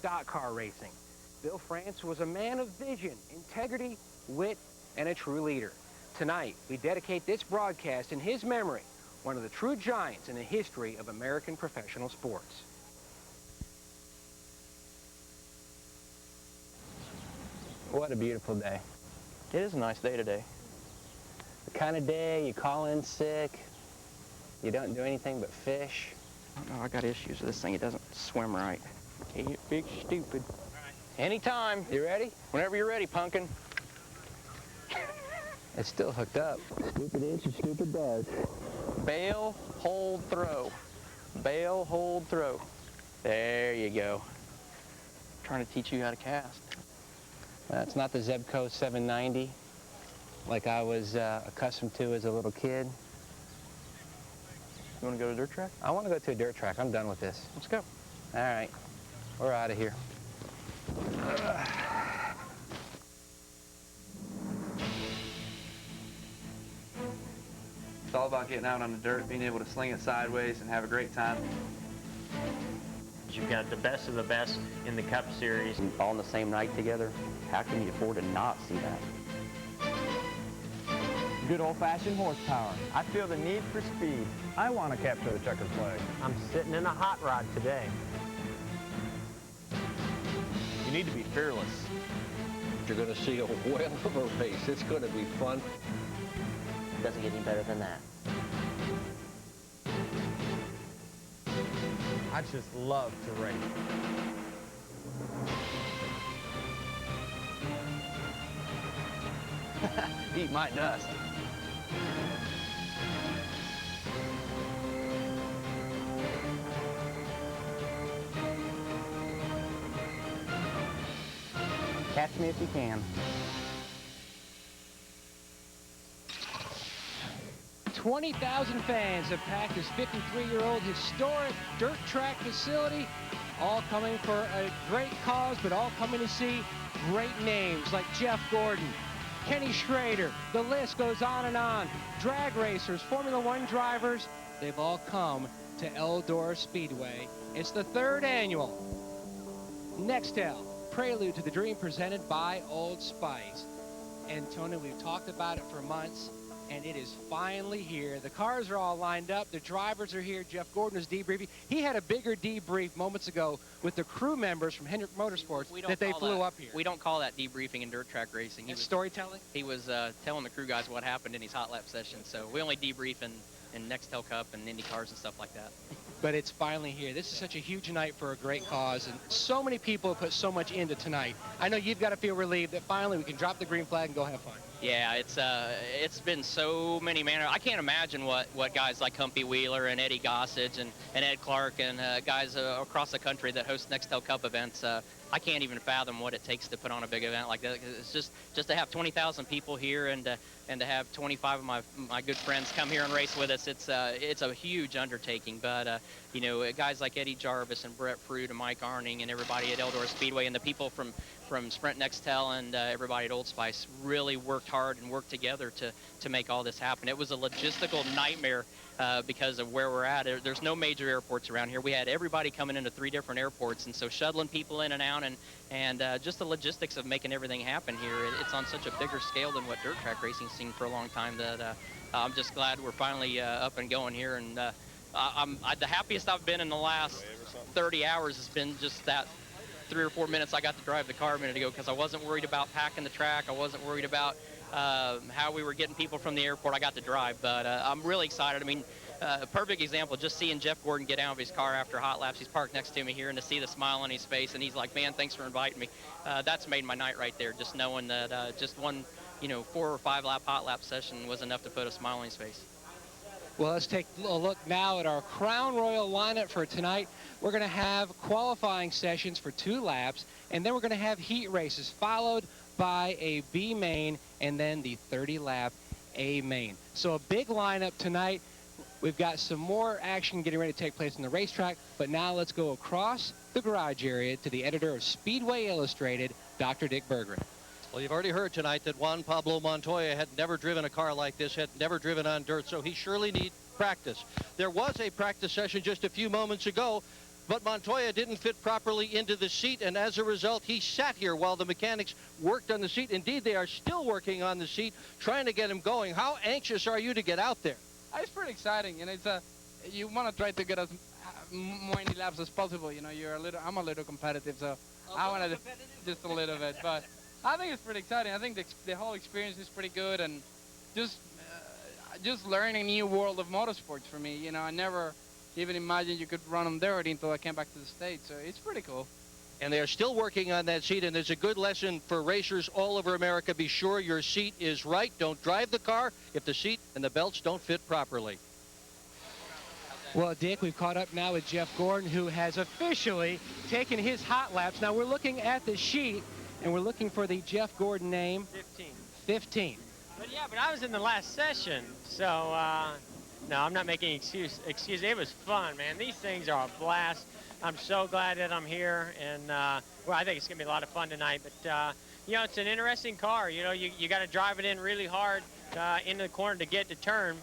stock car racing. Bill France was a man of vision, integrity, wit, and a true leader. Tonight, we dedicate this broadcast in his memory, one of the true giants in the history of American professional sports. What a beautiful day. It is a nice day today. The kind of day you call in sick, you don't do anything but fish. Oh, I got issues with this thing. It doesn't swim right. Get big stupid. Anytime. You ready? Whenever you're ready, pumpkin. It's still hooked up. Stupid is or stupid does. Bail, hold, throw. Bail, hold, throw. There you go. I'm trying to teach you how to cast. That's not the Zebco 790 like I was accustomed to as a little kid. You want to go to a dirt track? I want to go to a dirt track. I'm done with this. Let's go. All right. We're out of here. It's all about getting out on the dirt, being able to sling it sideways and have a great time. You've got the best of the best in the Cup Series. All on the same night together. How can you afford to not see that? Good old-fashioned horsepower. I feel the need for speed. I want to capture the checkered flag. I'm sitting in a hot rod today. You need to be fearless. You're going to see a whale of a race. It's going to be fun. Doesn't get any better than that. I just love to race. Eat my dust. Catch me if you can. 20,000 fans have packed this 53-year-old historic dirt track facility, all coming for a great cause, but all coming to see great names like Jeff Gordon, Kenny Schrader. The list goes on and on. Drag racers, Formula One drivers, they've all come to Eldora Speedway. It's the third annual Nextel Prelude to the Dream presented by Old Spice. And Tony, we've talked about it for months, and it is finally here. The cars are all lined up. The drivers are here. Jeff Gordon is debriefing. He had a bigger debrief moments ago with the crew members from Hendrick Motorsports that they flew up here. We don't call that debriefing in dirt track racing. It's storytelling? He was telling the crew guys what happened in his hot lap session. So we only debrief in Nextel Cup and Indy cars and stuff like that. But it's finally here. This is such a huge night for a great cause, and so many people have put so much into tonight. I know you've got to feel relieved that finally we can drop the green flag and go have fun. Yeah, it's been so many I can't imagine what guys like Humpy Wheeler and Eddie Gossage and Ed Clark and guys across the country that host Nextel Cup events. I can't even fathom what it takes to put on a big event like that. It's just to have 20,000 people here and to have 25 of my good friends come here and race with us. It's a huge undertaking. But you know, guys like Eddie Jarvis and Brett Fruit and Mike Arning and everybody at Eldora Speedway and the people from Sprint Nextel and everybody at Old Spice really worked hard and worked together to make all this happen. It was a logistical nightmare because of where we're at. There's no major airports around here. We had everybody coming into 3 different airports, and so shuttling people in and out and just the logistics of making everything happen here. It's on such a bigger scale than what dirt track racing's seen for a long time that I'm just glad we're finally up and going here. And the happiest I've been in the last 30 hours has been just that 3 or 4 minutes I got to drive the car a minute ago, because I wasn't worried about packing the track. I wasn't worried about how we were getting people from the airport. I got to drive, but I'm really excited. I mean, a perfect example, just seeing Jeff Gordon get out of his car after hot laps. He's parked next to me here, and to see the smile on his face, and he's like, man, thanks for inviting me. That's made my night right there, just knowing that just one 4 or 5 lap hot lap session was enough to put a smile on his face. Well, let's take a look now at our Crown Royal lineup for tonight. We're going to have qualifying sessions for 2 laps, and then we're going to have heat races, followed by a B main, and then the 30-lap A main. So a big lineup tonight. We've got some more action getting ready to take place on the racetrack, but now let's go across the garage area to the editor of Speedway Illustrated, Dr. Dick Berggren. Well, you've already heard tonight that Juan Pablo Montoya had never driven a car like this, had never driven on dirt, so he surely needs practice. There was a practice session just a few moments ago but Montoya didn't fit properly into the seat, and as a result, he sat here while the mechanics worked on the seat. Indeed, they are still working on the seat, trying to get him going. How anxious are you to get out there? It's pretty exciting, and it's you want to try to get as many laps as possible. You know, I'm a little competitive, so I want to just a little bit, but I think it's pretty exciting. I think the whole experience is pretty good, and just learning a new world of motorsports for me. You know, I never even imagined you could run on dirt until I came back to the States, so it's pretty cool. And they are still working on that seat, and there's a good lesson for racers all over America. Be sure your seat is right. Don't drive the car if the seat and the belts don't fit properly. Well, Dick, we've caught up now with Jeff Gordon, who has officially taken his hot laps. Now, we're looking at the sheet, and we're looking for the Jeff Gordon name. 15. But yeah, but I was in the last session, so no, I'm not making excuse. It was fun, man. These things are a blast. I'm so glad that I'm here, and well, I think it's gonna be a lot of fun tonight. But you know, it's an interesting car. You know, you got to drive it in really hard into the corner to get to turn.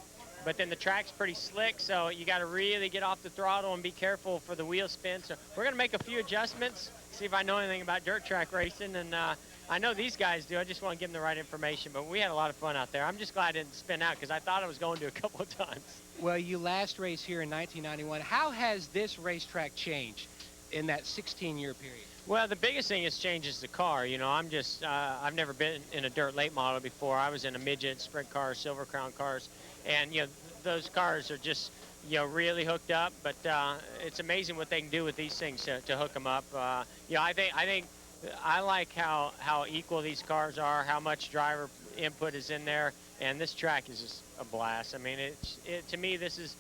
But then the track's pretty slick, so you got to really get off the throttle and be careful for the wheel spin. So we're going to make a few adjustments, see if I know anything about dirt track racing. And I know these guys do. I just want to give them the right information. But we had a lot of fun out there. I'm just glad I didn't spin out because I thought I was going to a couple of times. Well, you last raced here in 1991. How has this racetrack changed in that 16-year period? Well, the biggest thing is changes the car. You know, I've never been in a dirt late model before. I was in a midget, sprint cars, Silver Crown cars. And, you know, those cars are just, you know, really hooked up. But it's amazing what they can do with these things to hook them up. You know, I think I like how equal these cars are, how much driver input is in there. And this track is just a blast. I mean, to me, this is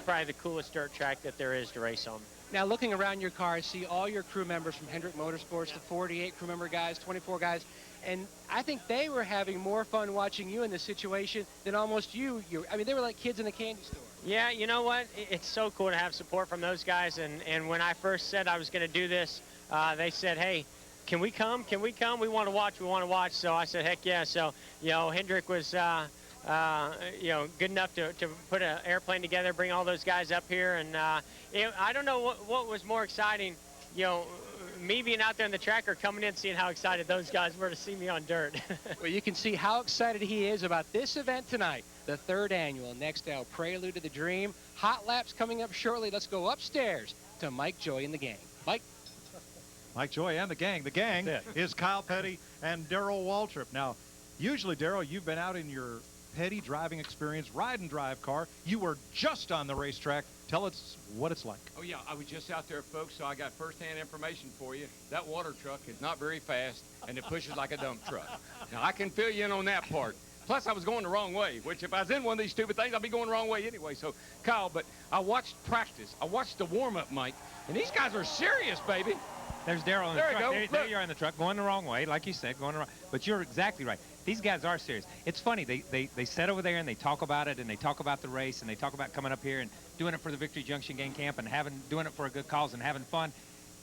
probably the coolest dirt track that there is to race on. Now, looking around your car, I see all your crew members from Hendrick Motorsports, the 48 crew member guys, 24 guys, and I think they were having more fun watching you in this situation than almost you. I mean, they were like kids in a candy store. Yeah, you know what? It's so cool to have support from those guys, and when I first said I was going to do this, they said, hey, can we come? Can we come? We want to watch. We want to watch. So I said, heck yeah. So, you know, Hendrick was, you know, good enough to put an airplane together, bring all those guys up here. And I don't know what was more exciting, you know, me being out there in the track or coming in seeing how excited those guys were to see me on dirt. Well, you can see how excited he is about this event tonight, the 3rd annual Nextel Prelude to the Dream. Hot laps coming up shortly. Let's go upstairs to Mike Joy and the gang. Mike Joy and the gang. The gang is Kyle Petty and Darrell Waltrip. Now, usually, Darrell, you've been out in your Petty driving experience, ride and drive car. You were just on the racetrack. Tell us what it's like. Oh, yeah, I was just out there, folks, so I got first-hand information for you. That water truck is not very fast, and it pushes like a dump truck. Now, I can fill you in on that part. Plus, I was going the wrong way, which if I was in one of these stupid things, I'd be going the wrong way anyway. So, Kyle, but I watched practice. I watched the warm-up, Mike, and these guys are serious, baby. There's Darrell in the truck. There you are in the truck, going the wrong way, like you said, going the wrong. But you're exactly right. These guys are serious. It's funny. They sit over there and they talk about it, and they talk about the race, and they talk about coming up here and doing it for the Victory Junction Gang Camp and doing it for a good cause and having fun.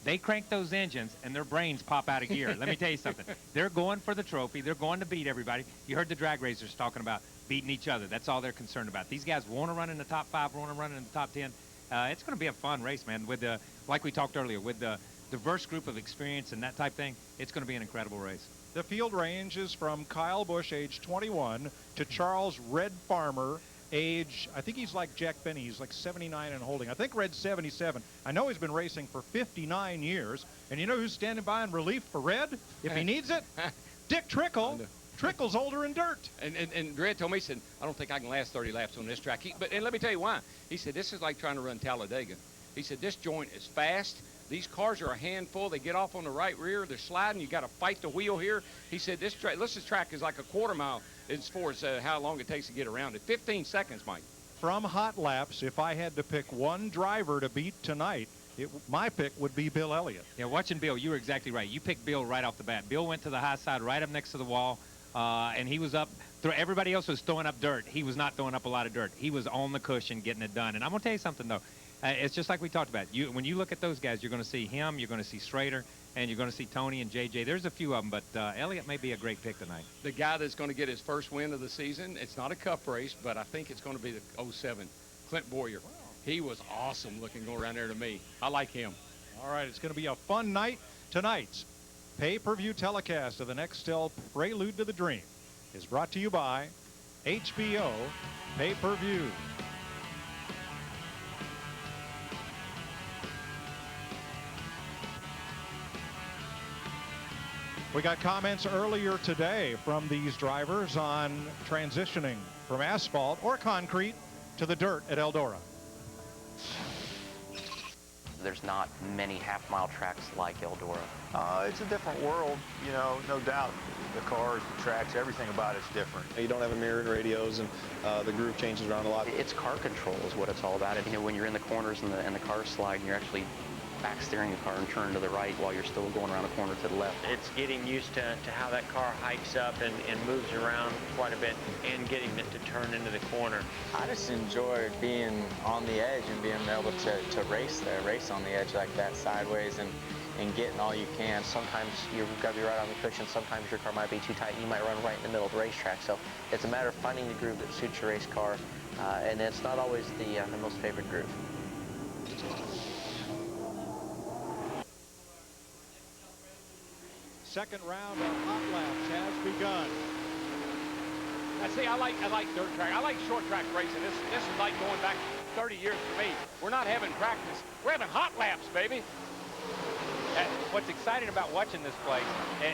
They crank those engines, and their brains pop out of gear. Let me tell you something. They're going for the trophy. They're going to beat everybody. You heard the drag racers talking about beating each other. That's all they're concerned about. These guys want to run in the top 5, want to run in the top 10. It's going to be a fun race, man. With the, like we talked earlier, with the diverse group of experience and that type thing, it's going to be an incredible race. The field ranges from Kyle Busch, age 21, to Charles Red Farmer, age, I think he's like Jack Benny, he's like 79 and holding. I think Red's 77. I know he's been racing for 59 years. And you know who's standing by in relief for Red, if he needs it? Dick Trickle. Trickle's older in dirt. And Red told me, he said, I don't think I can last 30 laps on this track. And let me tell you why. He said, this is like trying to run Talladega. He said, this joint is fast. These cars are a handful. They get off on the right rear. They're sliding. You got to fight the wheel here. He said, this track is like a quarter mile as far as how long it takes to get around it. 15 seconds, Mike. From Hot Laps, if I had to pick one driver to beat tonight, my pick would be Bill Elliott. Yeah, watching Bill, you were exactly right. You picked Bill right off the bat. Bill went to the high side right up next to the wall, and he was up. Everybody else was throwing up dirt. He was not throwing up a lot of dirt. He was on the cushion getting it done. And I'm going to tell you something, though. It's just like we talked about. When you look at those guys, you're going to see him, you're going to see Schrader, and you're going to see Tony and JJ. There's a few of them, but Elliott may be a great pick tonight. The guy that's going to get his first win of the season, it's not a cup race, but I think it's going to be the 07, Clint Bowyer. He was awesome looking going around there to me. I like him. All right, it's going to be a fun night. Tonight's pay-per-view telecast of the Nextel Prelude to the Dream is brought to you by HBO Pay-Per-View. We got comments earlier today from these drivers on transitioning from asphalt or concrete to the dirt at Eldora. There's not many half-mile tracks like Eldora. It's a different world, you know, no doubt. The cars, the tracks, everything about it's different. You don't have a mirrored radios, and the groove changes around a lot. It's car control is what it's all about. You know, when you're in the corners and the car slide, you're actually back steering the car and turning to the right while you're still going around a corner to the left. It's getting used to how that car hikes up and moves around quite a bit and getting it to turn into the corner. I just enjoy being on the edge and being able to race there, race on the edge like that, sideways and getting all you can. Sometimes you've got to be right on the cushion. Sometimes your car might be too tight. You might run right in the middle of the racetrack. So it's a matter of finding the groove that suits your race car, and it's not always the most favorite groove. Second round of Hotlaps has begun. Now, see, I like dirt track. I like short track racing. This is like going back 30 years for me. We're not having practice. We're having hot laps, baby. What's exciting about watching this place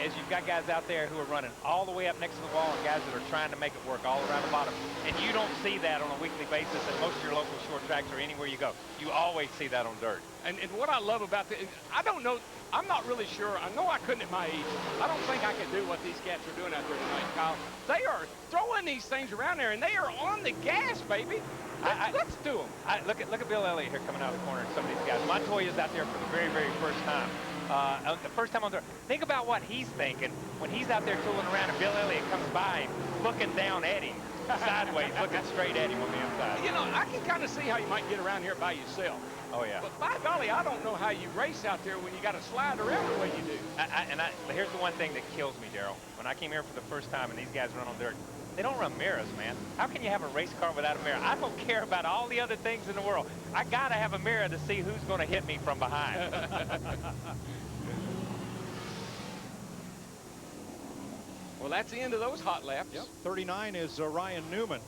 is you've got guys out there who are running all the way up next to the wall and guys that are trying to make it work all around the bottom. And you don't see that on a weekly basis at most of your local short tracks or anywhere you go. You always see that on dirt. And what I love about this, I don't know, I'm not really sure. I know I couldn't at my age. I don't think I could do what these cats are doing out there tonight, Kyle. They are throwing these things around there, and they are on the gas, baby. Let's do them. Look at Bill Elliott here coming out of the corner and some of these guys. Montoya's out there for the very, very first time. The first time on dirt. Think about what he's thinking when he's out there tooling around and Bill Elliott comes by looking down at him, sideways, looking straight at him on the inside. You know, I can kind of see how you might get around here by yourself. Oh, yeah. But by golly, I don't know how you race out there when you got to slide around the way you do. But here's the one thing that kills me, Daryl. When I came here for the first time and these guys run on dirt, they don't run mirrors, man. How can you have a race car without a mirror? I don't care about all the other things in the world. I got to have a mirror to see who's going to hit me from behind. Well, that's the end of those hot laps. Yep. 39 is Ryan Newman.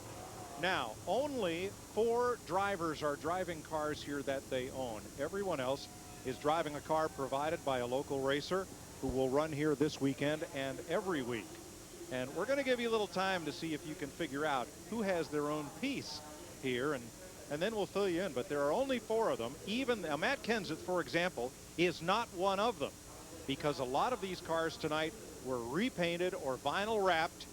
Now, only 4 drivers are driving cars here that they own. Everyone else is driving a car provided by a local racer who will run here this weekend and every week. And we're going to give you a little time to see if you can figure out who has their own piece here, and then we'll fill you in. But there are only 4 of them. Even Matt Kenseth, for example, is not one of them, because a lot of these cars tonight were repainted or vinyl wrapped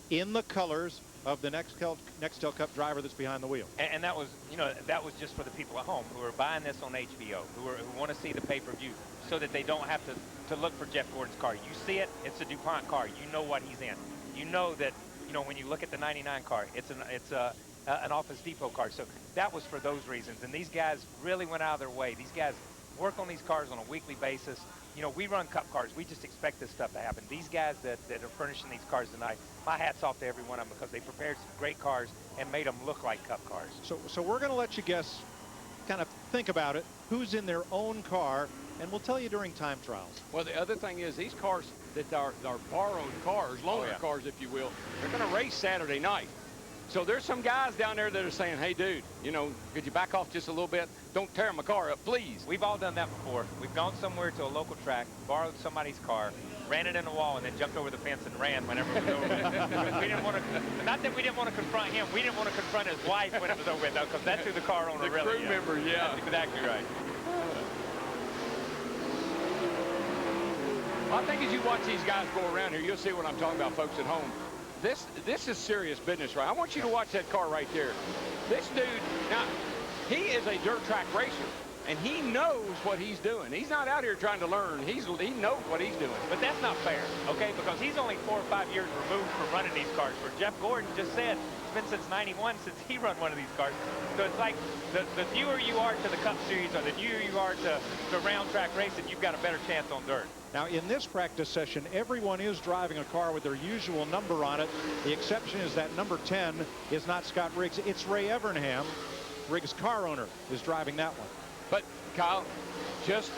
in the colors of the Nextel Cup driver that's behind the wheel. And that was, you know, that was just for the people at home who are buying this on HBO, who want to see the pay-per-view, so that they don't have to look for Jeff Gordon's car. You see it, it's a DuPont car. You know what he's in. You know that, you know, when you look at the 99 car, it's an Office Depot car. So that was for those reasons. And these guys really went out of their way. These guys work on these cars on a weekly basis. You know, we run Cup cars. We just expect this stuff to happen. These guys that are furnishing these cars tonight, my hat's off to every one of them, because they prepared some great cars and made them look like Cup cars. So we're going to let you guess, kind of think about it, who's in their own car, and we'll tell you during time trials. Well, the other thing is these cars that are borrowed cars, loaner cars, if you will, they're going to race Saturday night. So there's some guys down there that are saying, hey, dude, you know, could you back off just a little bit? Don't tear my car up, please. We've all done that before. We've gone somewhere to a local track, borrowed somebody's car, ran it in the wall, and then jumped over the fence and ran whenever it was over. We didn't want to, not that we didn't want to confront him, we didn't want to confront his wife when it was over with, though, because that's who the car owner really is. The crew member, yeah. That's exactly right. I think as you watch these guys go around here, you'll see what I'm talking about, folks at home. This is serious business, right? I want you to watch that car right there. This dude, now, he is a dirt track racer, and he knows what he's doing. He's not out here trying to learn. He knows what he's doing. But that's not fair, okay? Because he's only 4 or 5 years removed from running these cars. Where Jeff Gordon just said it's been since '91 since he run one of these cars. So it's like the newer you are to the Cup Series, or the newer you are to round track racing, you've got a better chance on dirt. Now, in this practice session, everyone is driving a car with their usual number on it. The exception is that number 10 is not Scott Riggs. It's Ray Evernham. Riggs' car owner is driving that one. But, Kyle, just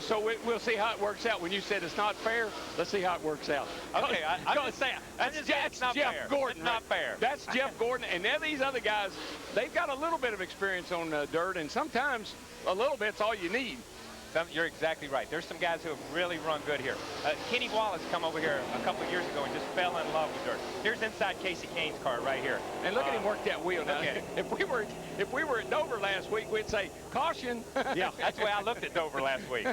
so we'll see how it works out. When you said it's not fair, let's see how it works out. Okay, I'm just saying it's not Jeff fair. Gordon. It's not fair. That's Jeff Gordon. And then these other guys, they've got a little bit of experience on dirt, and sometimes a little bit's all you need. You're exactly right. There's some guys who have really run good here. Kenny Wallace come over here a couple of years ago and just fell in love with dirt. Here's inside Kasey Kahne's car right here. And look at him work that wheel now. If we were at Dover last week, we'd say, caution. Yeah, that's the way I looked at Dover last week.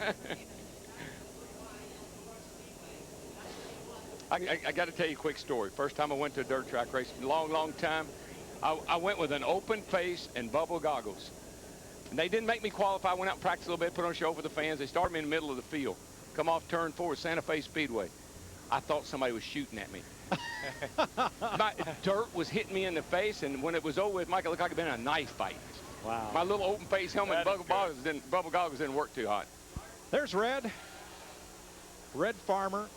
I got to tell you a quick story. First time I went to a dirt track race, long time, I went with an open face and bubble goggles. And they didn't make me qualify. I went out and practiced a little bit, put on a show for the fans. They started me in the middle of the field. Come off turn 4, Santa Fe Speedway. I thought somebody was shooting at me. My dirt was hitting me in the face, and when it was over with, Mike, it looked like it had been a knife fight. Wow. My little open face helmet and bubble goggles didn't work too hot. There's Red Farmer.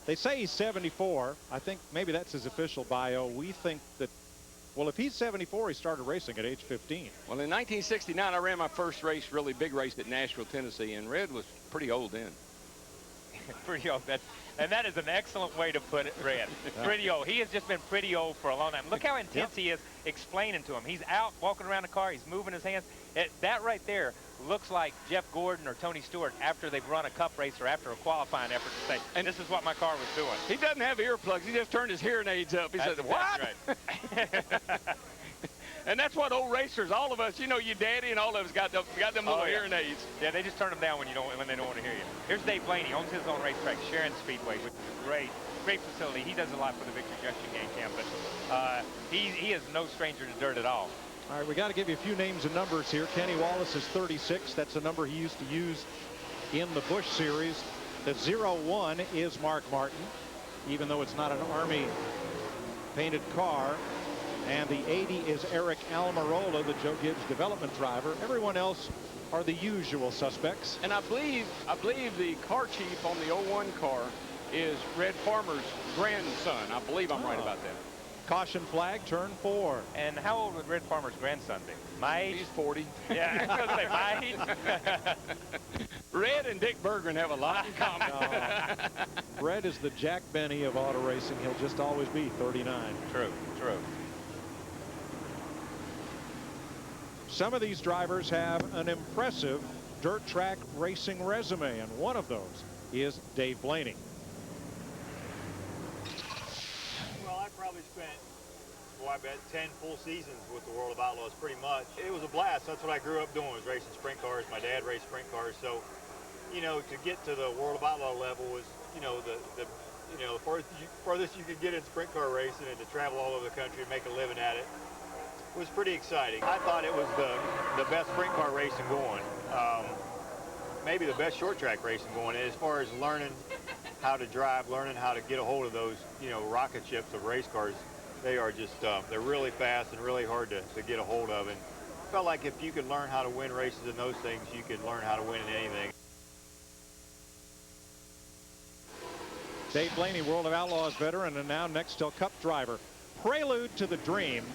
They say he's 74. I think maybe that's his official bio. We think that, well, if he's 74, he started racing at age 15. Well, in 1969, I ran my first race, really big race at Nashville, Tennessee, and Red was pretty old then. Pretty old. And that is an excellent way to put it, Red. Pretty old. He has just been pretty old for a long time. Look how intense he is explaining to him. He's out walking around the car. He's moving his hands. That right there looks like Jeff Gordon or Tony Stewart after they've run a cup race or after a qualifying effort to say, and this is what my car was doing. He doesn't have earplugs. He just turned his hearing aids up. He said, what? Right. And that's what old racers, all of us, you know, your daddy and all of us got them little hearing aids. Yeah, they just turn them down when they don't want to hear you. Here's Dave Blaney, owns his own racetrack, Sharon Speedway, which is great facility. He does a lot for the Victory Junction game camp, but he is no stranger to dirt at all. All right, we got to give you a few names and numbers here. Kenny Wallace is 36. That's a number he used to use in the Busch series. The 01 is Mark Martin, even though it's not an Army painted car. And the 80 is Eric Almirola, the Joe Gibbs development driver. Everyone else are the usual suspects. And I believe the car chief on the 01 car is Red Farmer's grandson. I believe I'm right about that. Caution flag, turn 4. And how old would Red Farmer's grandson be? My age? He's 40. Yeah, I was going to say my age. Red and Dick Berggren have a lot in common. Red is the Jack Benny of auto racing. He'll just always be 39. True. Some of these drivers have an impressive dirt track racing resume, and one of those is Dave Blaney. Well, I probably spent, I bet 10 full seasons with the World of Outlaws, pretty much. It was a blast. That's what I grew up doing, was racing sprint cars. My dad raced sprint cars, so, you know, to get to the World of Outlaw level was, you know, the furthest you could get in sprint car racing, and to travel all over the country and make a living at it was pretty exciting. I thought it was the best sprint car racing going. Maybe the best short track racing going, as far as learning how to drive, learning how to get a hold of those, you know, rocket ships of race cars. They are just, they're really fast and really hard to get a hold of. And I felt like if you could learn how to win races in those things, you could learn how to win in anything. Dave Blaney, World of Outlaws veteran and now Nextel Cup driver. Prelude to the Dream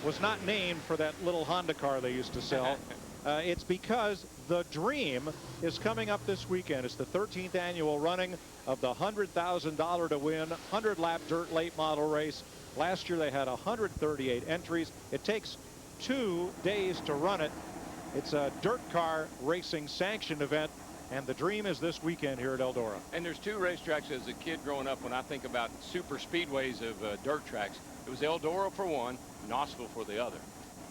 was not named for that little Honda car they used to sell. It's because the Dream is coming up this weekend. It's the 13th annual running of the $100,000 to win 100-lap dirt late model race. Last year they had 138 entries. It takes 2 days to run it. It's a dirt car racing sanctioned event, and the Dream is this weekend here at Eldora. And there's 2 racetracks as a kid growing up when I think about super speedways of dirt tracks. It was Eldora for one, Knoxville for the other.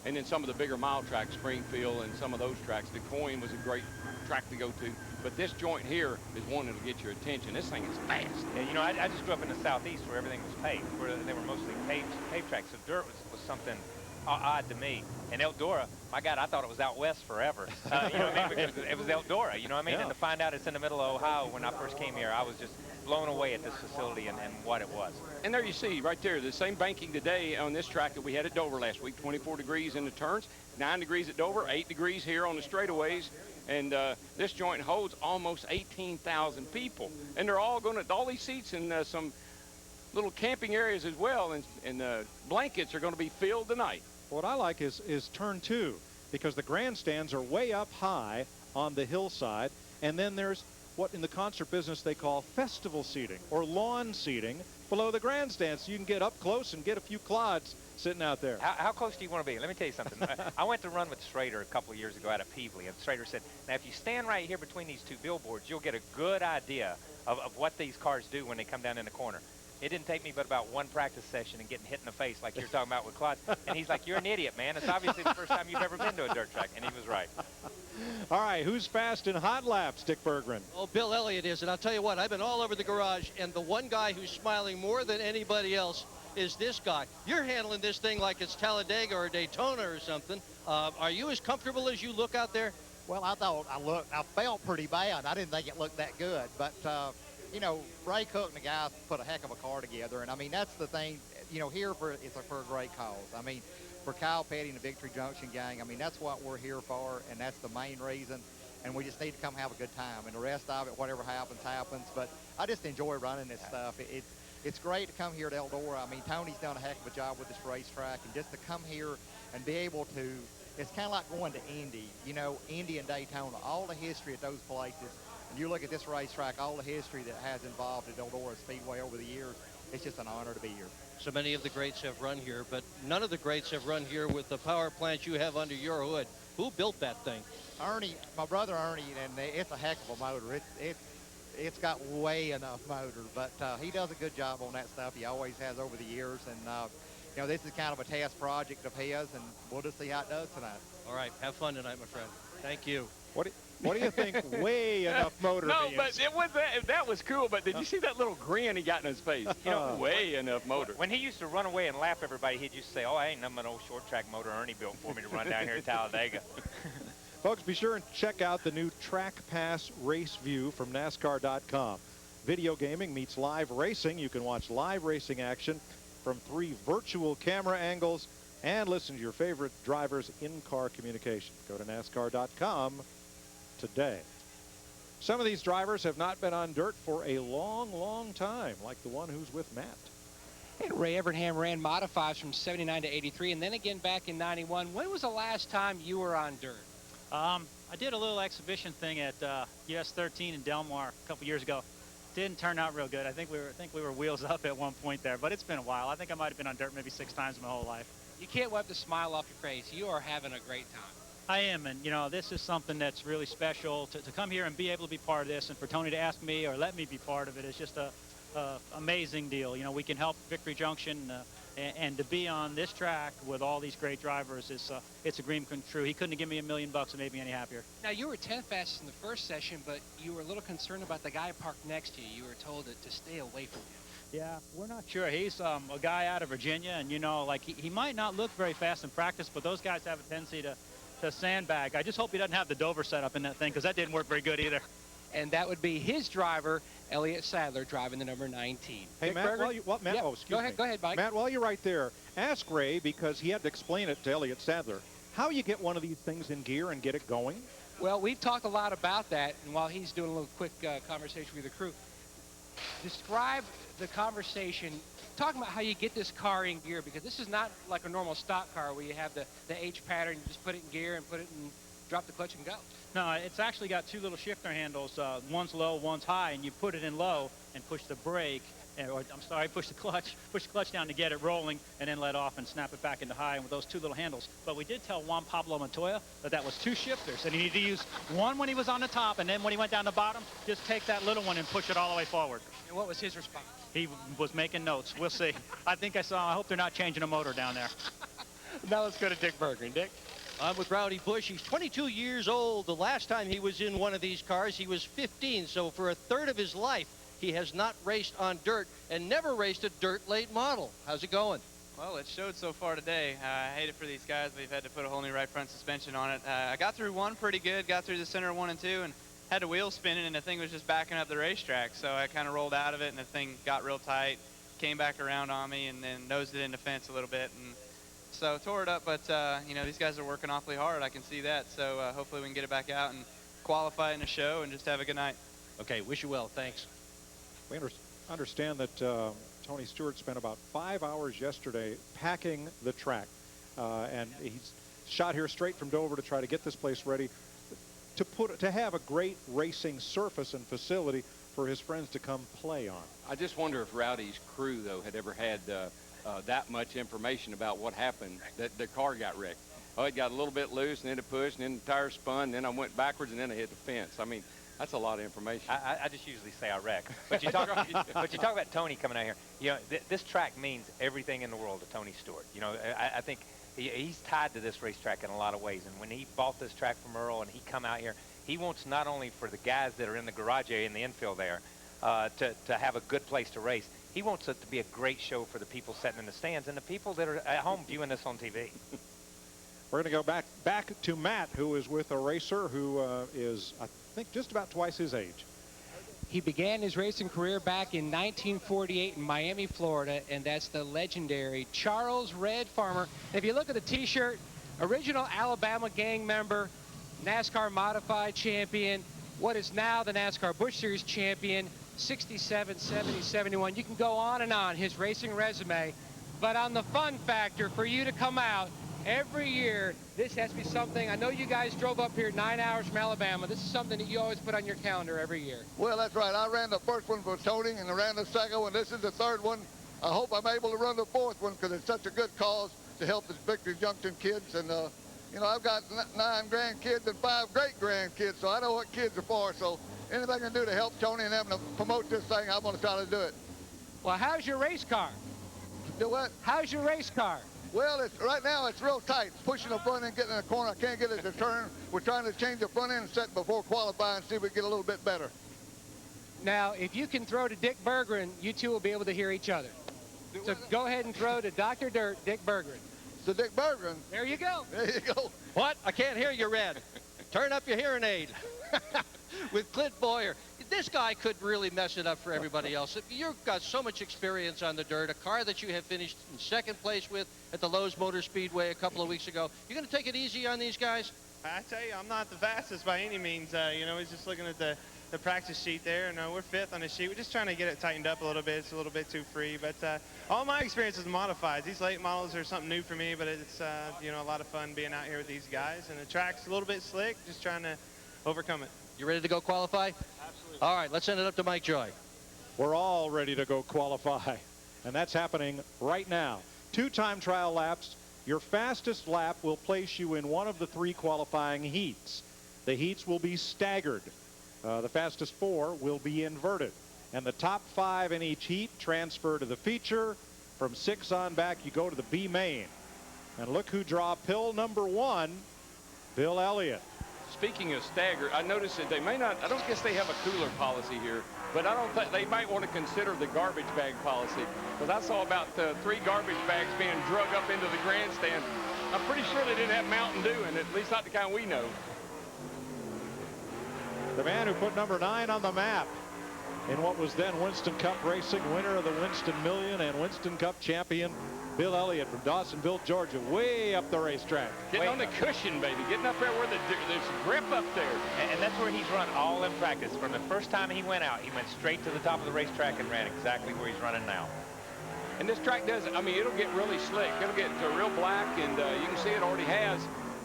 And then some of the bigger mile tracks, Springfield and some of those tracks. DeCoin was a great track to go to. But this joint here is one that'll get your attention. This thing is fast. Yeah, you know, I just grew up in the southeast where everything was paved, where they were mostly paved tracks. So dirt was something odd to me. And Eldora, my God, I thought it was out west forever. You know what I mean? Because it was Eldora, you know what I mean? Yeah. And to find out it's in the middle of Ohio when I first came here, I was just blown away at this facility and what it was. And there you see right there the same banking today on this track that we had at Dover last week. 24 degrees in the turns, 9 degrees at Dover, 8 degrees here on the straightaways. And this joint holds almost 18,000 people. And they're all going to, all these seats in some little camping areas as well. And blankets are going to be filled tonight. What I like is turn 2, because the grandstands are way up high on the hillside, and then there's what in the concert business they call festival seating or lawn seating below the grandstands, so you can get up close and get a few clods sitting out there. How close do you want to be? Let me tell you something. I went to run with Schrader a couple of years ago out of Peevely, and Schrader said, now if you stand right here between these two billboards, you'll get a good idea of what these cars do when they come down in the corner. It didn't take me but about one practice session and getting hit in the face like you're talking about with clods. And he's like, you're an idiot, man. It's obviously the first time you've ever been to a dirt track. And he was right. All right, who's fast in hot laps, Dick Berggren? Oh, Bill Elliott is, and I'll tell you what, I've been all over the garage, and the one guy who's smiling more than anybody else is this guy. You're handling this thing like it's Talladega or Daytona or something. Are you as comfortable as you look out there? Well, I thought I felt pretty bad. I didn't think it looked that good, but you know, Ray Cook and the guys put a heck of a car together, and I mean that's the thing. You know, here it's for a great cause. I mean, for Kyle Petty and the Victory Junction gang, I mean that's what we're here for, and that's the main reason. And we just need to come have a good time, and the rest of it, whatever happens, happens. But I just enjoy running this stuff. It's great to come here to Eldora. I mean, Tony's done a heck of a job with this racetrack, and just to come here and be able to, it's kind of like going to Indy, you know, Indy and Daytona, all the history at those places. And you look at this racetrack, all the history that has involved at Eldora Speedway over the years, it's just an honor to be here. So many of the greats have run here, but none of the greats have run here with the power plant you have under your hood. Who built that thing? Ernie, my brother Ernie, and it's a heck of a motor. It's got way enough motor, but he does a good job on that stuff. He always has over the years, and you know, this is kind of a test project of his, and we'll just see how it does tonight. All right, have fun tonight, my friend. Thank you. What do you think way enough motor No, means? but that was cool, but did you see that little grin he got in his face? You know, way enough motor. When he used to run away and laugh everybody, he'd just say, oh, I ain't nothing but an old short track motor Ernie built for me to run down here at Talladega. Folks, be sure and check out the new Track Pass Race View from NASCAR.com. Video gaming meets live racing. You can watch live racing action from 3 virtual camera angles and listen to your favorite drivers' in-car communication. Go to NASCAR.com today. Some of these drivers have not been on dirt for a long, long time, like the one who's with Matt. And Ray Evernham ran modifieds from 79 to 83, and then again back in 91. When was the last time you were on dirt? I did a little exhibition thing at US 13 in Del Mar a couple years ago. Didn't turn out real good. I think we were wheels up at one point there, but it's been a while. I think I might have been on dirt maybe 6 times in my whole life. You can't wipe the smile off your face. You are having a great time. I am, and you know, this is something that's really special to come here and be able to be part of this, and for Tony to ask me or let me be part of it is just a amazing deal. You know, we can help Victory Junction, and to be on this track with all these great drivers it's a dream come true. He couldn't have given me $1 million and made me any happier. Now, you were 10th fastest in the first session, but you were a little concerned about the guy parked next to you. You were told to stay away from him. Yeah, we're not sure. He's a guy out of Virginia, and you know, like he might not look very fast in practice, but those guys have a tendency to sandbag. I just hope he doesn't have the Dover set up in that thing, because that didn't work very good either. And that would be his driver, Elliott Sadler, driving the number 19. Hey, Matt, Go ahead, Mike. Matt, while you're right there, ask Ray, because he had to explain it to Elliott Sadler, how you get one of these things in gear and get it going. Well, we've talked a lot about that, and while he's doing a little quick conversation with the crew, describe the conversation, talking about how you get this car in gear, because this is not like a normal stock car where you have the H pattern, you just put it in gear and put it in, drop the clutch and go. No, it's actually got 2 little shifter handles. One's low, one's high, and you put it in low and push the brake, push the clutch down to get it rolling, and then let off and snap it back into high, and with those 2 little handles. But we did tell Juan Pablo Montoya that was 2 shifters, and he needed to use one when he was on the top, and then when he went down the bottom, just take that little one and push it all the way forward. And what was his response? He was making notes. We'll see. I hope they're not changing a motor down there. Now let's go to Dick Berggren. Dick? I'm with Rowdy Busch. He's 22 years old. The last time he was in one of these cars, he was 15. So for a third of his life, he has not raced on dirt and never raced a dirt late model. How's it going? Well, it showed so far today. I hate it for these guys. We've had to put a whole new right front suspension on it. I got through one pretty good, got through the center 1 and 2, and had the wheel spinning, and the thing was just backing up the racetrack. So I kind of rolled out of it, and the thing got real tight, came back around on me, and then nosed it in the fence a little bit. And so tore it up, but you know, these guys are working awfully hard. I can see that. So hopefully we can get it back out and qualify in the show and just have a good night. Okay, wish you well. Thanks. We understand that Tony Stewart spent about 5 hours yesterday packing the track. and he's shot here straight from Dover to try to get this place ready to have a great racing surface and facility for his friends to come play on. I just wonder if Rowdy's crew, though, had ever had that much information about what happened, that the car got wrecked. Oh, it got a little bit loose, and then it pushed, and then the tire spun, and then I went backwards, and then I hit the fence. I mean, that's a lot of information. I just usually say I wreck. But you talk about Tony coming out here. You know, this track means everything in the world to Tony Stewart. You know, I think he's tied to this racetrack in a lot of ways. And when he bought this track from Earl and he come out here, he wants not only for the guys that are in the garage area in the infield there to have a good place to race. He wants it to be a great show for the people sitting in the stands and the people that are at home viewing this on TV. We're going to go back to Matt, who is with a racer who is, I think, just about twice his age. He began his racing career back in 1948 in Miami, Florida, and that's the legendary Charles Red Farmer. And if you look at the T-shirt, original Alabama gang member, NASCAR modified champion, what is now the NASCAR Busch Series champion, 67, 70, 71. You can go on and on, his racing resume. But on the fun factor, for you to come out every year, this has to be something. I know you guys drove up here 9 hours from Alabama. This is something that you always put on your calendar every year. Well, that's right. I ran the first one for Tony, and I ran the second one. This is the third one. I hope I'm able to run the fourth one because it's such a good cause to help the Victory Junction kids. And, you know, I've got 9 grandkids and 5 great-grandkids, so I know what kids are for. So anything I can do to help Tony and them to promote this thing, I'm going to try to do it. Well, how's your race car? Do what? How's your race car? Well, right now it's real tight. It's pushing the front end, getting in the corner. I can't get it to turn. We're trying to change the front end set before qualifying and see if we can get a little bit better. Now, if you can throw to Dick Berggren, you two will be able to hear each other. So go ahead and throw to Dr. Dirt, Dick Berggren. So Dick Berggren. There you go. There you go. What? I can't hear you, Red. Turn up your hearing aid. With Clint Bowyer. This guy could really mess it up for everybody else. You've got so much experience on the dirt, a car that you have finished in second place with at the Lowe's Motor Speedway a couple of weeks ago. You're going to take it easy on these guys? I tell you, I'm not the fastest by any means. You know, he's just looking at the practice sheet there, and we're 5th on the sheet. We're just trying to get it tightened up a little bit. It's a little bit too free, but all my experience is modified. These late models are something new for me, but it's, you know, a lot of fun being out here with these guys, and the track's a little bit slick, just trying to overcome it. You ready to go qualify? Absolutely. All right, let's send it up to Mike Joy. We're all ready to go qualify, and that's happening right now. 2 time trial laps. Your fastest lap will place you in one of the 3 qualifying heats. The heats will be staggered. The fastest 4 will be inverted. And the top 5 in each heat transfer to the feature. From 6 on back, you go to the B main. And look who draw pill number 1, Bill Elliott. Speaking of stagger, I noticed that they may not, I don't guess they have a cooler policy here, but I don't think they might want to consider the garbage bag policy, because I saw about 3 garbage bags being drug up into the grandstand. I'm pretty sure they didn't have Mountain Dew in it, at least not the kind we know. The man who put number 9 on the map in what was then Winston Cup Racing, winner of the Winston Million and Winston Cup champion, Bill Elliott from Dawsonville, Georgia, way up the racetrack. Getting on the cushion, baby. Getting up there where there's grip up there. And that's where he's run all in practice. From the first time he went out, he went straight to the top of the racetrack and ran exactly where he's running now. And this track does, I mean, it'll get really slick. It'll get real black, and you can see it already has.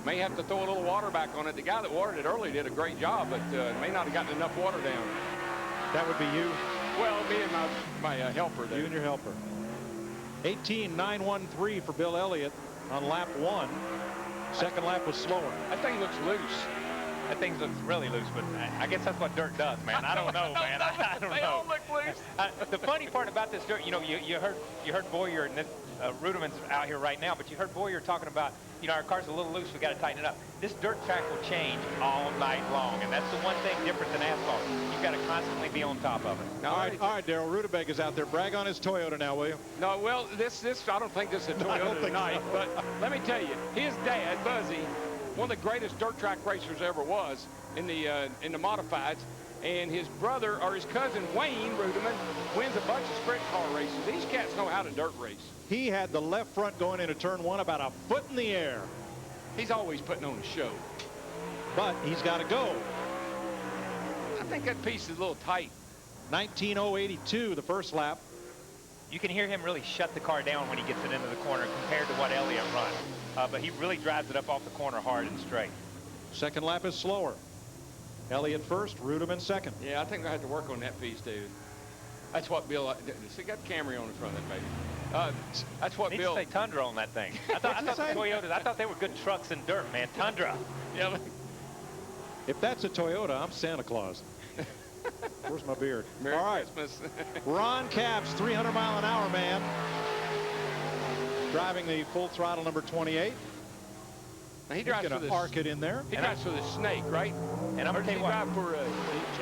May have to throw a little water back on it. The guy that watered it early did a great job, but may not have gotten enough water down. That would be you? Well, me and my helper there. You and your helper. 18.913 for Bill Elliott on lap 1. Second lap was slower. That thing looks loose. That thing looks really loose, but I guess that's what dirt does, man. I don't know, man. I don't know. They all look loose. The funny part about this dirt, you know, you heard Bowyer, and Rudiman's out here right now, but you heard Bowyer talking about, you know, our car's a little loose, we got to tighten it up. This dirt track will change all night long, and that's the one thing different than asphalt. You've got to constantly be on top of it. All right, Daryl Rudebeg is out there. Brag on his Toyota now, will you? No, well, this I don't think this is a Toyota tonight, but let me tell you, his dad, Buzzy, one of the greatest dirt track racers ever was in the modifieds, and his brother or his cousin Wayne Rudiman wins a bunch of sprint car races. These cats know how to dirt race. He had the left front going into turn 1 about a foot in the air. He's always putting on a show. But he's got to go. I think that piece is a little tight. 19.082 the first lap. You can hear him really shut the car down when he gets it into the corner compared to what Elliott runs. but he really drives it up off the corner hard and straight. Second lap is slower. Elliott first, Rudeman second. Yeah, I think I have to work on that piece, dude. That's what Bill. See, got the Camry on the front of that baby. That's what Needs Bill. to say Tundra on that thing. I thought the Toyotas. I thought they were good trucks in dirt, man. Tundra. Yeah. If that's a Toyota, I'm Santa Claus. Where's my beard? Merry All right. Christmas. Ron Capps, 300-mile-an-hour man, driving the full throttle number 28. Now he drives He's for gonna the arc it in there. He drives for the Snake, right? And I'm Or gonna does tell he you what. drive for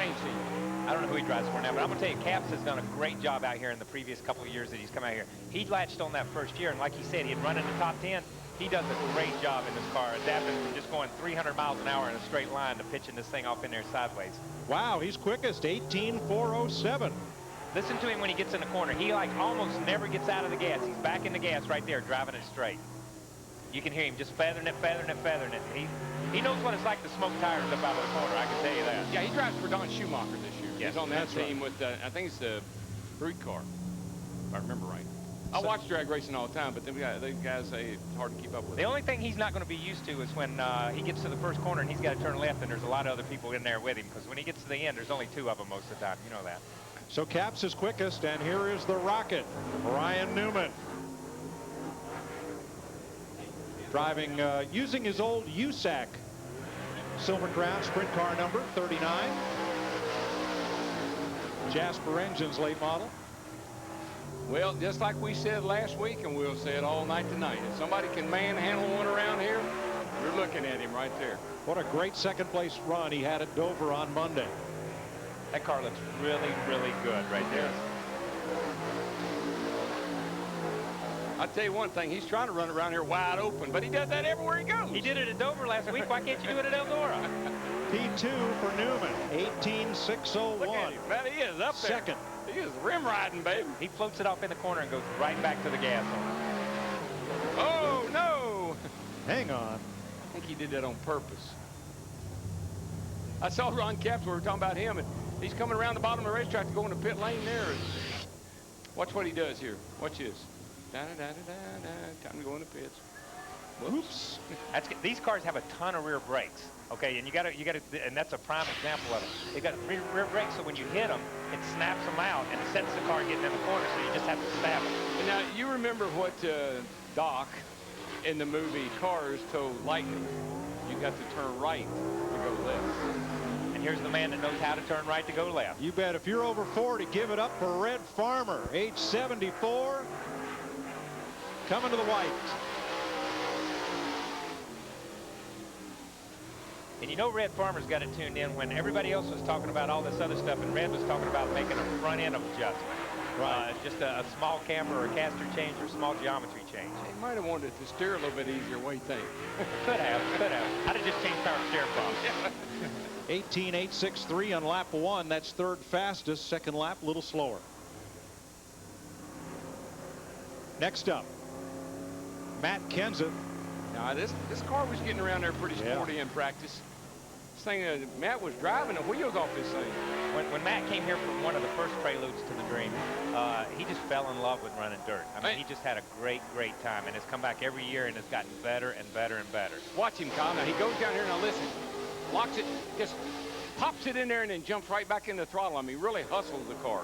Chain Scene? I don't know who he drives for now, but I'm going to tell you, Capps has done a great job out here in the previous couple of years that he's come out here. He latched on that first year, and like he said, he had run in the top 10. He does a great job in this car, adapting from just going 300 miles an hour in a straight line to pitching this thing off in there sideways. Wow, he's quickest, 18.407. Listen to him when he gets in the corner. He like almost never gets out of the gas. He's back in the gas right there, driving it straight. You can hear him just feathering it, feathering it, feathering it. He knows what it's like to smoke tires up out of the corner, I can tell you that. Yeah, he drives for Don Schumacher this year. Yes, he's on that that's team with, I think it's the Brood car, if I remember right. I watch drag racing all the time, but these guys say it's hard to keep up with. The only thing he's not going to be used to is when he gets to the first corner and he's got to turn left and there's a lot of other people in there with him, because when he gets to the end, there's only two of them most of the time. You know that. So Capps is quickest, and here is the Rocket, Brian Newman. Driving, using his old USAC Silver Crown sprint car number 39. Jasper Engines late model. Well, just like we said last week, and we'll say it all night tonight, if somebody can manhandle one around here, you're looking at him right there. What a great second place run he had at Dover on Monday. That car looks really, really good right there. I'll tell you one thing, he's trying to run around here wide open, but he does that everywhere he goes. He did it at Dover last week. Why can't you do it at Eldora? P2 for Newman, 18.601. Look at him, man, he is up there. Second. He is rim riding, baby. He floats it off in the corner and goes right back to the gas on it. Oh, no. Hang on. I think he did that on purpose. I saw Ron Capps, we were talking about him, and he's coming around the bottom of the racetrack to go in the pit lane there. Watch what he does here. Watch this. Da-da-da-da-da-da. Time to go in the pits. Whoops. These cars have a ton of rear brakes, okay, and you got to, and that's a prime example of it. They've got rear brakes, so when you hit them, it snaps them out and it sets the car getting in the corner, so you just have to stab it. And now you remember what Doc in the movie Cars told Lightning? You got to turn right to go left. And here's the man that knows how to turn right to go left. You bet. If you're over 40, give it up for Red Farmer, age 74, coming to the white. And you know Red Farmer's got it tuned in when everybody else was talking about all this other stuff, and Red was talking about making a front end adjustment. Right. Just a small camber or a caster change or small geometry change. He might have wanted it to steer a little bit easier. What do you think? Could have. I'd have just changed power steering problem. 18.863 on lap 1. That's third fastest. Second lap, a little slower. Next up, Matt Kenseth. Now this car was getting around there pretty sporty in practice. This thing, Matt was driving the wheels off this thing. When Matt came here from one of the first Preludes to the Dream, he just fell in love with running dirt. I mean, he just had a great time, and has come back every year and has gotten better and better and better. Watch him, Kyle. Now he goes down here, now listen, locks it, just pops it in there and then jumps right back in the throttle. I mean, really hustles the car.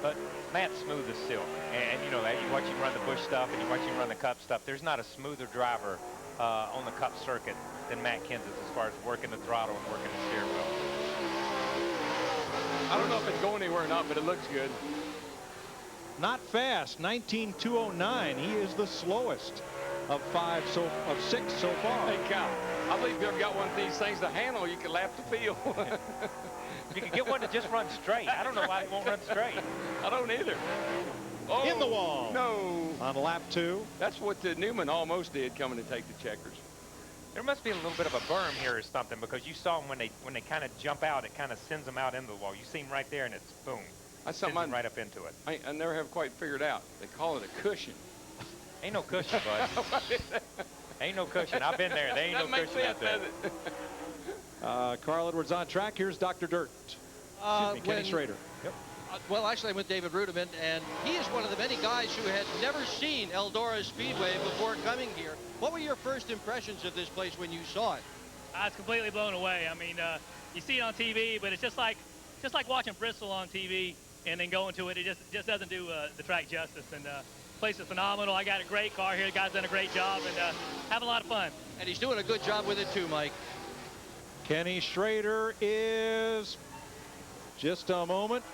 But Matt's smooth as silk, and you know that. You watch him run the Busch stuff and you watch him run the Cup stuff. There's not a smoother driver on the Cup circuit than Matt Kenseth as far as working the throttle and working the steering wheel. I don't know if it's going anywhere or not, but it looks good. Not fast, 19.209. He is the slowest of 6 so far. Hey, Kyle, I believe you've got one of these things to handle. You can lap the field. You can get one to just run straight. I don't know why it won't run straight. I don't either. Oh, in the wall. No. On lap 2. That's what Newman almost did coming to take the checkers. There must be a little bit of a berm here or something, because you saw them when they kind of jump out, it kind of sends them out into the wall. You see them right there, and it's boom. That's something right up into it. I never have quite figured out. They call it a cushion. Ain't no cushion, bud. Ain't no cushion. I've been there. There ain't no cushion out there. Carl Edwards on track. Here's Dr. Dirt. Excuse me, Kenny Schrader. Yep. Well, actually, I'm with David Rudiman, and he is one of the many guys who had never seen Eldora Speedway before coming here. What were your first impressions of this place when you saw it? I was completely blown away. I mean, you see it on TV, but it's just like watching Bristol on TV and then going to it. It just doesn't do the track justice. And the place is phenomenal. I got a great car here. The guy's done a great job and having a lot of fun. And he's doing a good job with it too, Mike. Kenny Schrader is, just a moment,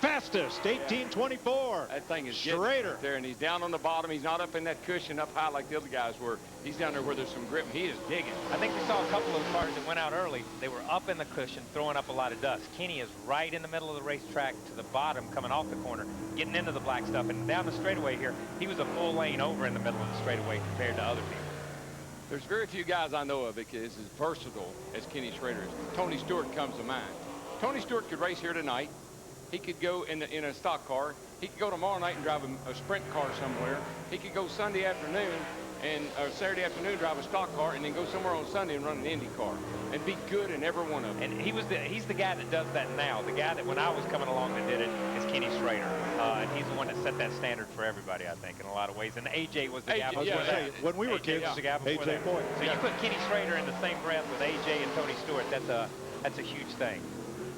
fastest, 18:24. That thing is Schrader right there, and he's down on the bottom. He's not up in that cushion up high like the other guys were. He's down there where there's some grip, and he is digging. I think we saw a couple of cars that went out early. They were up in the cushion, throwing up a lot of dust. Kenny is right in the middle of the racetrack to the bottom, coming off the corner, getting into the black stuff, and down the straightaway here, he was a full lane over in the middle of the straightaway compared to other people. There's very few guys I know of that is as versatile as Kenny Schrader is. Tony Stewart comes to mind. Tony Stewart could race here tonight. He could go in a stock car. He could go tomorrow night and drive a sprint car somewhere. He could go Sunday afternoon or Saturday afternoon, drive a stock car, and then go somewhere on Sunday and run an Indy car and be good in every one of them. And he's the guy that does that now. The guy that when I was coming along that did it is Kenny Schrader. And he's the one that set that standard for everybody, I think, in a lot of ways. And AJ was the guy before that. When we were kids, was the guy before that. Boyd. So you put Kenny Schrader in the same breath with AJ and Tony Stewart. That's a huge thing.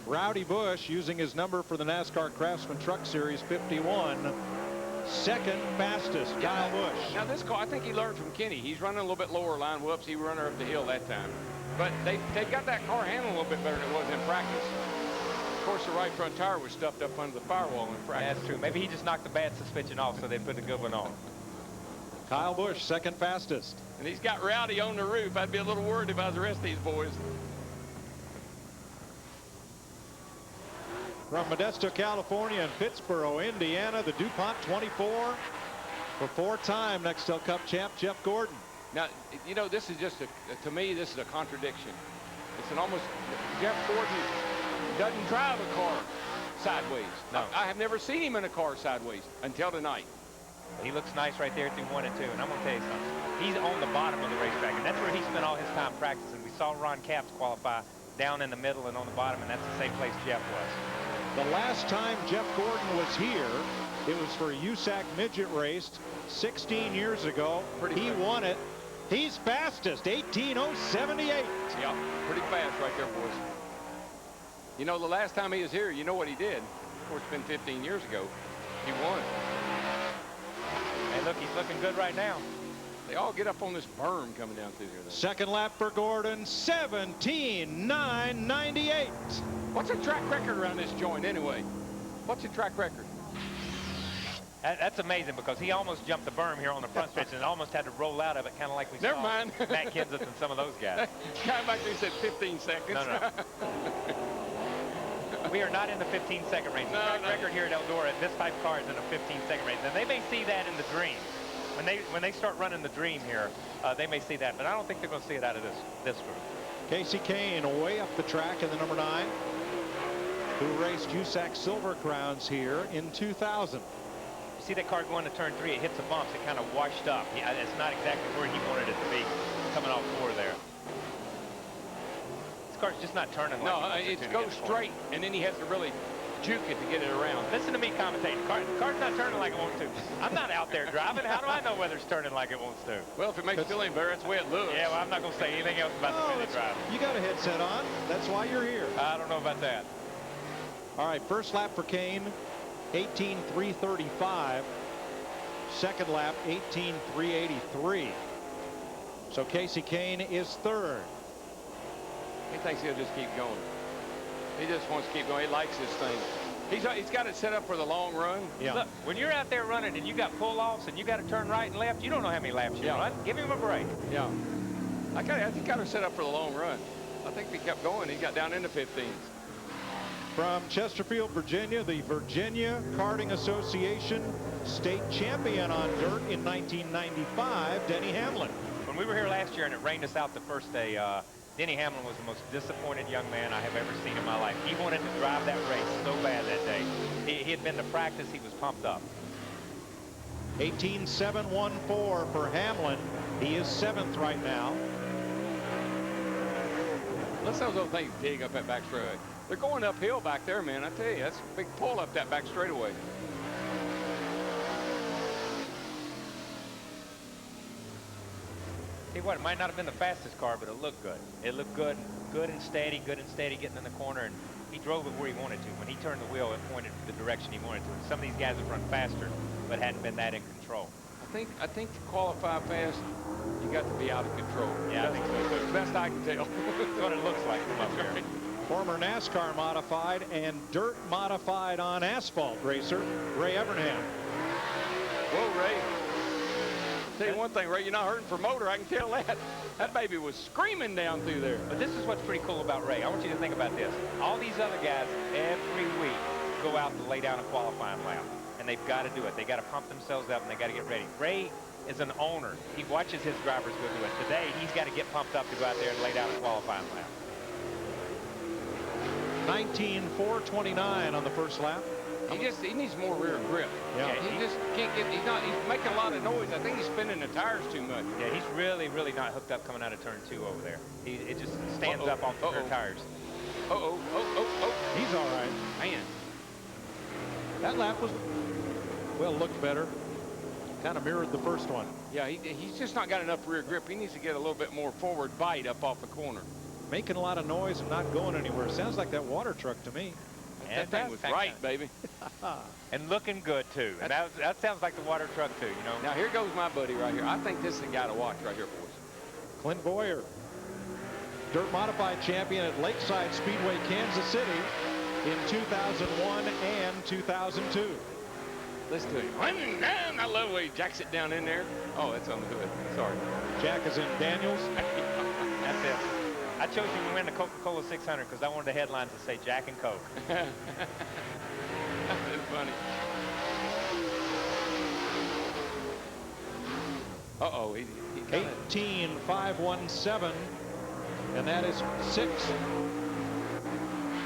Rowdy Busch using his number for the NASCAR Craftsman Truck Series 51. Second fastest, Kyle Busch. Now this car, I think he learned from Kenny. He's running a little bit lower line. Whoops, he ran her up the hill that time. But they got that car handled a little bit better than it was in practice. Of course, the right front tire was stuffed up under the firewall in practice. That's true. Maybe he just knocked the bad suspension off so they put a good one on. Kyle Busch, second fastest. And he's got Rowdy on the roof. I'd be a little worried if I was the rest of these boys. From Modesto, California and Pittsburgh, Indiana, the DuPont 24 for four-time Nextel Cup champ Jeff Gordon. Now, you know, this is just, to me, this is a contradiction. It's an almost, Jeff Gordon doesn't drive a car sideways. No. I have never seen him in a car sideways until tonight. He looks nice right there through 1 and 2, and I'm going to tell you something. He's on the bottom of the racetrack, and that's where he spent all his time practicing. We saw Ron Capps qualify down in the middle and on the bottom, and that's the same place Jeff was. The last time Jeff Gordon was here, it was for a USAC midget race 16 years ago. He won it. He's fastest, 18:078. Yeah, pretty fast right there, boys. You know, the last time he was here, you know what he did? Of course, it's been 15 years ago. He won. Hey, look, he's looking good right now. They all get up on this berm coming down through here. Second lap for Gordon, 17:998. What's the track record around this joint anyway? What's the track record? That's amazing because he almost jumped the berm here on the front stretch and almost had to roll out of it, kind of like we Never saw mind. Matt Kenseth and some of those guys. Guy back there said 15 seconds. No. We are not in the 15-second range. The track record here at Eldora, this type of car is in a 15-second range. And they may see that in the Dream. When they start running the Dream here, they may see that, but I don't think they're going to see it out of this group. Kasey Kahne way up the track in the number 9, who raced USAC Silver Crowns here in 2000. You see that car going to turn 3, it hits the bumps, it kind of washed up. Yeah, it's not exactly where he wanted it to be coming off 4 there. This car's just not turning like no, it goes straight, and then he has to really juke it to get it around. Listen to me commentating. The car's not turning like it wants to. I'm not out there driving. How do I know whether it's turning like it wants to? Well, if it makes you feel any better, that's the way it looks. Yeah, well, I'm not going to say anything else about the minute drive. You got a headset on. That's why you're here. I don't know about that. All right, first lap for Kahne, 18:335. Second lap, 18:383. So Kasey Kahne is third. He thinks he'll just keep going. He just wants to keep going. He likes this thing. He's got it set up for the long run. Yeah. Look, when you're out there running and you got pull-offs and you got to turn right and left, you don't know how many laps you run. Give him a break. Yeah. I think got it set up for the long run. I think if he kept going, he got down into 15s. From Chesterfield, Virginia, the Virginia Karting Association state champion on dirt in 1995, Denny Hamlin. When we were here last year and it rained us out the first day, Denny Hamlin was the most disappointed young man I have ever seen in my life. He wanted to drive that race so bad that day. He had been to practice. He was pumped up. 18:714 for Hamlin. He is 7th right now. Listen to those little things dig up that back straightaway. They're going uphill back there, man. I tell you, that's a big pull up that back straightaway. See what, it might not have been the fastest car, but it looked good. It looked good and steady, getting in the corner, and he drove it where he wanted to. When he turned the wheel, it pointed the direction he wanted to. And some of these guys have run faster, but hadn't been that in control. I think to qualify fast, you got to be out of control. Yeah, I think so too. Best I can tell. That's what it looks like from up here. Former NASCAR modified and dirt modified on asphalt racer, Ray Evernham. Whoa, Ray. Tell you one thing, Ray, you're not hurting for motor. I can tell that. That baby was screaming down through there. But this is what's pretty cool about Ray. I want you to think about this. All these other guys every week go out and lay down a qualifying lap. And they've got to do it. They got to pump themselves up and they got to get ready. Ray is an owner. He watches his drivers go do it. Today, he's got to get pumped up to go out there and lay down a qualifying lap. 19.429 on the first lap. He needs more rear grip. Yeah. He just can't get, he's making a lot of noise. I think he's spinning the tires too much. Yeah, he's really not hooked up coming out of turn 2 over there. It just stands up on the rear tires. He's all right. Man. That lap was, well, looked better. Kind of mirrored the first one. Yeah, he's just not got enough rear grip. He needs to get a little bit more forward bite up off the corner. Making a lot of noise and not going anywhere. Sounds like that water truck to me. That thing was right, baby. And looking good, too. And that sounds like the water truck, too, you know. Now, here goes my buddy right here. I think this is the guy to watch right here, boys. Clint Bowyer, dirt modified champion at Lakeside Speedway, Kansas City in 2001 and 2002. Listen to him. I love the way he jacks it down in there. Oh, it's on the hood. Sorry. Jack is in Daniels. That's it. I chose him to win the Coca-Cola 600 because I wanted the headlines to say Jack and Coke. That's funny. Uh-oh. He 18.517, and that is 6th.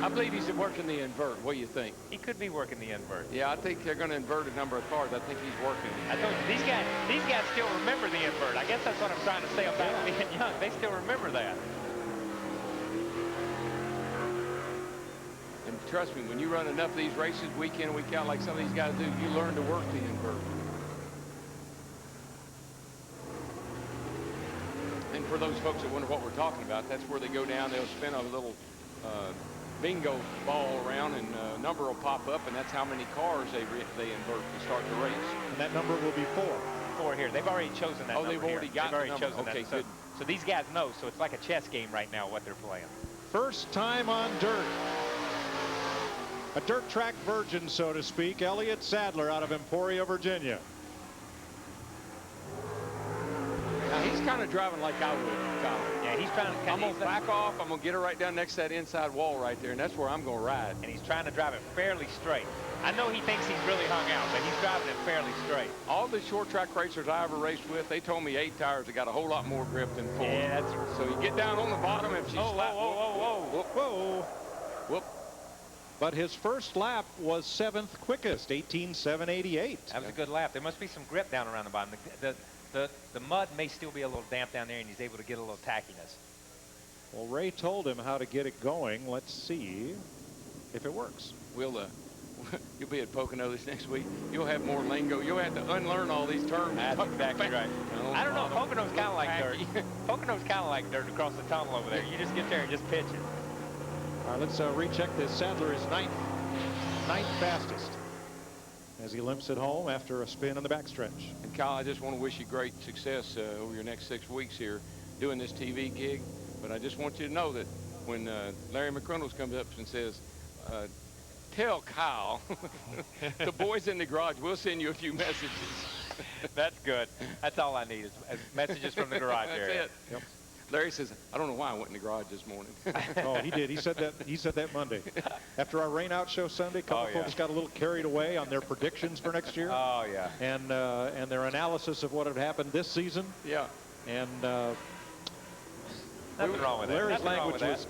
I believe he's working the invert. What do you think? He could be working the invert. Yeah, I think they're going to invert a number of cars. I think he's working. I told you, these guys still remember the invert. I guess that's what I'm trying to say about being young. They still remember that. And trust me, when you run enough of these races week in and week out like some of these guys do, you learn to work the invert. And for those folks that wonder what we're talking about, that's where they go down, they'll spin a little bingo ball around and a number will pop up, and that's how many cars they invert to start the race. And that number will be 4. 4 here. They've already chosen that number. Oh, they've already got the number. Chosen okay, that. good. So these guys know, so it's like a chess game right now, what they're playing. First time on dirt. A dirt track virgin, so to speak, Elliott Sadler out of Emporia, Virginia. Now, he's kind of driving like I would, Kyle. Yeah, he's trying to... I'm going to back off. I'm going to get her right down next to that inside wall right there, and that's where I'm going to ride. And he's trying to drive it fairly straight. I know he thinks he's really hung out, but he's driving it fairly straight. All the short track racers I ever raced with, they told me 8 tires have got a whole lot more grip than 4. Yeah, that's... So you get down on the bottom if she's flat. Whoa. Whoop. But his first lap was 7th quickest, 18.788. That was a good lap. There must be some grip down around the bottom. The mud may still be a little damp down there, and he's able to get a little tackiness. Well, Ray told him how to get it going. Let's see if it works. We'll you'll be at Pocono this next week. You'll have more lingo. You'll have to unlearn all these terms. That's exactly right. I don't know. Pocono's kind of like dirt. Pocono's kind of like dirt across the tunnel over there. You just get there and just pitch it. All right, let's recheck this. Sadler is ninth fastest as he limps it home after a spin in the backstretch. And Kyle, I just want to wish you great success over your next 6 weeks here doing this TV gig. But I just want you to know that when Larry McReynolds comes up and says, tell Kyle, the boys in the garage, we'll send you a few messages. That's good. That's all I need is messages from the garage area. That's it. Yep. Larry says, I don't know why I went in the garage this morning. Oh, he did. He said that Monday. After our rain out show Sunday, a couple folks got a little carried away on their predictions for next year. Oh, yeah. And their analysis of what had happened this season. Yeah. And nothing wrong with that. Larry's language was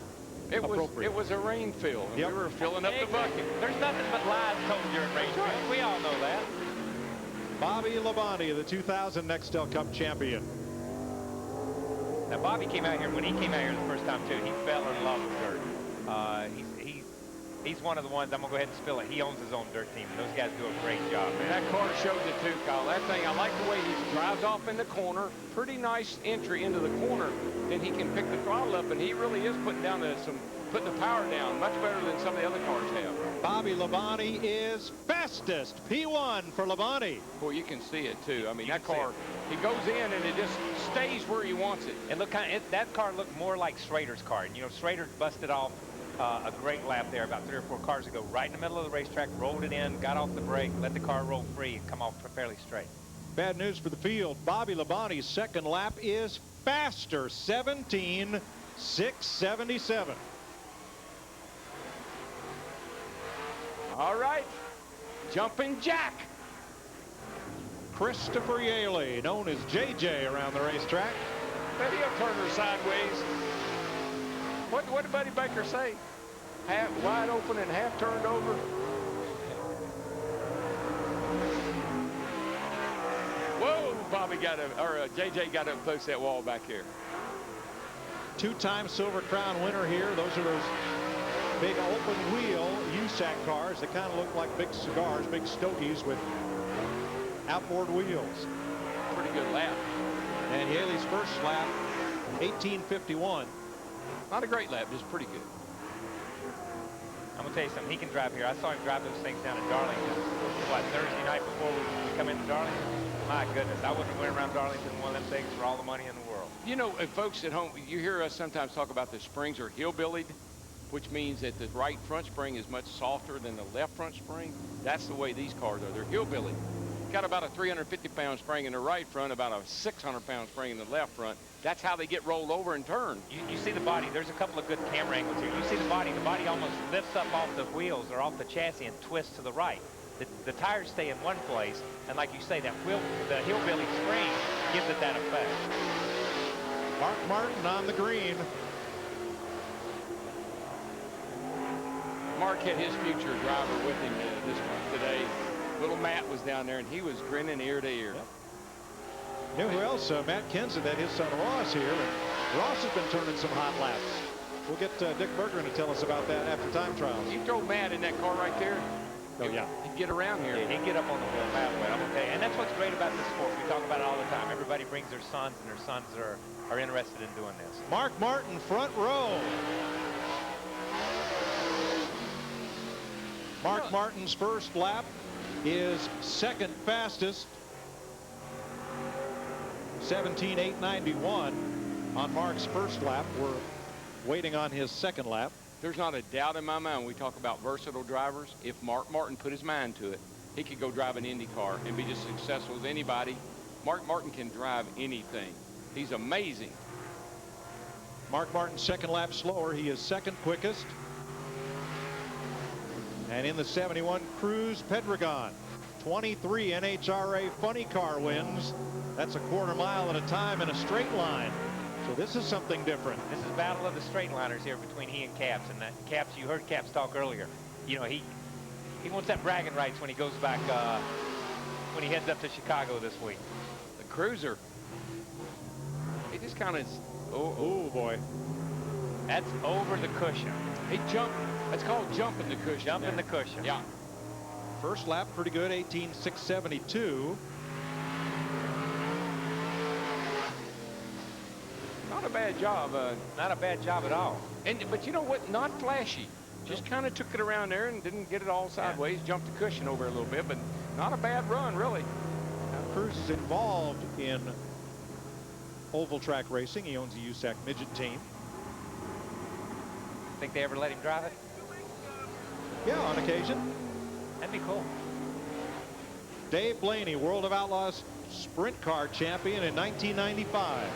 appropriate. It was a rain fill. And we were filling up the bucket. There's nothing but lies told during rain fills. We all know that. Bobby Labonte, the 2000 Nextel Cup champion. Now, Bobby came out here, when he came out here the first time, too, he fell in love with dirt. He's one of the ones, I'm going to go ahead and spill it. He owns his own dirt team, and those guys do a great job. And that car shows it too, Kyle. That thing, I like the way he drives off in the corner. Pretty nice entry into the corner. Then he can pick the throttle up, and he really is putting the power down much better than some of the other cars have. Bobby Labonte is fastest. P1 for Labonte. Boy, you can see it too. I mean, that car, he goes in and it just stays where he wants it. And look, that car looked more like Schrader's car. And, you know, Schrader busted off a great lap there about 3 or 4 cars ago, right in the middle of the racetrack, rolled it in, got off the brake, let the car roll free, and come off fairly straight. Bad news for the field. Bobby Labonte's second lap is faster, 17.677. All right, Jumping Jack. Christopher Yaley, known as JJ around the racetrack. Maybe he'll turn her sideways. What did Buddy Baker say? Half wide open and half turned over. Whoa, Bobby JJ got up close to that wall back here. 2-time Silver Crown winner here. Those are those big open wheel USAC cars that kind of look like big cigars, big stogies with outboard wheels. Pretty good lap. And Yaley's first lap, 18:51. Not a great lap, just pretty good. I'm going to tell you something. He can drive here. I saw him drive those things down in Darlington, what, Thursday night before we come into Darlington? My goodness, I wouldn't have went around Darlington in one of them things for all the money in the world. You know, folks at home, you hear us sometimes talk about the springs are hillbillied, which means that the right front spring is much softer than the left front spring. That's the way these cars are. They're hillbilly. Got about a 350-pound spring in the right front, about a 600-pound spring in the left front. That's how they get rolled over and turned. You see the body. There's a couple of good camera angles here. You see the body. The body almost lifts up off the wheels or off the chassis and twists to the right. The tires stay in one place, and like you say, the hillbilly spring gives it that effect. Mark Martin on the green. Mark had his future driver with him today. Little Matt was down there, and he was grinning ear to ear. Yep. You know who else? Matt Kenseth had his son Ross here, and Ross has been turning some hot laps. We'll get Dick Bergeron to tell us about that after time trials. You throw Matt in that car right there. Oh, yeah. He'd get around here. Yeah, he'd get up on the wheel map, but I'm going to tell you. And that's what's great about this sport. We talk about it all the time. Everybody brings their sons, and their sons are interested in doing this. Mark Martin, front row. Mark Martin's first lap is second fastest, 17.891 on Mark's first lap. We're waiting on his second lap. There's not a doubt in my mind when we talk about versatile drivers. If Mark Martin put his mind to it, he could go drive an Indy car and be just as successful as anybody. Mark Martin can drive anything. He's amazing. Mark Martin's second lap slower. He is second quickest. And in the 71 Cruz Pedregon, 23 NHRA funny car wins. That's a quarter mile at a time in a straight line. So this is something different. This is battle of the straight liners here between he and Caps. And Caps, you heard Caps talk earlier. You know, he wants that bragging rights when he goes back, when he heads up to Chicago this week. The Cruiser. He just kind of, oh boy. That's over the cushion. He jumped. That's called jumping the cushion. Jumping the cushion. Yeah. First lap pretty good, 18.672. Not a bad job. Not a bad job at all. But you know what? Not flashy. Just kind of took it around there and didn't get it all sideways. Yeah. Jumped the cushion over a little bit, but not a bad run, really. Now, Cruz is involved in oval track racing. He owns a USAC midget team. Think they ever let him drive it? Yeah, on occasion. That'd be cool. Dave Blaney, World of Outlaws sprint car champion in 1995.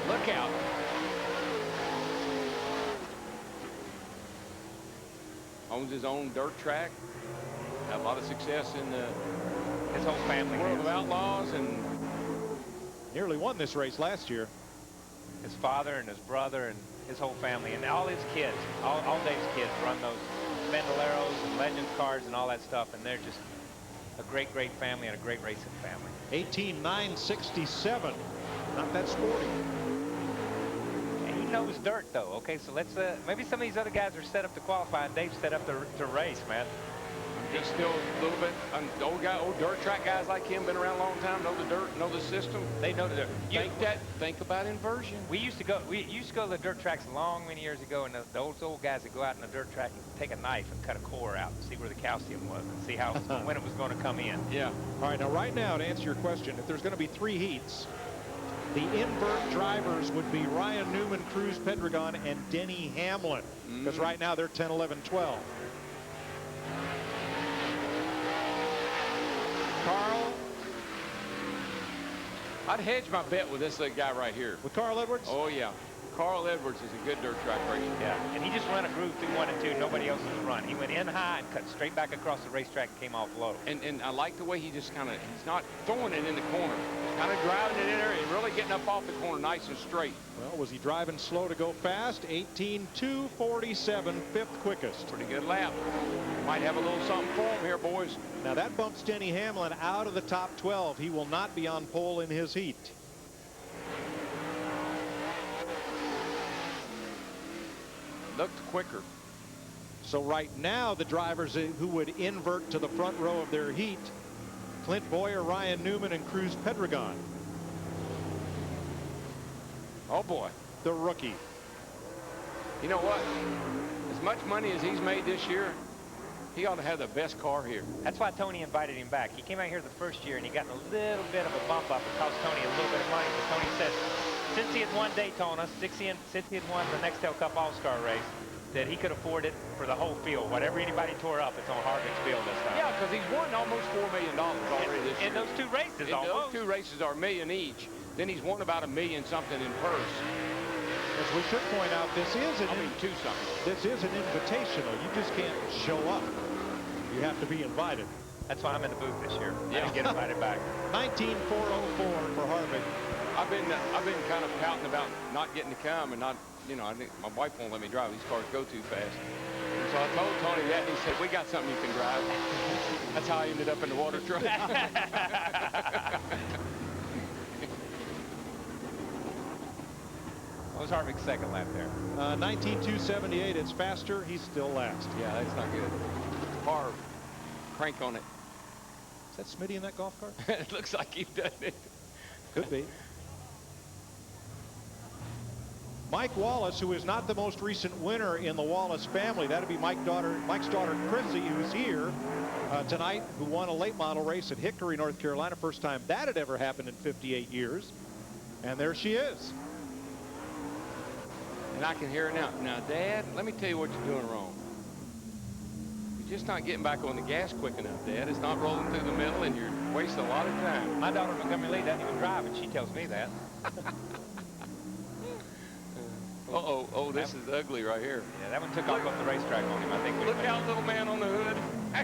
Look out. Owns his own dirt track. Had a lot of success in his whole family. World of Outlaws, and nearly won this race last year. His father and his brother and his whole family and all his kids, all Dave's kids run those Bandoleros and Legends cars and all that stuff, and they're just a great, great family and a great racing family. 18.967. Not that sporty. knows dirt, though. Okay, so let's maybe some of these other guys are set up to qualify, and Dave's set up to race, man. Just still a little bit. Old dirt track guys like him, been around a long time, know the dirt, know the system. They know the dirt. Think about inversion. We used to go to the dirt tracks many years ago, and the old guys that go out in the dirt track and take a knife and cut a core out and see where the calcium was and see how when it was going to come in. Yeah. All right, now right now, to answer your question, if there's going to be 3 heats, the invert drivers would be Ryan Newman, Cruz Pedregon, and Denny Hamlin, because right now they're 10, 11, 12. Carl? I'd hedge my bet with this guy right here. With Carl Edwards? Oh, yeah. Carl Edwards is a good dirt track racer. Yeah, and he just ran a groove through 1 and 2. Nobody else has run. He went in high and cut straight back across the racetrack and came off low. And I like the way he just he's not throwing it in the corner. He's kind of driving it in there and really getting up off the corner nice and straight. Well, was he driving slow to go fast? 18.247, 5th quickest. Pretty good lap. Might have a little something for him here, boys. Now that bumps Denny Hamlin out of the top 12. He will not be on pole in his heat. Looked quicker. So right now, the drivers who would invert to the front row of their heat, Clint Bowyer, Ryan Newman, and Cruz Pedregon. Oh, boy. The rookie. You know what? As much money as he's made this year, he ought to have the best car here. That's why Tony invited him back. He came out here the first year, and he got a little bit of a bump up. It cost Tony a little bit of money, but Tony said since he had won Daytona, since he had won the Nextel Cup All-Star race, that he could afford it for the whole field. Whatever anybody tore up, it's on Harvick's field this time. Yeah, because he's won almost $4 million already this year. In those 2 races, Those 2 races are $1 million each. Then he's won about $1 million something in purse. As we should point out, this is an 2 something. This is an invitational. You just can't show up. You have to be invited. That's why I'm in the booth this year. I didn't get invited back. 19.404 for Harvick. I've been kind of pouting about not getting to come and not, I think my wife won't let me drive. These cars go too fast. And so I told Tony that, and he said, "We got something you can drive." That's how I ended up in the water truck. What was Harvick's second lap there? 19.278. It's faster. He's still last. Yeah, that's not good. Harv, crank on it. Is that Smitty in that golf cart? It looks like he done it. Could be. Mike Wallace, who is not the most recent winner in the Wallace family. That'd be Mike's daughter, Chrissy, who's here tonight, who won a late model race at Hickory, North Carolina. First time that had ever happened in 58 years. And there she is. And I can hear her now. Now, Dad, let me tell you what you're doing wrong. You're just not getting back on the gas quick enough, Dad. It's not rolling through the middle, and you're wasting a lot of time. My daughter Montgomery Lee doesn't even drive, and she tells me that. Oh, this is ugly right here. Yeah, that one took off the racetrack on him. I think. Look out, little man on the hood.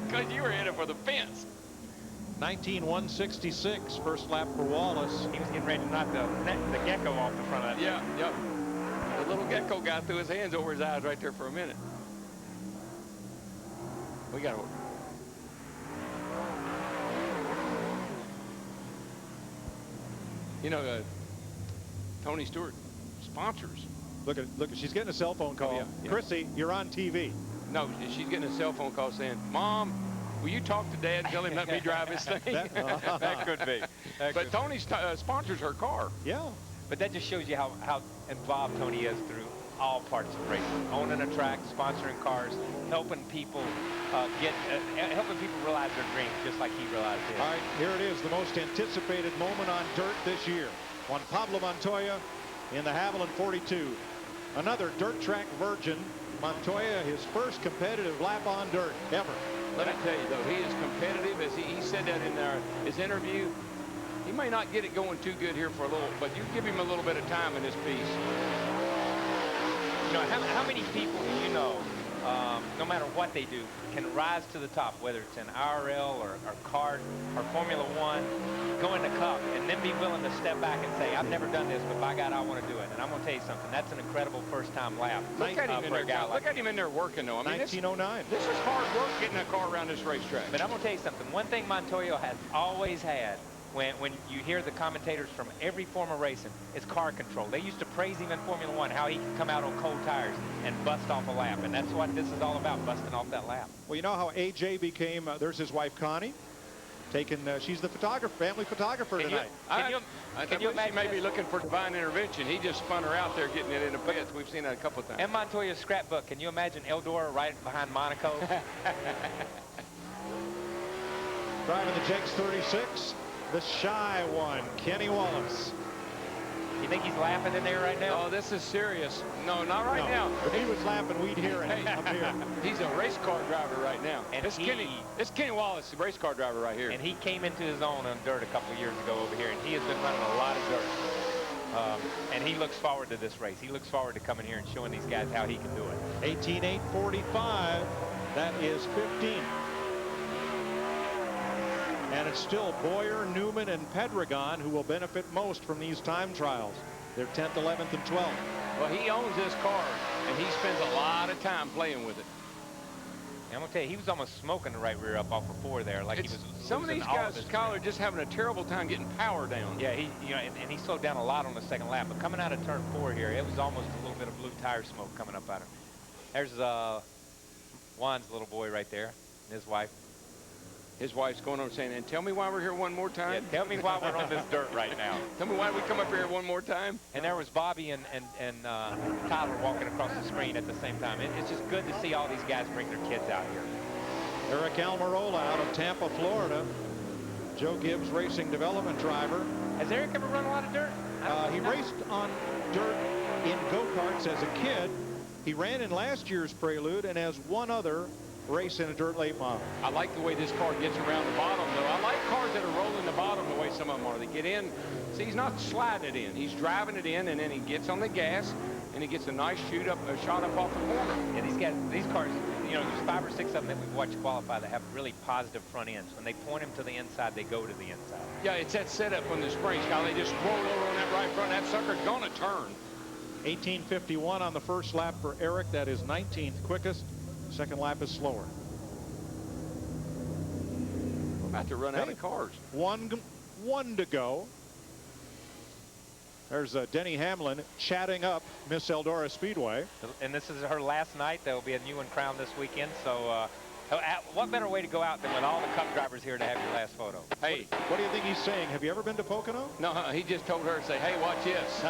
Because you were headed for the fence. 19.166, first lap for Wallace. He was getting ready to knock the gecko off the front of that. Yeah, yep. The little gecko guy threw his hands over his eyes right there for a minute. We got to. Tony Stewart sponsors. Look, she's getting a cell phone call. Oh, yeah. Chrissy, you're on TV. No, she's getting a cell phone call saying, "Mom, will you talk to Dad and tell him let me drive his thing?" That could be. But Tony sponsors her car. Yeah. But that just shows you how involved Tony is through all parts of racing. Owning a track, sponsoring cars, helping people helping people realize their dreams, just like he realized his. All right, here it is, the most anticipated moment on dirt this year. Juan Pablo Montoya in the Hamlin 42. Another dirt track virgin. Montoya, his first competitive lap on dirt ever. Let me tell you, though, he is competitive. As he said that in his interview. He may not get it going too good here for a little, but you give him a little bit of time in this piece. You know, how many people do you know, no matter what they do, can rise to the top, whether it's in IRL or kart or Formula One, go in the Cup, and then be willing to step back and say, "I've never done this, but by God, I want to do it." And I'm going to tell you something. That's an incredible first-time lap. Look at him in there. Look at him in there working, though. I mean, 1909. This is hard work getting a car around this racetrack. But I'm going to tell you something. One thing Montoya has always had when you hear the commentators from every form of racing, it's car control. They used to praise him in Formula One, how he could come out on cold tires and bust off a lap. And that's what this is all about, busting off that lap. Well, you know how AJ became, there's his wife, Kahne. She's the photographer, family photographer tonight. Can you imagine? She may be looking for divine intervention. He just spun her out there getting it in the pits. We've seen that a couple of times. And Montoya's scrapbook. Can you imagine Eldora right behind Monaco? Driving the Jenks 36, the shy one, Kenny Wallace. You think he's laughing in there right now? Oh, this is serious. No, not right now. If he was laughing, we'd hear it up here. He's a race car driver right now. And this Kenny Wallace, the race car driver right here. And he came into his own on dirt a couple of years ago over here, and he has been running a lot of dirt. And he looks forward to this race. He looks forward to coming here and showing these guys how he can do it. 18.845. That is 15. And it's still Bowyer, Newman, and Pedregon who will benefit most from these time trials. They're 10th, 11th, and 12th. Well, he owns this car, and he spends a lot of time playing with it. And I'm going to tell you, he was almost smoking the right rear up off of 4 there. Like he was. Some of these guys, Kyle, are just having a terrible time getting power down. Yeah, and he slowed down a lot on the second lap. But coming out of turn 4 here, it was almost a little bit of blue tire smoke coming up out of him. There's Juan's little boy right there, and his wife. His wife's going over saying, and tell me why we're here one more time. Yeah, tell me why we're on this dirt right now. Tell me why we come up here one more time. And there was Bobby and Tyler walking across the screen at the same time. It's just good to see all these guys bring their kids out here. Eric Almirola out of Tampa, Florida. Joe Gibbs, racing development driver. Has Eric ever run a lot of dirt? He raced on dirt in go-karts as a kid. He ran in last year's Prelude and has one other race in a dirt late model. I like the way this car gets around the bottom, though. I like cars that are rolling the bottom the way some of them are. They get in. See, he's not sliding it in. He's driving it in, and then he gets on the gas, and he gets a nice shot up off the corner. Yeah, these cars, you know, there's 5 or 6 of them that we've watched qualify that have really positive front ends. When they point them to the inside, they go to the inside. Yeah, it's that setup on the springs, Kyle. They just roll over on that right front. That sucker's gonna turn. 18.51 on the first lap for Eric. That is 19th quickest. Second lap is slower. We're about to run out of cars. One to go. There's Denny Hamlin chatting up Miss Eldora Speedway. And this is her last night. There will be a new one crowned this weekend. So what better way to go out than with all the Cup drivers here to have your last photo? Hey, what do you think he's saying? Have you ever been to Pocono? No, he just told her to say, hey, watch this.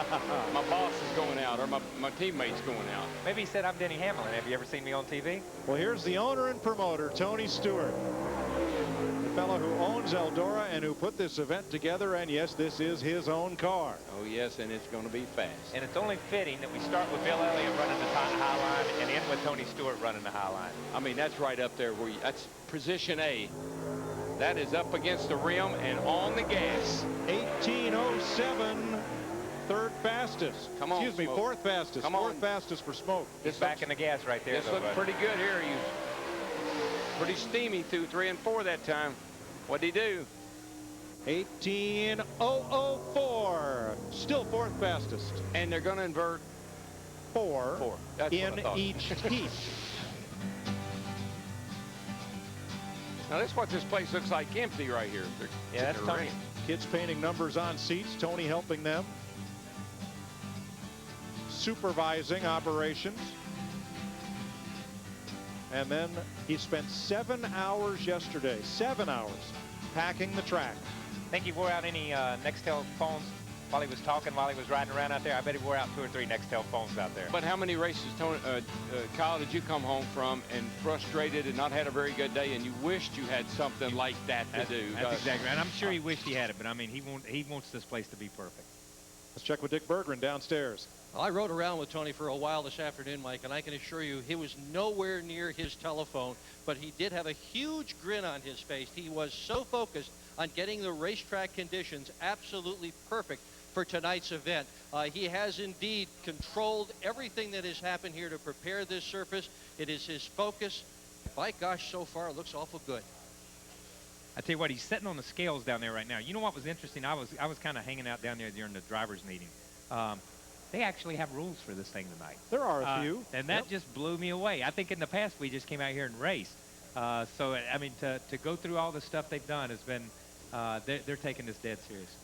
My boss is going out, or my teammate's going out. Maybe he said, I'm Denny Hamlin. Have you ever seen me on TV? Well, here's the owner and promoter, Tony Stewart. The fellow who owns Eldora and who put this event together, and yes, this is his own car. Oh yes, and it's going to be fast. And it's only fitting that we start with Bill Elliott running the high line and end with Tony Stewart running the high line. I mean, that's right up there where that's position A. That is up against the rim and on the gas. 18.07, third fastest. Come on, excuse me, Smoke. Fourth fastest. Come fourth on. fastest for Smoke. He's back in the gas right there. This looks pretty good here. He was pretty steamy through 3 and 4 that time. What'd he do? 18.004. Still fourth fastest. And they're going to invert 4 in each heat. Now that's what this place looks like empty right here. Yeah, that's Tony. Kids painting numbers on seats. Tony helping them. Supervising operations. And then he spent 7 hours yesterday, 7 hours, packing the track. Think he wore out any Nextel phones while he was talking, while he was riding around out there? I bet he wore out 2 or 3 Nextel phones out there. But how many races, Tony, Kyle, did you come home from and frustrated and not had a very good day, and you wished you had something like that to do? That's exactly right. And I'm sure he wished he had it, but I mean, he wants this place to be perfect. Let's check with Dick Berggren downstairs. I rode around with Tony for a while this afternoon, Mike, and I can assure you he was nowhere near his telephone, but he did have a huge grin on his face. He was so focused on getting the racetrack conditions absolutely perfect for tonight's event. He has indeed controlled everything that has happened here to prepare this surface. It is his focus. By gosh, so far it looks awful good. I tell you what, he's sitting on the scales down there right now. You know what was interesting? I was kind of hanging out down there during the drivers' meeting. They actually have rules for this thing tonight. There are a few. And that just blew me away. I think in the past we just came out here and raced. So, I mean, to go through all the stuff they've done has been they're taking this dead serious.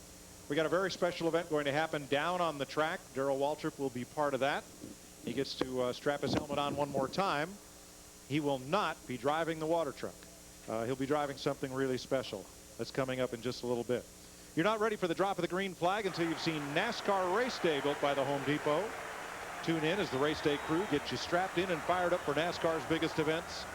We got a very special event going to happen down on the track. Darrell Waltrip will be part of that. He gets to strap his helmet on one more time. He will not be driving the water truck. He'll be driving something really special. That's coming up in just a little bit. You're not ready for the drop of the green flag until you've seen NASCAR Race Day built by the Home Depot. Tune in as the Race Day crew gets you strapped in and fired up for NASCAR's biggest events.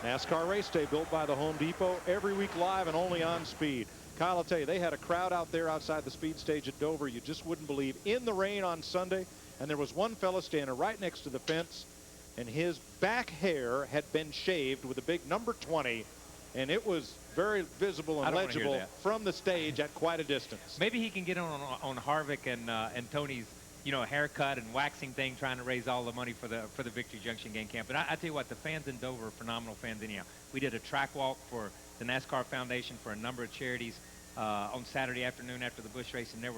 NASCAR Race Day built by the Home Depot, every week live and only on Speed. Kyle, I'll tell you, they had a crowd out there outside the speed stage at Dover you just wouldn't believe, in the rain on Sunday, and there was one fella standing right next to the fence, and his back hair had been shaved with a big number 20, and it was very visible and legible from the stage at quite a distance. Maybe he can get on Harvick and Tony's, you know, haircut and waxing thing, trying to raise all the money for the Victory Junction game camp. But I tell you what, the fans in Dover are phenomenal fans anyhow. We did a track walk for the NASCAR Foundation for a number of charities on Saturday afternoon after the Busch race, and there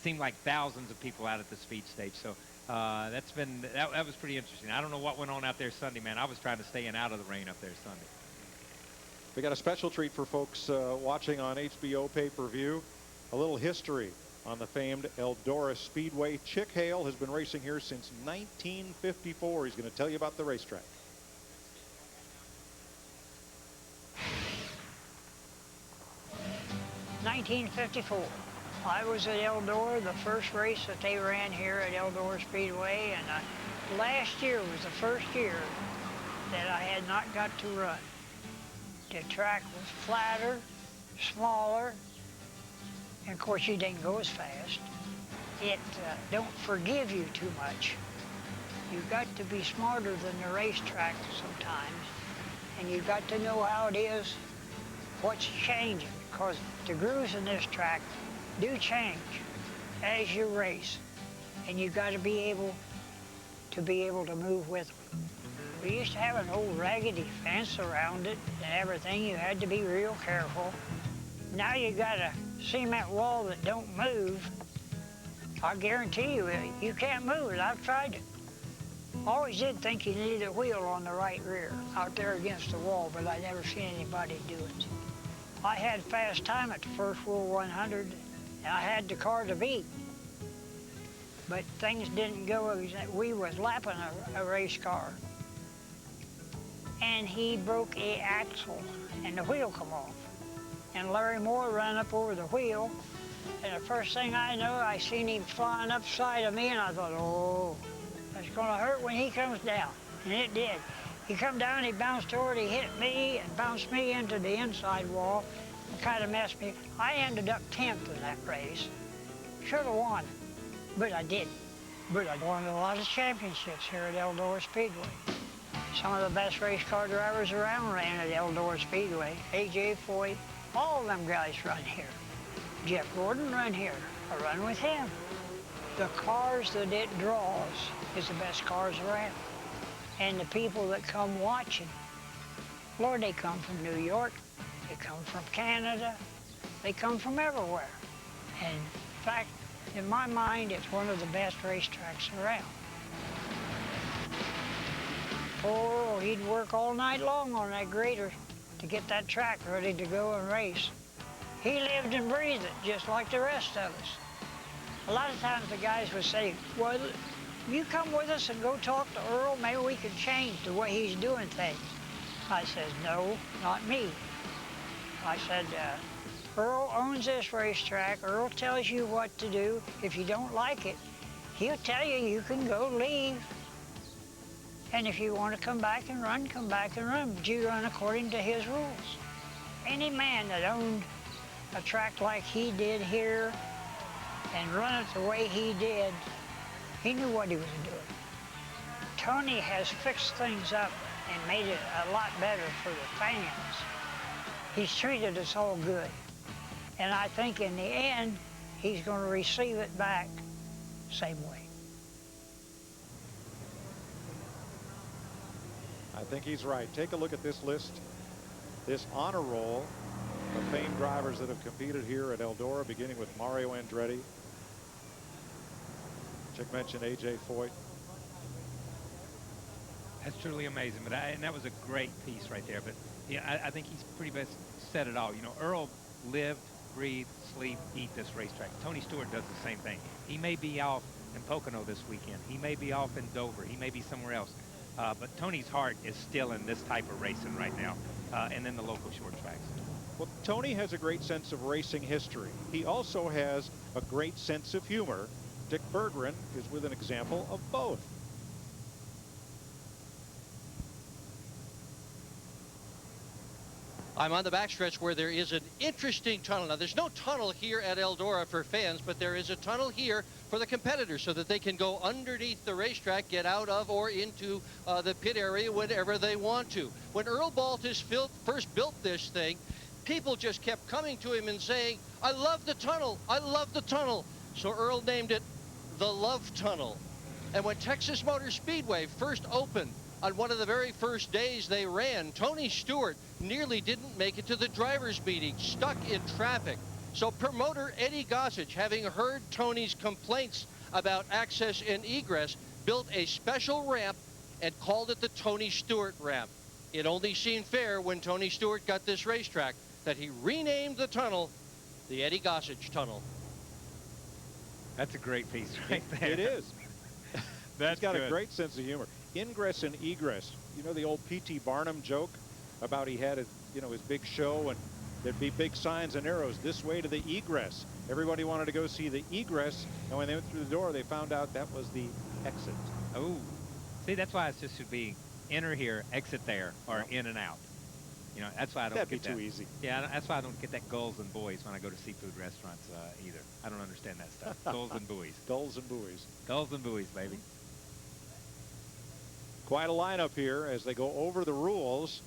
seemed like thousands of people out at the speed stage. So that was pretty interesting. I don't know what went on out there Sunday, man. I was trying to stay in out of the rain up there Sunday. We got a special treat for folks watching on HBO pay-per-view. A little history on the famed Eldora Speedway. Chick Hale has been racing here since 1954. He's going to tell you about the racetrack. (1954). I was at Eldora, the first race that they ran here at Eldora Speedway, and last year was the first year that I had not got to run. The track was flatter, smaller, and of course you didn't go as fast. It don't forgive you too much. You've got to be smarter than the racetrack sometimes, and you've got to know how it is, what's changing, because the grooves in this track do change as you race, and you've got to be able to move with them. We used to have an old raggedy fence around it and everything. You had to be real careful. Now you got a cement wall that don't move. I guarantee you, you can't move it. I've tried it. Always did think you needed a wheel on the right rear out there against the wall, but I never seen anybody do it. I had fast time at the first World 100, and I had the car to beat. But things didn't go. We was lapping a race car, and he broke a axle, and the wheel come off. And Larry Moore ran up over the wheel, and the first thing I know, I seen him flying upside of me, and I thought, oh, that's gonna hurt when he comes down. And it did. He come down, he bounced over, he hit me and bounced me into the inside wall and kind of messed me. I ended up 10th in that race. Should have won, but I didn't. But I won a lot of championships here at Eldora Speedway. Some of the best race car drivers around ran at Eldora Speedway. A.J. Foyt, all of them guys run here. Jeff Gordon run here. I run with him. The cars that it draws is the best cars around. And the people that come watching, Lord, they come from New York, they come from Canada, they come from everywhere. And in fact, in my mind, it's one of the best racetracks around. Oh, he'd work all night long on that grader to get that track ready to go and race. He lived and breathed it just like the rest of us. A lot of times the guys would say, well, you come with us and go talk to Earl, maybe we can change the way he's doing things. I said, no, not me. I said, Earl owns this racetrack. Earl tells you what to do. If you don't like it, he'll tell you you can go leave. And if you want to come back and run, come back and run. But you run according to his rules. Any man that owned a track like he did here and run it the way he did, he knew what he was doing. Tony has fixed things up and made it a lot better for the fans. He's treated us all good. And I think in the end, he's going to receive it back same way. I think he's right. Take a look at this list, this honor roll of famed drivers that have competed here at Eldora, beginning with Mario Andretti. Chick mentioned A.J. Foyt. That's truly amazing. And that was a great piece right there. But yeah, I think he's pretty much said it all. You know, Earl live, breathe, sleep, eat this racetrack. Tony Stewart does the same thing. He may be off in Pocono this weekend. He may be off in Dover. He may be somewhere else. But Tony's heart is still in this type of racing right now, and then the local short tracks. Well, Tony has a great sense of racing history. He also has a great sense of humor. Dick Berggren is with an example of both. I'm on the backstretch where there is an interesting tunnel. Now, there's no tunnel here at Eldora for fans, but there is a tunnel here for the competitors so that they can go underneath the racetrack, get out of or into the pit area whenever they want to. When Earl Baltus first built this thing, people just kept coming to him and saying, I love the tunnel, I love the tunnel. So Earl named it the Love Tunnel. And when Texas Motor Speedway first opened, on one of the very first days they ran, Tony Stewart nearly didn't make it to the driver's meeting, stuck in traffic. So promoter Eddie Gossage, having heard Tony's complaints about access and egress, built a special ramp and called it the Tony Stewart ramp. It only seemed fair when Tony Stewart got this racetrack that he renamed the tunnel the Eddie Gossage Tunnel. That's a great piece right there. It is. That's He's got good. a great sense of humor. Ingress and egress. You know the old P.T. Barnum joke about he had his, his big show and there'd be big signs and arrows this way to the egress. Everybody wanted to go see the egress, and when they went through the door, they found out that was the exit. Oh, see, that's why it just should be enter here, exit there, or in and out. That's why I don't That'd get be too easy. Yeah, that's why I don't get that gulls and buoys when I go to seafood restaurants either. I don't understand that stuff. Gulls and buoys. Gulls and buoys. Gulls and buoys, baby. Quite a lineup here as they go over the rules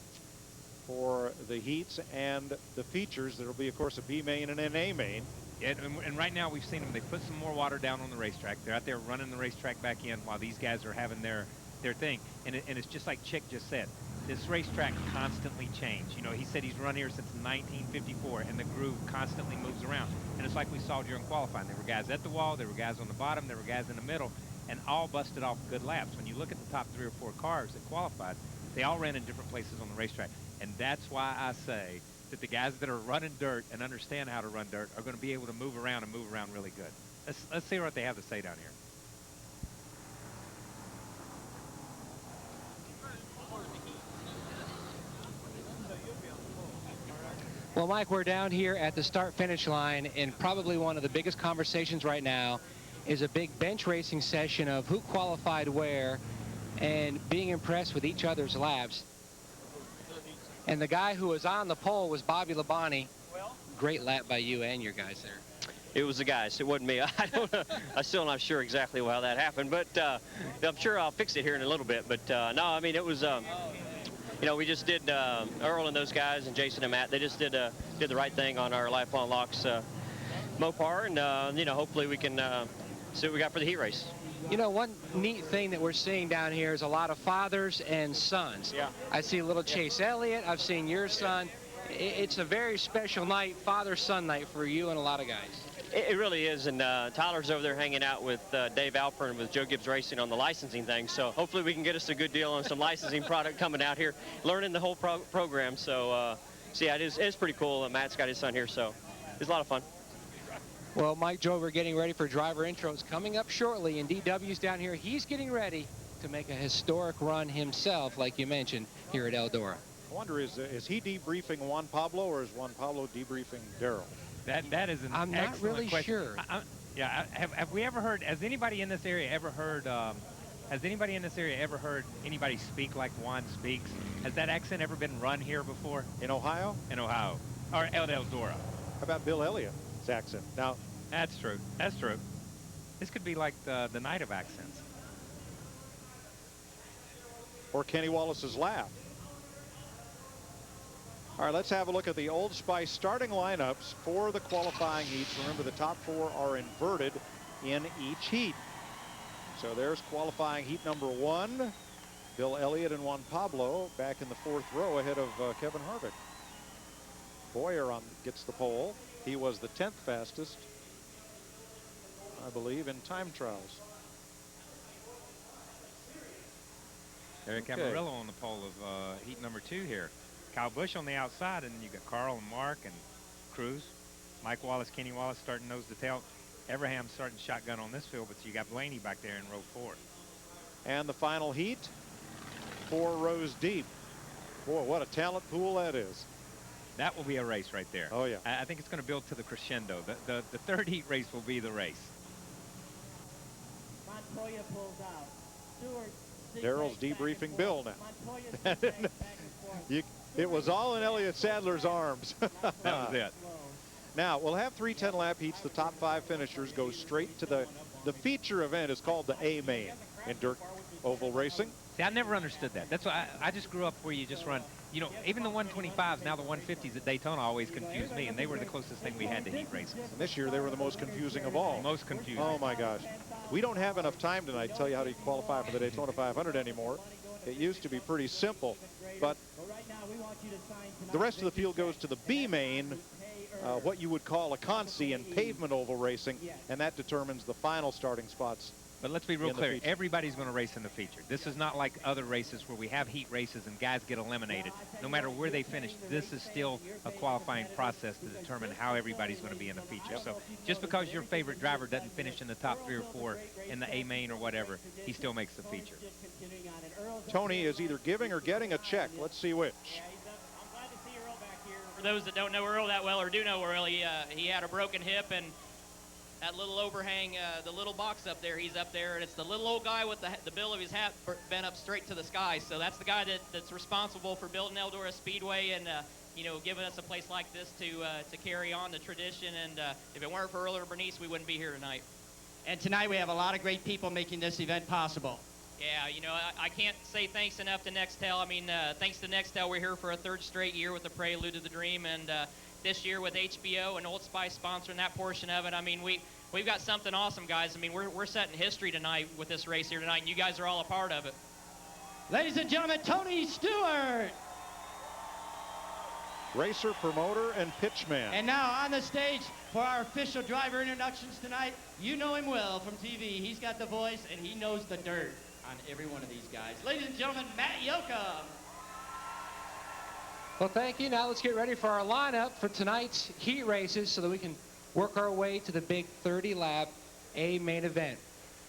for the heats and the features. There'll be, of course, a B main and an A main. Yeah, and right now we've seen them. They put some more water down on the racetrack. They're out there running the racetrack back in while these guys are having their thing. And it's just like Chick just said. This racetrack constantly changes. He said he's run here since 1954, and the groove constantly moves around. And it's like we saw during qualifying. There were guys at the wall, there were guys on the bottom, there were guys in the middle, and all busted off good laps. When you look at the top 3 or 4 cars that qualified, they all ran in different places on the racetrack. And that's why I say that the guys that are running dirt and understand how to run dirt are going to be able to move around and move around really good. Let's see what they have to say down here. Well, Mike, we're down here at the start-finish line, and probably one of the biggest conversations right now is a big bench racing session of who qualified where and being impressed with each other's laps. And the guy who was on the pole was Bobby Labonte. Great lap by you and your guys there. It was the guys. It wasn't me. I don't know. I'm still not sure exactly how that happened, but I'm sure I'll fix it here in a little bit. But no, I mean, it was, we just did, Earl and those guys and Jason and Matt, they just did the right thing on our Lifelong Locks Mopar, and, hopefully we can see what we got for the heat race. One neat thing that we're seeing down here is a lot of fathers and sons. Yeah. I see a little Chase Elliott. I've seen your son. It's a very special night, father-son night for you and a lot of guys. It really is, and Tyler's over there hanging out with Dave Alpern with Joe Gibbs Racing on the licensing thing, so hopefully we can get us a good deal on some licensing product coming out here, learning the whole program, so yeah, it's pretty cool. Matt's got his son here, so it's a lot of fun. Well, Mike Joe, we're getting ready for driver intros coming up shortly, and DW's down here. He's getting ready to make a historic run himself, like you mentioned, here at Eldora. I wonder, is he debriefing Juan Pablo, or is Juan Pablo debriefing Darrell? That is an I'm not excellent really question. sure. Yeah, have we ever heard? Has anybody in this area ever heard? Has anybody in this area ever heard anybody speak like Juan speaks? Has that accent ever been run here before? In Ohio? In Ohio, or Eldora. How about Bill Elliott's accent? Now, that's true. That's true. This could be like the night of accents. Or Kenny Wallace's laugh. All right, let's have a look at the Old Spice starting lineups for the qualifying heats. Remember, the top 4 are inverted in each heat. So there's qualifying heat number 1. Bill Elliott and Juan Pablo back in the 4th row ahead of Kevin Harvick. Bowyer gets the pole. He was the 10th fastest, I believe, in time trials. Eric Amarillo on the pole of heat number 2 here. Kyle Busch on the outside, and then you got Carl and Mark and Cruz, Mike Wallace, Kenny Wallace starting nose to tail. Everham's starting shotgun on this field, but you got Blaney back there in row 4. And the final heat, 4 rows deep. Boy, what a talent pool that is. That will be a race right there. Oh, yeah. I think it's going to build to the crescendo. The third heat race will be the race. Montoya pulls out. Stewart. Darrell's debriefing Bill now. It was all in Elliott Sadler's arms. That was it. Now, we'll have 3 10-lap heats. The top 5 finishers go straight to the feature event is called the A main in dirt oval racing. See, I never understood that. That's why I just grew up where you just run, you know, even the 125s, now the 150s at Daytona always confused me, and they were the closest thing we had to heat races. And this year, they were the most confusing of all. Most confusing. Oh, my gosh. We don't have enough time tonight to tell you how to qualify for the Daytona 500 anymore. It used to be pretty simple, but the rest of the field goes to the B main, what you would call a consi in pavement oval racing, and that determines the final starting spots. But let's be real clear. Everybody's going to race in the feature. This is not like other races where we have heat races and guys get eliminated. No matter where they finish, this is still a qualifying process to determine how everybody's going to be in the feature. So just because your favorite driver doesn't finish in the top 3 or 4 in the A main or whatever, he still makes the feature. Tony is either giving or getting a check. Let's see which. For those that don't know Earl that well or do know Earl, he had a broken hip, and that little overhang, the little box up there, he's up there, and it's the little old guy with the bill of his hat bent up straight to the sky. So that's the guy that's responsible for building Eldora Speedway and you know, giving us a place like this to carry on the tradition. And if it weren't for Earl or Bernice, we wouldn't be here tonight. And tonight we have a lot of great people making this event possible. Yeah, you know, I can't say thanks enough to Nextel. I mean, thanks to Nextel, we're here for a 3rd straight year with the Prelude to the Dream, and this year with HBO and Old Spice sponsoring that portion of it. I mean, we've got something awesome, guys. I mean, we're setting history tonight with this race here tonight, and you guys are all a part of it. Ladies and gentlemen, Tony Stewart. Racer, promoter, and pitchman. And now on the stage for our official driver introductions tonight. You know him well from TV. He's got the voice, and he knows the dirt on every one of these guys. Ladies and gentlemen, Matt Yoakum. Well, thank you. Now let's get ready for our lineup for tonight's heat races so that we can work our way to the big 30-lap A main event.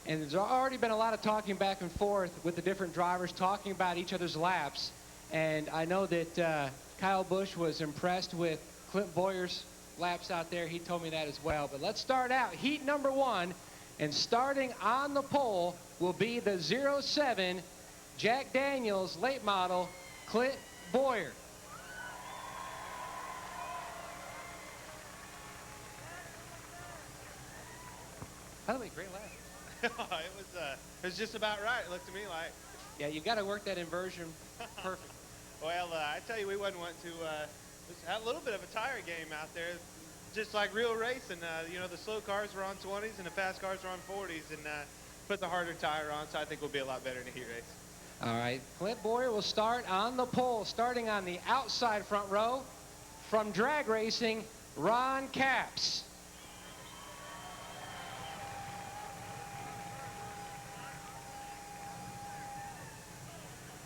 And there's already been a lot of talking back and forth with the different drivers talking about each other's laps. And I know that Kyle Busch was impressed with Clint Bowyer's laps out there. He told me that as well. But let's start out heat number 1. And starting on the pole will be the 07 Jack Daniels late model Clint Bowyer. By the way, great lap. It was just about right. It looked to me like. Yeah, you got to work that inversion perfect. Well, I tell you, we wouldn't want to just have a little bit of a tire game out there, just like real racing. You know, the slow cars were on 20s and the fast cars were on 40s, and put the harder tire on, so I think we'll be a lot better in the heat race. All right, Clint Bowyer will start on the pole, starting on the outside front row. From drag racing, Ron Capps.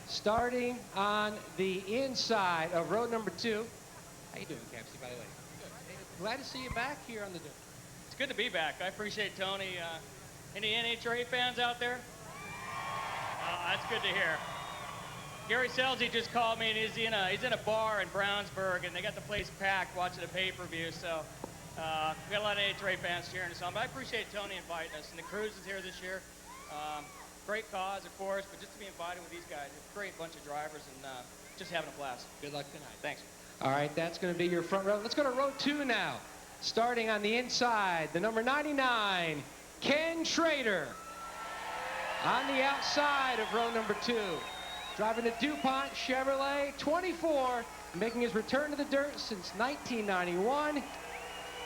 Starting on the inside of row number 2. How you doing, Capsy, by the way? Good. Hey, glad to see you back here on the dirt. It's good to be back. I appreciate Tony. Any NHRA fans out there? That's good to hear. Gary Selzy just called me, and he's in a bar in Brownsburg, and they got the place packed watching a pay-per-view. So we got a lot of NHRA fans cheering us on. But I appreciate Tony inviting us, and the Cruise is here this year. Great cause, of course, but just to be invited with these guys, a great bunch of drivers, and just having a blast. Good luck tonight. Thanks. All right, that's going to be your front row. Let's go to row 2 now. Starting on the inside, the number 99, Ken Schrader. On the outside of row number 2, driving a DuPont Chevrolet 24, making his return to the dirt since 1991,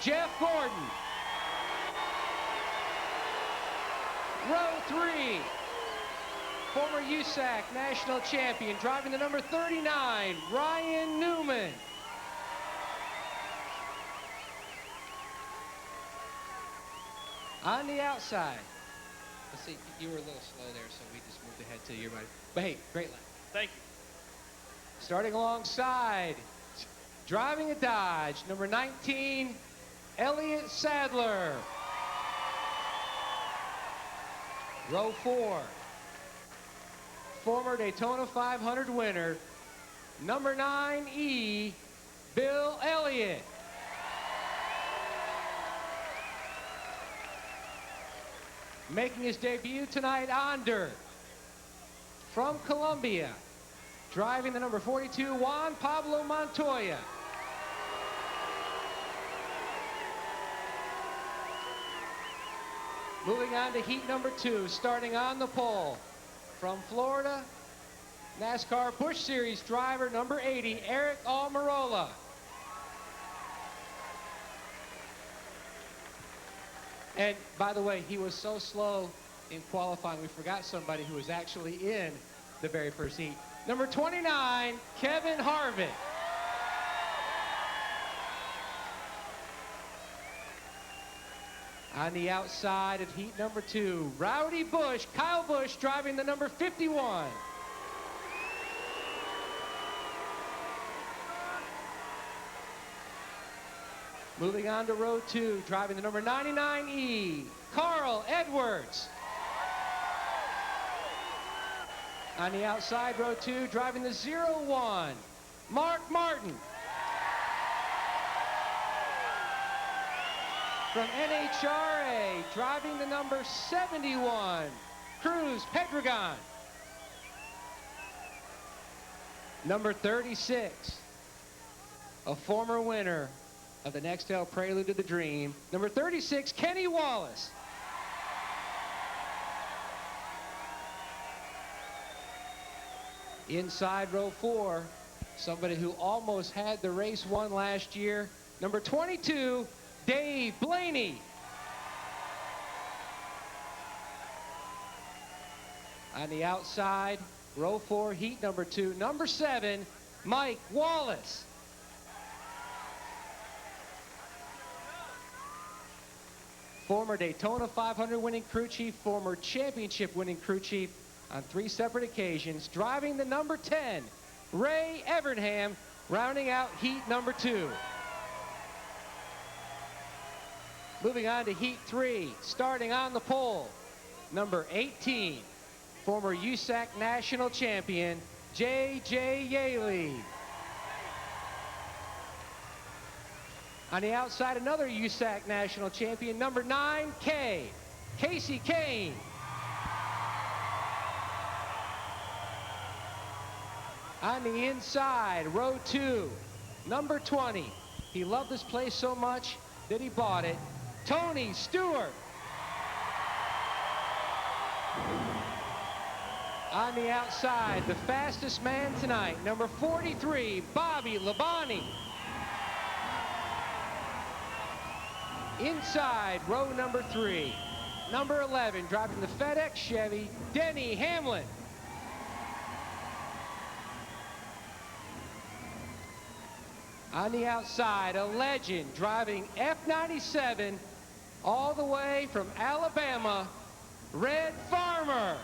Jeff Gordon. Row 3, former USAC national champion, driving the number 39, Ryan Newman. On the outside, let's see, you were a little slow there, so we just moved ahead to your right. But hey, great lap. Thank you. Starting alongside, driving a Dodge, number 19, Elliott Sadler. Row 4, former Daytona 500 winner, number 9E, Bill Elliott. Making his debut tonight on dirt, from Colombia, driving the number 42, Juan Pablo Montoya. Moving on to heat number 2, starting on the pole, from Florida, NASCAR Busch Series driver number 80, Eric Almirola. And by the way, he was so slow in qualifying, we forgot somebody who was actually in the very first heat. Number 29, Kevin Harvick. On the outside of heat number 2, Rowdy Busch, Kyle Busch driving the number 51. Moving on to row 2, driving the number 99E, Carl Edwards. On the outside, row 2, driving the 01, Mark Martin. From NHRA, driving the number 71, Cruz Pedregon. Number 36, a former winner of the Nextel Prelude to the Dream, number 36, Kenny Wallace. Inside row 4, somebody who almost had the race won last year, number 22, Dave Blaney. On the outside, row 4, heat number 2, number 7, Mike Wallace. Former Daytona 500 winning crew chief, former championship winning crew chief on 3 separate occasions, driving the number 10, Ray Evernham, rounding out heat number 2. Moving on to heat 3, starting on the pole, number 18, former USAC national champion, J.J. Yaley. On the outside, another USAC national champion, number 9K, Kasey Kahne. On the inside, row 2, number 20. He loved this place so much that he bought it, Tony Stewart. On the outside, the fastest man tonight, number 43, Bobby Labonte. Inside, row number 3, number 11, driving the FedEx Chevy, Denny Hamlin. On the outside, a legend driving F97 all the way from Alabama, Red Farmer.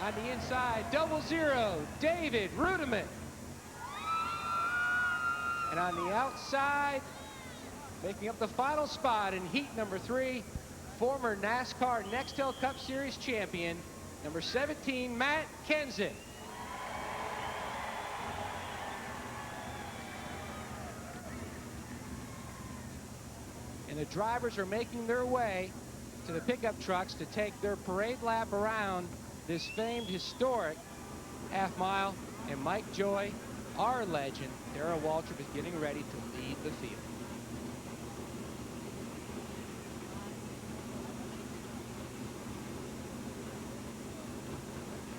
On the inside, 00, David Rudiman. And on the outside, making up the final spot in heat number 3, former NASCAR Nextel Cup Series champion, number 17, Matt Kenseth. And the drivers are making their way to the pickup trucks to take their parade lap around this famed historic half mile. And Mike Joy, our legend, Darrell Waltrip, is getting ready to lead the field.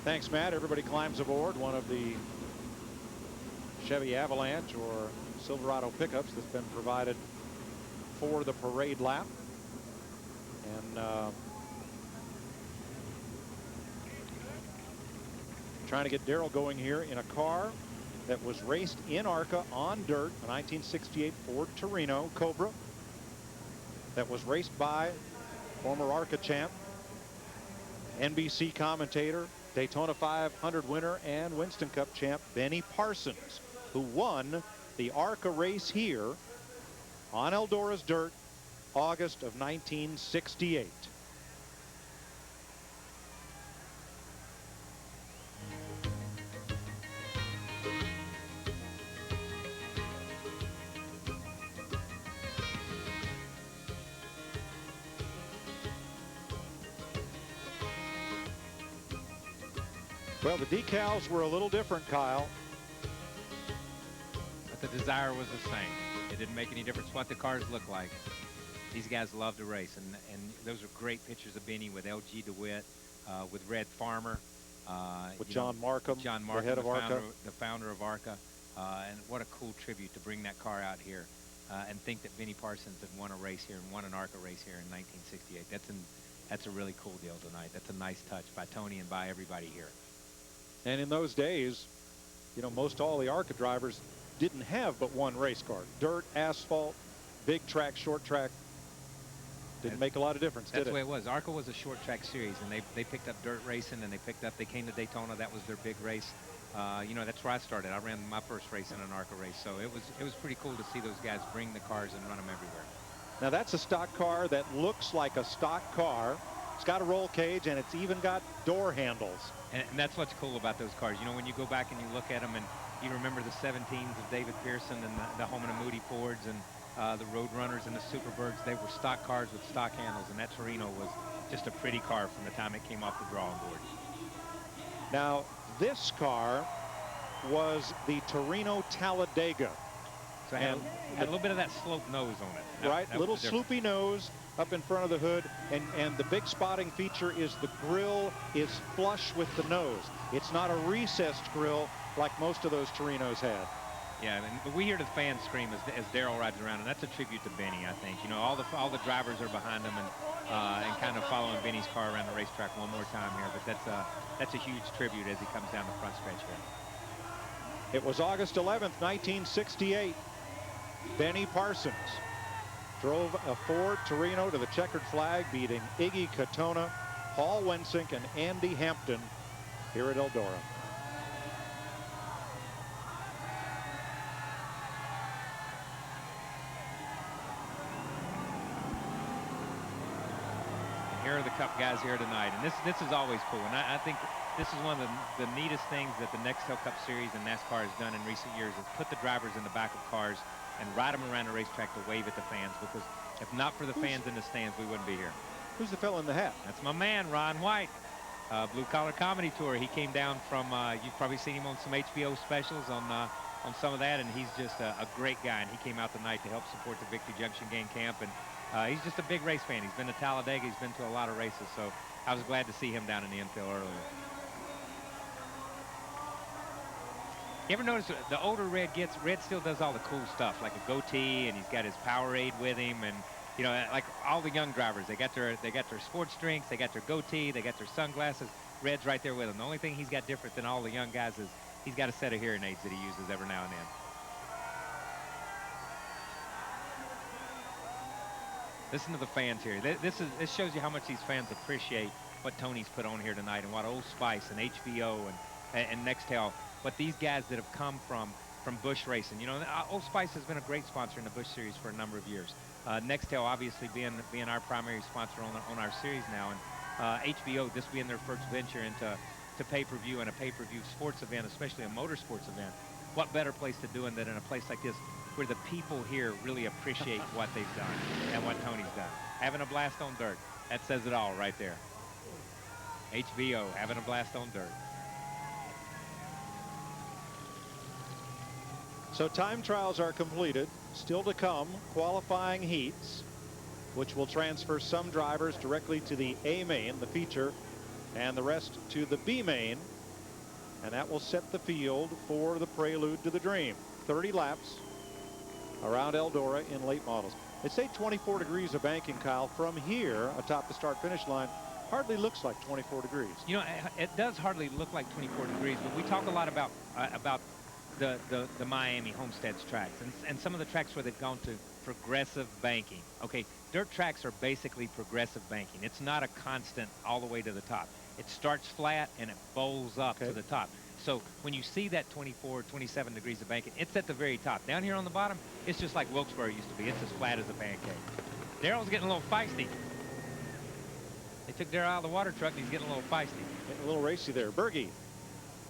Thanks, Matt. Everybody climbs aboard one of the Chevy Avalanche or Silverado pickups that's been provided for the parade lap. And trying to get Darrell going here in a car that was raced in ARCA on dirt, a 1968 Ford Torino Cobra that was raced by former ARCA champ, NBC commentator, Daytona 500 winner and Winston Cup champ Benny Parsons, who won the ARCA race here on Eldora's dirt, August of 1968. Well, the decals were a little different, Kyle. But the desire was the same. It didn't make any difference what the cars looked like. These guys love to race, and those are great pictures of Benny with L.G. DeWitt, with Red Farmer. With John Markham, the head of ARCA. The founder of ARCA. And what a cool tribute to bring that car out here and think that Benny Parsons had won a race here and won an ARCA race here in 1968. That's a really cool deal tonight. That's a nice touch by Tony and by everybody here. And in those days, you know, most all the ARCA drivers didn't have but one race car. Dirt, asphalt, big track, short track. Didn't make a lot of difference, did it? That's the way it was. ARCA was a short track series, and they picked up dirt racing, and they came to Daytona. That was their big race. You know, that's where I started. I ran my first race in an ARCA race, so it was pretty cool to see those guys bring the cars and run them everywhere. Now that's a stock car that looks like a stock car. It's got a roll cage, and it's even got door handles. And that's what's cool about those cars. You know, when you go back and you look at them, and you remember the 17s of David Pearson and the Holman and Moody Fords and the Roadrunners and the Superbirds, they were stock cars with stock handles, and that Torino was just a pretty car from the time it came off the drawing board. Now, this car was the Torino Talladega. So it had a little bit of that sloped nose on it. Right, little sloopy nose up in front of the hood, and the big spotting feature is the grill is flush with the nose. It's not a recessed grill like most of those Torinos had. Yeah, and we hear the fans scream as Darrell rides around, and that's a tribute to Benny, I think. You know, all the drivers are behind him and kind of following Benny's car around the racetrack one more time here. But that's a huge tribute as he comes down the front stretch here. It was August 11th, 1968. Benny Parsons drove a Ford Torino to the checkered flag, beating Iggy Katona, Paul Wensink, and Andy Hampton here at Eldora. Here are the Cup guys here tonight, and this is always cool. And I think this is one of the neatest things that the Nextel Cup Series and NASCAR has done in recent years is put the drivers in the back of cars and ride them around the racetrack to wave at the fans, because if not for the fans in the stands, we wouldn't be here. Who's the fellow in the hat? That's my man, Ron White. Blue Collar Comedy Tour. He came down from, you've probably seen him on some HBO specials on some of that, and he's just a great guy, and he came out tonight to help support the Victory Junction Gang Camp, and he's just a big race fan. He's been to Talladega. He's been to a lot of races, so I was glad to see him down in the infield earlier. You ever notice the older Red gets, Red still does all the cool stuff, like a goatee, and he's got his Powerade with him, and you know, like all the young drivers, they got their sports drinks, they got their goatee, they got their sunglasses. Red's right there with him. The only thing he's got different than all the young guys is he's got a set of hearing aids that he uses every now and then. Listen to the fans here. This shows you how much these fans appreciate what Tony's put on here tonight, and what Old Spice and HBO and Nextel, what these guys that have come from Busch Racing. You know, Old Spice has been a great sponsor in the Busch Series for a number of years. Nextel obviously being our primary sponsor on our series now, and HBO, this being their first venture into pay-per-view and a pay-per-view sports event, especially a motorsports event. What better place to do it than in a place like this, where the people here really appreciate what they've done and what Tony's done. Having a blast on dirt, that says it all right there. HBO, having a blast on dirt. So time trials are completed. Still to come, qualifying heats, which will transfer some drivers directly to the A main, the feature, and the rest to the B main. And that will set the field for the Prelude to the Dream. 30 laps around Eldora in late models. They say 24 degrees of banking, Kyle. From here, atop the start-finish line, hardly looks like 24 degrees. You know, it does hardly look like 24 degrees, but we talk a lot about the Miami Homesteads tracks and some of the tracks where they've gone to progressive banking. Okay, dirt tracks are basically progressive banking. It's not a constant all the way to the top. It starts flat and it bowls up to the top. So when you see that 24, 27 degrees of banking, it's at the very top. Down here on the bottom, it's just like Wilkesboro used to be. It's as flat as a pancake. Daryl's getting a little feisty. They took Daryl out of the water truck, and he's getting a little feisty. Getting a little racy there. Bergie.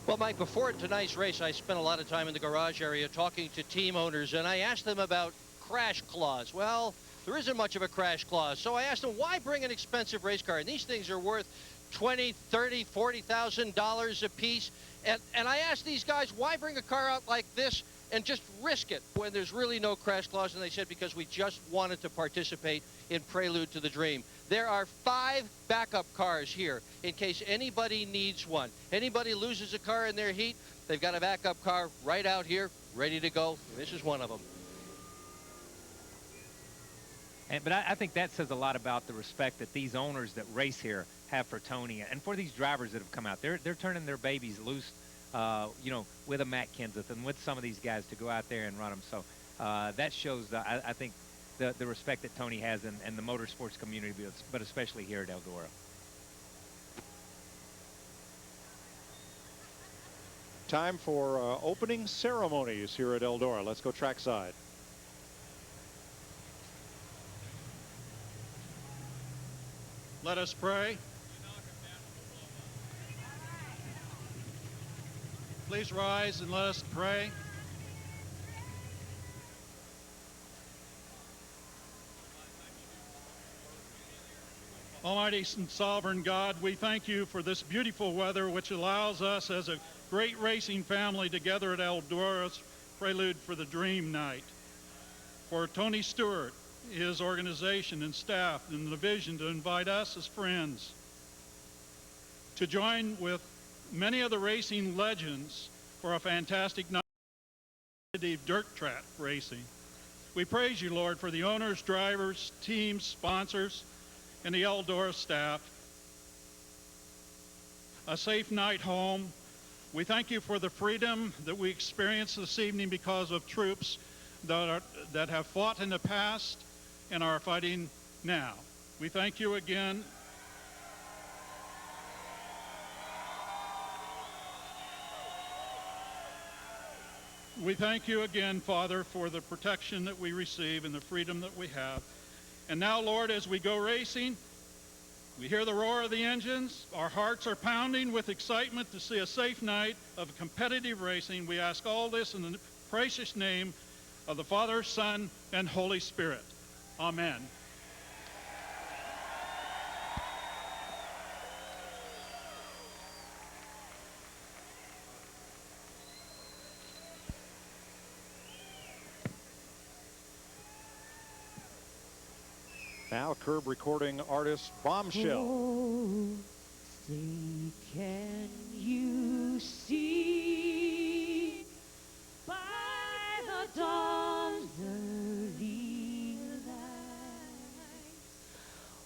Well, Mike, before tonight's race, I spent a lot of time in the garage area talking to team owners, and I asked them about crash clause. Well, there isn't much of a crash clause. So I asked them, why bring an expensive race car? And these things are worth $20,000, $30,000, $40,000 a piece. And I asked these guys, why bring a car out like this and just risk it when there's really no crash clause? And they said, because we just wanted to participate in Prelude to the Dream. There are 5 backup cars here in case anybody needs one. Anybody loses a car in their heat, they've got a backup car right out here, ready to go. This is one of them. But I think that says a lot about the respect that these owners that race here have for Tony and for these drivers that have come out. They're turning their babies loose, you know, with a Matt Kenseth and with some of these guys to go out there and run them. So that shows, I think, the respect that Tony has in the motorsports community, but especially here at Eldora. Time for opening ceremonies here at Eldora. Let's go trackside. Let us pray. Please rise and let us pray. Almighty and sovereign God, we thank you for this beautiful weather which allows us as a great racing family together at Eldora's Prelude for the Dream night. For Tony Stewart, his organization and staff, and the vision to invite us as friends to join with many of the racing legends for a fantastic night of dirt track racing. We praise you, Lord, for the owners, drivers, teams, sponsors, and the Eldora staff. A safe night home. We thank you for the freedom that we experience this evening because of troops that have fought in the past and are fighting now. We thank you again. We thank you again, Father, for the protection that we receive and the freedom that we have. And now, Lord, as we go racing, we hear the roar of the engines. Our hearts are pounding with excitement to see a safe night of competitive racing. We ask all this in the precious name of the Father, Son, and Holy Spirit. Amen. Now, curb recording artist Bombshell. Oh, say, can you see by the dawn's early light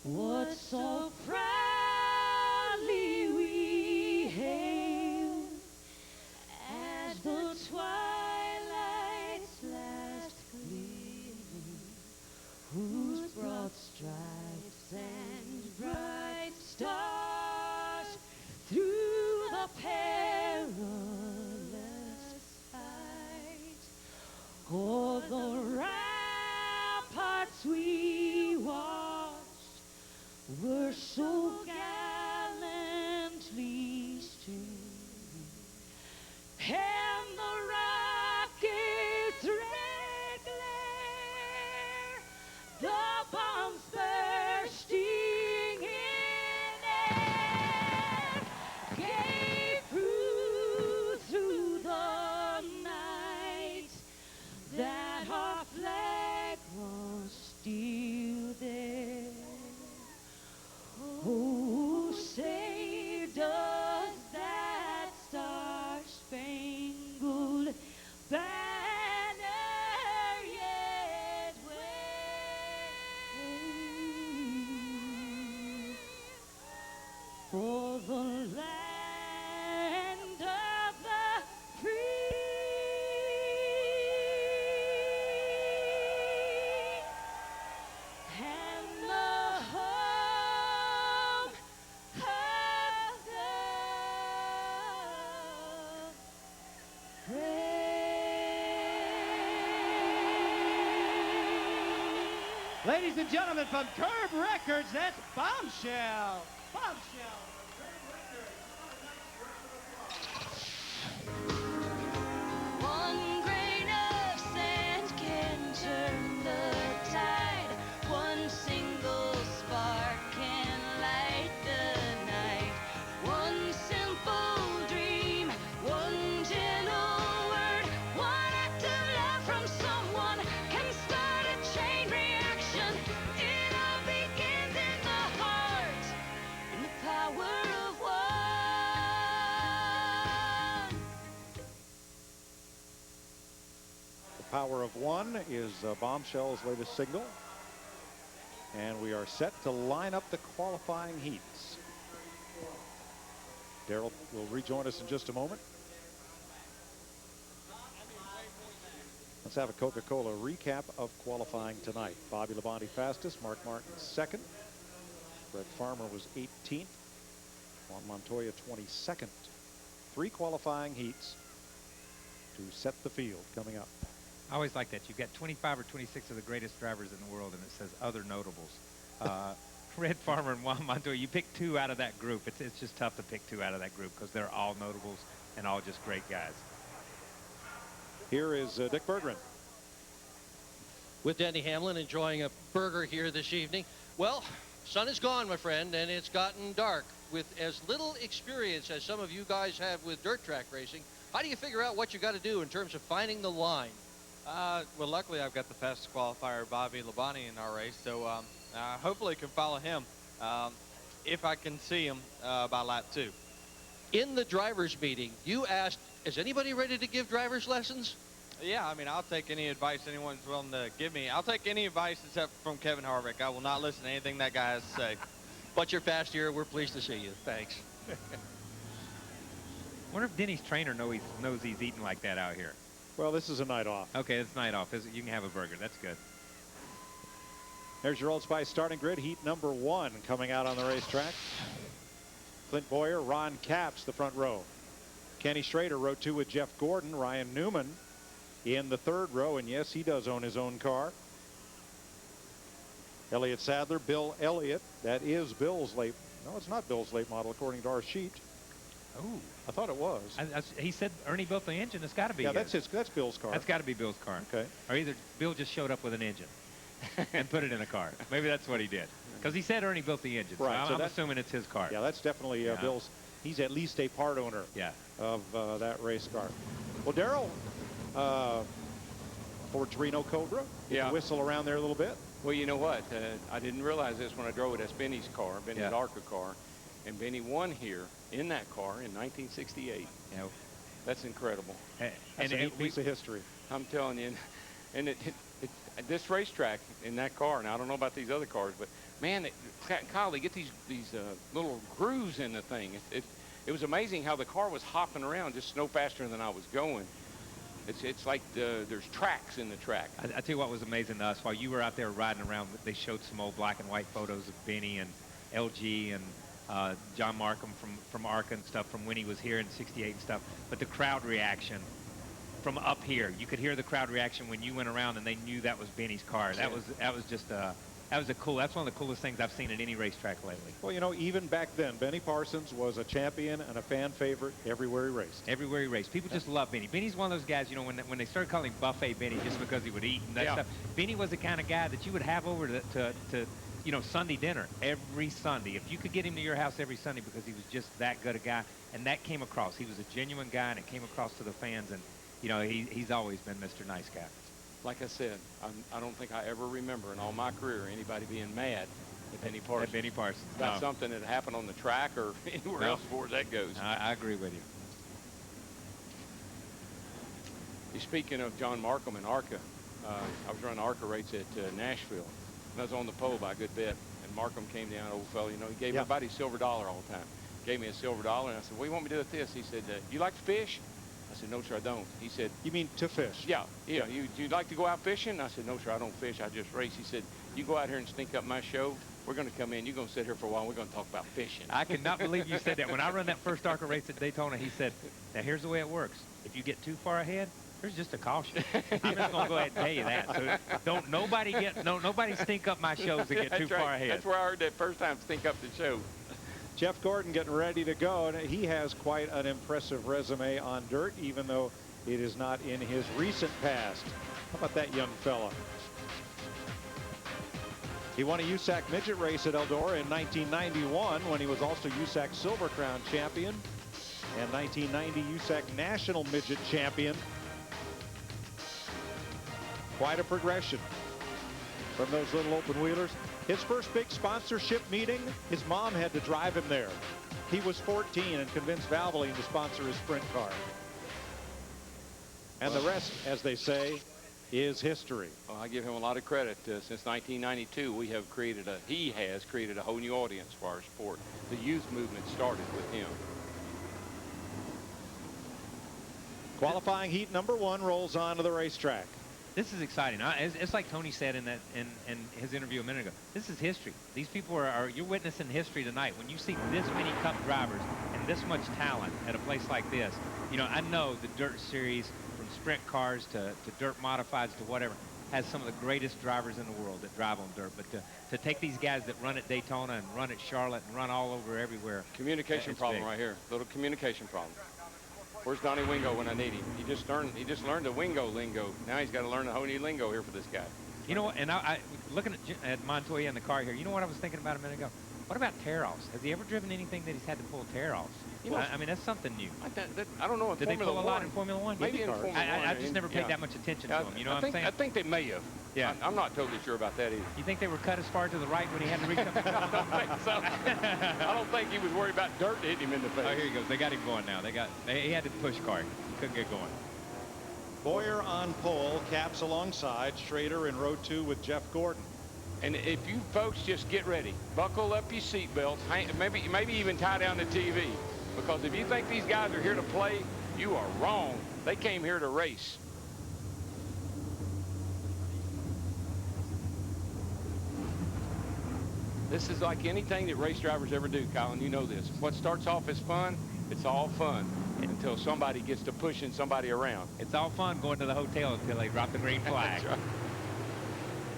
what so proudly we hailed as the twilight's last gleaming, whose broad stripes and bright stars through the perilous fight o'er the ramparts we watched were so gallantly streaming, and the rockets' red glare, the bombs bursting in air, gave proof through the night that our flag was still there. Oh, say does that star-spangled banner yet wave for the land of the free? Ladies and gentlemen, from Curb Records, that's Bombshell. Bombshell. One grain of sand can turn the tide. One single spark can light the night. One simple dream, one gentle word, one act of love from someone can start a chain reaction. It all begins in the heart, in the power of one. The Power of One is Bombshell's latest single. And we are set to line up the qualifying heats. Daryl will rejoin us in just a moment. Let's have a Coca-Cola recap of qualifying tonight. Bobby Labonte fastest, Mark Martin second. Brett Farmer was 18th. Juan Montoya 22nd. 3 qualifying heats to set the field coming up. I always like that. You've got 25 or 26 of the greatest drivers in the world, and it says other notables. Red Farmer and Juan Montoya, you pick 2 out of that group. It's just tough to pick 2 out of that group because they're all notables and all just great guys. Here is Dick Berggren. With Denny Hamlin enjoying a burger here this evening. Well, sun is gone, my friend, and it's gotten dark. With as little experience as some of you guys have with dirt track racing, how do you figure out what you got to do in terms of finding the line? Well, luckily I've got the fastest qualifier, Bobby Labonte, in our race, so hopefully can follow him if I can see him by lap 2. In the drivers' meeting, you asked, is anybody ready to give drivers lessons? Yeah, I mean, I'll take any advice anyone's willing to give me. I'll take any advice except from Kevin Harvick. I will not listen to anything that guy has to say. But you're fast here. We're pleased to see you. Thanks. Wonder if Denny's trainer knows he's eating like that out here. Well, this is a night off. Okay, it's night off. You can have a burger. That's good. There's your Old Spice starting grid. Heat number 1 coming out on the racetrack. Clint Bowyer, Ron Capps, the front row. Kenny Schrader, row 2 with Jeff Gordon. Ryan Newman in the 3rd row, and yes, he does own his own car. Elliott Sadler, Bill Elliott. That is Bill's late. No, it's not Bill's late model according to our sheet. Oh, I thought it was. He said Ernie built the engine. It's got to be. Yeah, that's Bill's car. That's got to be Bill's car. Okay. Or either Bill just showed up with an engine and put it in a car. Maybe that's what he did. Because he said Ernie built the engine. Right. So I'm assuming it's his car. Yeah, that's definitely Bill's. He's at least a part owner. Yeah. Of that race car. Well, Daryl, Ford Torino Cobra. Yeah. Whistle around there a little bit. Well, you know what? I didn't realize this when I drove it. That's Benny's car, Benny's ARCA car. And Benny won here in that car in 1968. Yeah. That's incredible. That's a neat piece of history. I'm telling you. And this racetrack in that car, and I don't know about these other cars, but man, Kyle, they get these little grooves in the thing. It was amazing how the car was hopping around just no faster than I was going. It's like there's tracks in the track. I tell you what was amazing to us. While you were out there riding around, they showed some old black and white photos of Benny and LG and John Markham from ARCA and stuff from when he was here in '68 and stuff. But the crowd reaction from up here, you could hear the crowd reaction when you went around and they knew that was Benny's car. That was just that's one of the coolest things I've seen at any racetrack lately. Well, you know, even back then, Benny Parsons was a champion and a fan favorite everywhere he raced. Everywhere he raced. People just love Benny. Benny's one of those guys, you know, when they started calling him Buffet Benny just because he would eat and that stuff. Benny was the kind of guy that you would have over to you know, Sunday dinner every Sunday. If you could get him to your house every Sunday because he was just that good a guy, and that came across. He was a genuine guy, and it came across to the fans, and, you know, he's always been Mr. Nice Guy. Like I said, I don't think I ever remember in all my career anybody being mad at Benny Parsons. At Benny Parsons. About something that happened on the track or anywhere else as far as that goes. I agree with you. Speaking of John Markham and ARCA, I was running ARCA race at Nashville. And I was on the pole by a good bit, and Markham came down, old fellow, you know, he gave everybody a silver dollar all the time. Gave me a silver dollar, and I said, what do you want me to do with this? He said, you like to fish? I said, no, sir, I don't. He said, you mean to fish? Yeah. You like to go out fishing? I said, no, sir, I don't fish. I just race. He said, you go out here and stink up my show. We're going to come in. You're going to sit here for a while. And we're going to talk about fishing. I could not believe you said that. When I run that first ARCA race at Daytona, he said, now here's the way it works. If you get too far ahead, There's just a caution. I'm just gonna go ahead and tell you that. So don't nobody stink up my shows and get too far ahead. That's where I heard that first time, stink up the show. Jeff Gordon getting ready to go, and he has quite an impressive resume on dirt, even though it is not in his recent past. How about that young fella? He won a USAC midget race at Eldora in 1991 when he was also USAC Silver Crown champion and 1990 USAC National Midget champion. Quite a progression from those little open wheelers. His first big sponsorship meeting, his mom had to drive him there. He was 14 and convinced Valvoline to sponsor his sprint car. And the rest, as they say, is history. Well, I give him a lot of credit. Since 1992, he has created a whole new audience for our sport. The youth movement started with him. Qualifying heat number 1 rolls onto the racetrack. This is exciting. It's like Tony said in his interview a minute ago. This is history. These people you're witnessing history tonight. When you see this many Cup drivers and this much talent at a place like this, you know, I know the Dirt Series, from sprint cars to dirt modifieds to whatever, has some of the greatest drivers in the world that drive on dirt. But to take these guys that run at Daytona and run at Charlotte and run all over everywhere. Communication problem right here. Little communication problem. Where's Donnie Wingo when I need him? He just learned the Wingo lingo. Now he's got to learn a whole new lingo here for this guy. You know what? And I looking at Montoya in the car here. You know what I was thinking about a minute ago? What about tear-offs? Has he ever driven anything that he's had to pull tear-offs? You know, I mean, that's something new. I don't know. Did they pull a lot in Formula One? Maybe in Formula One. I just never paid that much attention to him. You know what I'm saying? I think they may have. Yeah. I'm not totally sure about that either. You think they were cut as far to the right when he had to reach up? I don't think so. I don't think he was worried about dirt hitting him in the face. Oh, here he goes. They got him going now. He had to push car. He couldn't get going. Bowyer on pole, Caps alongside, Schrader in row 2 with Jeff Gordon. And if you folks just get ready, buckle up your seatbelts, maybe even tie down the TV, because if you think these guys are here to play, you are wrong. They came here to race. This is like anything that race drivers ever do, Colin. You know this. What starts off as fun, it's all fun until somebody gets to pushing somebody around. It's all fun going to the hotel until they drop the green flag. That's right.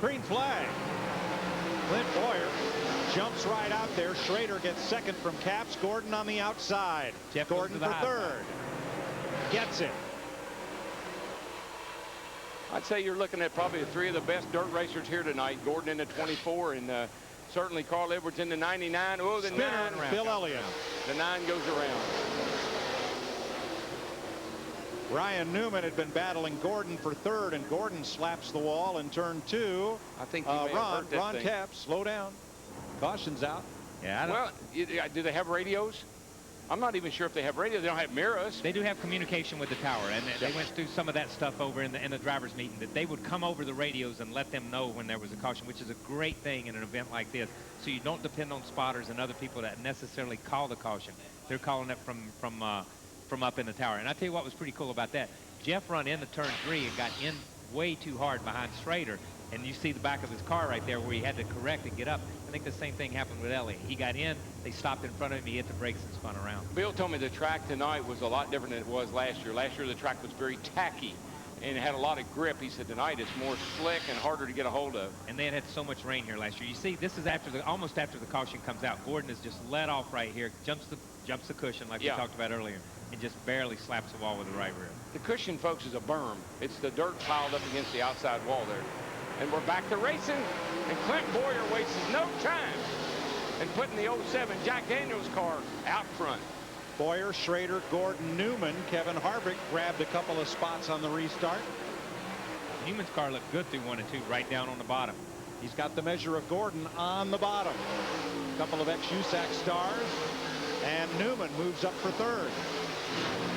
Green flag. Clint Bowyer jumps right out there. Schrader gets second from Caps. Gordon on the outside. Jeff Gordon for third. Gets it. I'd say you're looking at probably 3 of the best dirt racers here tonight. Gordon in the 24 and certainly Carl Edwards in the 99. Oh, the Spinner, 9. Bill Elliott. The 9 goes around. Ryan Newman had been battling Gordon for third, and Gordon slaps the wall in turn 2. I think he may have hurt that Ron thing. Caps, slow down. Caution's out. Yeah. Well, do they have radios? I'm not even sure if they have radios. They don't have mirrors. They do have communication with the tower, and they went through some of that stuff over in the drivers' meeting, that they would come over the radios and let them know when there was a caution, which is a great thing in an event like this. So you don't depend on spotters and other people that necessarily call the caution. They're calling it from up in the tower. And I tell you what was pretty cool about that. Jeff run into turn 3 and got in way too hard behind Schrader, and you see the back of his car right there where he had to correct and get up. I think the same thing happened with Elliott. He got in, they stopped in front of him, he hit the brakes and spun around. Bill told me the track tonight was a lot different than it was last year. Last year the track was very tacky and it had a lot of grip. He said tonight it's more slick and harder to get a hold of. And they had so much rain here last year. You see, this is almost after the caution comes out. Gordon is just let off right here, jumps the cushion like we talked about earlier, and just barely slaps the wall with the right rear. The cushion, folks, is a berm. It's the dirt piled up against the outside wall there. And we're back to racing, and Clint Bowyer wastes no time in putting the 07 Jack Daniels car out front. Bowyer, Schrader, Gordon, Newman. Kevin Harvick grabbed a couple of spots on the restart. Newman's car looked good through 1 and 2, right down on the bottom. He's got the measure of Gordon on the bottom. A couple of ex-USAC stars. And Newman moves up for third.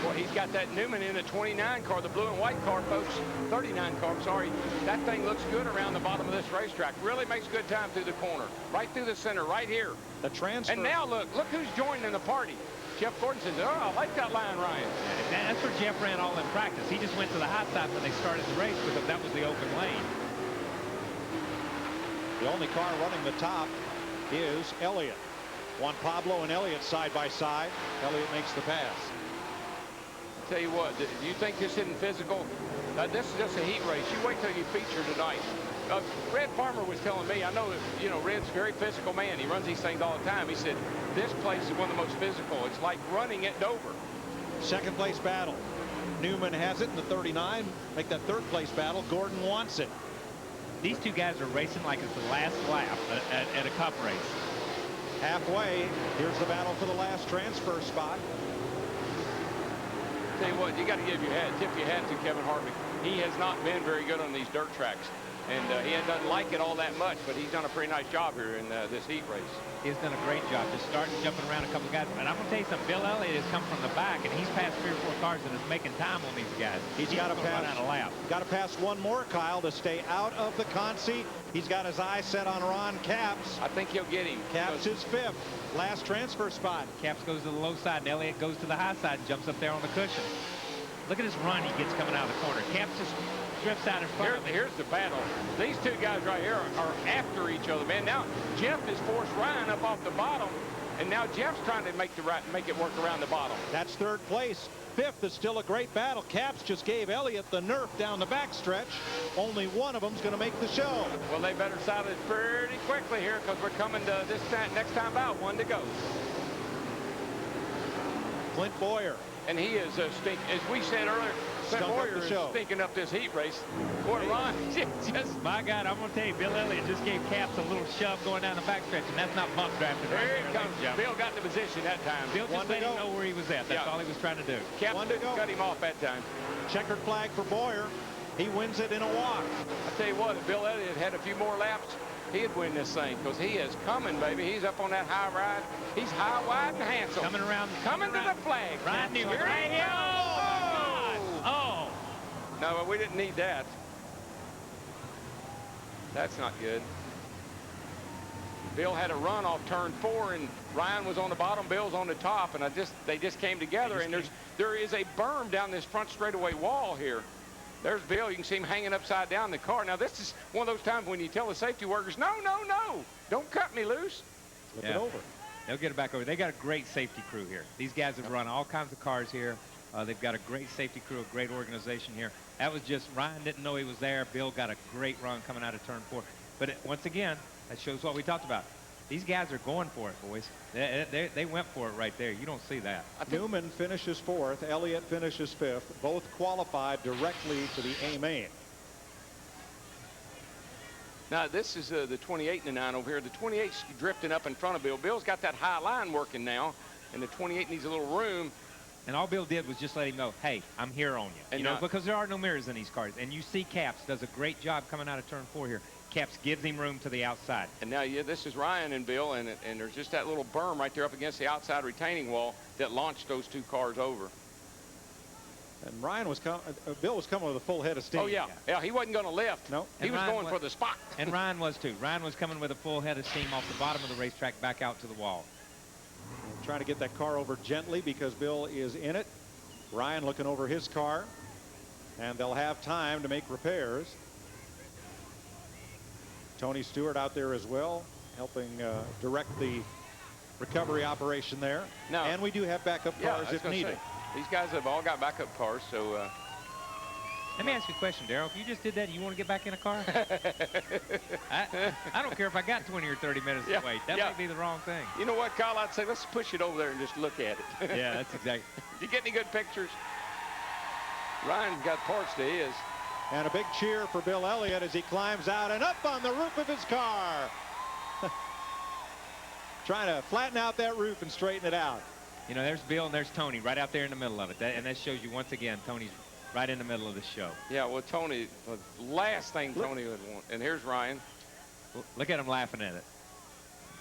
Well, he's got that Newman in the 29 car, the blue and white car, folks. 39 car, I'm sorry. That thing looks good around the bottom of this racetrack. Really makes good time through the corner. Right through the center, right here. The transfer. And now look who's joining the party. Jeff Gordon says, oh, I like that line, Ryan. That's where Jeff ran all in practice. He just went to the hot side when they started the race because that was the open lane. The only car running the top is Elliott. Juan Pablo and Elliott side by side. Elliott makes the pass. Tell you what, do you think this isn't physical? This is just a heat race. You wait till you feature tonight. Red Farmer was telling me, I know, you know, Red's a very physical man. He runs these things all the time. He said, this place is one of the most physical. It's like running at Dover. Second place battle. Newman has it in the 39. Make that third place battle. Gordon wants it. These two guys are racing like it's the last lap at a cup race. Halfway, here's the battle for the last transfer spot. Tell you what, you got to tip your hat to Kevin Harvick. He has not been very good on these dirt tracks. And he doesn't like it all that much, but he's done a pretty nice job here in this heat race. He's done a great job just starting, jumping around a couple of guys. And I'm going to tell you something. Bill Elliott has come from the back, and he's passed 3 or 4 cars and is making time on these guys. He's got to pass run out a lap. Got to pass one more, Kyle, to stay out of the Kasey. He's got his eye set on Ron Capps. I think he'll get him. Capps is 5th. Last transfer spot. Capps goes to the low side, and Elliott goes to the high side and jumps up there on the cushion. Look at his run he gets coming out of the corner. Capps just drifts out in front of him. Here's the battle. These two guys right here are after each other, man. Now Jeff has forced Ryan up off the bottom, and now Jeff's trying to make it work around the bottom. That's 3rd place. 5th is still a great battle. Capps just gave Elliott the nerf down the backstretch. Only one of them's going to make the show. Well, they better settle it pretty quickly here because we're coming to this next time out, 1 to go. Clint Bowyer. And he is as we said earlier, Clint Bowyer is stinking up this heat race. Boy, Ron, just... My God, I'm going to tell you, Bill Elliott just gave Capps a little shove going down the backstretch, and that's not bump drafting right there. Here it comes. Bill got the position that time. Bill just let him know where he was at. That's all he was trying to do. Capps cut him off that time. Checkered flag for Bowyer. He wins it in a walk. I tell you what, if Bill Elliott had a few more laps, he'd win this thing because he is coming, baby. He's up on that high ride. He's high, wide, and handsome. Coming around. Coming to the flag. Right new. Oh! No, we didn't need that. That's not good. Bill had a run off turn 4, and Ryan was on the bottom, Bill's on the top, and they just came together. And there is a berm down this front straightaway wall here. There's Bill. You can see him hanging upside down in the car. Now, this is one of those times when you tell the safety workers, no, no, no, don't cut me loose. Flip it over. They'll get it back over. They got a great safety crew here. These guys have run all kinds of cars here. They've got a great safety crew, a great organization here. That was just, Ryan didn't know he was there. Bill got a great run coming out of turn 4. But once again, that shows what we talked about. These guys are going for it, boys. They went for it right there. You don't see that. Newman finishes 4th. Elliott finishes 5th. Both qualified directly to the A main. Now, this is the 28 and the 9 over here. The 28's drifting up in front of Bill. Bill's got that high line working now, and the 28 needs a little room. And all Bill did was just let him know, hey, I'm here on you. And you know, because there are no mirrors in these cars. And you see Capps does a great job coming out of turn 4 here. Capps gives him room to the outside. And now, yeah, this is Ryan and Bill, and there's just that little berm right there up against the outside retaining wall that launched those 2 cars over. And Ryan was Bill was coming with a full head of steam. Oh, yeah. Yeah, he wasn't going to lift. No. He was going for the spot. And Ryan was, too. Ryan was coming with a full head of steam off the bottom of the racetrack back out to the wall. Trying to get that car over gently because Bill is in it. Ryan looking over his car. And they'll have time to make repairs. Tony Stewart out there as well, helping direct the recovery operation there. No. And we do have backup cars if needed. These guys have all got backup cars, so... Let me ask you a question, Darrell. If you just did that, you want to get back in a car? I don't care if I got 20 or 30 minutes to wait. That might be the wrong thing. You know what, Kyle? I'd say let's push it over there and just look at it. Yeah, that's exactly. You get any good pictures? Ryan's got parts to his. And a big cheer for Bill Elliott as he climbs out and up on the roof of his car. Trying to flatten out that roof and straighten it out. You know, there's Bill and there's Tony right out there in the middle of it. And that shows you once again, Tony's right in the middle of the show. Yeah, well, Tony, the last thing Tony would want. And here's Ryan. Look at him laughing at it.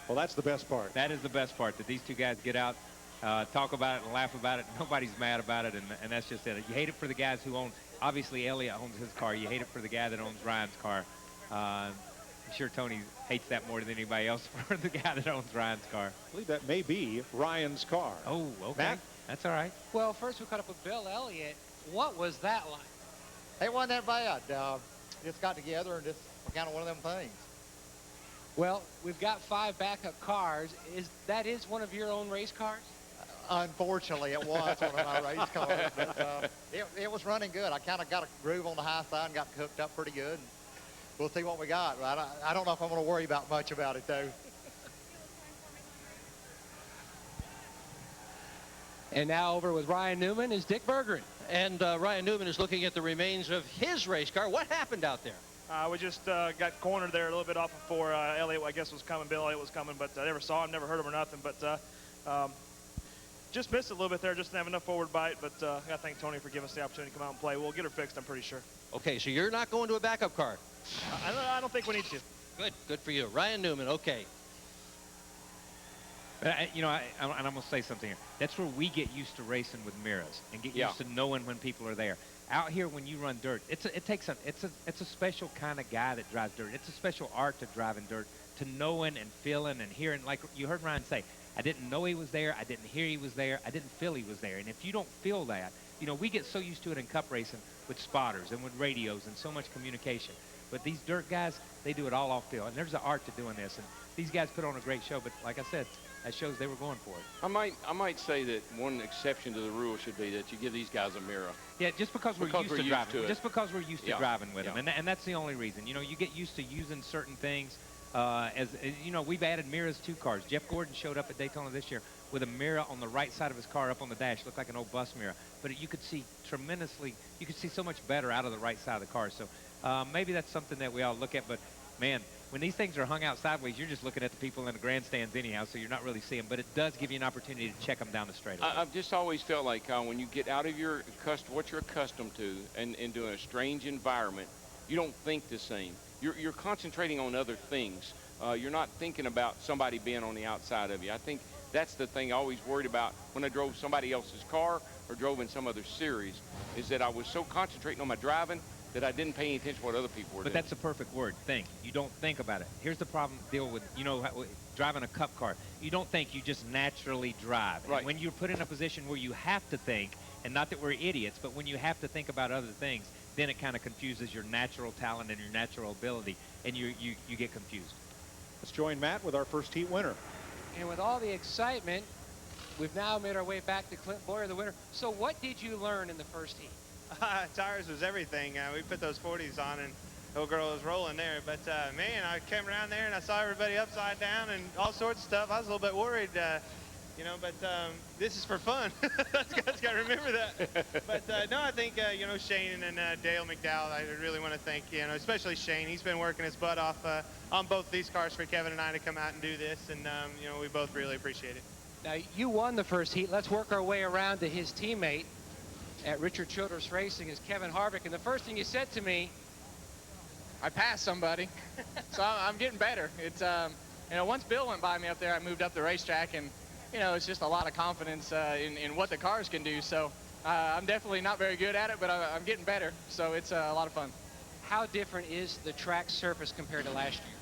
Well, that's the best part. That is the best part, that these two guys get out, talk about it and laugh about it. Nobody's mad about it, and that's just it. You hate it for the guys who own, obviously Elliott owns his car. You hate it for the guy that owns Ryan's car. I'm sure Tony hates that more than anybody else for the guy that owns Ryan's car. I believe that may be Ryan's car. Oh, okay. Matt? That's all right. Well, first we caught up with Bill Elliott. What was that like? It wasn't that bad. Just got together and just kind of one of them things. Well, we've got 5 backup cars. That is one of your own race cars? Unfortunately, it was one of my race cars, but it was running good. I kind of got a groove on the high side and got hooked up pretty good. We'll see what we got. I don't know if I'm going to worry much about it, though. And now over with Ryan Newman is Dick Bergeron. And Ryan Newman is looking at the remains of his race car. What happened out there? We just got cornered there a little bit off before Elliott, I guess, was coming. Bill Elliott was coming, but I never saw him, never heard him or nothing. But just missed it a little bit there, just didn't have enough forward bite. But I got to thank Tony for giving us the opportunity to come out and play. We'll get her fixed, I'm pretty sure. Okay, so you're not going to a backup car? I don't think we need to. Good for you. Ryan Newman, okay. But and I'm going to say something here. That's where we get used to racing with mirrors and get used to knowing when people are there. Out here, when you run dirt, it's a special kind of guy that drives dirt. It's a special art to driving dirt, to knowing and feeling and hearing. Like you heard Ryan say, I didn't know he was there. I didn't hear he was there. I didn't feel he was there. And if you don't feel that, we get so used to it in cup racing with spotters and with radios and so much communication. But these dirt guys, they do it all off field. And there's an art to doing this. And these guys put on a great show. But like I said, that shows they were going for it. I might say that one exception to the rule should be that you give these guys a mirror. Yeah, just because we're used to driving. Just because we're used to driving with them. Yeah. And that's the only reason. You get used to using certain things. We've added mirrors to cars. Jeff Gordon showed up at Daytona this year with a mirror on the right side of his car up on the dash. Looked like an old bus mirror. But you could see so much better out of the right side of the car. So maybe that's something that we all look at. But, man, when these things are hung out sideways, you're just looking at the people in the grandstands anyhow, so you're not really seeing. But it does give you an opportunity to check them down the straightaway. I've just always felt like when you get out of what you're accustomed to and into a strange environment, you don't think the same. You're concentrating on other things. You're not thinking about somebody being on the outside of you. I think that's the thing I always worried about when I drove somebody else's car or drove in some other series, is that I was so concentrating on my driving that I didn't pay any attention to what other people were doing. But that's a perfect word, think. You don't think about it. Here's the problem, deal with, driving a cup car. You don't think, you just naturally drive. Right. And when you're put in a position where you have to think, and not that we're idiots, but when you have to think about other things, then it kind of confuses your natural talent and your natural ability, and you get confused. Let's join Matt with our first heat winner. And with all the excitement, we've now made our way back to Clint Bowyer, the winner. So what did you learn in the first heat? Tires was everything. We put those 40s on and the old girl was rolling there. But, man, I came around there and I saw everybody upside down and all sorts of stuff. I was a little bit worried, but this is for fun. Guys got to remember that. But, no, I think, Shane and Dale McDowell, I really want to thank, especially Shane. He's been working his butt off on both these cars for Kevin and I to come out and do this. And, we both really appreciate it. Now, you won the first heat. Let's work our way around to his teammate at Richard Childress Racing is Kevin Harvick. And the first thing you said to me, I passed somebody, so I'm getting better. It's, once Bill went by me up there, I moved up the racetrack, and, it's just a lot of confidence in what the cars can do. So I'm definitely not very good at it, but I'm getting better, so it's a lot of fun. How different is the track surface compared to last year?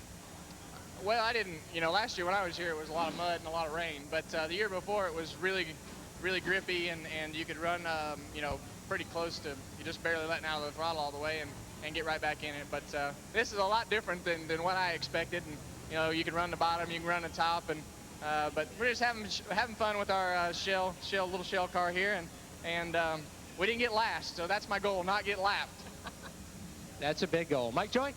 Well, I didn't, last year when I was here, it was a lot of mud and a lot of rain, but the year before it was really grippy, and you could run, pretty close to, you just barely letting out of the throttle all the way and get right back in it. But this is a lot different than what I expected. And, you can run the bottom, you can run the top, and but we're just having fun with our little shell car here, and we didn't get last, so that's my goal, not get lapped. That's a big goal. Mike Joy?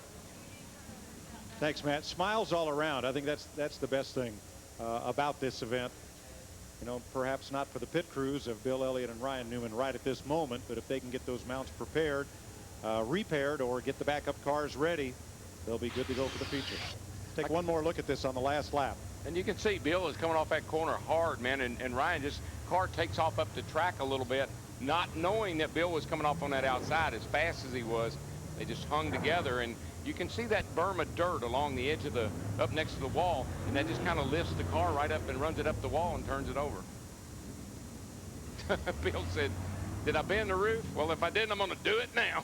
Thanks, Matt. Smiles all around. I think that's the best thing about this event. Perhaps not for the pit crews of Bill Elliott and Ryan Newman right at this moment, but if they can get those mounts prepared, repaired, or get the backup cars ready, they'll be good to go for the future. Take one more look at this on the last lap. And you can see Bill is coming off that corner hard, man, and Ryan car takes off up the track a little bit, not knowing that Bill was coming off on that outside as fast as he was. They just hung together, and you can see that berm of dirt along the edge of up next to the wall, and that just kind of lifts the car right up and runs it up the wall and turns it over. Bill said, did I bend the roof? Well, if I didn't, I'm going to do it now.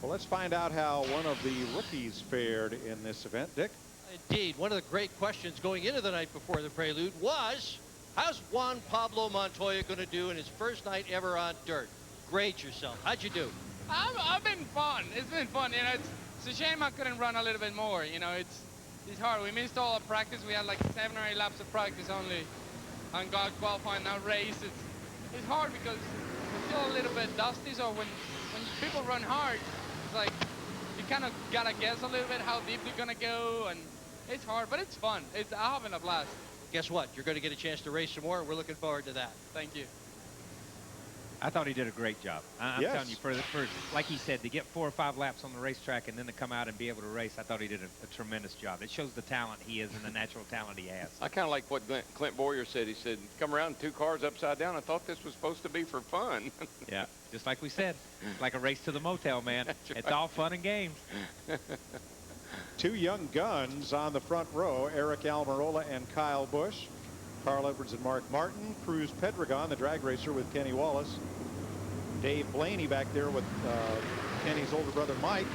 Well, let's find out how one of the rookies fared in this event. Dick? Indeed. One of the great questions going into the night before the Prelude was, how's Juan Pablo Montoya going to do in his first night ever on dirt? Grade yourself. How'd you do? I've been fun. It's been fun. It's a shame I couldn't run a little bit more. It's hard. We missed all our practice. We had like 7 or 8 laps of practice only. and got qualified in that race. It's hard because it's still a little bit dusty. So when people run hard, it's like you kind of gotta guess a little bit how deep they're gonna go, and it's hard, but it's fun. I'm having a blast. Guess what? You're going to get a chance to race some more, and we're looking forward to that. Thank you. I thought he did a great job. I'm Yes. telling you, for like he said, to get 4 or 5 laps on the racetrack and then to come out and be able to race, I thought he did a tremendous job. It shows the talent he is and the natural talent he has. I kind of like what Clint Bowyer said. He said, come around 2 cars upside down. I thought this was supposed to be for fun. Yeah, just like we said, like a race to the motel, man. It's all fun and games. 2 young guns on the front row, Eric Almirola and Kyle Busch. Carl Edwards and Mark Martin. Cruz Pedregon, the drag racer, with Kenny Wallace. Dave Blaney back there with Kenny's older brother Mike,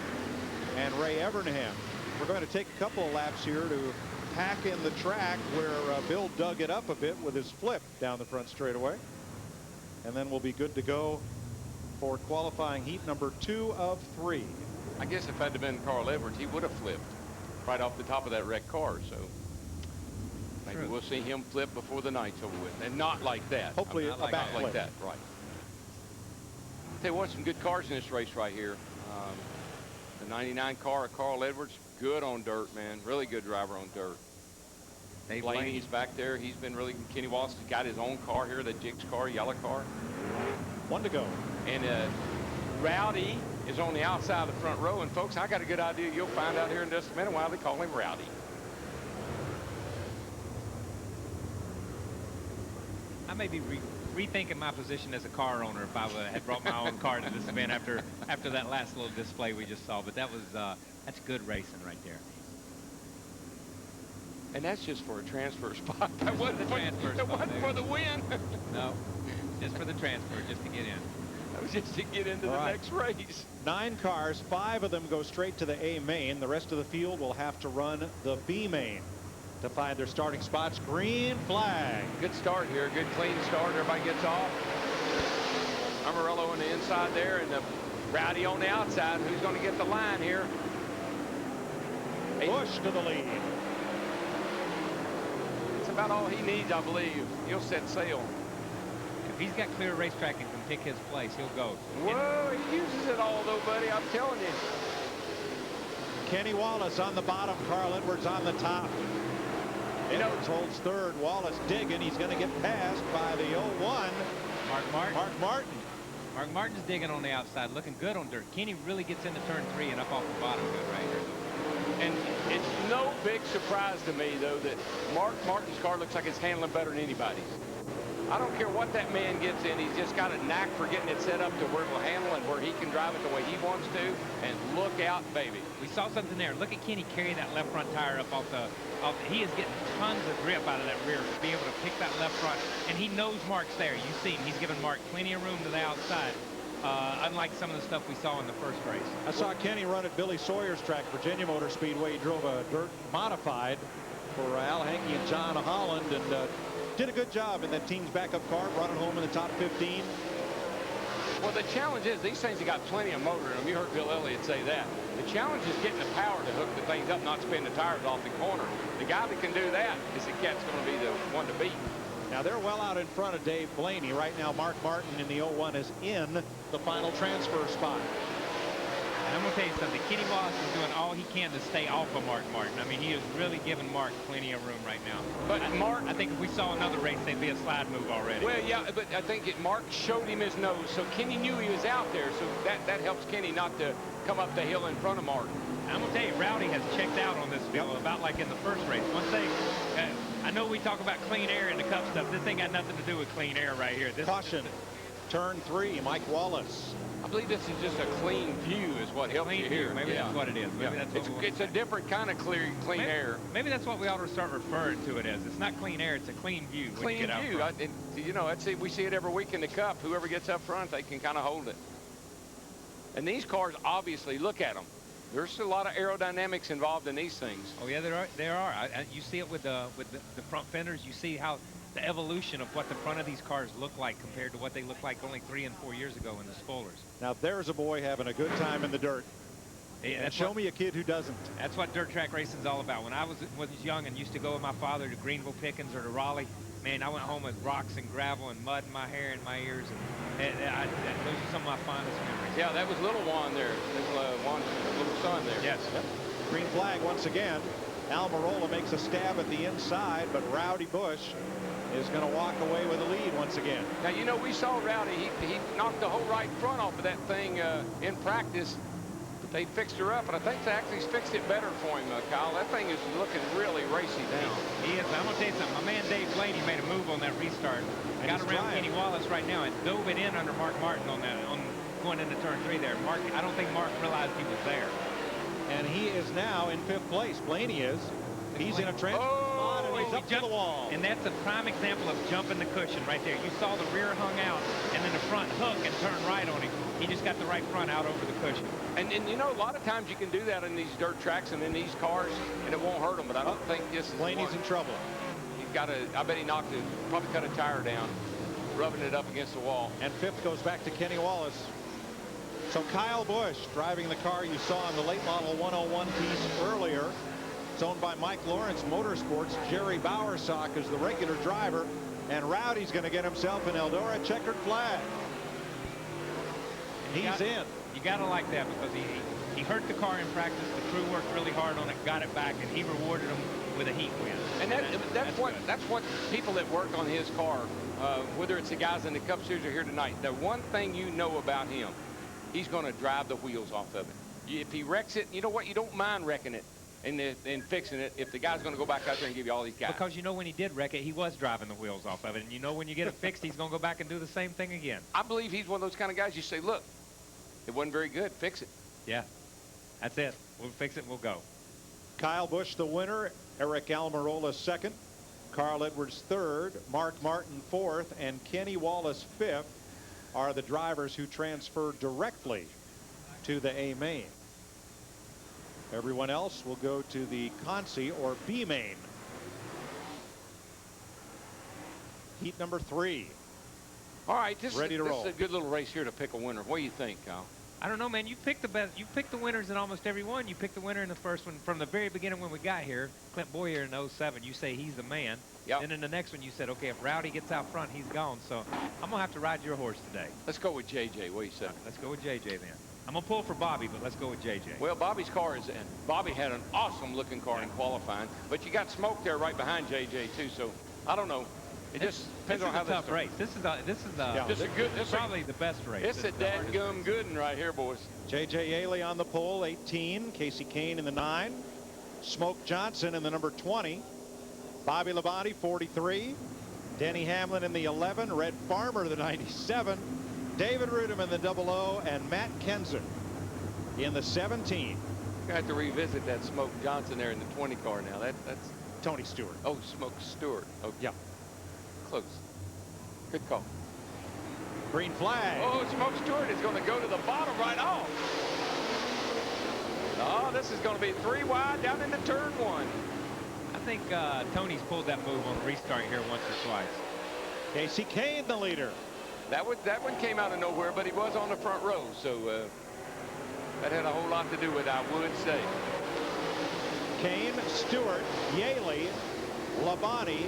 and Ray Evernham. We're going to take a couple of laps here to pack in the track where Bill dug it up a bit with his flip down the front straightaway. And then we'll be good to go for qualifying heat number 2 of 3. I guess if it had been Carl Edwards, he would have flipped right off the top of that wrecked car. So maybe we'll see him flip before the night's over with, and not like that. Hopefully not a back like flip. that, right? Tell you what, some good cars in this race right here. The 99 car of Carl Edwards, good on dirt, man. Really good driver on dirt. Dave Blaney's back there. He's been really good. Kenny Wallace has got his own car here, the Jigs car, yellow car. 1 to go. And Rowdy is on the outside of the front row. And folks, I got a good idea. You'll find out here in just a minute why they call him Rowdy. I may be rethinking my position as a car owner if I had brought my own car to this event after that last little display we just saw. But that was that's good racing right there. And that's just for a transfer spot. That wasn't for the win. No, just for the transfer, just to get in. That was just to get into the next race. 9 cars, 5 of them go straight to the A main. The rest of the field will have to run the B main to find their starting spots. Green flag. Good start here. Good clean start. Everybody gets off. Amarillo on the inside there, and the Rowdy on the outside. Who's going to get the line here? Busch to the lead. It's about all he needs, I believe. He'll set sail. If he's got clear racetrack and can pick his place, he'll go. Whoa, he uses it all, though, buddy. I'm telling you. Kenny Wallace on the bottom. Carl Edwards on the top. Edwards holds third. Wallace digging. He's going to get passed by the 01. Mark Martin. Mark Martin. Mark Martin's digging on the outside, looking good on dirt. Kenny really gets into turn 3 and up off the bottom good right here. And it's no big surprise to me, though, that Mark Martin's car looks like it's handling better than anybody's. I don't care what that man gets in. He's just got a knack for getting it set up to where it'll handle and where he can drive it the way he wants to. And look out, baby. We saw something there. Look at Kenny carry that left front tire up off the. He is getting tons of grip out of that rear to be able to pick that left front. And he knows Mark's there. You see him. He's giving Mark plenty of room to the outside. Unlike some of the stuff we saw in the first race. I saw Kenny run at Billy Sawyer's track, Virginia Motor Speedway. He drove a dirt modified for Al Hankey and John Holland, and did a good job in that team's backup car, running home in the top 15. Well, the challenge is these things have got plenty of motor in them. You heard Bill Elliott say that. The challenge is getting the power to hook the things up, not spin the tires off the corner. The guy that can do that is the cat's going to be the one to beat. Now they're well out in front of Dave Blaney. Right now, Mark Martin in the 01 is in the final transfer spot. And I'm going to tell you something. Kenny Wallace is doing all he can to stay off of Mark Martin. I mean, he is really giving Mark plenty of room right now. But Mark, I think if we saw another race, there'd be a slide move already. Well, yeah, but I think Mark showed him his nose, so Kenny knew he was out there. So that helps Kenny not to come up the hill in front of Martin. I'm going to tell you, Rowdy has checked out on this field about like in the first race. One thing, I know we talk about clean air in the Cup stuff. This thing got nothing to do with clean air right here. Caution. Turn 3, Mike Wallace. I believe this is just a clean view is what helps you here. Maybe that's what it is. Maybe that's what it's a different kind of clean air. Maybe that's what we ought to start referring to it as. It's not clean air, it's a clean view. Clean view. You know, we see it every week in the Cup. Whoever gets up front, they can kind of hold it. And these cars, obviously, look at them. There's a lot of aerodynamics involved in these things. Oh, yeah, there are. You see it with the front fenders. You see how the evolution of what the front of these cars look like compared to what they looked like only 3 and 4 years ago in the spoilers. Now there's a boy having a good time in the dirt. Yeah, show me a kid who doesn't. That's what dirt track racing is all about. When I was young and used to go with my father to Greenville Pickens or to Raleigh, man, I went home with rocks and gravel and mud in my hair and my ears, and those are some of my fondest memories. Yeah, that was little Juan there. There's Juan's little son there. Yes. Yep. Green flag once again. Almirola makes a stab at the inside, but Rowdy Busch is going to walk away with the lead once again. Now, you know, we saw Rowdy. He knocked the whole right front off of that thing in practice. But they fixed her up, and I think they actually fixed it better for him, Kyle. That thing is looking really racy now. He is. I'm going to tell you something. My man Dave Blaney made a move on that restart. And Got he's around trying. Kenny Wallace right now and dove it in under Mark Martin on that, going into turn 3 there. Mark, I don't think Mark realized he was there. And he is now in 5th place. Blaney is. He's in a transfer spot, and he's up to the wall. And that's a prime example of jumping the cushion right there. You saw the rear hung out, and then the front hook and turn right on him. He just got the right front out over the cushion. And you know, a lot of times you can do that in these dirt tracks and in these cars, and it won't hurt them. But I don't think this is Blaney's in trouble. He's got a. I bet he knocked it. Probably cut a tire down, rubbing it up against the wall. And 5th goes back to Kenny Wallace. So Kyle Busch driving the car you saw in the late model 101 piece earlier. It's owned by Mike Lawrence Motorsports. Jerry Bowersock is the regular driver, and Rowdy's going to get himself an Eldora checkered flag. He's in. You got to like that, because he hurt the car in practice. The crew worked really hard on it, got it back, and he rewarded them with a heat win. And that's what people that work on his car, whether it's the guys in the Cup Series or here tonight, the one thing you know about him, he's going to drive the wheels off of it. If he wrecks it, you know what? You don't mind wrecking it and fixing it if the guy's going to go back out there and give you all these guys. Because you know when he did wreck it, he was driving the wheels off of it. And you know when you get it fixed, he's going to go back and do the same thing again. I believe he's one of those kind of guys you say, look, it wasn't very good, fix it. Yeah, that's it. We'll fix it and we'll go. Kyle Busch the winner, Eric Almirola 2nd, Carl Edwards 3rd, Mark Martin 4th, and Kenny Wallace 5th are the drivers who transfer directly to the A main. Everyone else will go to the Kasey or B main. Heat number 3. All right, this is a good little race here to pick a winner. What do you think, Kyle? I don't know, man. You picked the best. You picked the winners in almost every one. You picked the winner in the first one from the very beginning when we got here. Clint Bowyer in 07. You say he's the man. Yep. Then in the next one, you said, okay, if Rowdy gets out front, he's gone. So I'm going to have to ride your horse today. Let's go with JJ. What do you say? Let's go with JJ then. I'm going to pull for Bobby, but let's go with JJ. Well, Bobby's car is in. Bobby had an awesome-looking car in qualifying, but you got smoke there right behind JJ, too, so I don't know. It just depends on how this is a tough race. This is probably the best race. It's a dadgum good one right here, boys. J.J. Yaley on the pole, 18. Kasey Kahne in the 9. Smoke Johnson in the number 20. Bobby Labonte, 43. Denny Hamlin in the 11. Red Farmer, the 97. David Rudem in the 00. And Matt Kenseth in the 17. I have to revisit that Smoke Johnson there in the 20 car now. That's Tony Stewart. Oh, Smoke Stewart. Okay. Yeah. Close. Good call. Green flag. Oh, Smoke Stewart is going to go to the bottom right off. Oh, this is going to be 3 wide down into turn 1. I think Tony's pulled that move on the restart here once or twice. Kasey Kahne, the leader. That one came out of nowhere, but he was on the front row, so that had a whole lot to do with it, I would say. Kahne, Stewart, Yaley, Labonte,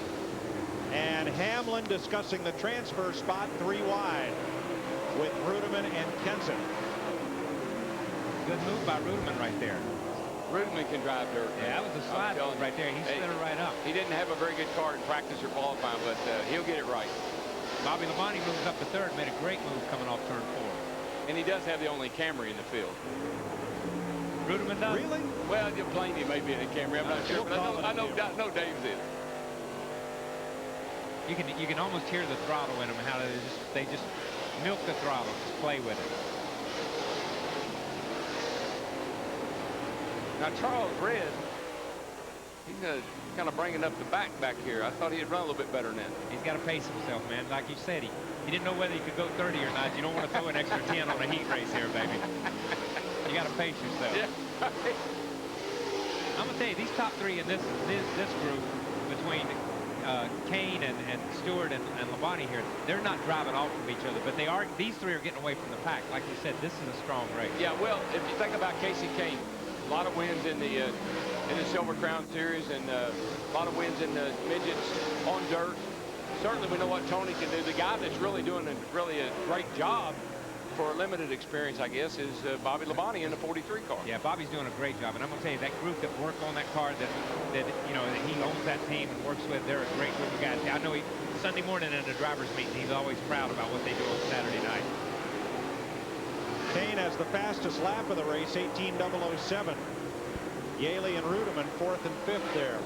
and Hamlin discussing the transfer spot 3 wide with Rudeman and Kenseth. Good move by Rudeman right there. Rudeman can drive dirt. Yeah, that was a slide right there. He set it right up. He didn't have a very good car in practice or qualifying, but he'll get it right. Bobby Labonte moves up to 3rd, made a great move coming off turn 4. And he does have the only Camry in the field. Rudeman does? Really? Well, Blaney may be in a Camry. I'm not sure, but I know Dave's in. You can almost hear the throttle in them, how they just milk the throttle, just play with it. Now Charles Red, he's kind of bringing up the back here. I thought he'd run a little bit better than that. He's got to pace himself, man. Like you said, he didn't know whether he could go 30 or not. You don't want to throw an extra 10 on a heat race here, baby. You got to pace yourself. Yeah. I'm gonna tell you, these top 3 in this group between Kahne and Stewart and Labonte here, they're not driving off from each other, but these 3 are getting away from the pack. Like you said, this is a strong race. Yeah, well, if you think about Kasey Kahne, a lot of wins in the Silver Crown Series and a lot of wins in the midgets on dirt. certainly we know what Tony can do. The guy that's really doing a great job for a limited experience, I guess, is Bobby Labonte in the 43 car. Yeah, Bobby's doing a great job, and I'm gonna tell you, that group that work on that car, that he owns that team and works with, they're a great group of guys. I know Sunday morning in the drivers' meeting, he's always proud about what they do on Saturday night. Kahne has the fastest lap of the race, 18:007. Yaley and Rudeman 4th and 5th there.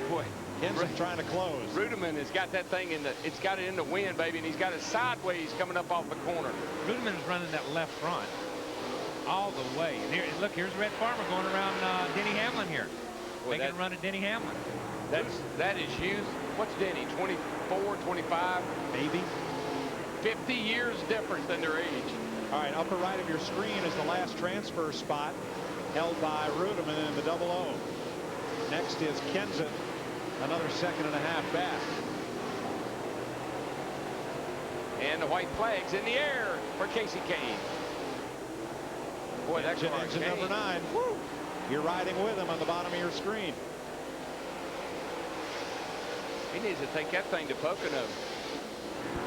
Boy, Kenseth trying to close. Rudeman has got that thing it's got it in the wind, baby, and he's got it sideways coming up off the corner. Rudeman's running that left front all the way. And here, look, here's Red Farmer going around Denny Hamlin here. Boy, making a run at Denny Hamlin. That is youth. What's Denny, 24, 25? Maybe. 50 years difference than their age. All right, upper right of your screen is the last transfer spot held by Rudeman in the 00. Next is Kenseth, another 2.5 seconds back. And the white flag's in the air for Kasey Kahne. Boy, that car, engine Kahne. number 9. Woo! You're riding with him on the bottom of your screen. He needs to take that thing to Pocono.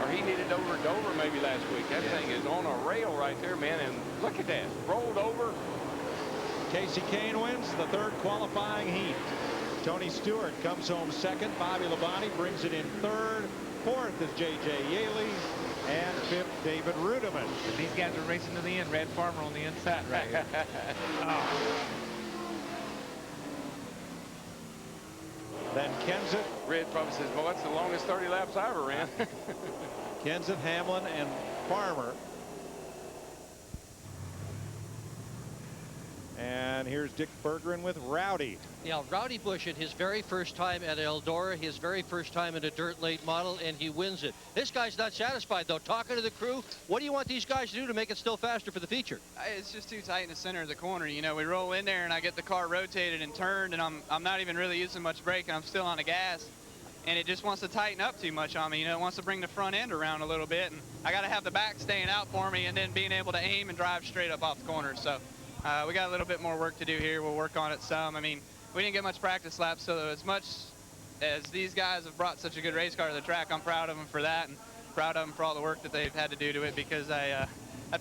Or he needed over Dover maybe last week. That thing is on a rail right there, man. And look at that. Rolled over. Kasey Kahne wins the 3rd qualifying heat. Tony Stewart comes home 2nd. Bobby Labonte brings it in 3rd. 4th is J.J. Yaley. And 5th, David Rudeman. And these guys are racing to the end. Red Farmer on the inside right here. Oh. Then Kenseth. Red probably says, well, that's the longest 30 laps I ever ran. Kenseth, Hamlin, and Farmer. And here's Dick Bergeron with Rowdy. Yeah, Rowdy Busch at his very first time at Eldora, his very first time in a dirt late model, and he wins it. This guy's not satisfied, though. Talking to the crew, what do you want these guys to do to make it still faster for the feature? It's just too tight in the center of the corner. You know, we roll in there and I get the car rotated and turned, and I'm not even really using much brake, and I'm still on the gas. And it just wants to tighten up too much on me. You know, it wants to bring the front end around a little bit, and I got to have the back staying out for me and then being able to aim and drive straight up off the corner. So we got a little bit more work to do here. We'll work on it some. I mean, we didn't get much practice laps, so as much as these guys have brought such a good race car to the track, I'm proud of them for that, and proud of them for all the work that they've had to do to it, because I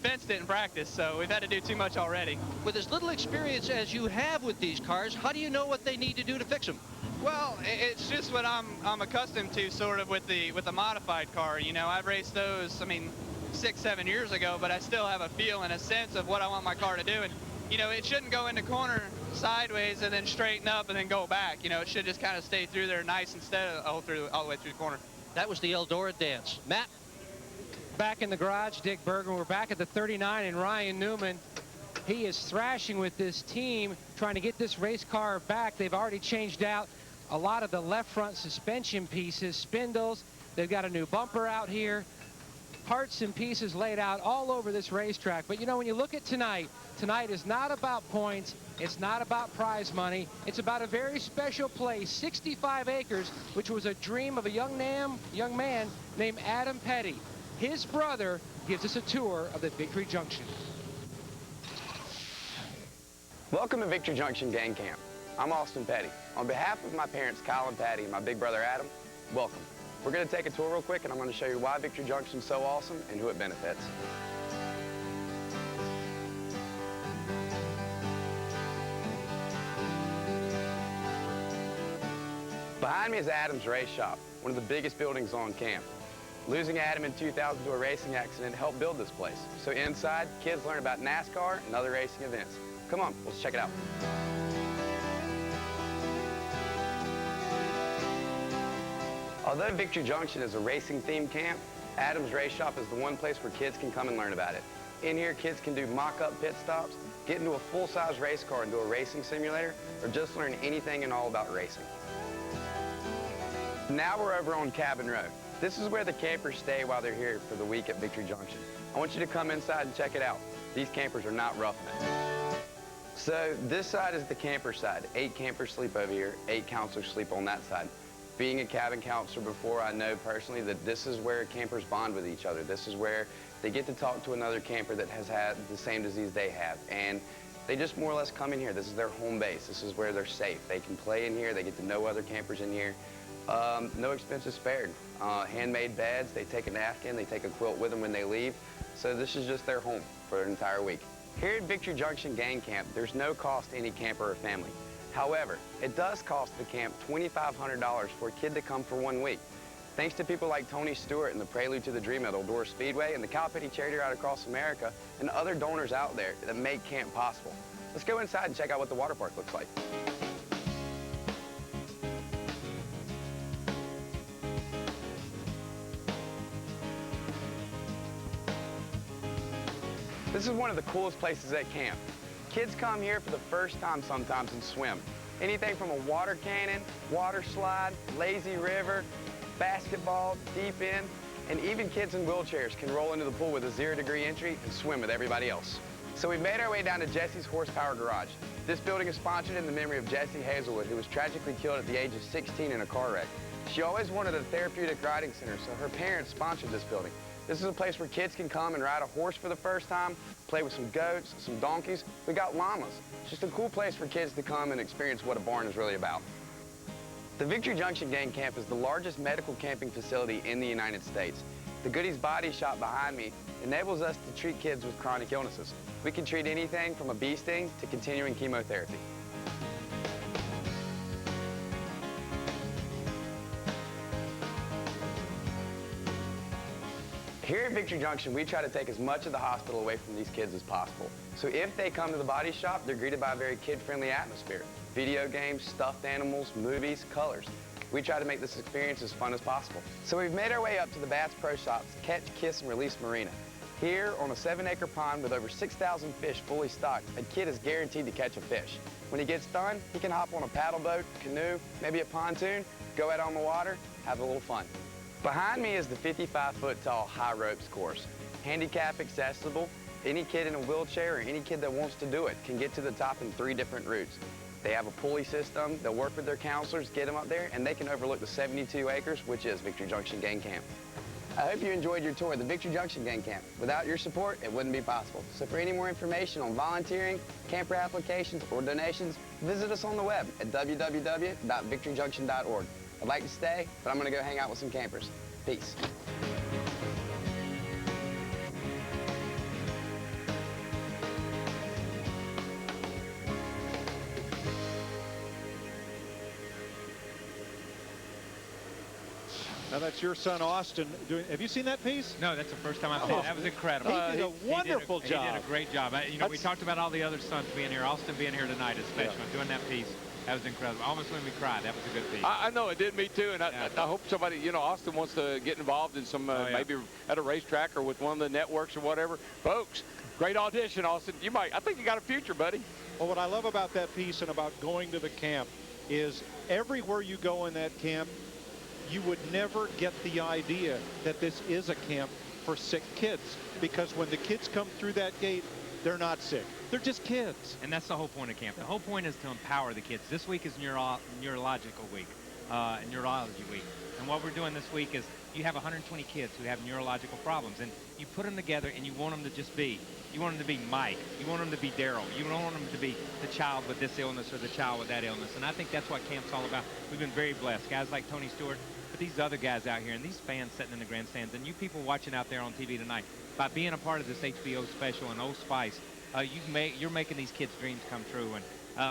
fenced it in practice, so we've had to do too much already. With as little experience as you have with these cars, how do you know what they need to do to fix them? Well, it's just what I'm accustomed to, sort of, with the modified car. You know, I've raced those, I mean, 6-7 years ago, but I still have a feel and a sense of what I want my car to do. And you know, it shouldn't go in the corner sideways and then straighten up and then go back. You know, it should just kind of stay through there nice instead of all the way through the corner. That was the Eldora dance. Matt? Back in the garage, Dick Berger. We're back at the 39, and Ryan Newman, he is thrashing with this team, trying to get this race car back. They've already changed out a lot of the left front suspension pieces, spindles. They've got a new bumper out here. Parts and pieces laid out all over this racetrack. But, you know, when you look at tonight is not about points. It's not about prize money. It's about a very special place, 65 acres, which was a dream of a young man named Adam Petty. His brother gives us a tour of the Victory Junction. Welcome to Victory Junction Gang Camp. I'm Austin Petty. On behalf of my parents, Kyle and Patty, and my big brother, Adam, welcome. We're going to take a tour real quick, and I'm going to show you why Victory Junction is so awesome and who it benefits. Behind me is Adam's Race Shop, one of the biggest buildings on camp. Losing Adam in 2000 to a racing accident helped build this place. So inside, kids learn about NASCAR and other racing events. Come on, let's check it out. Although Victory Junction is a racing-themed camp, Adam's Race Shop is the one place where kids can come and learn about it. In here, kids can do mock-up pit stops, get into a full-size race car and do a racing simulator, or just learn anything and all about racing. Now we're over on Cabin Row. This is where the campers stay while they're here for the week at Victory Junction. I want you to come inside and check it out. These campers are not roughing it. So this side is the camper side. 8 campers sleep over here, 8 counselors sleep on that side. Being a cabin counselor before, I know personally that this is where campers bond with each other. This is where they get to talk to another camper that has had the same disease they have. And they just more or less come in here. This is their home base. This is where they're safe. They can play in here. They get to know other campers in here. No expenses spared. Handmade beds, they take a napkin, they take a quilt with them when they leave. So this is just their home for an entire week. Here at Victory Junction Gang Camp, there's no cost to any camper or family. However, it does cost the camp $2,500 for a kid to come for 1 week. Thanks to people like Tony Stewart and the Prelude to the Dream at Eldora Speedway and the Cowpity Charity right across America and other donors out there that make camp possible. Let's go inside and check out what the water park looks like. This is one of the coolest places at camp. Kids come here for the first time sometimes and swim. Anything from a water cannon, water slide, lazy river, basketball, deep end, and even kids in wheelchairs can roll into the pool with a 0-degree entry and swim with everybody else. So we've made our way down to Jesse's Horsepower Garage. This building is sponsored in the memory of Jessie Hazelwood, who was tragically killed at the age of 16 in a car wreck. She always wanted a therapeutic riding center, so her parents sponsored this building. This is a place where kids can come and ride a horse for the first time, play with some goats, some donkeys. We got llamas. It's just a cool place for kids to come and experience what a barn is really about. The Victory Junction Gang Camp is the largest medical camping facility in the United States. The Goodies Body Shop behind me enables us to treat kids with chronic illnesses. We can treat anything from a bee sting to continuing chemotherapy. Here at Victory Junction, we try to take as much of the hospital away from these kids as possible. So if they come to the body shop, they're greeted by a very kid-friendly atmosphere. Video games, stuffed animals, movies, colors. We try to make this experience as fun as possible. So we've made our way up to the Bass Pro Shop's Catch, Kiss, and Release Marina. Here, on a 7-acre pond with over 6,000 fish fully stocked, a kid is guaranteed to catch a fish. When he gets done, he can hop on a paddle boat, canoe, maybe a pontoon, go out on the water, have a little fun. Behind me is the 55-foot-tall high ropes course. Handicap accessible, any kid in a wheelchair or any kid that wants to do it can get to the top in 3 different routes. They have a pulley system, they'll work with their counselors, get them up there, and they can overlook the 72 acres, which is Victory Junction Gang Camp. I hope you enjoyed your tour of the Victory Junction Gang Camp. Without your support, it wouldn't be possible. So for any more information on volunteering, camper applications, or donations, visit us on the web at www.victoryjunction.org. I'd like to stay, but I'm going to go hang out with some campers. Peace. Now that's your son Austin doing. Have you seen that piece? No, that's the first time I've seen it. That was incredible. He did a wonderful job. He did a great job. You know, we talked about all the other sons being here. Austin being here tonight, especially doing that piece. That was incredible. Almost made me cry. That was a good piece. I know it did me too, and I hope somebody, you know, Austin wants to get involved in some maybe at a racetrack or with one of the networks or whatever. Folks, great audition, Austin. You might. I think you got a future, buddy. Well, what I love about that piece and about going to the camp is everywhere you go in that camp, you would never get the idea that this is a camp for sick kids, because when the kids come through that gate, they're not sick. They're just kids. And that's the whole point of camp. The whole point is to empower the kids. This week is neurological week, neurology week. And what we're doing this week is you have 120 kids who have neurological problems, and you put them together and you want them to just be. You want them to be Mike. You want them to be Daryl. You don't want them to be the child with this illness or the child with that illness. And I think that's what camp's all about. We've been very blessed. Guys like Tony Stewart, but these other guys out here and these fans sitting in the grandstands, and you people watching out there on TV tonight, by being a part of this HBO special and Old Spice, you're making these kids' dreams come true. And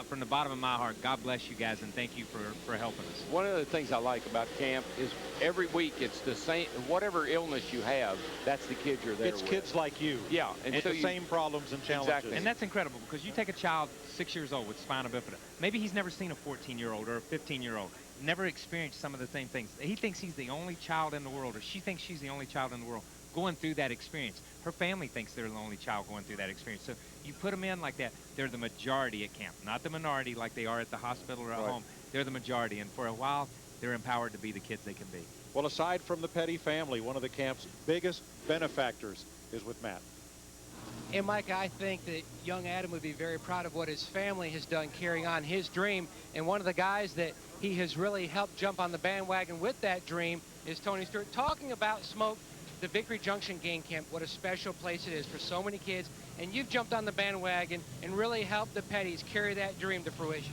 from the bottom of my heart, God bless you guys, and thank you for helping us. One of the things I like about camp is every week it's the same. Whatever illness you have, that's the kids you're there with. It's kids like you. Yeah. And so the same problems and challenges. Exactly. And that's incredible, because you take a child 6 years old with spina bifida. Maybe he's never seen a 14-year-old or a 15-year-old. Never experienced some of the same things. He thinks he's the only child in the world, or she thinks she's the only child in the world going through that experience. Her family thinks they're the only child going through that experience. So you put them in like that, they're the majority at camp, not the minority like they are at the hospital or at home. They're the majority, and for a while, they're empowered to be the kids they can be. Well, aside from the Petty family, one of the camp's biggest benefactors is with Matt. And Mike, I think that young Adam would be very proud of what his family has done carrying on his dream. And one of the guys that he has really helped jump on the bandwagon with that dream is Tony Stewart. Talking about Smoke, the Victory Junction Gang Camp, what a special place it is for so many kids. And you've jumped on the bandwagon and really helped the Petties carry that dream to fruition.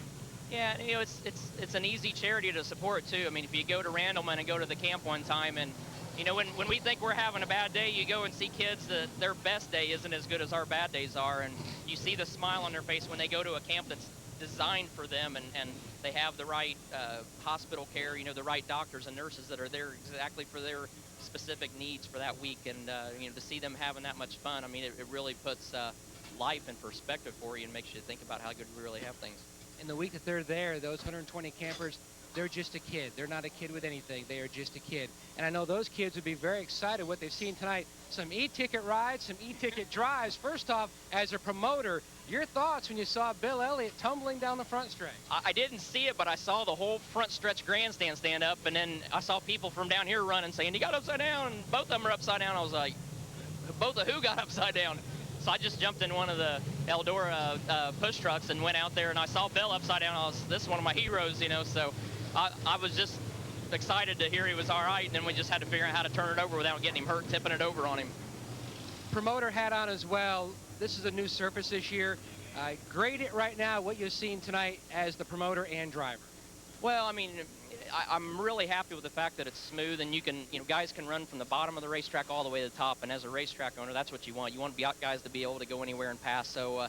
Yeah, you know, it's an easy charity to support too. I mean, if you go to Randleman and go to the camp one time, and you know, when we think we're having a bad day, you go and see kids that their best day isn't as good as our bad days are, and you see the smile on their face when they go to a camp that's designed for them, and they have the right hospital care, you know, the right doctors and nurses that are there exactly for their specific needs for that week, and you know, to see them having that much fun, I mean, it really puts life in perspective for you and makes you think about how good we really have things. In the week that they're there, those 120 campers, they're just a kid. They're not a kid with anything. They are just a kid. And I know those kids would be very excited what they've seen tonight. Some e-ticket rides, some e-ticket drives. First off, as a promoter, your thoughts when you saw Bill Elliott tumbling down the front stretch? I didn't see it, but I saw the whole front stretch grandstand stand up, and then I saw people from down here running saying, he got upside down, and both of them are upside down. I was like, both of who got upside down? So I just jumped in one of the Eldora push trucks and went out there, and I saw Bill upside down. This is one of my heroes, you know, so I was just excited to hear he was all right, and then we just had to figure out how to turn it over without getting him hurt, tipping it over on him. Promoter hat on as well. This is a new surface this year. Grade it right now, what you've seen tonight as the promoter and driver. Well, I mean, I'm really happy with the fact that it's smooth, and you know, guys can run from the bottom of the racetrack all the way to the top, and as a racetrack owner, that's what you want. You want guys to be able to go anywhere and pass, so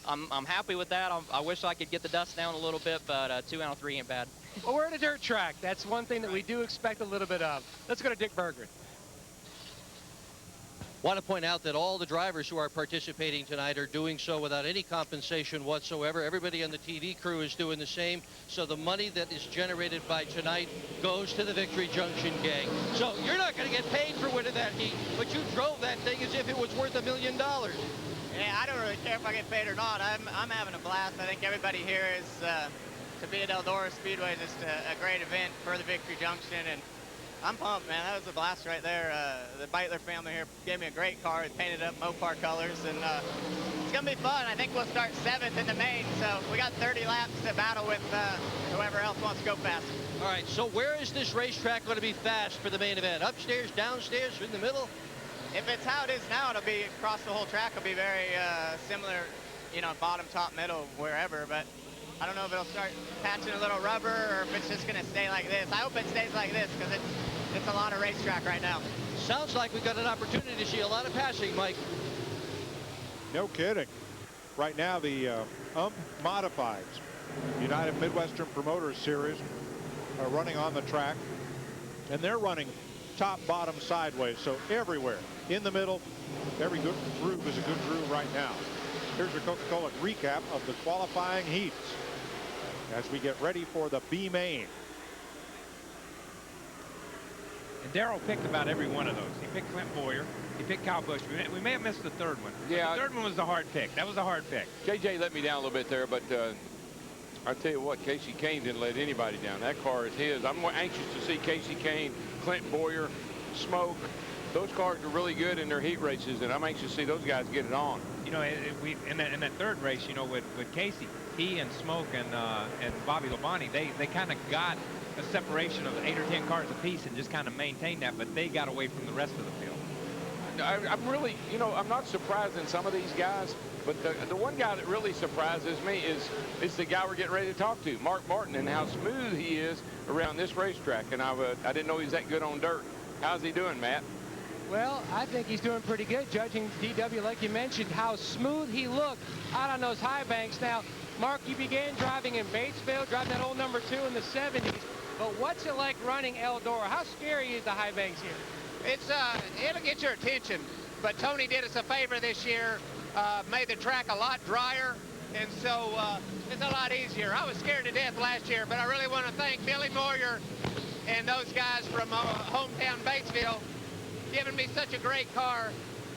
I'm happy with that. I wish I could get the dust down a little bit, but 2 out of 3 ain't bad. Well, we're at a dirt track. That's one thing that we do expect a little bit of. Let's go to Dick Berggren. Want to point out that all the drivers who are participating tonight are doing so without any compensation whatsoever. Everybody on the TV crew is doing the same. So the money that is generated by tonight goes to the Victory Junction gang. So you're not going to get paid for winning that heat, but you drove that thing as if it was worth $1 million. Yeah, I don't really care if I get paid or not. I'm having a blast. I think everybody here is to be at Eldora Speedway is just a great event for the Victory Junction, and I'm pumped, man. That was a blast right there. The Beitler family here gave me a great car. They painted up Mopar colors, and it's going to be fun. I think we'll start 7th in the main, so we got 30 laps to battle with whoever else wants to go fast. All right, so where is this racetrack going to be fast for the main event? Upstairs, downstairs, in the middle? If it's how it is now, it'll be across the whole track. It'll be very similar, you know, bottom, top, middle, wherever, but I don't know if it'll start patching a little rubber or if it's just going to stay like this. I hope it stays like this because it's a lot of racetrack right now. Sounds like we've got an opportunity to see a lot of passing, Mike. No kidding. Right now, the Modifieds, United Midwestern Promoters Series, are running on the track, and they're running top, bottom, sideways, so everywhere. In the middle, every good groove is a good groove right now. Here's your Coca-Cola recap of the qualifying heats as we get ready for the B main. And Darrell picked about every one of those. He picked Clint Bowyer. He picked Kyle Busch. We may have missed the third one. Yeah. The third one was the hard pick. That was a hard pick. JJ let me down a little bit there, but I tell you what, Kasey Kahne didn't let anybody down. That car is his. I'm more anxious to see Kasey Kahne, Clint Bowyer, Smoke. Those cars are really good in their heat races, and I'm anxious to see those guys get it on. You know, in that third race, you know, with Kasey, he and Smoke and Bobby Labonte, they kind of got a separation of 8 or 10 cars apiece and just kind of maintained that, but they got away from the rest of the field. I'm really, you know, I'm not surprised in some of these guys, but the one guy that really surprises me is the guy we're getting ready to talk to, Mark Martin, and how smooth he is around this racetrack. And I didn't know he was that good on dirt. How's he doing, Matt? Well, I think he's doing pretty good, judging DW, like you mentioned, how smooth he looked out on those high banks. Now, Mark, you began driving in Batesville, driving that old number 2 in the 70s, but what's it like running Eldora? How scary is the high banks here? It'll get your attention, but Tony did us a favor this year, made the track a lot drier, and so it's a lot easier. I was scared to death last year, but I really want to thank Billy Moyer and those guys from hometown Batesville giving me such a great car.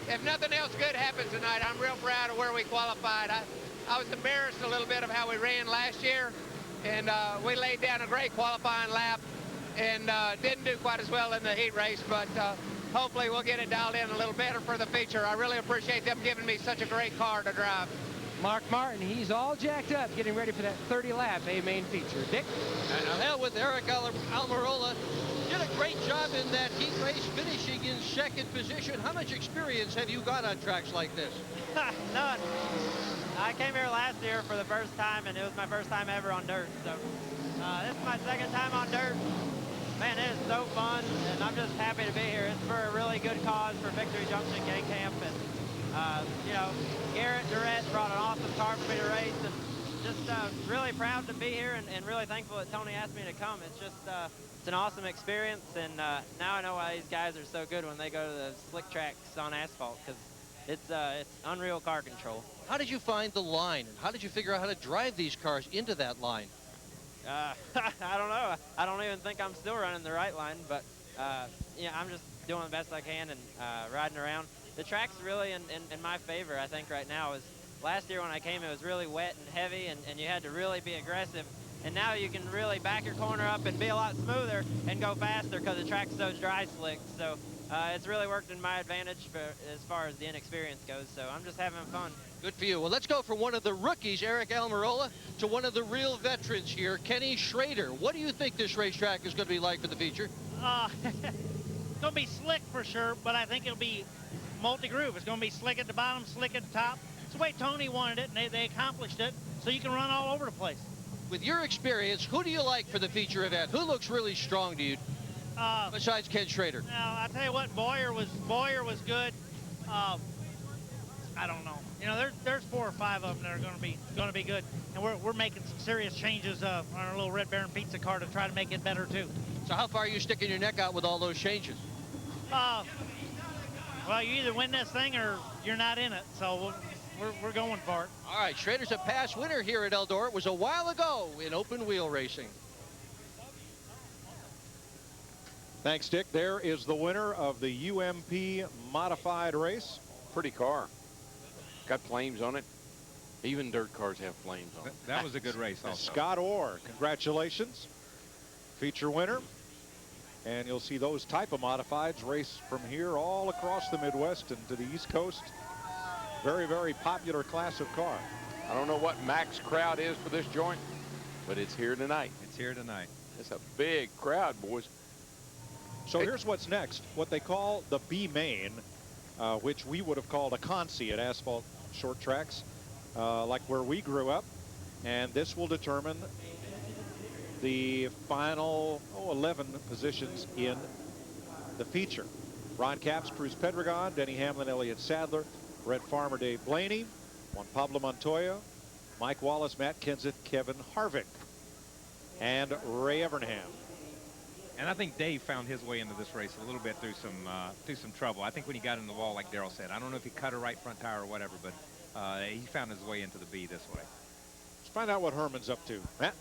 If nothing else good happens tonight, I'm real proud of where we qualified. I was embarrassed a little bit of how we ran last year, and we laid down a great qualifying lap and didn't do quite as well in the heat race, but hopefully we'll get it dialed in a little better for the feature. I really appreciate them giving me such a great car to drive. Mark Martin, he's all jacked up, getting ready for that 30-lap A-main feature. Dick? And hell with Eric Almirola. Did a great job in that heat race, finishing in 2nd position. How much experience have you got on tracks like this? None. I came here last year for the first time, and it was my first time ever on dirt. So this is my second time on dirt. Man, it is so fun, and I'm just happy to be here. It's for a really good cause for Victory Junction Gang Camp, and you know, Garrett Durrett brought an awesome car for me to race, and just really proud to be here, and really thankful that Tony asked me to come. It's just it's an awesome experience, and now I know why these guys are so good when they go to the slick tracks on asphalt, because it's unreal car control. How did you find the line, and how did you figure out how to drive these cars into that line? I don't know. I don't even think I'm still running the right line, but yeah, I'm just doing the best I can and riding around. The track's really in my favor, I think, right now. Last year when I came, it was really wet and heavy, and you had to really be aggressive. And now you can really back your corner up and be a lot smoother and go faster because the track's so dry slick. So it's really worked in my advantage as far as the inexperience goes. So I'm just having fun. Good for you. Well, let's go from one of the rookies, Eric Almirola, to one of the real veterans here, Kenny Schrader. What do you think this racetrack is going to be like for the feature? It's going to be slick for sure, but I think it'll be multi-groove. It's going to be slick at the bottom, slick at the top. It's the way Tony wanted it, and they accomplished it, so you can run all over the place. With your experience, who do you like for the feature event? Who looks really strong to you, besides Ken Schrader? Now, I tell you what, Bowyer was good. I don't know. You know, there's 4 or 5 of them that are going to be good, and we're making some serious changes on our little Red Baron pizza car to try to make it better too. So how far are you sticking your neck out with all those changes? Well, you either win this thing or you're not in it. So we're going for it. All right, Schrader's a past winner here at Eldora. It was a while ago in open wheel racing. Thanks, Dick. There is the winner of the UMP modified race. Pretty car. Got flames on it. Even dirt cars have flames on it. That was a good race also. Scott Orr, congratulations. Feature winner. And you'll see those type of modifieds race from here all across the Midwest and to the East Coast. Very, very popular class of car. I don't know what max crowd is for this joint, but it's here tonight. It's here tonight. It's a big crowd, boys. So here's what's next. What they call the B main, which we would have called a consi at asphalt short tracks, like where we grew up. And this will determine the final 11 positions in the feature. Ron Capps, Cruz Pedregon, Denny Hamlin, Elliott Sadler, Red Farmer, Dave Blaney, Juan Pablo Montoya, Mike Wallace, Matt Kenseth, Kevin Harvick, and Ray Evernham. And I think Dave found his way into this race a little bit through some trouble. I think when he got in the wall, like Darrell said, I don't know if he cut a right front tire or whatever, but he found his way into the B this way. Let's find out what Herman's up to. Matt?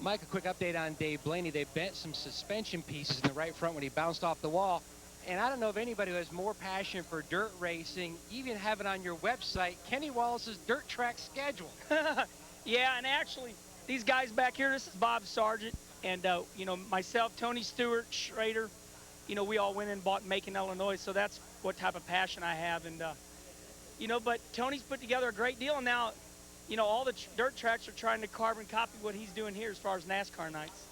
Mike, a quick update on Dave Blaney. They bent some suspension pieces in the right front when he bounced off the wall. And I don't know of anybody who has more passion for dirt racing. You even have it on your website, Kenny Wallace's dirt track schedule. Yeah, and actually, these guys back here, this is Bob Sargent, and, you know, myself, Tony Stewart, Schrader, you know, we all went and bought Macon, Illinois, so that's what type of passion I have. And, you know, but Tony's put together a great deal, and now, you know, all the dirt tracks are trying to carbon copy what he's doing here as far as NASCAR nights.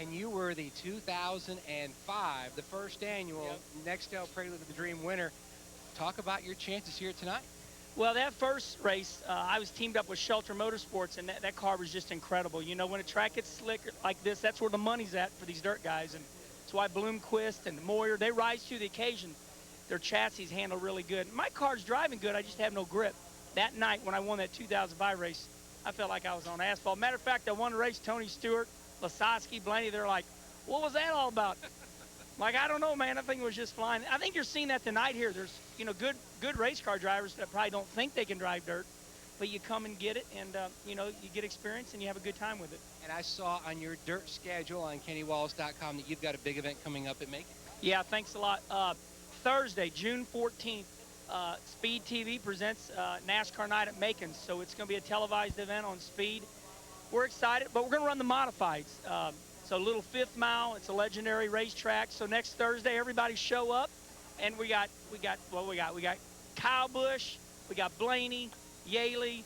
And you were the 2005, the first annual Nextel Prelude of the Dream winner. Talk about your chances here tonight. Well, that first race, I was teamed up with Shelter Motorsports, and that car was just incredible. You know, when a track gets slick like this, that's where the money's at for these dirt guys. And that's why Bloomquist and Moyer, they rise to the occasion. Their chassis handle really good. My car's driving good, I just have no grip. That night when I won that 2005 race, I felt like I was on asphalt. Matter of fact, I won the race, Tony Stewart, Lasowski, Blaney, they're like, what was that all about? Like, I don't know, man. I think it was just flying. I think you're seeing that tonight here. There's, you know, good race car drivers that probably don't think they can drive dirt, but you come and get it, and, you know, you get experience, and you have a good time with it. And I saw on your dirt schedule on KennyWallace.com that you've got a big event coming up at Macon. Yeah, thanks a lot. Thursday, June 14th, Speed TV presents NASCAR Night at Macon, so it's going to be a televised event on Speed. We're excited, but we're going to run the modifieds. So a little 5th mile. It's a legendary racetrack. So next Thursday, everybody show up, and we got Kyle Busch, we got Blaney, Yaley,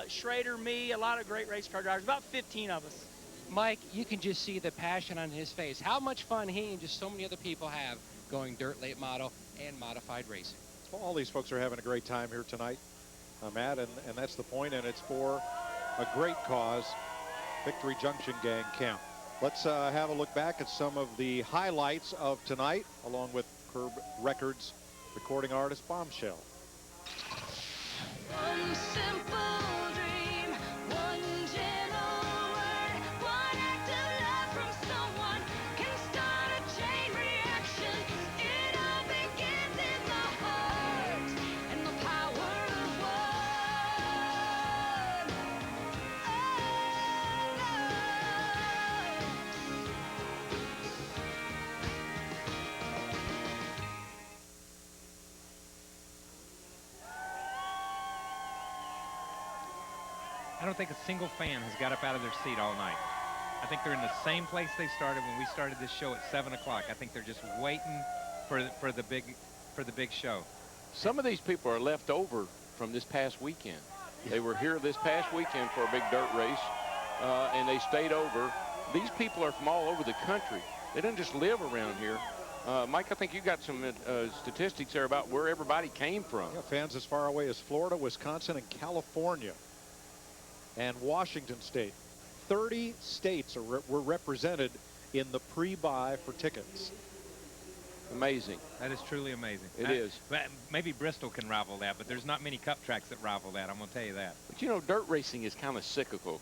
Schrader, me, a lot of great race car drivers, about 15 of us. Mike, you can just see the passion on his face. How much fun he and just so many other people have going dirt late model and modified racing. Well, all these folks are having a great time here tonight. Matt, and that's the point, and it's for a great cause, Victory Junction Gang Camp. Let's have a look back at some of the highlights of tonight, along with Curb Records recording artist Bombshell. One simple dream, one gentle word, one act of love from someone can start a chain reaction. It all begins in the heart and the power of one. I don't think a single fan has got up out of their seat all night. I think they're in the same place they started when we started this show at 7 o'clock. I think they're just waiting for the big show. Some of these people are left over from this past weekend. They were here this past weekend for a big dirt race, and they stayed over. These people are from all over the country. They don't just live around here. Mike, I think you got some statistics there about where everybody came from. Yeah, fans as far away as Florida, Wisconsin, and California, and Washington State. 30 states were represented in the pre-buy for tickets. Amazing. That is truly amazing. It is. Maybe Bristol can rival that, but there's not many cup tracks that rival that. I'm going to tell you that. But you know, dirt racing is kind of cyclical.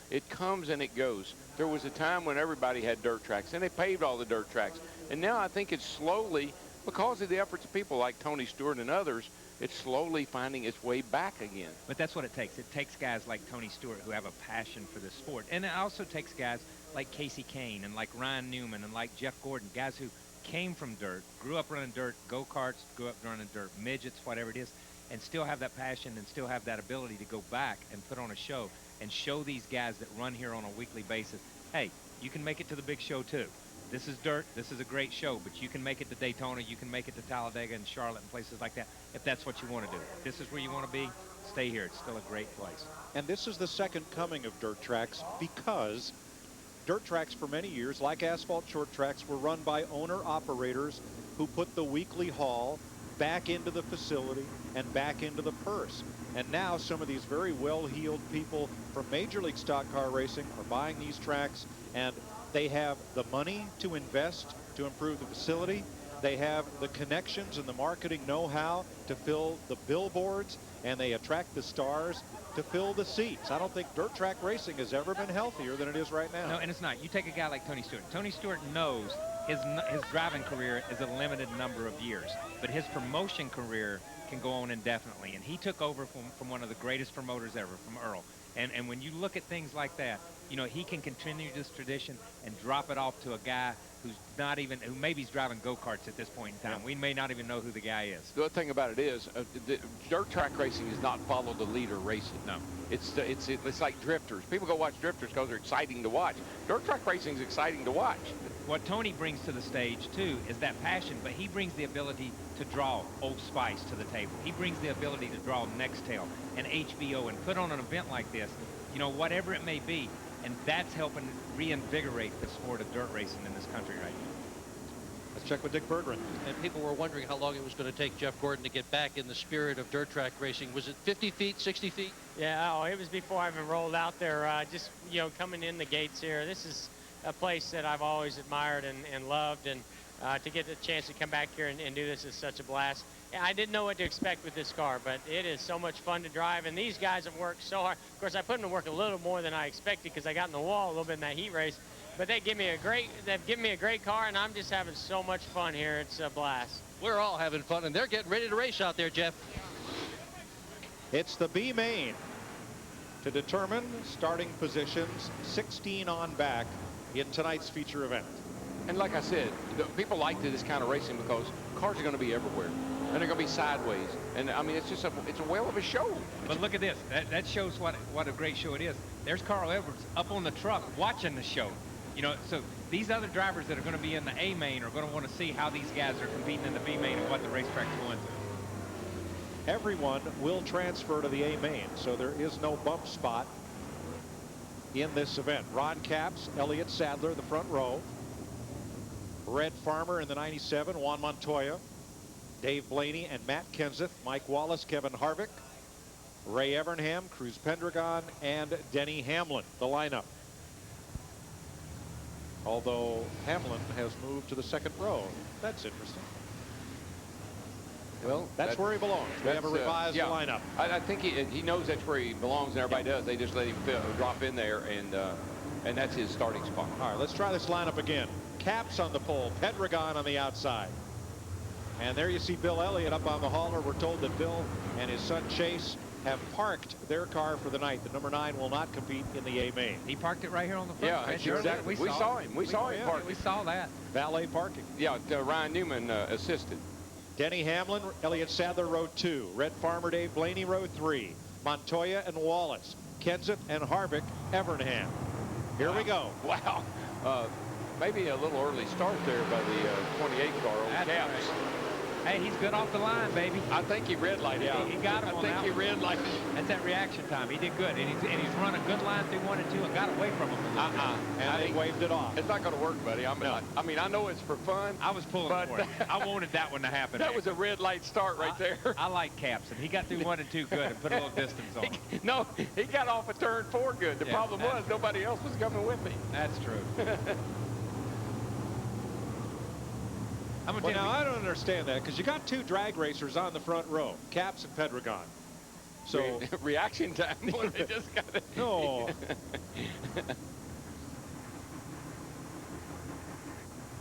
It comes and it goes. There was a time when everybody had dirt tracks, and they paved all the dirt tracks. And now I think it's slowly, because of the efforts of people like Tony Stewart and others, it's slowly finding its way back again. But that's what it takes. It takes guys like Tony Stewart who have a passion for the sport. And it also takes guys like Kasey Kahne and like Ryan Newman and like Jeff Gordon, guys who came from dirt, grew up running dirt, go-karts, grew up running dirt, midgets, whatever it is, and still have that passion and still have that ability to go back and put on a show and show these guys that run here on a weekly basis, hey, you can make it to the big show too. This is dirt. This is a great show, but you can make it to Daytona. You can make it to Talladega and Charlotte and places like that if that's what you want to do. If this is where you want to be, stay here. It's still a great place. And this is the second coming of dirt tracks because dirt tracks for many years, like asphalt short tracks, were run by owner-operators who put the weekly haul back into the facility and back into the purse. And now some of these very well-heeled people from Major League Stock Car Racing are buying these tracks, and they have the money to invest to improve the facility. They have the connections and the marketing know-how to fill the billboards, and they attract the stars to fill the seats. I don't think dirt track racing has ever been healthier than it is right now. No, and it's not. You take a guy like Tony Stewart. Tony Stewart knows his driving career is a limited number of years, but his promotion career can go on indefinitely. And he took over from one of the greatest promoters ever, from Earl. And when you look at things like that, you know, he can continue this tradition and drop it off to a guy who's not even, who maybe is driving go-karts at this point in time. Yeah. We may not even know who the guy is. The other thing about it is, dirt track racing is not follow the leader racing. No. It's like drifters. People go watch drifters because they're exciting to watch. Dirt track racing is exciting to watch. What Tony brings to the stage, too, is that passion, but he brings the ability to draw Old Spice to the table. He brings the ability to draw Nextel and HBO and put on an event like this, you know, whatever it may be, and that's helping reinvigorate the sport of dirt racing in this country right now. Let's check with Dick Berggren. And people were wondering how long it was going to take Jeff Gordon to get back in the spirit of dirt track racing. Was it 50 feet, 60 feet? Yeah, it was before I even rolled out there. Just, you know, coming in the gates here. This is a place that I've always admired and loved, and to get the chance to come back here and do this is such a blast. I didn't know what to expect with this car, but it is so much fun to drive, and these guys have worked so hard. Of course, I put them to work a little more than I expected because I got in the wall a little bit in that heat race, but they've given me a great car, and I'm just having so much fun here. It's a blast. We're all having fun, and they're getting ready to race out there, Jeff. It's the B main to determine starting positions, 16 on back in tonight's feature event. And like I said, people like this kind of racing because cars are going to be everywhere. And they're going to be sideways. And, I mean, it's just it's a whale of a show. But look at this. That shows what a great show it is. There's Carl Edwards up on the truck watching the show. You know, so these other drivers that are going to be in the A main are going to want to see how these guys are competing in the B main and what the racetrack's going through. Everyone will transfer to the A main, so there is no bump spot in this event. Ron Capps, Elliott Sadler, the front row. Red Farmer in the 97, Juan Montoya, Dave Blaney and Matt Kenseth, Mike Wallace, Kevin Harvick, Ray Evernham, Cruz Pendragon, and Denny Hamlin, the lineup. Although Hamlin has moved to the second row. That's interesting. Well, that's where he belongs. We have a revised lineup. I think he knows that's where he belongs, and everybody does. They just let him drop in there, and that's his starting spot. All right, let's try this lineup again. Caps on the pole, Pendragon on the outside. And there you see Bill Elliott up on the hauler. We're told that Bill and his son Chase have parked their car for the night. The number 9 will not compete in the A main. He parked it right here on the front. Yeah, exactly. We saw him. We saw him park. We saw that. Valet parking. Yeah, Ryan Newman assisted. Denny Hamlin, Elliott Sadler, row 2. Red Farmer, Dave Blaney, row 3. Montoya and Wallace. Kenseth and Harvick, Evernham. Here we go. Wow. Maybe a little early start there by the 28 car on Caps. Right. Hey, he's good off the line, baby. I think he red lighted. Yeah, he got him on that. I think he red lighted. That's that reaction time. He did good, and he's run a good line through 1 and 2 and got away from him. And they waved it off. It's not going to work, buddy. I mean, I know it's for fun. I was pulling for it. I wanted that one to happen. That was a red light start right there. I like Caps, and he got through 1 and 2 good and put a little distance on him. No, he got off of turn 4 good. The problem was nobody else was coming with me. That's true. Well, now, I don't understand that, because you got 2 drag racers on the front row, Caps and Pendragon. So reaction time when they just got it. No.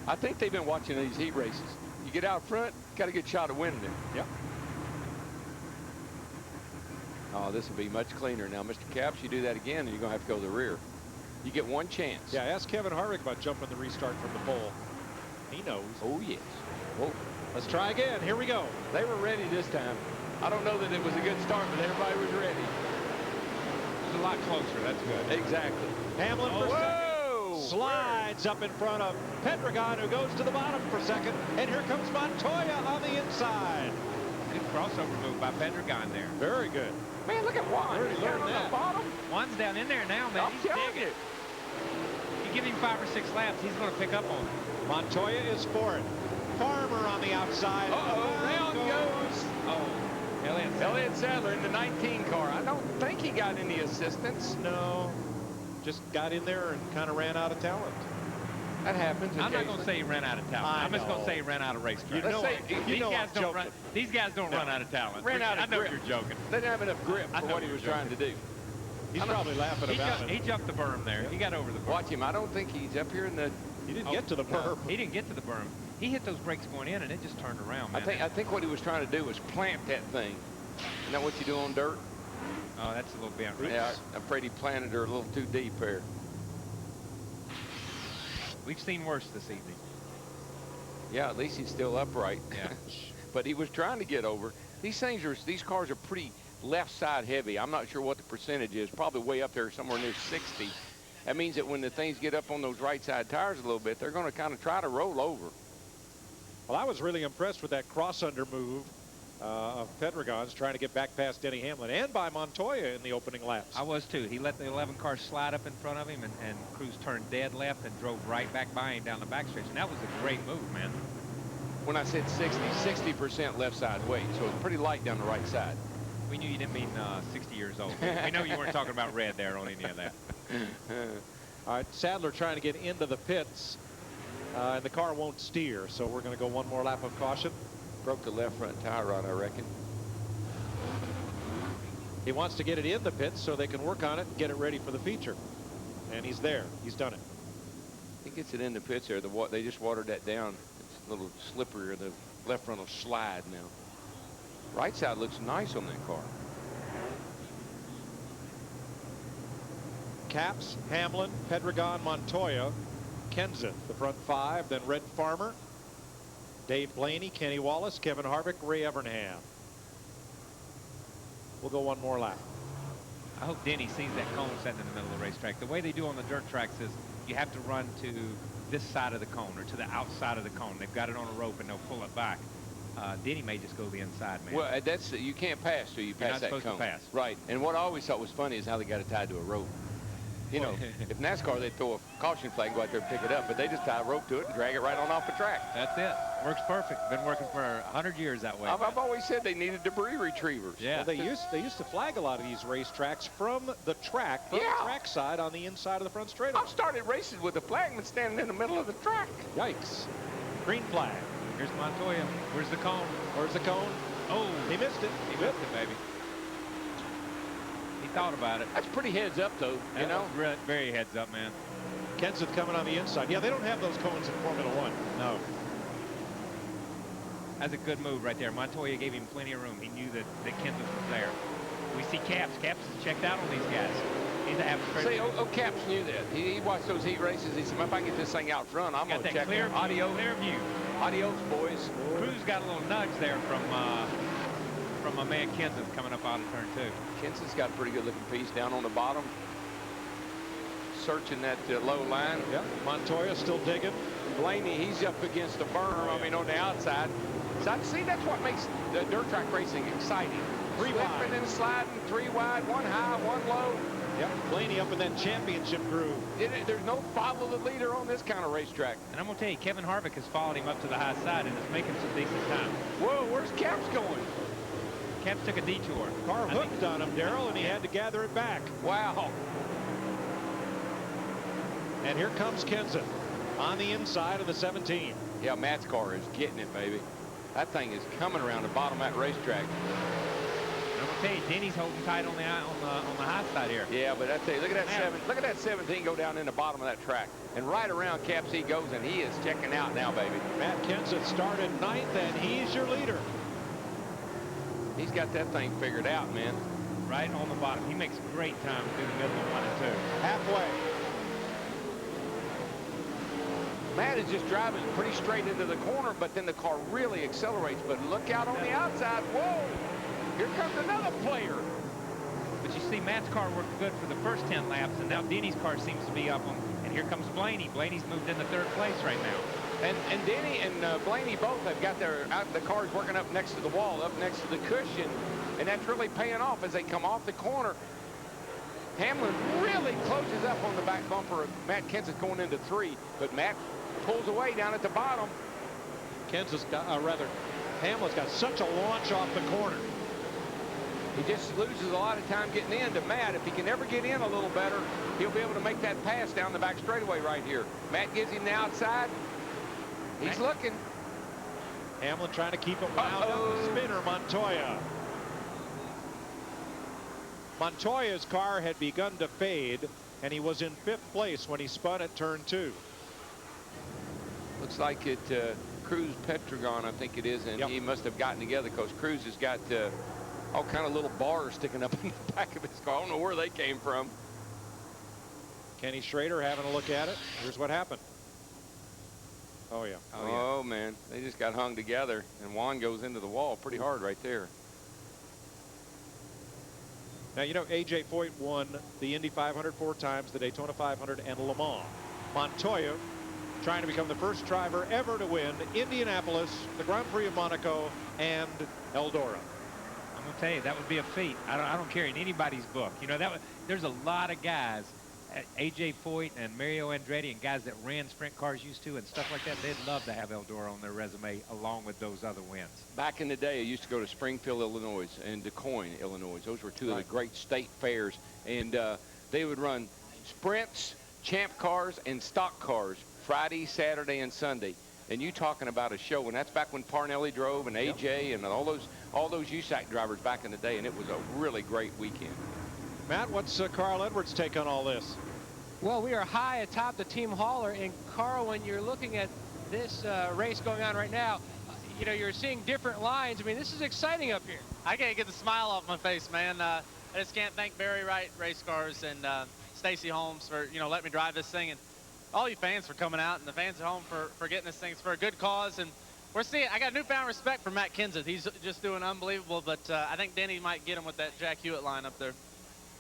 I think they've been watching these heat races. You get out front, got a good shot of winning it. Yep. Oh, this will be much cleaner now. Mr. Caps, you do that again, and you're going to have to go to the rear. You get 1 chance. Yeah, ask Kevin Harvick about jumping the restart from the pole. He knows. Oh, yes. Whoa. Let's try again. Here we go. They were ready this time. I don't know that it was a good start, but everybody was ready. It's a lot closer. That's good. Exactly. Hamlin for second. Slides up in front of Pendragon, who goes to the bottom for second. And here comes Montoya on the inside. Good crossover move by Pendragon there. Very good. Man, look at Juan. He's down on the bottom. Juan's down in there now, man. He's digging. You give him 5 or 6 laps, he's going to pick up on it. Montoya is for it. Farmer on the outside. Down goes. Elliott Sadler in the 19 car. I don't think he got any assistance. No. Just got in there and kind of ran out of talent. That happens. I'm not going to say he ran out of talent. I'm just going to say he ran out of racetrack. These guys don't run out of talent. Ran out of grip. You're joking. They didn't have enough grip for what he was trying to do. He's probably laughing about it. He jumped the berm there. He got over the berm. Watch him. I don't think he's up here in the... He didn't get to the berm. No, he didn't get to the berm. He hit those brakes going in, and it just turned around, man. I think what he was trying to do was plant that thing. Isn't that what you do on dirt? Oh, that's a little bent. Yeah, I'm afraid he planted her a little too deep there. We've seen worse this evening. Yeah, at least he's still upright. Yeah. But he was trying to get over. These cars are pretty left side heavy. I'm not sure what the percentage is. Probably way up there somewhere near 60. That means that when the things get up on those right side tires a little bit, they're going to kind of try to roll over. Well, I was really impressed with that cross-under move of Pendragon's trying to get back past Denny Hamlin and by Montoya in the opening laps. I was too. He let the 11 car slide up in front of him, and Cruz turned dead left and drove right back by him down the backstretch. And that was a great move, man. When I said 60% left side weight, so it's pretty light down the right side. We knew you didn't mean 60 years old. We know you weren't talking about red there on any of that. All right, Sadler trying to get into the pits, and the car won't steer, so we're going to go 1 more lap of caution. Broke the left front tire rod, I reckon. He wants to get it in the pits so they can work on it and get it ready for the feature. And he's there. He's done it. He gets it in the pits there. They just watered that down. It's a little slipperier. The left front will slide now. Right side looks nice on that car. Caps, Hamlin, Pendragon, Montoya, Kenseth, the front 5, then Red Farmer, Dave Blaney, Kenny Wallace, Kevin Harvick, Ray Evernham. We'll go 1 more lap. I hope Denny sees that cone setting in the middle of the racetrack. The way they do on the dirt tracks is you have to run to this side of the cone or to the outside of the cone. They've got it on a rope and they'll pull it back. Denny may just go the inside, man. Well, you can't pass till you pass that cone. You're not supposed to pass. Right. And what I always thought was funny is how they got it tied to a rope. You know, if NASCAR, they'd throw a caution flag and go out there and pick it up, but they just tie a rope to it and drag it right on off the track. That's it. Works perfect. Been working for 100 years that way. I've always said they needed debris retrievers. Yeah. Well, they used to flag a lot of these racetracks from the track, the track side on the inside of the front straightaway. I've started races with a flagman standing in the middle of the track. Yikes. Green flag. Here's Montoya. Where's the cone? Where's the cone? Oh, he missed it. He missed it, baby. He thought about it. That's pretty heads up, though. You know, very heads up, man. Kenseth coming on the inside. Yeah, they don't have those cones in Formula One. No. That's a good move right there. Montoya gave him plenty of room. He knew that Kenseth was there. We see Caps. Caps is checked out on these guys. He's See, Caps knew that. He watched those heat races. He said, if I get this thing out front, I'm going to check clear him. Adios. Clear view. Adios, boys. Cruz got a little nudge there from my man Kenseth coming up out of turn 2. Kenseth's got a pretty good looking piece down on the bottom. Searching that low line. Yep. Montoya still digging. Blaney, he's up against the berm, I mean, on the outside. So see, that's what makes the dirt track racing exciting. Three wide. And sliding, 3 wide, 1 high, 1 low. Yep, Blaney up in that championship groove. There's no follow the leader on this kind of racetrack. And I'm going to tell you, Kevin Harvick has followed him up to the high side and is making some decent time. Whoa, where's Caps going? Caps took a detour. Car hooked on him, Darrell, and he had to gather it back. Wow. And here comes Kenseth on the inside of the 17. Yeah, Matt's car is getting it, baby. That thing is coming around the bottom of that racetrack. And I'm gonna tell you, Denny's holding tight on the high side here. Yeah, but I tell you, look at that 17 go down in the bottom of that track, and right around Caps he goes, and he is checking out now, baby. Matt Kenseth started 9th, and he's your leader. He's got that thing figured out, man. Right on the bottom. He makes great time through the middle of 1 and 2. Halfway. Matt is just driving pretty straight into the corner, but then the car really accelerates. But look out on the outside. Whoa! Here comes another player. But you see, Matt's car worked good for the first 10 laps, and now Denny's car seems to be up on. And here comes Blaney. Blaney's moved into 3rd place right now. And Denny and Blaney both have got the cars working up next to the wall, up next to the cushion, and that's really paying off as they come off the corner. Hamlin really closes up on the back bumper of Matt Kenseth going into 3, but Matt pulls away down at the bottom. Kenseth's got, Hamlin's got such a launch off the corner. He just loses a lot of time getting into Matt. If he can ever get in a little better, he'll be able to make that pass down the back straightaway right here. Matt gives him the outside. He's looking. Hamlin trying to keep it wound up. The spinner, Montoya. Montoya's car had begun to fade, and he was in 5th place when he spun at turn 2. Looks like it, Cruz Petragon, I think it is, and he must have gotten together because Cruz has got all kind of little bars sticking up in the back of his car. I don't know where they came from. Kenny Schrader having a look at it. Here's what happened. Oh, yeah. Oh, man. They just got hung together, and Juan goes into the wall pretty hard right there. Now, you know, A.J. Foyt won the Indy 500 4 times, the Daytona 500, and Le Mans. Montoya trying to become the first driver ever to win Indianapolis, the Grand Prix of Monaco, and Eldora. I'm going to tell you, that would be a feat. I don't care in anybody's book. You know, there's a lot of guys, A.J. Foyt and Mario Andretti, and guys that ran sprint cars used to and stuff like that. They'd love to have Eldora on their resume along with those other wins. Back in the day, I used to go to Springfield, Illinois, and Du Quoin, Illinois. Those were two of the great state fairs, and they would run sprints, champ cars, and stock cars Friday, Saturday, and Sunday. And you talking about a show, and that's back when Parnelli drove and A.J. and all those USAC drivers back in the day, and it was a really great weekend. Matt, what's Carl Edwards' take on all this? Well, we are high atop the team hauler, and Carl, when you're looking at this race going on right now, you know, you're seeing different lines. I mean, this is exciting up here. I can't get the smile off my face, man. I just can't thank Barry Wright Race Cars and Stacy Holmes for, you know, letting me drive this thing, and all you fans for coming out, and the fans at home for getting this thing. It's for a good cause, and we're seeing, I got newfound respect for Matt Kenseth. He's just doing unbelievable, but I think Denny might get him with that Jack Hewitt line up there.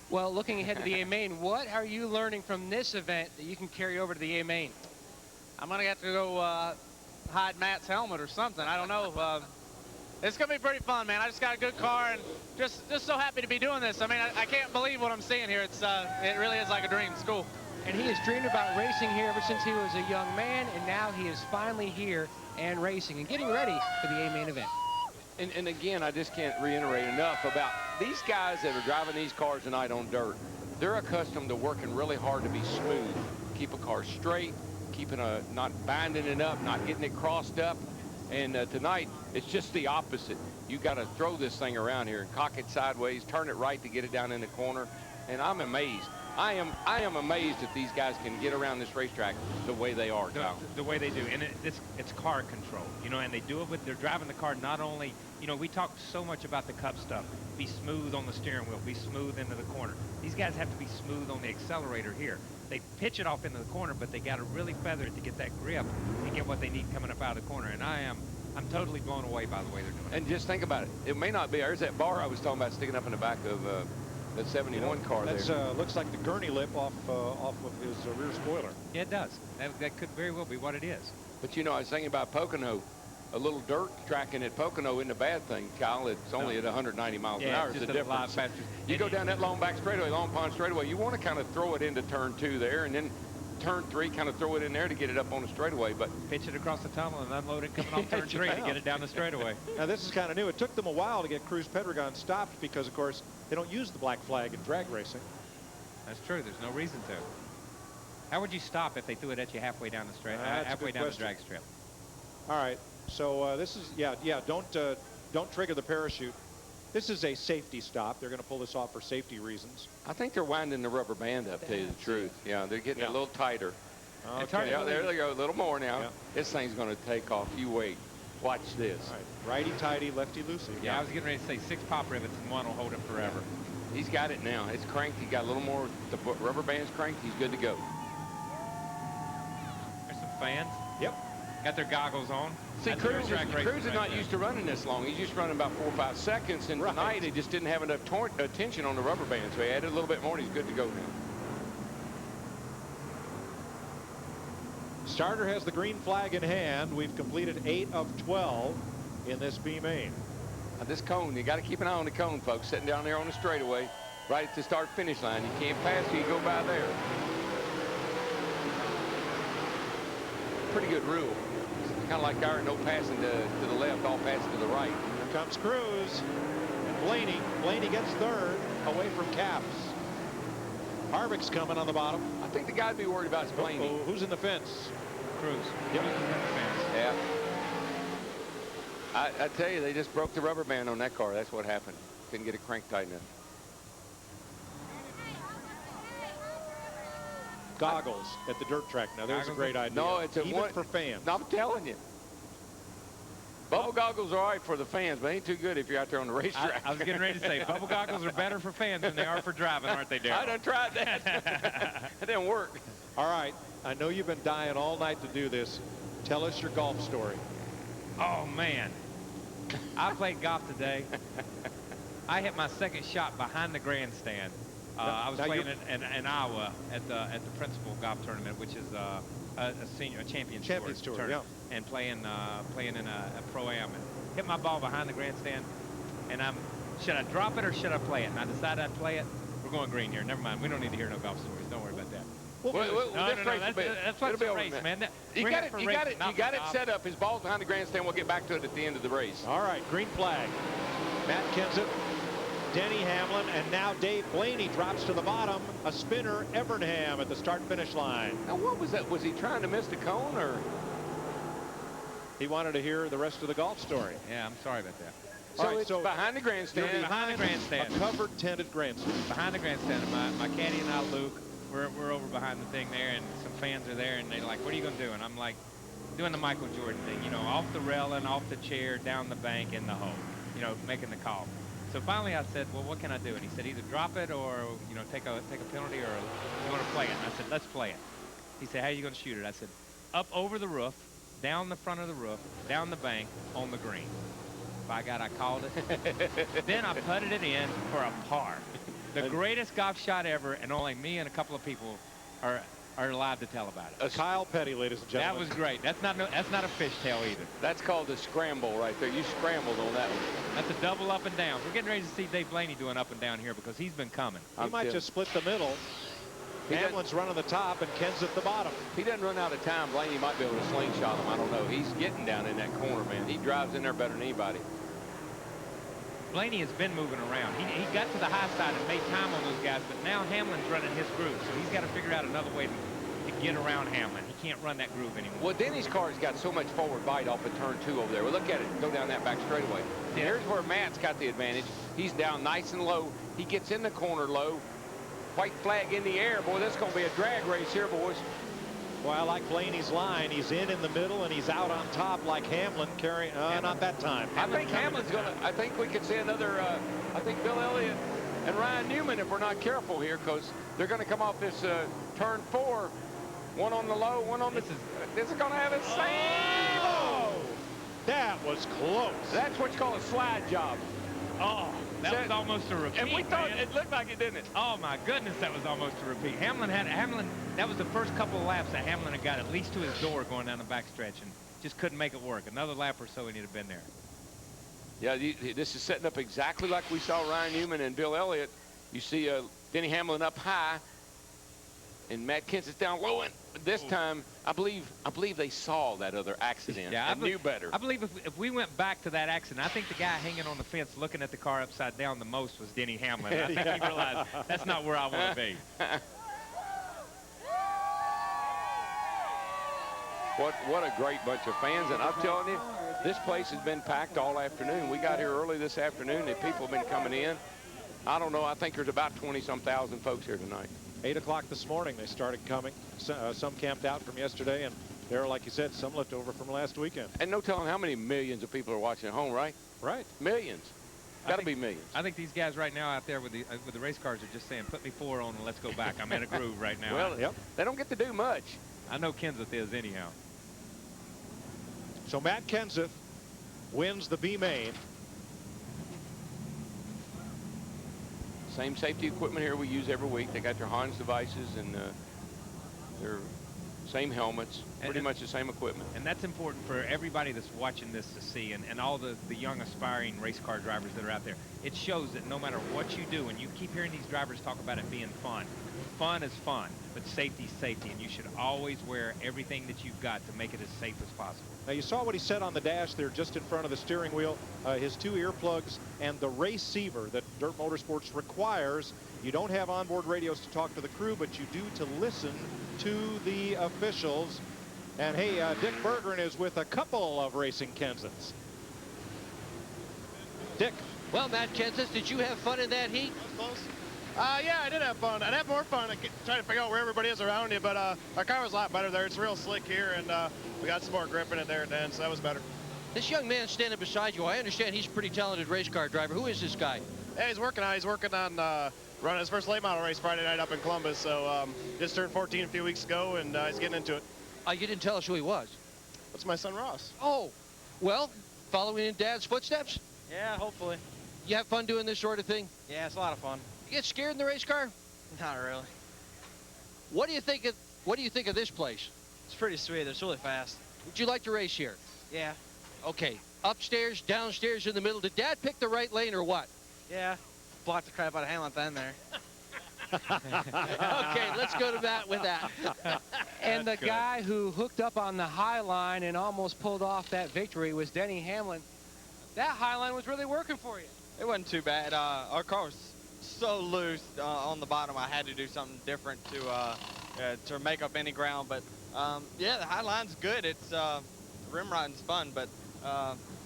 Well, looking ahead to the A-Main, what are you learning from this event that you can carry over to the A-Main? I'm going to have to go hide Matt's helmet or something. I don't know. It's going to be pretty fun, man. I just got a good car and just so happy to be doing this. I mean, I can't believe what I'm seeing here. It really is like a dream. It's cool. And he has dreamed about racing here ever since he was a young man, and now he is finally here and racing and getting ready for the A-main event. And again, I just can't reiterate enough about these guys that are driving these cars tonight on dirt. They're accustomed to working really hard to be smooth, keep a car straight, keeping not binding it up, not getting it crossed up. And tonight, it's just the opposite. You got to throw this thing around here and cock it sideways, turn it right to get it down in the corner. And I'm amazed. I am amazed that these guys can get around this racetrack the way they are, Kyle. The way they do, and it's car control, you know, and they do it with, they're driving the car not only, you know, we talk so much about the Cup stuff, be smooth on the steering wheel, be smooth into the corner. These guys have to be smooth on the accelerator here. They pitch it off into the corner, but they got to really feather it to get that grip and get what they need coming up out of the corner. And I'm totally blown away by the way they're doing it. And just think about it. It may not be, there's that bar I was talking about sticking up in the back of that 71 car there. That looks like the gurney lip off of his rear spoiler. Yeah, it does. That could very well be what it is. But, you know, I was thinking about Pocono. A little dirt tracking at Pocono isn't a bad thing, Kyle. It's only at 190 miles an hour. It's the just a lot difference. faster. You go down that long back straightaway, Long Pond straightaway, you want to kind of throw it into turn 2 there, and then turn 3, kind of throw it in there to get it up on the straightaway. But pitch it across the tunnel and unload it coming off turn 3 to get it down the straightaway. Now, this is kind of new. It took them a while to get Cruz Pedregon stopped because, of course, they don't use the black flag in drag racing. That's true. There's no reason to. How would you stop if they threw it at you halfway down the straight, halfway down the drag strip? All right. So this is, don't trigger the parachute. This is a safety stop. They're going to pull this off for safety reasons. I think they're winding the rubber band up, to tell you the truth. Yeah, they're getting it a little tighter. Okay. Yeah, there they go, a little more now. Yeah. This thing's going to take off. You wait. Watch this. All right. Righty-tighty, lefty-loosey. Yeah, I was getting ready to say 6 pop rivets and one will hold him forever. He's got it now. It's cranked. He got a little more. The rubber band's cranked. He's good to go. There's some fans. Yep. Got their goggles on. See, Cruz is not used to running this long. He's used to running about 4 or 5 seconds, and tonight he just didn't have enough tension on the rubber band, so he added a little bit more, and he's good to go now. Starter has the green flag in hand. We've completed 8 of 12 in this B main. Now this cone, you got to keep an eye on the cone, folks. Sitting down there on the straightaway, right at the start-finish line. You can't pass till you go by there. Pretty good rule. Kind of like our no passing to the left, all passing to the right. Here comes Cruz and Blaney. Blaney gets third, away from Caps. Harvick's coming on the bottom. I think the guy to be worried about is Blaney. Who's in the fence? Cruz. Yep. Yeah. I tell you, they just broke the rubber band on that car. That's what happened. Couldn't get it cranked tight enough. Goggles at the dirt track. Now, there's a great idea. No, it's even for fans. No, I'm telling you. Bubble goggles are all right for the fans, but ain't too good if you're out there on the racetrack. I was getting ready to say, bubble goggles are better for fans than they are for driving, aren't they, Darryl? I done tried that. It didn't work. All right. I know you've been dying all night to do this. Tell us your golf story. Oh, man. I played golf today. I hit my second shot behind the grandstand. I was playing in Iowa at the principal golf tournament, which is a Champions Tour tournament, and playing in a pro-am. And hit my ball behind the grandstand, and should I drop it or should I play it? And I decided I'd play it. We're going green here. Never mind. We don't need to hear no golf stories. Don't worry about that. That's what's the race, man. You got it set up. His ball's behind the grandstand. We'll get back to it at the end of the race. All right, green flag. Matt Kenseth, Denny Hamlin, and now Dave Blaney drops to the bottom. A spinner, Evernham at the start-finish line. Now, what was that? Was he trying to miss the cone, or? He wanted to hear the rest of the golf story. Yeah, I'm sorry about that. So it's behind the grandstand. Behind the grandstand. A covered, tented grandstand. Behind the grandstand. And my caddy and I, Luke, we're over behind the thing there, and some fans are there, and they're like, what are you going to do? And I'm like, doing the Michael Jordan thing, you know, off the railing, off the chair, down the bank, in the hole, you know, making the call. So finally I said, well, what can I do? And he said, either drop it or, you know, take a penalty, or you want to play it. And I said, let's play it. He said, how are you going to shoot it? I said, up over the roof, down the front of the roof, down the bank, on the green. By God, I called it. Then I putted it in for a par. The greatest golf shot ever, and only me and a couple of people are alive to tell about it. Kyle Petty, ladies and gentlemen. That was great. That's not a fishtail either. That's called a scramble right there. You scrambled on that one. That's a double up and down. We're getting ready to see Dave Blaney doing up and down here because he's been coming. He might just split the middle. Hamlin's running the top and Kenseth the bottom. If he doesn't run out of time, Blaney might be able to slingshot him. I don't know. He's getting down in that corner, man. He drives in there better than anybody. Blaney has been moving around. He got to the high side and made time on those guys, but now Hamlin's running his groove, so he's got to figure out another way to get around Hamlin. He can't run that groove anymore. Well, Denny's car's got so much forward bite off of turn 2 over there. Well, look at it. Go down that back straightaway. Yeah. Here's where Matt's got the advantage. He's down nice and low. He gets in the corner low. White flag in the air. Boy, this is going to be a drag race here, boys. Well, I like Blaney's line. He's in the middle, and he's out on top like Hamlin carrying. Not that time. I think Hamlin's going to. I think we could see another. I think Bill Elliott and Ryan Newman, if we're not careful here, because they're going to come off this turn 4. One on the low, one on the. This is going to have a save. Oh! That was close. That's what you call a slide job. Oh, that was almost a repeat. And we thought it looked like it, didn't it? Oh my goodness, that was almost a repeat. Hamlin. That was the first couple of laps that Hamlin had got at least to his door going down the backstretch and just couldn't make it work. Another lap or so, and he'd have been there. Yeah, this is setting up exactly like we saw Ryan Newman and Bill Elliott. You see Denny Hamlin up high, and Matt Kenseth down low. And this time, I believe they saw that other accident. Yeah, and knew better. I believe if we went back to that accident, I think the guy hanging on the fence looking at the car upside down the most was Denny Hamlin. I think he realized that's not where I want to be. What a great bunch of fans. And I'm telling you, this place has been packed all afternoon. We got here early this afternoon, and people have been coming in. I don't know. I think there's about 20-some thousand folks here tonight. 8 o'clock this morning, they started coming. Some camped out from yesterday, and there are, like you said, some left over from last weekend. And no telling how many millions of people are watching at home, right? Right. Millions. Got to be millions. I think these guys right now out there with the race cars are just saying, put me 4 on and let's go back. I'm in a groove right now. Well, they don't get to do much. I know Kenseth is anyhow. So Matt Kenseth wins the B main. Same safety equipment here we use every week. They got their Hans devices and their same helmets, pretty much the same equipment. And that's important for everybody that's watching this to see, and all the young aspiring race car drivers that are out there. It shows that no matter what you do, and you keep hearing these drivers talk about it being fun. Fun is fun, but safety's safety, and you should always wear everything that you've got to make it as safe as possible. Now, you saw what he said on the dash there just in front of the steering wheel, his 2 earplugs and the receiver that Dirt Motorsports requires. You don't have onboard radios to talk to the crew, but you do to listen to the officials. And hey, Dick Bergeron is with a couple of racing Kenseths. Dick. Well, Matt Kenseth, did you have fun in that heat? Close. Yeah, I did have fun. I'd have more fun trying to figure out where everybody is around you, but our car was a lot better there. It's real slick here, and we got some more grip in it there at the end, so that was better. This young man standing beside you, I understand he's a pretty talented race car driver. Who is this guy? Yeah, he's working on running his first late model race Friday night up in Columbus, so just turned 14 a few weeks ago, and he's getting into it. You didn't tell us who he was. That's my son, Ross. Oh, well, following in Dad's footsteps? Yeah, hopefully. You have fun doing this sort of thing? Yeah, it's a lot of fun. You get scared in the race car? Not really. What do you think of this place? It's pretty sweet. It's really fast. Would you like to race here? Yeah. Okay. Upstairs, downstairs, in the middle. Did Dad pick the right lane or what? Yeah. Blocked the crap out of Hamlin at the end there. Okay, let's go to Matt with that. And the guy who hooked up on the high line and almost pulled off that victory was Denny Hamlin. That high line was really working for you. It wasn't too bad. Our car was so loose on the bottom. I had to do something different to make up any ground. But yeah, the high line's good. It's rim riding's fun, but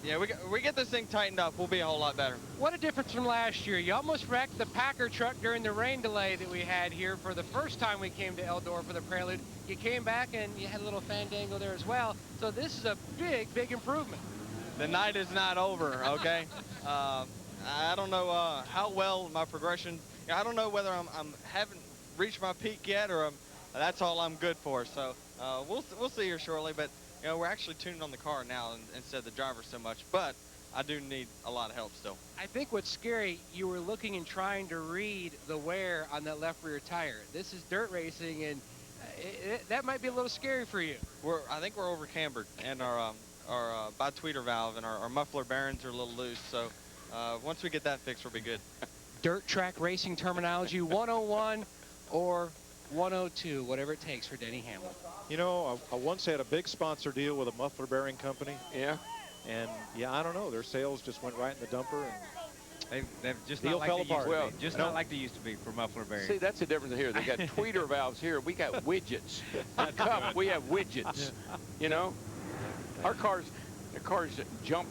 yeah, we get this thing tightened up, we'll be a whole lot better. What a difference from last year. You almost wrecked the Packer truck during the rain delay that we had here for the first time we came to Eldora for the Prelude. You came back and you had a little fandango there as well. So this is a big, big improvement. The night is not over, okay? I don't know how well my progression, I don't know whether I haven't reached my peak yet or that's all I'm good for. So we'll see here shortly, but you know, we're actually tuning on the car now instead of the driver so much, but I do need a lot of help still. I think what's scary, you were looking and trying to read the wear on that left rear tire. This is dirt racing, and that might be a little scary for you. I think we're over cambered, and our bi-tweeter valve and our muffler bearings are a little loose. So once we get that fixed, we'll be good. Dirt track racing terminology, 101 or 102, whatever it takes for Denny Hamlin. You know, I once had a big sponsor deal with a muffler bearing company. Yeah. And yeah, I don't know. Their sales just went right in the dumper, and they've just deal not like fell they used apart. to Well, be. Just not like they used to be for muffler bearings. See, that's the difference here. They got tweeter valves here. We got widgets. On Cup, we have widgets. You know, the cars jump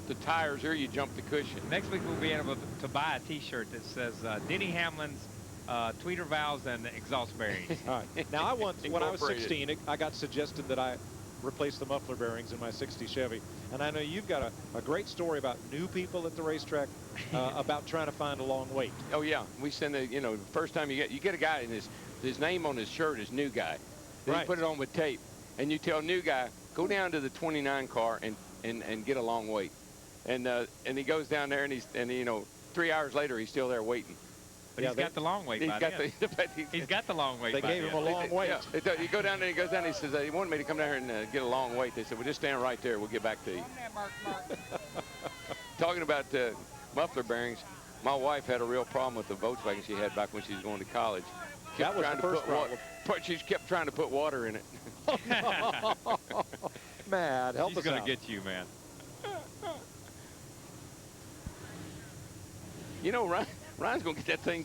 the tires. Here you jump the cushion. Next week we'll be able to buy a T-shirt that says Denny Hamlin's tweeter valves and exhaust bearings. All right. Now, when I was 16, I got suggested that I replace the muffler bearings in my 60 Chevy. And I know you've got a great story about new people at the racetrack about trying to find a long wait. Oh yeah, we send the first time you get a guy and his name on his shirt is new guy. Then you put it on with tape, and you tell new guy, go down to the 29 car and get a long wait. And he goes down there, and 3 hours later he's still there waiting. But he's got the long wait. He's got the long wait. They gave him a long wait. Yeah, you go down there, he goes down, he says, he wanted me to come down here and get a long wait. They said, well, just stand right there. We'll get back to you. Talking about muffler bearings, my wife had a real problem with the Volkswagen she had back when she was going to college. That was the first problem. She kept trying to put water in it. Mad, help us out. He's going to get you, man. You know, Ryan's going to get that thing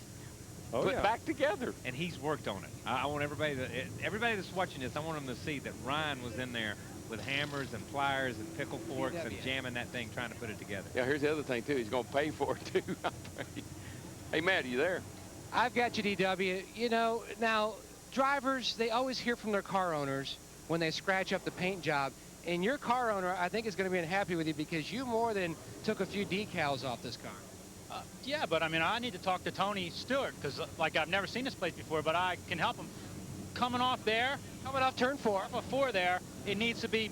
put back together. And he's worked on it. I want everybody that's watching this, I want them to see that Ryan was in there with hammers and pliers and pickle forks and jamming that thing, trying to put it together. Yeah, here's the other thing, too. He's going to pay for it, too. Hey, Matt, are you there? I've got you, DW. You know, now, drivers, they always hear from their car owners when they scratch up the paint job. And your car owner, I think, is going to be unhappy with you because you more than took a few decals off this car. Yeah, but I mean, I need to talk to Tony Stewart because, like, I've never seen this place before, but I can help him. Coming off turn 4. Off of 4 there, it needs to be.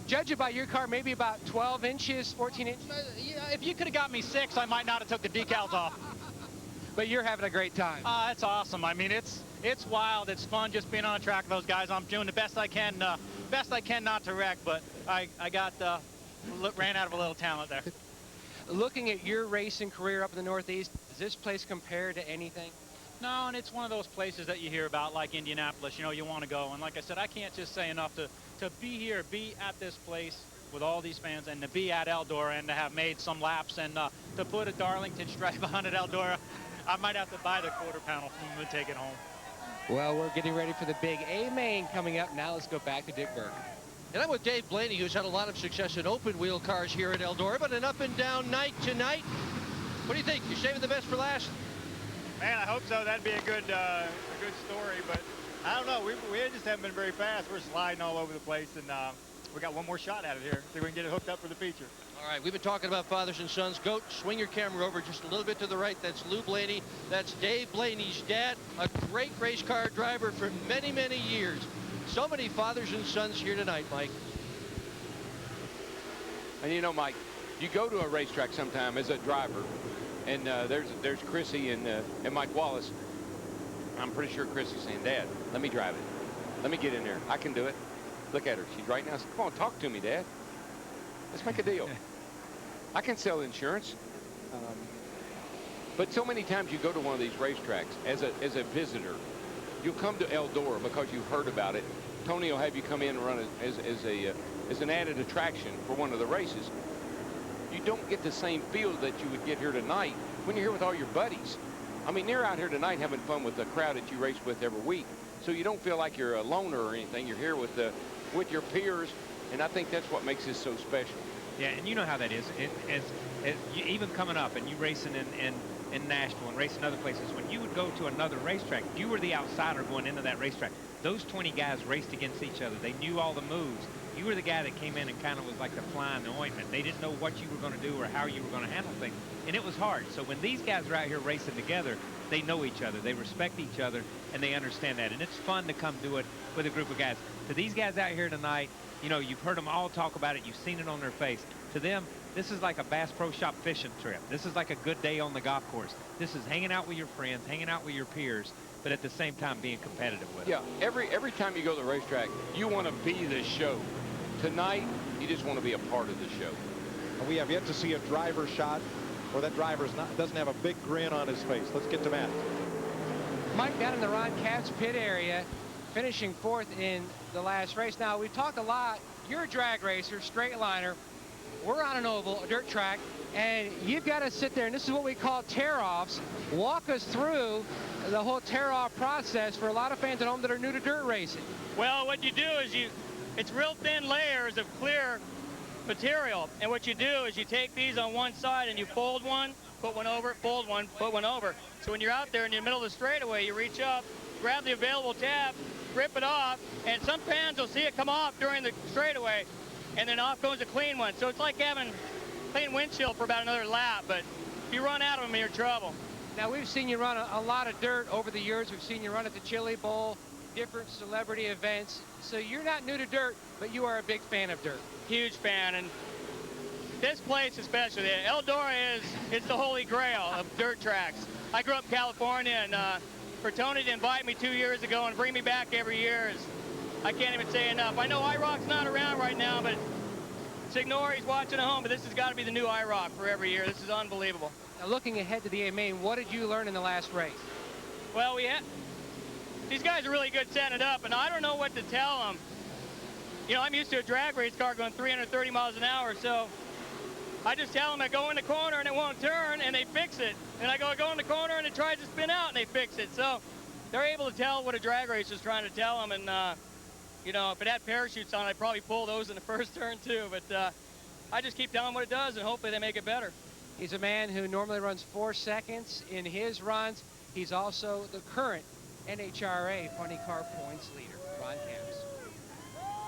Judge it by your car, maybe about 12 inches, 14 inches. Yeah, if you could have got me 6, I might not have took the decals off. But you're having a great time. It's awesome. I mean, it's wild. It's fun just being on a track with those guys. I'm doing the best I can not to wreck, but I ran out of a little talent there. Looking at your racing career up in the Northeast, does this place compare to anything? No, and it's one of those places that you hear about, like Indianapolis. You know, you want to go. And like I said, I can't just say enough to be here, be at this place with all these fans, and to be at Eldora and to have made some laps and to put a Darlington stripe on at Eldora. I might have to buy the quarter panel and take it home. Well, we're getting ready for the big A main coming up. Now let's go back to Dick Berg. And I'm with Dave Blaney, who's had a lot of success in open wheel cars here at Eldora, but an up and down night tonight. What do you think? You're saving the best for last? Man, I hope so. That'd be a good story, but I don't know. We just haven't been very fast. We're sliding all over the place, and we got one more shot at it here. See if we can get it hooked up for the feature. All right, we've been talking about fathers and sons. Goat, swing your camera over just a little bit to the right. That's Lou Blaney. That's Dave Blaney's dad, a great race car driver for many, many years. So many fathers and sons here tonight, Mike. And you know, Mike, you go to a racetrack sometime as a driver, and there's Chrissy and Mike Wallace. I'm pretty sure Chrissy's saying, Dad, let me drive it. Let me get in there. I can do it. Look at her. She's right now. Come on, talk to me, Dad. Let's make a deal. I can sell insurance. But so many times you go to one of these racetracks as a visitor. You'll come to Eldora because you've heard about it. Tony will have you come in and run as an added attraction for one of the races. You don't get the same feel that you would get here tonight when you're here with all your buddies. I mean, they're out here tonight having fun with the crowd that you race with every week. So you don't feel like you're a loner or anything. You're here with your peers, and I think that's what makes this so special. Yeah, and you know how that is. You, even coming up and you racing in Nashville and racing other places, when you would go to another racetrack, you were the outsider going into that racetrack. Those 20 guys raced against each other. They knew all the moves. You were the guy that came in and kind of was like the fly in the ointment. They didn't know what you were going to do or how you were going to handle things. And it was hard. So when these guys are out here racing together, they know each other. They respect each other, and they understand that. And it's fun to come do it with a group of guys. To these guys out here tonight, you know, you've heard them all talk about it. You've seen it on their face. To them, this is like a Bass Pro Shop fishing trip. This is like a good day on the golf course. This is hanging out with your friends, hanging out with your peers. but at the same time being competitive with Yeah, it. every time you go to the racetrack, you want to be the show. Tonight, you just want to be a part of the show. And we have yet to see a driver shot where that driver doesn't have a big grin on his face. Let's get to Matt. Mike down in the Ron Capps pit area, finishing 4th in the last race. Now, we've talked a lot. You're a drag racer, straight liner. We're on an oval, a dirt track, and you've got to sit there, and this is what we call tear-offs. Walk us through the whole tear-off process for a lot of fans at home that are new to dirt racing. Well, what you do is it's real thin layers of clear material, and what you do is you take these on one side and you fold one, put one over, fold one, put one over. So when you're out there in the middle of the straightaway, you reach up, grab the available tab, rip it off, and some fans will see it come off during the straightaway, and then off goes a clean one. So it's like having clean windshield for about another lap, but if you run out of them, you're in trouble. Now, we've seen you run a lot of dirt over the years. We've seen you run at the Chili Bowl, different celebrity events. So you're not new to dirt, but you are a big fan of dirt. Huge fan, and this place especially, Eldora it's the holy grail of dirt tracks. I grew up in California, and for Tony to invite me 2 years ago and bring me back every year I can't even say enough. I know IROC's not around right now, but Signore's watching at home, but this has got to be the new IROC for every year. This is unbelievable. Now, looking ahead to the main, what did you learn in the last race? Well, these guys are really good setting it up, and I don't know what to tell them. You know, I'm used to a drag race car going 330 miles an hour, so I just tell them I go in the corner and it won't turn, and they fix it. And I go in the corner and it tries to spin out, and they fix it. So they're able to tell what a drag race is trying to tell them, and you know, if it had parachutes on, I'd probably pull those in the first turn too. But I just keep telling them what it does, and hopefully they make it better. He's a man who normally runs 4 seconds in his runs. He's also the current NHRA Funny Car Points leader, Ron Capps.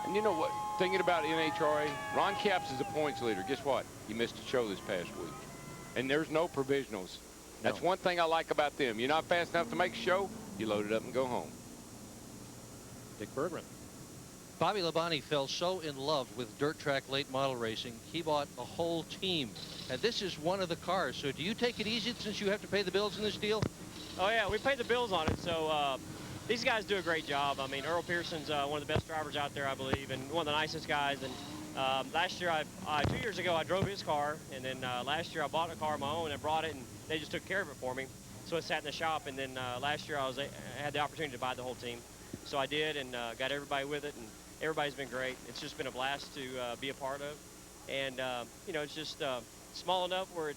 And you know what? Thinking about NHRA, Ron Capps is a points leader. Guess what? He missed a show this past week. And there's no provisionals. That's one thing I like about them. You're not fast enough to make a show, you load it up and go home. Dick Bergman. Bobby Labonte fell so in love with dirt track late model racing, he bought a whole team. And this is one of the cars. So do you take it easy since you have to pay the bills in this deal? Oh, yeah, we pay the bills on it. So these guys do a great job. I mean, Earl Pearson's one of the best drivers out there, I believe, and one of the nicest guys. And last year, 2 years ago, I drove his car. And then last year, I bought a car of my own and brought it, and they just took care of it for me. So it sat in the shop. And then last year, I had the opportunity to buy the whole team. So I did, and got everybody with it. And everybody's been great. It's just been a blast to be a part of. And, you know, it's just small enough where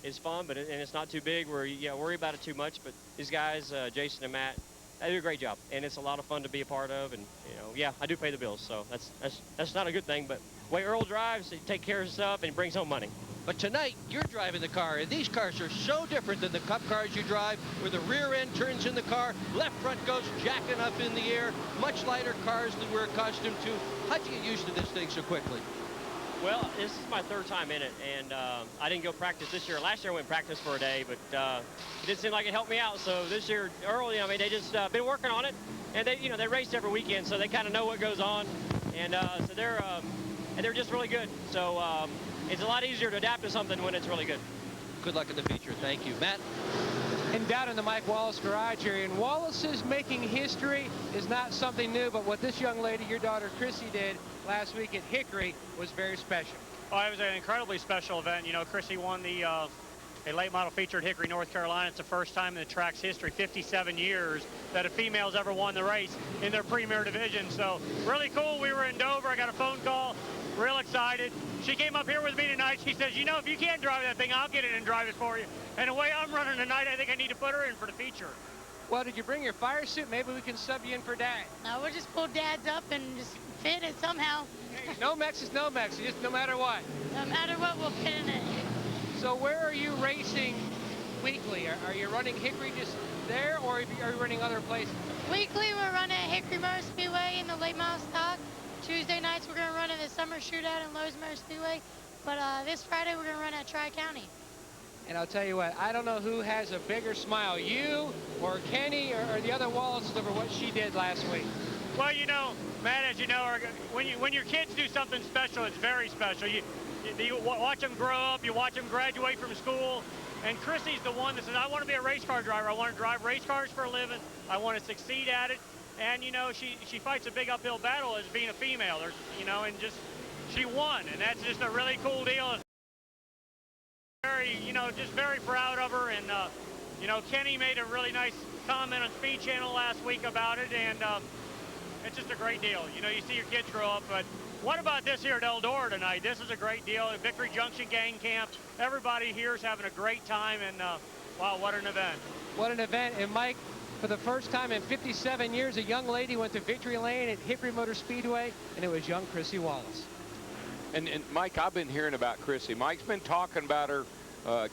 it's fun, but and it's not too big where you worry about it too much. But these guys, Jason and Matt, they do a great job, and it's a lot of fun to be a part of. And you know, yeah, I do pay the bills, so that's not a good thing. But the way Earl drives, he takes care of his stuff and he brings home money. But tonight, you're driving the car, and these cars are so different than the Cup cars you drive, where the rear end turns in the car, left front goes jacking up in the air, much lighter cars than we're accustomed to. How'd you get used to this thing so quickly? Well, this is my 3rd time in it, and I didn't go practice this year. Last year I went practice for a day, but it didn't seem like it helped me out. So this year, early, I mean, they just been working on it, and they race every weekend, so they kind of know what goes on, and so they're just really good. So it's a lot easier to adapt to something when it's really good. Good luck in the future. Thank you, Matt. And down in the Mike Wallace garage area, and Wallace's making history is not something new, but what this young lady, your daughter Chrissy, did last week at Hickory was very special. Oh, it was an incredibly special event. You know, Chrissy won the a late model feature at Hickory, North Carolina. It's the first time in the track's history, 57 years, that a female's ever won the race in their premier division. So really cool. We were in Dover. I got a phone call. Real excited. She came up here with me tonight. She says, you know, if you can't drive that thing, I'll get in and drive it for you. And the way I'm running tonight, I think I need to put her in for the feature. Well, did you bring your fire suit? Maybe we can sub you in for Dad. No, we'll just pull Dad's up and just fit it somehow. No Mex is no Mex, just no matter what. No matter what, we'll fit in it. So where are you racing weekly? Are you running Hickory just there, or are you running other places? Weekly, we're running at Hickory Motor Speedway in the late model stock. Tuesday nights, we're going to run in the summer shootout in Lowe's Motor Speedway. But this Friday, we're going to run at Tri-County. And I'll tell you what, I don't know who has a bigger smile, you or Kenny or the other Wallaces over what she did last week. Well, you know, Matt, as you know, when your kids do something special, it's very special. You watch them grow up, you watch them graduate from school, And Chrissy's the one that says, I want to be a race car driver. I want to drive race cars for a living. I want to succeed at it. And, you know, she fights a big uphill battle as being a female. There's, you know, and just, she won. And that's just a really cool deal. Very, you know, just very proud of her. And, you know, Kenny made a really nice comment on Speed Channel last week about it. And it's just a great deal. You know, you see your kids grow up. But what about this here at Eldora tonight? This is a great deal. Victory Junction Gang Camp. Everybody here is having a great time. And, wow, what an event. What an event. And, Mike, for the first time in 57 years, a young lady went to victory lane at Hickory Motor Speedway, and it was young Chrissy Wallace. And Mike, I've been hearing about Chrissy. Mike's been talking about her.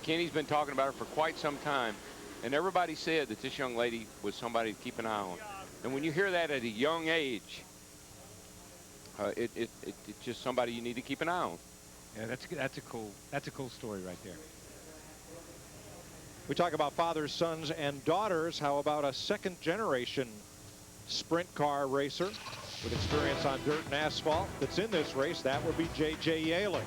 Kenny's been talking about her for quite some time. And everybody said that this young lady was somebody to keep an eye on. And when you hear that at a young age, it's just somebody you need to keep an eye on. Yeah, that's a cool story right there. We talk about fathers, sons, and daughters. How about a second-generation sprint car racer with experience on dirt and asphalt that's in this race? That would be J.J. Yaley.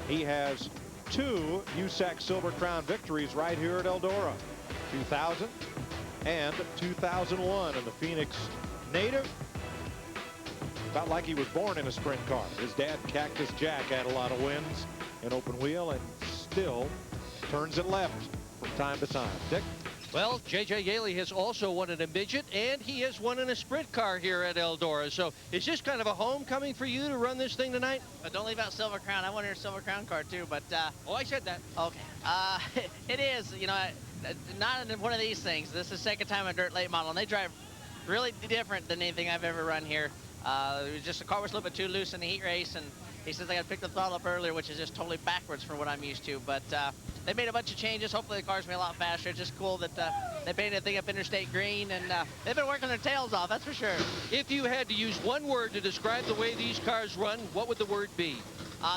He has 2 USAC Silver Crown victories right here at Eldora, 2000 and 2001. And the Phoenix native, felt like he was born in a sprint car. His dad, Cactus Jack, had a lot of wins in open wheel and still turns it left from time to time. Dick? Well, J.J. Yaley has also won in a midget, and he has won in a sprint car here at Eldora. So is this kind of a homecoming for you to run this thing tonight? But don't leave out Silver Crown. I won in a Silver Crown car too, but oh, I said that. Okay. It is, you know, not in one of these things. This is the second time a dirt late model, and they drive really different than anything I've ever run here. It was just the car was a little bit too loose in the heat race, and he says they got to pick the throttle up earlier, which is just totally backwards from what I'm used to. But they made a bunch of changes. Hopefully the car's going to be a lot faster. It's just cool that they painted the thing up interstate green, and they've been working their tails off, that's for sure. If you had to use one word to describe the way these cars run, what would the word be?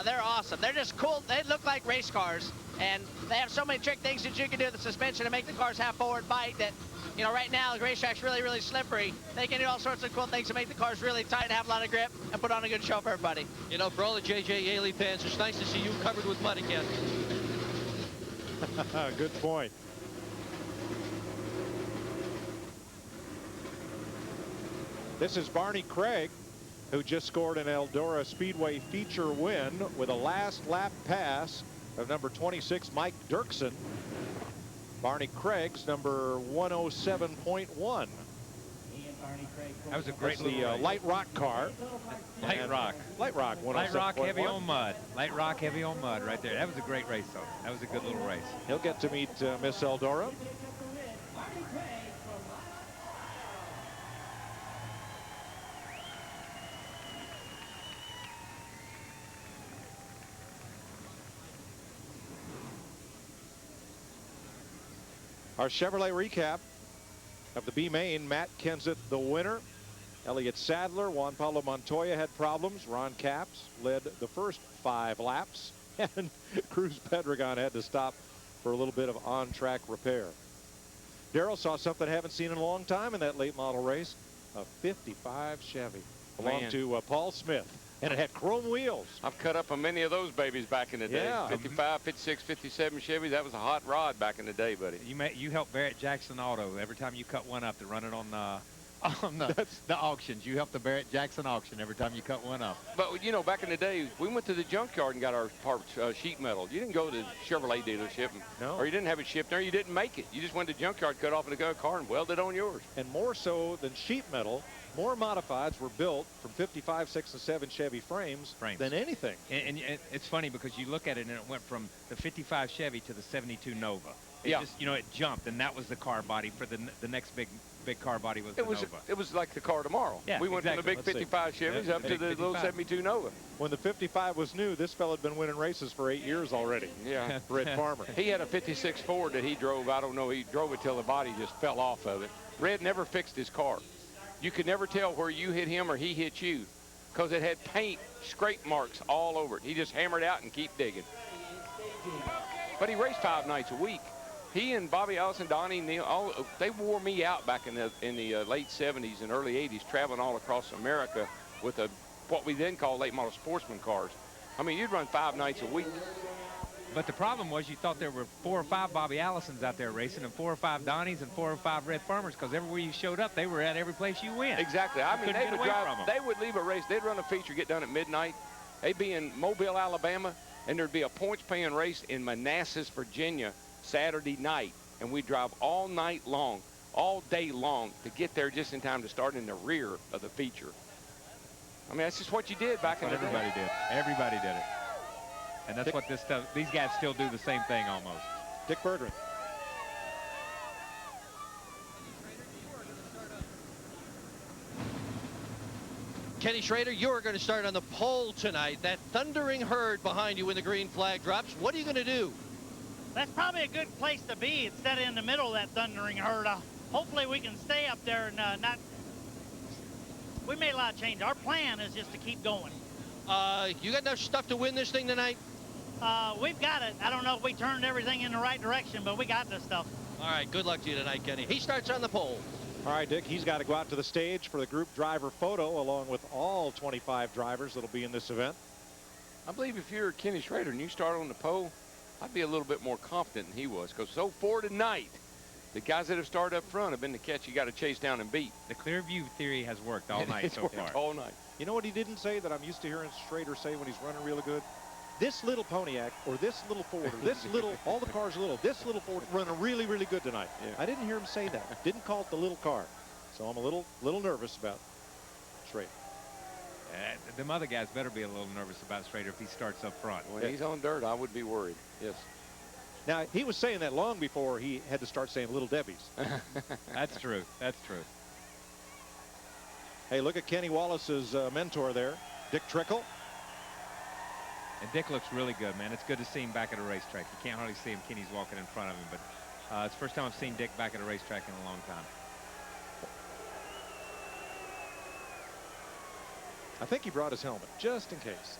They're awesome. They're just cool. They look like race cars, and they have so many trick things that you can do with the suspension to make the cars have forward bite that, you know, right now the racetrack's really, really slippery. They can do all sorts of cool things to make the cars really tight and have a lot of grip and put on a good show for everybody. You know, for all the J.J. Yaley fans, it's nice to see you covered with mud again. Good point. This is Barney Craig, who just scored an Eldora Speedway feature win with a last lap pass of number 26, Mike Dirksen. Barney Craig's number 107.1. That was a great the light rock car. Light rock. Light rock. Light rock, heavy on mud. Light rock, heavy on mud right there. That was a great race, though. That was a good little race. He'll get to meet Miss Eldora. Our Chevrolet recap of the B main, Matt Kenseth the winner. Elliott Sadler, Juan Pablo Montoya had problems. Ron Capps led the first 5 laps, and Cruz Pedregon had to stop for a little bit of on-track repair. Darrell saw something I haven't seen in a long time in that late model race, a 55 Chevy. Belonged to Paul Smith, and it had chrome wheels. I've cut up on many of those babies back in the day. Yeah. 55, 56, 57 Chevy. That was a hot rod back in the day, buddy. You helped Barrett Jackson Auto every time you cut one up to run it on the auctions. You helped the Barrett Jackson auction every time you cut one up. But, you know, back in the day, we went to the junkyard and got our parts sheet metal. You didn't go to the Chevrolet dealership, or you didn't have it shipped there. You didn't make it. You just went to the junkyard, cut off in the car, and welded on yours. And more so than sheet metal, more modifieds were built from 55, 6, and 7 Chevy frames than anything. And it's funny because you look at it and it went from the 55 Chevy to the 72 Nova. It Yeah. just, you know, it jumped, and that was the car body for the next big car body was the Nova. It was like the car tomorrow. Yeah, we went from the big 55 Chevys up to the little 72 Nova. When the 55 was new, this fella had been winning races for 8 years already. Yeah. Red Farmer. He had a 56 Ford that he drove. I don't know. He drove it till the body just fell off of it. Red never fixed his car. You could never tell where you hit him or he hit you because it had paint scrape marks all over it. He just hammered out and keep digging. But he raced 5 nights a week. He and Bobby Allison, Donnie, Neil, they wore me out back in the late 70s and early 80s, traveling all across America with what we then called late model sportsman cars. I mean, you'd run 5 nights a week. But the problem was you thought there were 4 or 5 Bobby Allisons out there racing and 4 or 5 Donnies and 4 or 5 Red Farmers, because everywhere you showed up, they were at every place you went. Exactly. I mean, they would leave a race. They'd run a feature, get done at midnight. They'd be in Mobile, Alabama, and there'd be a points-paying race in Manassas, Virginia, Saturday night. And we'd drive all night long, all day long, to get there just in time to start in the rear of the feature. I mean, that's just what you did back in the day. Everybody did. Everybody did it. And that's what this stuff, these guys still do the same thing almost. Dick Bertrand. Kenny Schrader, you are going to start on the pole tonight. That thundering herd behind you when the green flag drops. What are you going to do? That's probably a good place to be instead of in the middle of that thundering herd. Hopefully we can stay up there and not... We made a lot of change. Our plan is just to keep going. You got enough stuff to win this thing tonight? We've got it. I don't know if we turned everything in the right direction, but we got this stuff. All right, good luck to you tonight, Kenny. He starts on the pole. All right, Dick, he's got to go out to the stage for the group driver photo along with all 25 drivers that'll be in this event. I believe if you're Kenny Schrader and you start on the pole, I'd be a little bit more confident than he was, because so far tonight, the guys that have started up front have been the catch you got to chase down and beat. The clear view theory has worked all night so far. All night. You know what he didn't say that I'm used to hearing Schrader say when he's running really good? This little Pontiac or this little Ford or this little, all the cars are little, this little Ford running really, really good tonight. Yeah. I didn't hear him say that. Didn't call it the little car. So I'm a little nervous about Schrader. Them other guys better be a little nervous about Schrader if he starts up front. When he's on dirt, I would be worried. Yes. Now, he was saying that long before he had to start saying Little Debbie's. That's true. That's true. Hey, look at Kenny Wallace's mentor there, Dick Trickle. And Dick looks really good, man. It's good to see him back at a racetrack. You can't hardly see him. Kenny's walking in front of him, but it's the first time I've seen Dick back at a racetrack in a long time. I think he brought his helmet, just in case.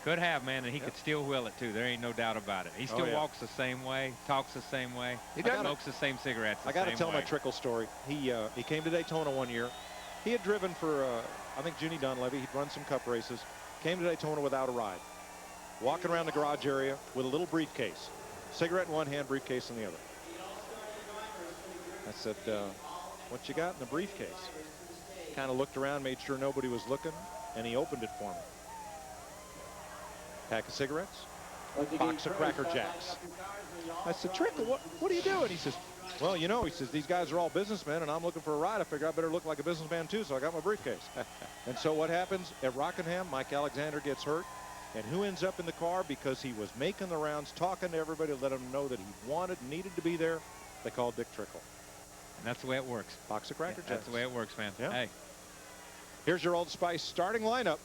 Could have, man, and he could still wheel it, too. There ain't no doubt about it. He still walks the same way, talks the same way, smokes the same cigarettes the I got to same tell way. my Trickle story. He came to Daytona one year. He had driven for, I think, Junie Dunleavy. He'd run some cup races. Came to Daytona without a ride. Walking around the garage area with a little briefcase. Cigarette in one hand, briefcase in the other. I said, what you got in the briefcase? Kind of looked around, made sure nobody was looking, and he opened it for me. Pack of cigarettes, box of Cracker Jacks. I said, Trickle, what are you doing? He says, well, you know, he says, these guys are all businessmen, and I'm looking for a ride. I figure I better look like a businessman, too, so I got my briefcase. And so what happens at Rockingham, Mike Alexander gets hurt. And who ends up in the car? Because he was making the rounds, talking to everybody, let them know that he wanted, needed to be there. They called Dick Trickle. And that's the way it works. Box of Cracker Jacks. That's the way it works, man. Yeah. Hey. Here's your Old Spice starting lineup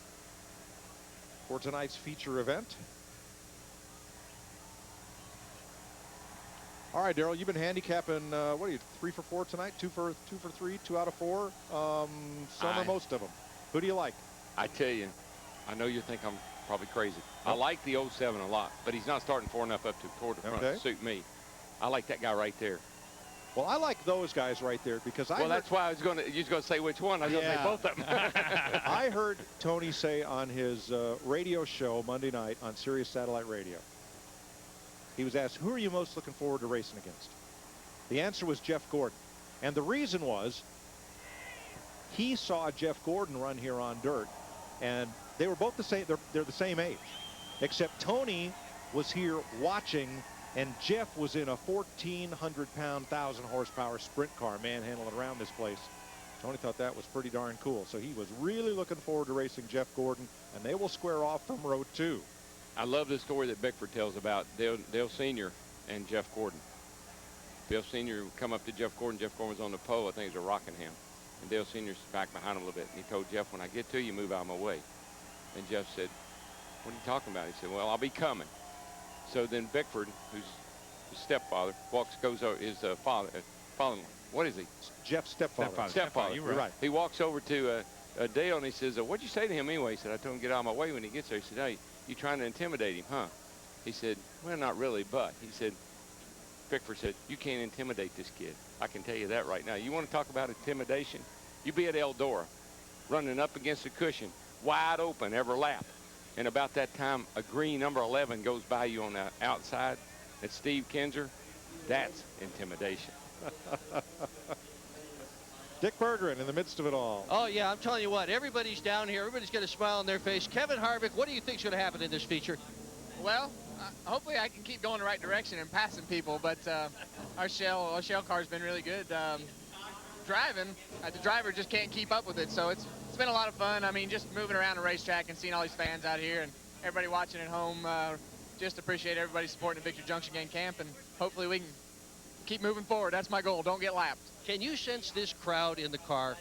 for tonight's feature event. All right, Darrell, you've been handicapping, what are you, 3 for 4 tonight? 2 for 3, 2 out of 4? Some or most of them. Who do you like? I tell you, I know you think I'm probably crazy. I like the 07 a lot, but he's not starting far enough up toward the front to suit me. I like that guy right there. Well, I like those guys right there because I. Well, that's why I was going to. You was going to say which one? I was going to say both of them. I heard Tony say on his radio show Monday night on Sirius Satellite Radio. He was asked, "Who are you most looking forward to racing against?" The answer was Jeff Gordon, and the reason was he saw Jeff Gordon run here on dirt, and they were both the same. They're the same age, except Tony was here watching. And Jeff was in a 1,400-pound, 1,000-horsepower sprint car manhandling around this place. Tony thought that was pretty darn cool. So he was really looking forward to racing Jeff Gordon, and they will square off from row 2. I love the story that Bickford tells about Dale Sr. and Jeff Gordon. Dale Sr. would come up to Jeff Gordon. Jeff Gordon was on the pole. I think it was a Rockingham. And Dale Sr.'s back behind him a little bit. And he told Jeff, when I get to you, move out of my way. And Jeff said, what are you talking about? He said, well, I'll be coming. So then Bickford, who's his stepfather, goes over his father. What is he? Jeff's stepfather. Stepfather. You're right. He walks over to Dale and he says, what'd you say to him anyway? He said, I told him to get out of my way when he gets there. He said, hey, you trying to intimidate him, huh? He said, well, not really, but. He said, Bickford said, you can't intimidate this kid. I can tell you that right now. You want to talk about intimidation? You be at Eldora, running up against the cushion, wide open every lap. and about that time, a green number 11 goes by you on the outside. It's Steve Kinzer. That's intimidation. Dick Berggren in the midst of it all. Oh, yeah, I'm telling you what, everybody's down here. Everybody's got a smile on their face. Kevin Harvick, what do you think's going to happen in this feature? Well, hopefully I can keep going the right direction and passing people, but our shell car's been really good. Driving, the driver just can't keep up with it, so it's been a lot of fun. I mean, just moving around the racetrack and seeing all these fans out here and everybody watching at home. Just appreciate everybody supporting the Victory Junction Gang Camp, and hopefully we can keep moving forward. That's my goal. Don't get lapped. Can you sense this crowd in the car?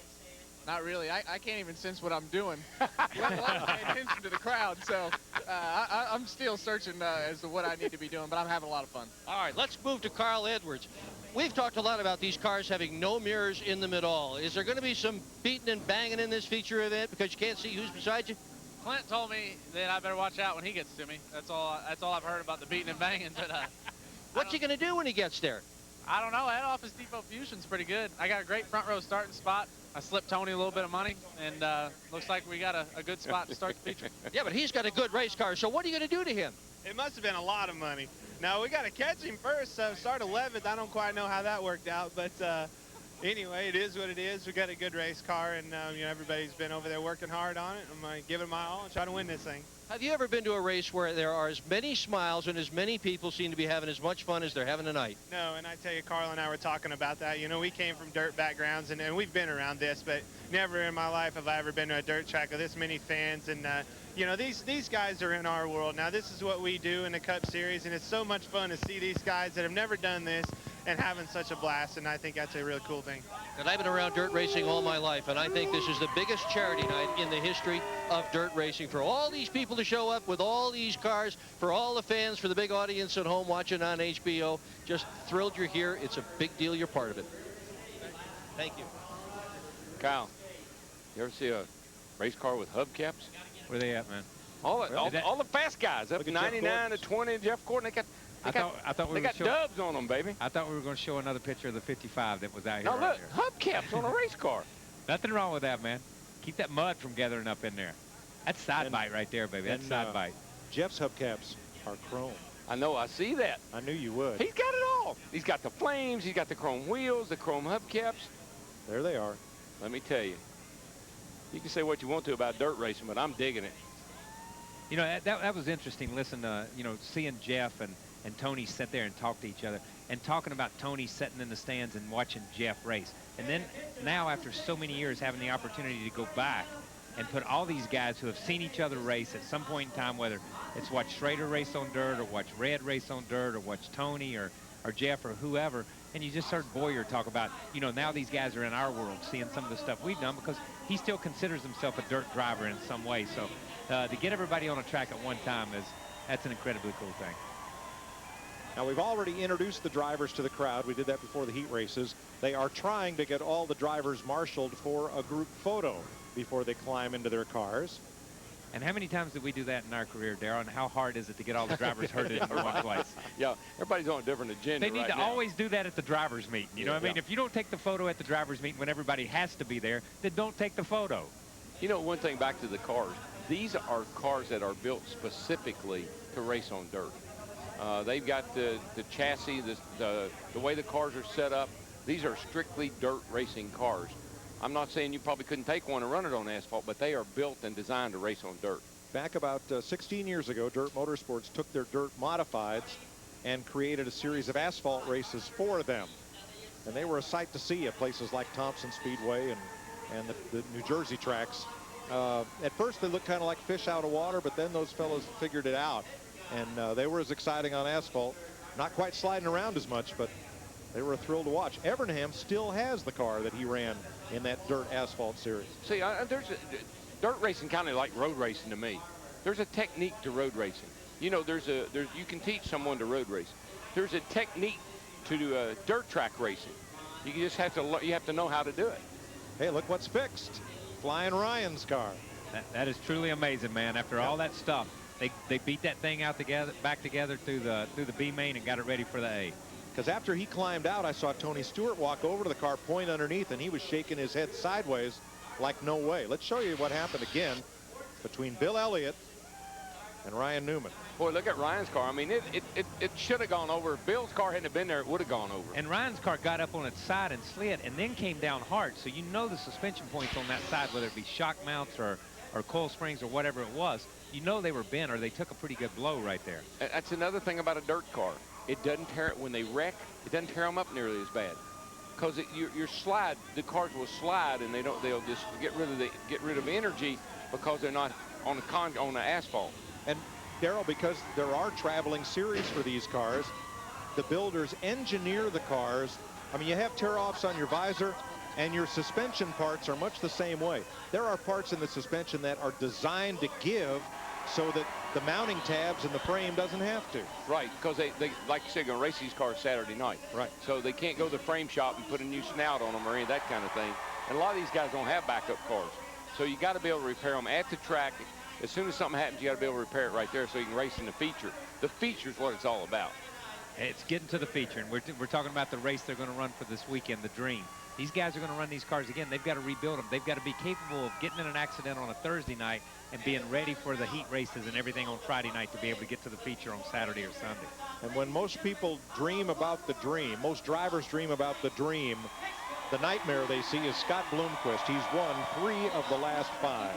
Not really. I can't even sense what I'm doing. Let alone pay attention to the crowd. So I'm still searching as to what I need to be doing, but I'm having a lot of fun. All right, let's move to Carl Edwards. We've talked a lot about these cars having no mirrors in them at all. Is there going to be some beating and banging in this feature event because you can't see who's beside you? Clint told me that I better watch out when he gets to me. That's all I've heard about the beating and banging. But what's he going to do when he gets there? I don't know. Head office depot fusion's pretty good. I got a great front row starting spot. I slipped Tony a little bit of money, and looks like we got a good spot to start the feature. Yeah, but he's got a good race car, so what are you going to do to him? It must have been a lot of money. Now, we got to catch him first, so start 11th. I don't quite know how that worked out, but anyway, it is what it is. We got a good race car, and you know, everybody's been over there working hard on it. I'm going to give it my all and try to win this thing. Have you ever been to a race where there are as many smiles and as many people seem to be having as much fun as they're having tonight? No, and I tell you, Carl and I were talking about that. You know, we came from dirt backgrounds, and we've been around this, but never in my life have I ever been to a dirt track with this many fans. And, you know, these guys are in our world. Now, this is what we do in the Cup Series, and it's so much fun to see these guys that have never done this and having such a blast, and I think that's a really cool thing. And I've been around dirt racing all my life, and I think this is the biggest charity night in the history of dirt racing. For all these people to show up with all these cars, for all the fans, for the big audience at home watching on HBO, just thrilled you're here. It's a big deal you're part of it. Thank you. Kyle, you ever see a race car with hubcaps? Where they at, man? All the fast guys, up 99 to 20, Jeff Gordon, they got dubs on them, baby. I thought we were going to show another picture of the 55 that was out here. Now look, hubcaps on a race car. Nothing wrong with that, man. Keep that mud from gathering up in there. That's side bite right there, baby. That's side bite. Jeff's hubcaps are chrome. I know, I see that. I knew you would. He's got it all. He's got the flames, he's got the chrome wheels, the chrome hubcaps. There they are. Let me tell you. You can say what you want to about dirt racing, but I'm digging it. You know, that was interesting. Listen, you know, seeing Jeff and Tony sit there and talk to each other, and talking about Tony sitting in the stands and watching Jeff race. And then now, after so many years, having the opportunity to go back and put all these guys who have seen each other race at some point in time, whether it's watch Schrader race on dirt or watch Red race on dirt or watch Tony or Jeff or whoever, and you just heard Bowyer talk about, you know, now these guys are in our world seeing some of the stuff we've done, because he still considers himself a dirt driver in some way. So to get everybody on a track at one time, that's an incredibly cool thing. Now, we've already introduced the drivers to the crowd. We did that before the heat races. They are trying to get all the drivers marshaled for a group photo before they climb into their cars. And how many times did we do that in our career, Darryl? And how hard is it to get all the drivers herded in one place? Yeah, everybody's on a different agenda. They need to always do that at the drivers' meeting. You know what I mean? If you don't take the photo at the drivers' meeting when everybody has to be there, then don't take the photo. You know, one thing back to the cars. These are cars that are built specifically to race on dirt. They've got the chassis, the way the cars are set up. These are strictly dirt racing cars. I'm not saying you probably couldn't take one and run it on asphalt, but they are built and designed to race on dirt. Back about 16 years ago, Dirt Motorsports took their dirt modifieds and created a series of asphalt races for them. And they were a sight to see at places like Thompson Speedway and the New Jersey tracks. At first, they looked kind of like fish out of water, but then those fellows figured it out. And they were as exciting on asphalt. Not quite sliding around as much, but they were a thrill to watch. Evernham still has the car that he ran in that dirt asphalt series. See, dirt racing kind of like road racing to me. There's a technique to road racing. You know, you can teach someone to road race. There's a technique to dirt track racing. You just have to know how to do it. Hey, look what's fixed. Flying Ryan's car. That is truly amazing, man. After all that stuff, they beat that thing out back together through the B main and got it ready for the A. Because after he climbed out, I saw Tony Stewart walk over to the car, point underneath, and he was shaking his head sideways like no way. Let's show you what happened again between Bill Elliott and Ryan Newman. Boy, look at Ryan's car. I mean, it should have gone over. If Bill's car hadn't have been there, it would have gone over. And Ryan's car got up on its side and slid and then came down hard. So you know the suspension points on that side, whether it be shock mounts or coil springs or whatever it was, you know they were bent or they took a pretty good blow right there. That's another thing about a dirt car. It doesn't tear it when they wreck. It doesn't tear them up nearly as bad. Because your slide, the cars will slide and they'll just get rid of energy because they're not on the asphalt. And Darrell, because there are traveling series for these cars, the builders engineer the cars. I mean, you have tear-offs on your visor, and your suspension parts are much the same way. There are parts in the suspension that are designed to give so that the mounting tabs in the frame doesn't have to. Right, because they like you said, going to race these cars Saturday night. Right. So they can't go to the frame shop and put a new snout on them or any of that kind of thing. And a lot of these guys don't have backup cars. So you got to be able to repair them at the track. As soon as something happens, you got to be able to repair it right there so you can race in the feature. The feature is what it's all about. It's getting to the feature, and we're talking about the race they're going to run for this weekend, the Dream. These guys are going to run these cars again. They've got to rebuild them. They've got to be capable of getting in an accident on a Thursday night and being ready for the heat races and everything on Friday night to be able to get to the feature on Saturday or Sunday. And when most people dream about the Dream, most drivers dream about the Dream, the nightmare they see is Scott Bloomquist. He's won 3 of the last 5.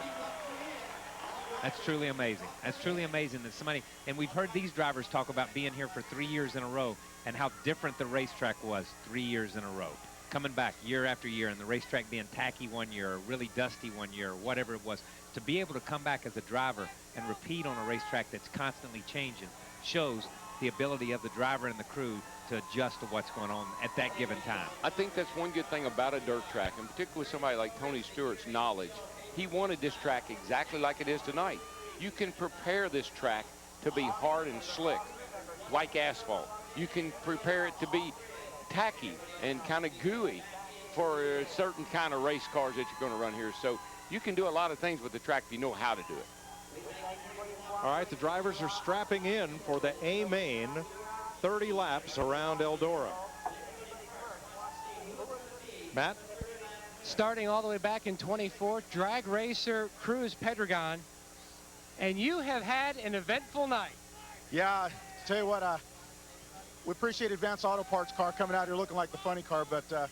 That's truly amazing. That's truly amazing that somebody, and we've heard these drivers talk about being here for 3 years in a row and how different the racetrack was 3 years in a row. Coming back year after year and the racetrack being tacky one year or really dusty one year or whatever it was. To be able to come back as a driver and repeat on a racetrack that's constantly changing shows the ability of the driver and the crew to adjust to what's going on at that given time. I think that's one good thing about a dirt track, and particularly with somebody like Tony Stewart's knowledge. He wanted this track exactly like it is tonight. You can prepare this track to be hard and slick, like asphalt. You can prepare it to be tacky and kind of gooey for certain kind of race cars that you're going to run here. So you can do a lot of things with the track if you know how to do it. All right, the drivers are strapping in for the A main 30 laps around Eldora. Matt? Starting all the way back in 24, drag racer Cruz Pedregon. And you have had an eventful night. Yeah, tell you what, we appreciate Advanced Auto Parts car coming out here looking like the funny car, but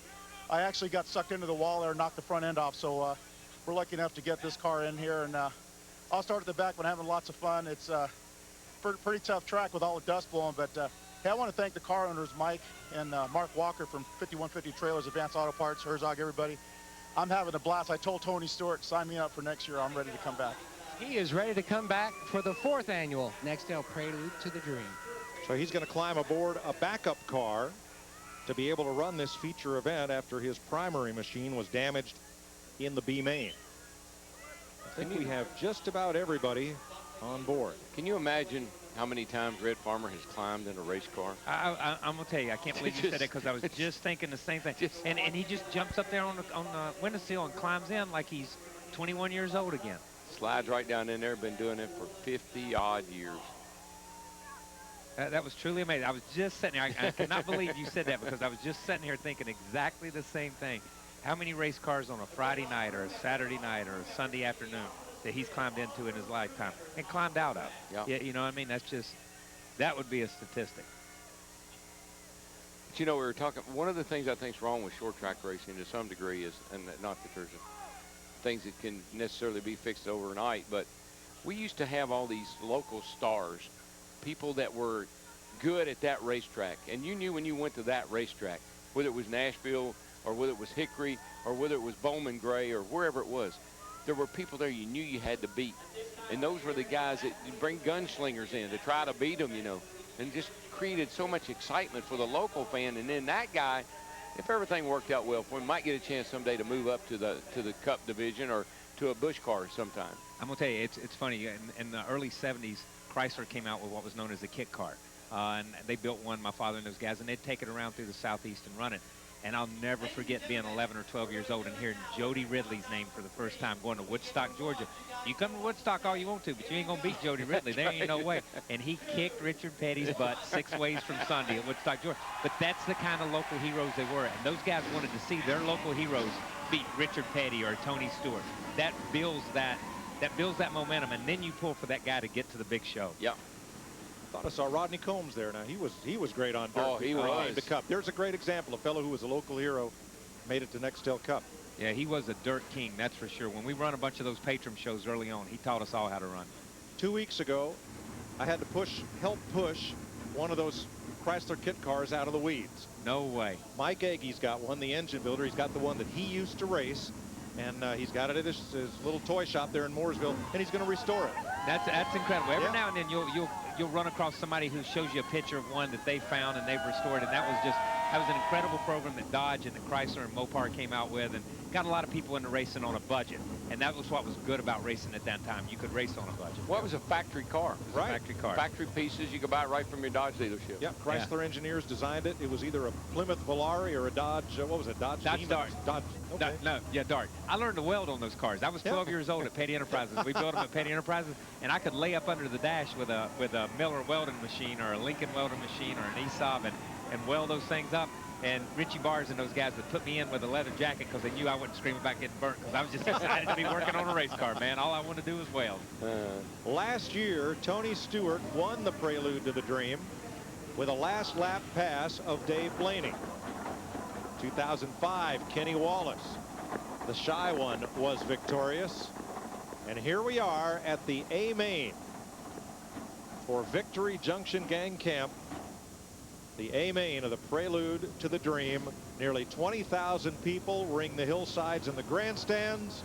I actually got sucked into the wall there and knocked the front end off, so we're lucky enough to get this car in here. And I'll start at the back, but I'm having lots of fun. It's a pretty tough track with all the dust blowing, but hey, I want to thank the car owners, Mike and Mark Walker from 5150 Trailers, Advanced Auto Parts, Herzog, everybody. I'm having a blast. I told Tony Stewart, sign me up for next year. I'm ready to come back. He is ready to come back for the 4th annual Nextel Prelude to the Dream. So he's going to climb aboard a backup car to be able to run this feature event after his primary machine was damaged in the B main. I think we have just about everybody on board. Can you imagine how many times Red Farmer has climbed in a race car? I'm going to tell you, I can't believe you said that because I was just thinking the same thing. And he just jumps up there on the windowsill and climbs in like he's 21 years old again. Slides right down in there, been doing it for 50-odd years. That was truly amazing. I was just sitting here. I cannot believe you said that because I was just sitting here thinking exactly the same thing. How many race cars on a Friday night or a Saturday night or a Sunday afternoon that he's climbed into in his lifetime and climbed out of? Yeah. You know what I mean? That's just, that would be a statistic. But you know, we were talking, one of the things I think is wrong with short track racing to some degree is, and not that there's things that can necessarily be fixed overnight, but we used to have all these local stars, people that were good at that racetrack, and you knew when you went to that racetrack, whether it was Nashville or whether it was Hickory or whether it was Bowman Gray or wherever it was, there were people there you knew you had to beat, and those were the guys that bring gunslingers in to try to beat them, you know, and just created so much excitement for the local fan. And then that guy, if everything worked out well for him, might get a chance someday to move up to the Cup division or to a Busch car sometime. I'm going to tell you, it's funny. In the early 70s, Chrysler came out with what was known as the kit car. And they built one, my father and those guys, and they'd take it around through the Southeast and run it. And I'll never forget being 11 or 12 years old and hearing Jody Ridley's name for the first time going to Woodstock, Georgia. You come to Woodstock all you want to, but you ain't going to beat Jody Ridley. There ain't no way. And he kicked Richard Petty's butt 6 ways from Sunday at Woodstock, Georgia. But that's the kind of local heroes they were. And those guys wanted to see their local heroes beat Richard Petty or Tony Stewart. That builds that that builds that momentum, and then you pull for that guy to get to the big show. Yeah. Thought I saw Rodney Combs there. Now he was great on dirt. Oh, he was. The Cup. There's a great example. A fellow who was a local hero made it to Nextel Cup. Yeah, he was a dirt king, that's for sure. When we run a bunch of those patron shows early on, he taught us all how to run. 2 weeks ago, I had to help push one of those Chrysler kit cars out of the weeds. No way. Mike Aggie's got one, the engine builder. He's got the one that he used to race, and he's got it at his little toy shop there in Mooresville, and he's going to restore it. That's incredible. Every now and then you'll run across somebody who shows you a picture of one that they found and they've restored, and that was an incredible program that Dodge and that Chrysler and Mopar came out with, and got a lot of people into racing on a budget. And that was what was good about racing at that time. You could race on a budget. Well, it was a factory car. Right. Factory car. Factory pieces. You could buy it right from your Dodge dealership. Yeah, Chrysler engineers designed it. It was either a Plymouth Volare or a Dodge, what was it, Dodge Dart. Dodge, okay. No, yeah, Dart. I learned to weld on those cars. I was 12 years old at Petty Enterprises. We built them at Petty Enterprises, and I could lay up under the dash with a Miller welding machine or a Lincoln welding machine or an ESAB and weld those things up. And Richie Bars and those guys would put me in with a leather jacket because they knew I wouldn't scream about getting burnt, because I was just excited to be working on a race car, man. All I wanted to do was weld. Last year, Tony Stewart won the Prelude to the Dream with a last lap pass of Dave Blaney. 2005, Kenny Wallace, the shy one, was victorious. And here we are at the A main for Victory Junction Gang Camp. The A main of the Prelude to the Dream. Nearly 20,000 people ring the hillsides and the grandstands,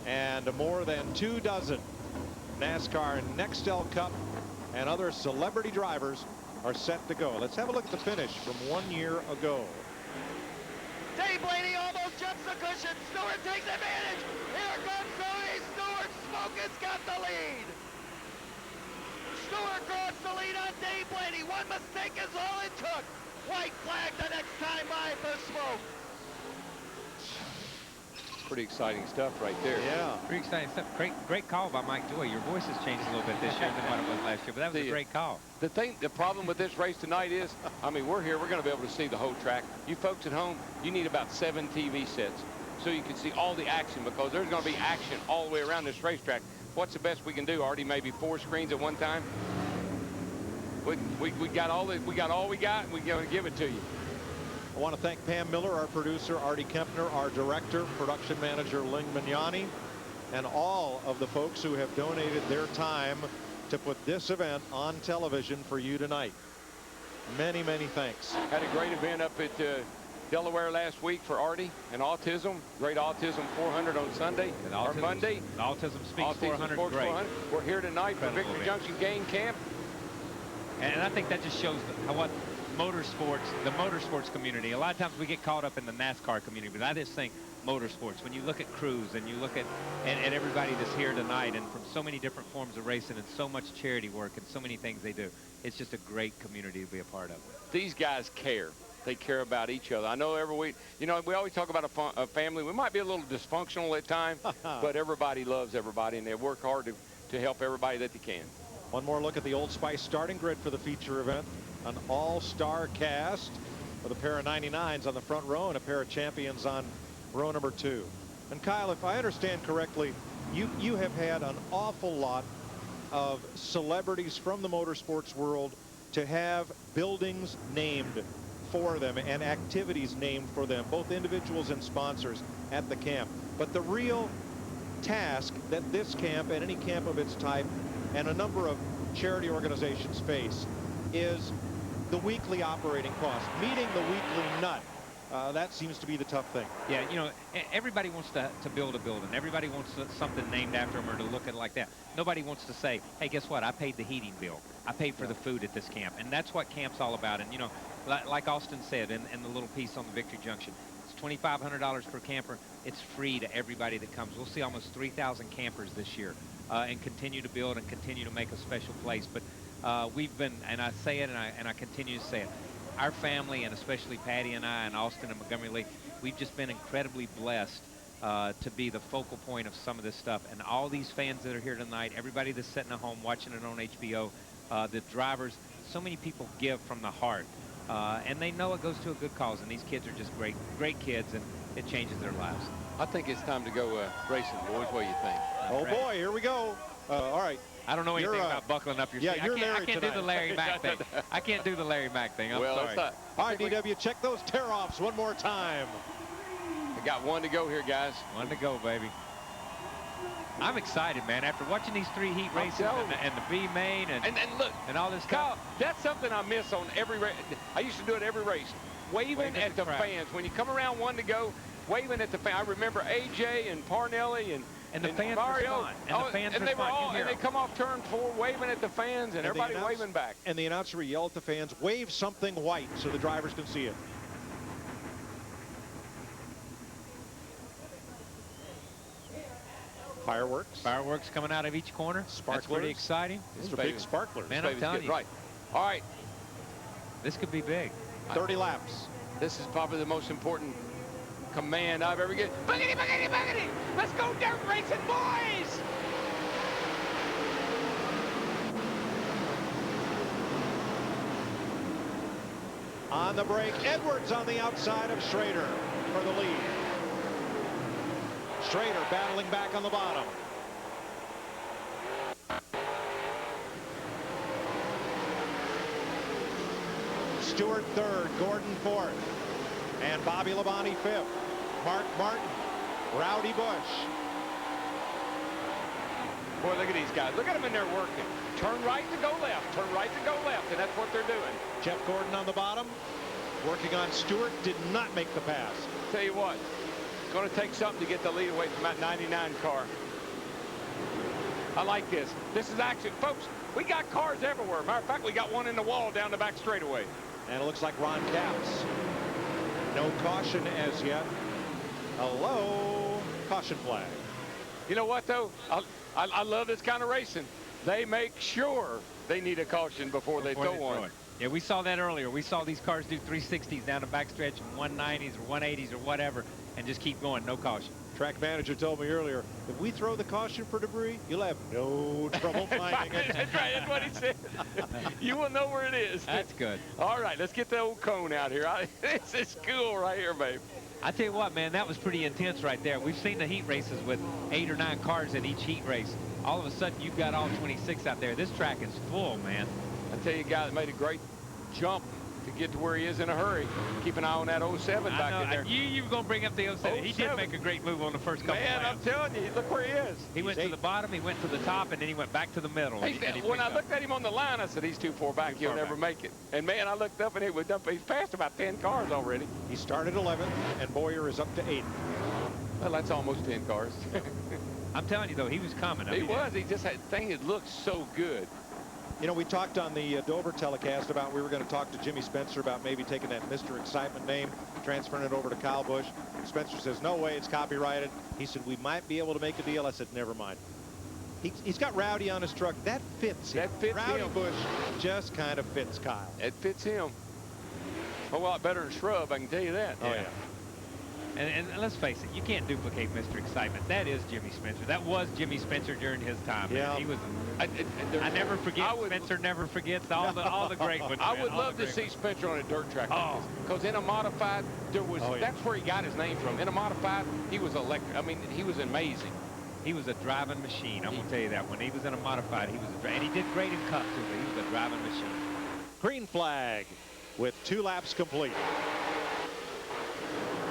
and more than 24 NASCAR Nextel Cup and other celebrity drivers are set to go. Let's have a look at the finish from 1 year ago. Dave Blaney almost jumps the cushion. Stewart takes advantage. Here comes Tony Stewart. Smokin's got the lead. Stewart grabs the lead on Dave Blaney. One mistake is all it took. White flag the next time by for Smoke. Pretty exciting stuff right there. Yeah. Pretty exciting stuff. Great call by Mike Joy. Your voice has changed a little bit this year than what it was last year, but that was a great call. The problem with this race tonight is, I mean, we're here. We're going to be able to see the whole track. You folks at home, you need about 7 TV sets so you can see all the action, because there's going to be action all the way around this racetrack. What's the best we can do, Artie? Maybe 4 screens at one time? We got all we got, and we're going to give it to you. I want to thank Pam Miller, our producer, Artie Kempner, our director, production manager, Ling Mignani, and all of the folks who have donated their time to put this event on television for you tonight. Many, many thanks. Had a great event up at Delaware last week for Artie and autism. Great autism 400 on Sunday or Monday. Autism Speaks 400. Great. 400. We're here tonight Incredible for Victory event. Junction Gang Camp. And I think that just shows what the motorsports community, a lot of times we get caught up in the NASCAR community, but I just think motorsports, when you look at crews and you look at everybody that's here tonight, and from so many different forms of racing and so much charity work and so many things they do, it's just a great community to be a part of. These guys care. They care about each other. I know every week, you know, we always talk about a family. We might be a little dysfunctional at times, but everybody loves everybody, and they work hard to help everybody that they can. One more look at the Old Spice starting grid for the feature event. An all-star cast with a pair of 99s on the front row and a pair of champions on row number 2. And Kyle, if I understand correctly, you have had an awful lot of celebrities from the motorsports world to have buildings named for them and activities named for them, both individuals and sponsors at the camp. But the real task that this camp and any camp of its type and a number of charity organizations face is the weekly operating cost, meeting the weekly nut. That seems to be the tough thing. Yeah, you know, everybody wants to build a building. Everybody wants something named after them or to look at it like that. Nobody wants to say, hey, guess what? I paid the heating bill. I paid for the food at this camp. And that's what camp's all about. And, you know, like Austin said in the little piece on the Victory Junction, it's $2,500 per camper. It's free to everybody that comes. We'll see almost 3,000 campers this year and continue to build and continue to make a special place. But we've been, and I say it and I continue to say it, our family, and especially Patty and I and Austin and Montgomery Lee, we've just been incredibly blessed to be the focal point of some of this stuff. And all these fans that are here tonight, everybody that's sitting at home watching it on HBO, the drivers, so many people give from the heart. And they know it goes to a good cause. And these kids are just great kids, and it changes their lives. I think it's time to go racing, boys. What do you think? Oh, boy, here we go. All right. I don't know anything about buckling up your seat. you're I Larry can't do the tonight. Larry Mack thing. I can't do the Larry Mack thing. I'm sorry. All right, DW, check those tear-offs one more time. We got one to go here, guys. One to go, baby. I'm excited, man. After watching these 3 heat races and the B main and look and all this Kyle, stuff. that's something I miss on every race. I used to do it every race. Waving at the fans. When you come around one to go, waving at the fans. I remember AJ and Parnelli and the fans Mario. respond. And the fans and they were all, respond. and they come off turn 4 waving at the fans and everybody waving back. And the announcer would yell at the fans, wave something white so the drivers can see it. Fireworks. Fireworks coming out of each corner. That's pretty exciting. Those are big sparklers. Man, I'm telling you. Right. All right. This could be big. 30 laps. This is probably the most important command I've ever given. Boogity, boogity, boogity! Let's go dirt racing, boys! On the break, Edwards on the outside of Schrader for the lead. Schrader battling back on the bottom. Stewart third, Gordon fourth, and Bobby Labonte fifth. Mark Martin, Rowdy Busch. Boy, look at these guys. Look at them in there working. Turn right to go left. Turn right to go left, and that's what they're doing. Jeff Gordon on the bottom, working on Stewart, did not make the pass. Tell you what, it's going to take something to get the lead away from that 99 car. I like this. This is action. Folks, we got cars everywhere. Matter of fact, we got one in the wall down the back straightaway. And it looks like Ron Capps. No caution as yet. Hello, caution flag. You know what, though? I love this kind of racing. They make sure they need a caution before they throw one. Yeah, we saw that earlier. We saw these cars do 360s down the backstretch and 190s or 180s or whatever and just keep going, no caution. Track manager told me earlier, if we throw the caution for debris, you'll have no trouble finding it. That's right, that's what he said. You will know where it is. That's good. All right, let's get the old cone out here. This is cool right here, babe. I tell you what, man, that was pretty intense right there. We've seen the heat races with 8 or 9 cars in each heat race. All of a sudden, you've got all 26 out there. This track is full, man. I tell you, a guy that made a great jump to get to where he is in a hurry. Keep an eye on that 07 back in there. You were going to bring up the 07. He did make a great move on the first couple Man, laps. I'm telling you, look where he is. He went to the bottom, he went to the top, and then he went back to the middle. When I looked at him on the line, I said, he's too far back. He'll never make it. And, man, I looked up, and he's passed about 10 cars already. He started 11th, and Bowyer is up to 8th. Well, that's almost 10 cars. I'm telling you, though, he was coming. He was. He just had thing. It looked so good. You know, we talked on the Dover telecast about we were going to talk to Jimmy Spencer about maybe taking that Mr. Excitement name, transferring it over to Kyle Busch. Spencer says, no way, it's copyrighted. He said, we might be able to make a deal. I said, never mind. He's got Rowdy on his truck. That fits him. That fits Rowdy him. Busch just kind of fits Kyle. It fits him. A lot better than Shrub, I can tell you that. Oh, yeah. And let's face it, you can't duplicate Mr. Excitement. That is Jimmy Spencer. That was Jimmy Spencer during his time. Yeah. Man. He was. I never forget. Spencer never forgets all the great ones. I would love to see Spencer on a dirt track like this. Because in a modified, there was. That's where he got his name from. In a modified, he was electric. I mean, he was amazing. He was a driving machine. I'm gonna tell you that. When he was in a modified, he was and he did great in Cup too. But he was a driving machine. Green flag with 2 laps complete.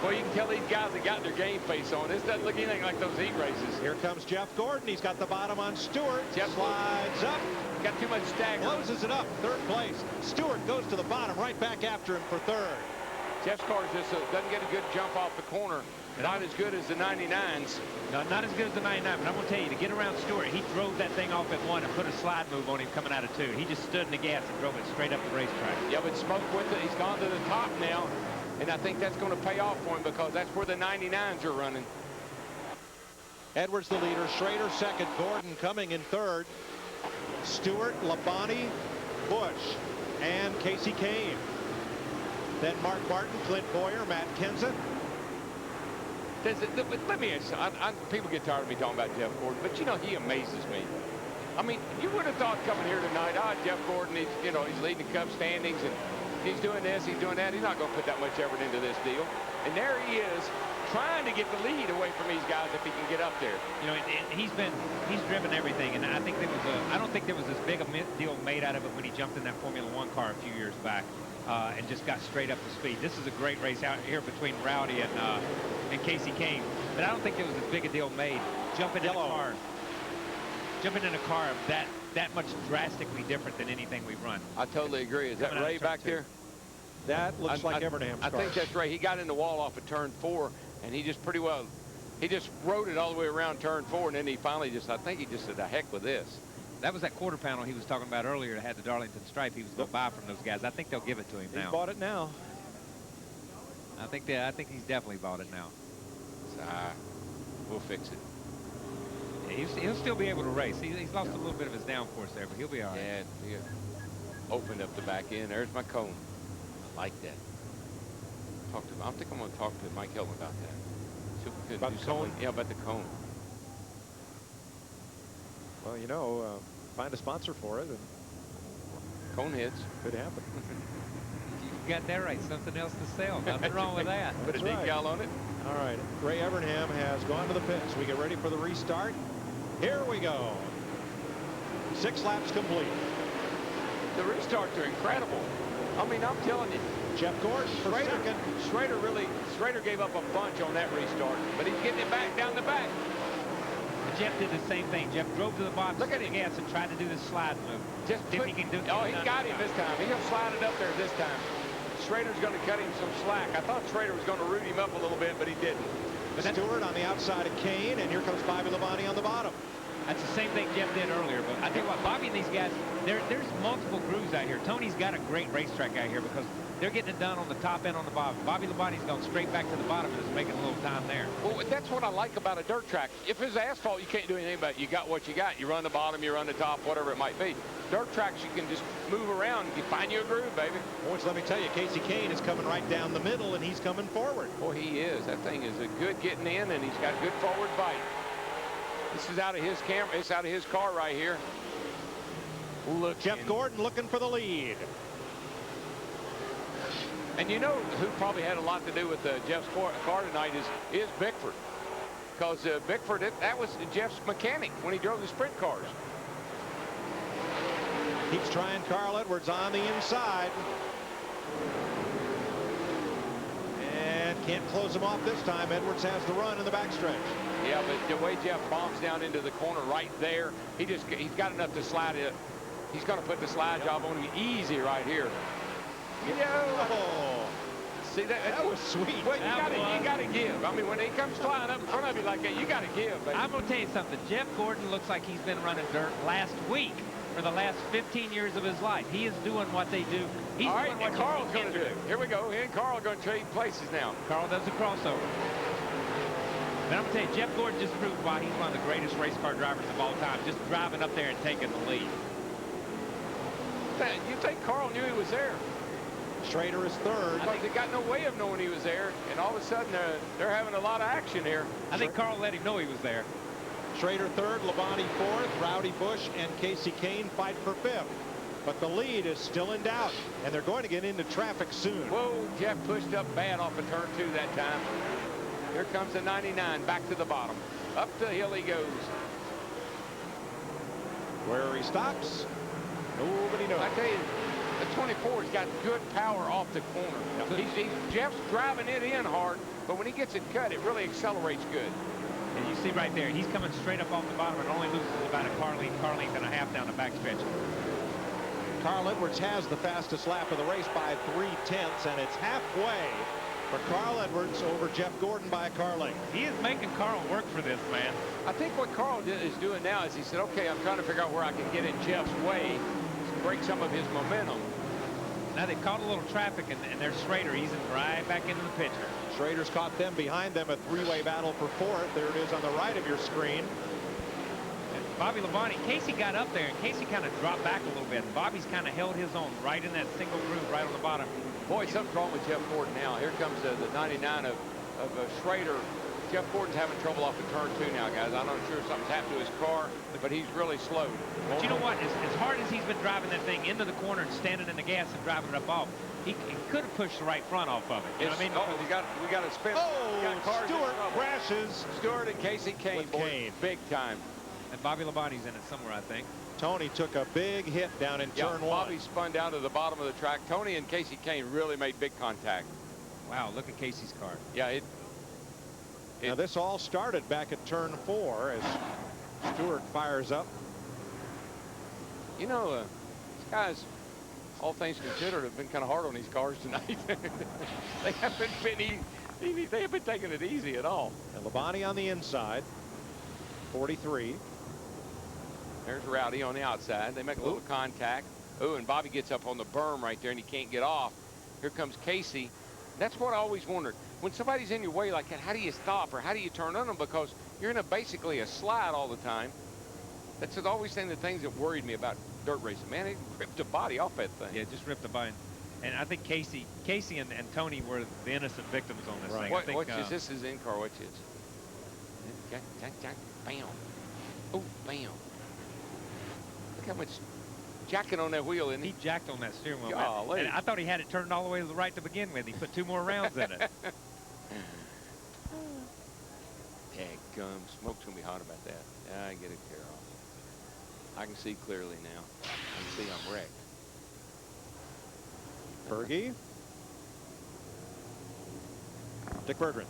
Well, you can tell these guys have got their game face on. This doesn't look anything like those heat races. Here comes Jeff Gordon. He's got the bottom on Stewart. Jeff slides up. Got too much stagger. Closes it up. 3rd place. Stewart goes to the bottom, right back after him for 3rd. Jeff's car just doesn't get a good jump off the corner. Not as good as the 99s. No, not as good as the 99, but I'm going to tell you, to get around Stewart, he drove that thing off at 1 and put a slide move on him coming out of 2. He just stood in the gas and drove it straight up the racetrack. Yeah, but Smoke with it. He's gone to the top now. And I think that's going to pay off for him because that's where the 99s are running. Edwards the leader. Schrader 2nd. Gordon coming in 3rd. Stewart, Labonte, Busch, and Kasey Kahne. Then Mark Martin, Clint Bowyer, Matt Kenseth. Let me ask you, people get tired of me talking about Jeff Gordon, but you know, he amazes me. I mean, you would have thought coming here tonight, Jeff Gordon, he's leading the Cup standings and he's doing this, he's doing that. He's not going to put that much effort into this deal. And there he is trying to get the lead away from these guys if he can get up there. You know, he's driven everything, and I think I don't think there was as big a deal made out of it when he jumped in that Formula One car a few years back and just got straight up to speed. This is a great race out here between Rowdy and Kasey Kahne, but I don't think there was as big a deal made jumping in a car that much drastically different than anything we've run. I totally agree. Is that Ray back there? That looks like Evernham's car. I think that's Ray. He got in the wall off of turn 4, and he just pretty well, he just rode it all the way around turn 4, and then he finally I think he just said, the heck with this. That was that quarter panel he was talking about earlier that had the Darlington stripe he was going to buy from those guys. I think they'll give it to him now. He bought it now. I think he's definitely bought it now. We'll fix it. Yeah, he'll still be able to race. He's lost a little bit of his downforce there, but he'll be all right. Yeah, he opened up the back end. There's my cone. I like that. I think I'm going to talk to Mike Hilton about that. See if we could about do the cone? Yeah, about the cone. Well, you know, find a sponsor for it, and cone heads could happen. You got that right. Something else to sell. Nothing wrong with that. Put a decal on it. All right. Ray Evernham has gone to the pits. We get ready for the restart. Here we go. 6 laps complete. The restarts are incredible. I mean, I'm telling you. Jeff Gordon for second. Schrader gave up a bunch on that restart, but he's getting it back down the back. Jeff did the same thing. Jeff drove to the bottom, look at the gas, and tried to do this slide move. Just see if he can do it. Oh, he got him this time. He'll slide it up there this time. Schrader's going to cut him some slack. I thought Schrader was going to root him up a little bit, but he didn't. Stewart on the outside of Kahne, and here comes Bobby Labonte on the bottom. That's the same thing Jeff did earlier, but I tell you what, Bobby and these guys, there's multiple grooves out here. Tony's got a great racetrack out here because they're getting it done on the top and on the bottom. Bobby Labonte's going straight back to the bottom and is making a little time there. Well, that's what I like about a dirt track. If it's asphalt, you can't do anything about it. You got what you got. You run the bottom, you run the top, whatever it might be. Dirt tracks, you can just move around. You find you a groove, baby. Boys, let me tell you, Kasey Kahne is coming right down the middle, and he's coming forward. Boy, he is. That thing is a good getting in, and he's got good forward bite. This is out of his camera. It's out of his car right here. Look, Jeff Gordon looking for the lead. And you know who probably had a lot to do with Jeff's car tonight is Bickford. Because Bickford, that was Jeff's mechanic when he drove the sprint cars. Keeps trying Carl Edwards on the inside. And can't close him off this time. Edwards has the run in the backstretch. Yeah, but the way Jeff bombs down into the corner right there, he's got enough to slide it. He's going to put the slide job on him easy right here. Oh. See that was sweet. Well, you got to give. I mean, when he comes flying up in front of you like that, you got to give, baby. I'm going to tell you something. Jeff Gordon looks like he's been running dirt last week for the last 15 years of his life. He is doing what they do. He's all right, doing what and Carl's going to do it. Here we go. He and Carl are going to trade places now. Carl does a crossover. But I'm going to tell you, Jeff Gordon just proved why he's one of the greatest race car drivers of all time, just driving up there and taking the lead. You think Carl knew he was there? Schrader is third. Because they got no way of knowing he was there, and all of a sudden they're having a lot of action here. I think Carl let him know he was there. Schrader third, Labonte fourth, Rowdy, Busch, and Kasey Kahne fight for fifth. But the lead is still in doubt, and they're going to get into traffic soon. Whoa, Jeff pushed up bad off of turn 2 that time. Here comes the 99 back to the bottom. Up the hill he goes. Where he stops, nobody knows. I tell you, the 24's got good power off the corner. Jeff's driving it in hard, but when he gets it cut, it really accelerates good. And you see right there, he's coming straight up off the bottom and only loses about a car length and a half down the backstretch. Carl Edwards has the fastest lap of the race by 3/10, and it's halfway for Carl Edwards over Jeff Gordon by a car length. He is making Carl work for this, man. I think what Carl is doing now is he said, okay, I'm trying to figure out where I can get in Jeff's way to break some of his momentum. Now they've caught a little traffic, and there's Schrader. He's right back into the picture. Schrader's caught them behind them, a three-way battle for fourth. There it is on the right of your screen. And Bobby Labonte, Kasey got up there, and Kasey kind of dropped back a little bit. And Bobby's kind of held his own right in that single groove right on the bottom. Boy, something's wrong with Jeff Gordon now. Here comes the 99 of Schrader. Jeff Gordon's having trouble off of turn 2 now, guys. I'm not sure if something's happened to his car, but he's really slowed. But you know what? As hard as he's been driving that thing into the corner and standing in the gas and driving it up off, he could have pushed the right front off of it. You know what I mean? We got to spin. Oh, Stewart crashes. Stewart and Kasey Kahne, boy, big time. And Bobby Labonte's in it somewhere, I think. Tony took a big hit down in turn 1. Bobby spun down to the bottom of the track. Tony and Kasey Kahne really made big contact. Wow, look at Kasey's car. Yeah, now this all started back at turn 4 as Stewart fires up. You know, these guys, all things considered, have been kind of hard on these cars tonight. They haven't been easy. They haven't taken it easy at all. And Labonte on the inside, 43. There's Rowdy on the outside. They make a little contact. Ooh, and Bobby gets up on the berm right there, and he can't get off. Here comes Kasey. That's what I always wondered. When somebody's in your way like that, how do you stop or how do you turn on them? Because you're in basically a slide all the time. That's always one of the things that worried me about dirt racing. Man, it ripped the body off that thing. Yeah, just ripped the body. And I think Kasey and Tony were the innocent victims on this thing. What, I think, this is in-car, which is. Bam. Oh, bam. Look how much jacking on that wheel, isn't he? He jacked on that steering wheel. Golly. And I thought he had it turned all the way to the right to begin with. He put 2 more rounds in it. Dadgum, smoke's gonna be hot about that. I get it clear off. I can see clearly now. I can see I'm wrecked. Berge. Dick Berggren.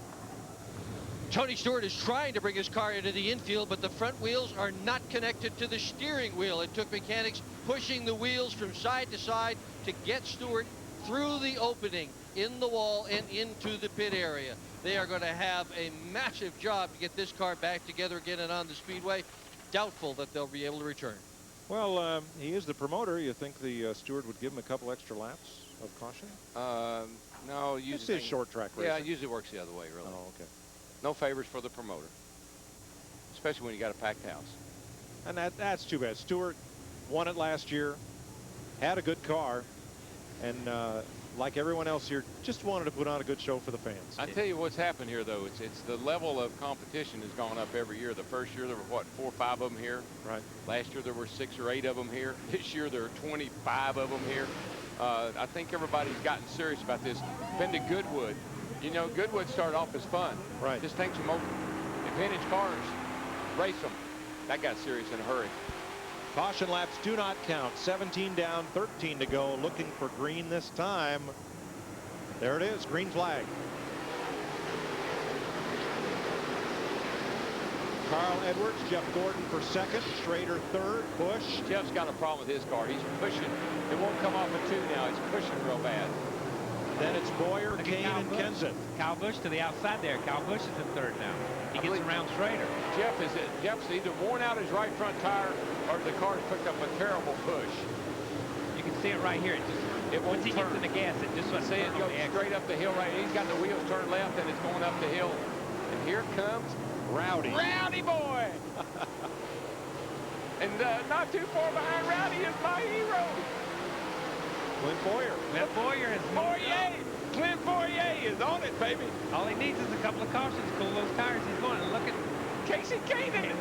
Tony Stewart is trying to bring his car into the infield, but the front wheels are not connected to the steering wheel. It took mechanics pushing the wheels from side to side to get Stewart through the opening in the wall and into the pit area. They are going to have a massive job to get this car back together again and on the speedway. Doubtful that they'll be able to return. Well, he is the promoter. You think the steward would give him a couple extra laps of caution? No, This is short track racing. Yeah, it usually works the other way, really. Oh, okay. No favors for the promoter, especially when you got a packed house. And that's too bad. Stewart won it last year, had a good car, and like everyone else here, just wanted to put on a good show for the fans. I tell you what's happened here, though. It's the level of competition has gone up every year. The first year there were, what, 4 or 5 of them here? Right. Last year there were 6 or 8 of them here. This year there are 25 of them here. I think everybody's gotten serious about this. Been to Goodwood. You know, Goodwood started off as fun. Right. Just take some vintage cars, race them. That got serious in a hurry. Caution laps do not count. 17 down, 13 to go. Looking for green this time. There it is, green flag. Carl Edwards, Jeff Gordon for second, Schrader third, Busch. Jeff's got a problem with his car. He's pushing. It won't come off a 2 now. It's pushing real bad. Then it's Bowyer, Kahne, and Kenseth. Kyle Busch to the outside there. Kyle Busch is in third now. He gets around Schrader. Jeff's either worn out his right front tire or the car's picked up a terrible push. You can see it right here. Once he gets in the gas, it just see it go straight up the hill right. He's got the wheels turned left and it's going up the hill. And here comes Rowdy. Rowdy boy. And not too far behind Rowdy is my hero. Clint Bowyer. Clint Bowyer is Clint Bowyer is on it, baby. All he needs is a couple of cautions to cool those tires. He's going and look at Kasey Kahne.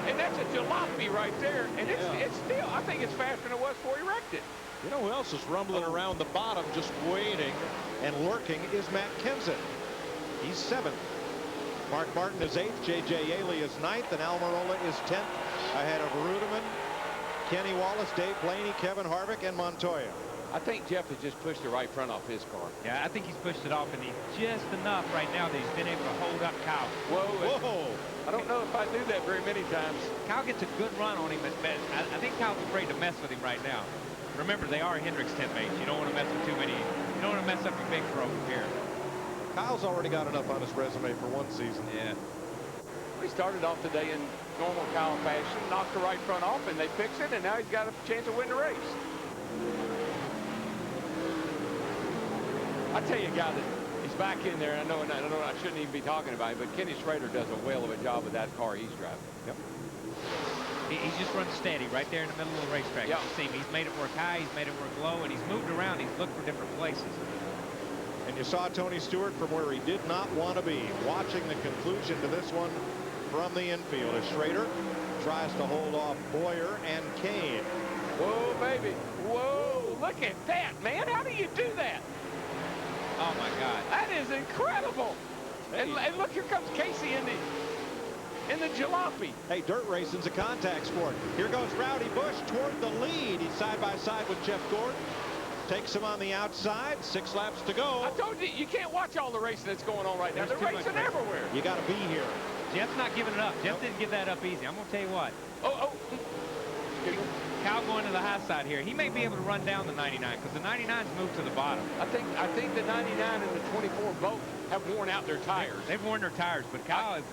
And that's a jalopy right there. And it's still, I think it's faster than it was before he wrecked it. You know who else is rumbling around the bottom, just waiting and lurking, is Matt Kenseth. He's 7th. Mark Martin is 8th. J.J. Yaley is 9th. And Almirola is 10th ahead of Ruderman, Kenny Wallace, Dave Blaney, Kevin Harvick, and Montoya. I think Jeff has just pushed the right front off his car. Yeah, I think he's pushed it off, and he's just enough right now that he's been able to hold up Kyle. Whoa. I don't know if I do that very many times. Kyle gets a good run on him, but I think Kyle's afraid to mess with him right now. Remember, they are Hendricks tent mates. You don't want to mess with too many. You don't want to mess up your big pro here. Kyle's already got enough on his resume for one season. Yeah. He started off today in normal Kyle fashion, knocked the right front off, and they fixed it, and now he's got a chance to win the race. I tell you, a guy that he's back in there. I know I shouldn't even be talking about him, but Kenny Schrader does a whale of a job with that car he's driving. Yep. He's just run steady right there in the middle of the racetrack. Yep. You see him. He's made it work high. He's made it work low, and he's moved around. He's looked for different places. And You saw Tony Stewart from where he did not want to be, watching the conclusion to this one from the infield as Schrader tries to hold off Bowyer and Kahne. Whoa, baby. Whoa, look at that, man. How do you do that? Oh, my God. That is incredible. Hey. And look, here comes Kasey in the jalopy. Hey, dirt racing's a contact sport. Here goes Rowdy Busch toward the lead. He's side by side with Jeff Gordon. Takes him on the outside. 6 laps to go. I told you, you can't watch all the racing that's going on right now. They're racing everywhere. You got to be here. Jeff's not giving it up. Jeff didn't give that up easy. I'm going to tell you what. Kyle going to the high side here. He may be able to run down the 99 because the 99's moved to the bottom. I think the 99 and the 24 both have worn out their tires. They've worn their tires, but Kyle's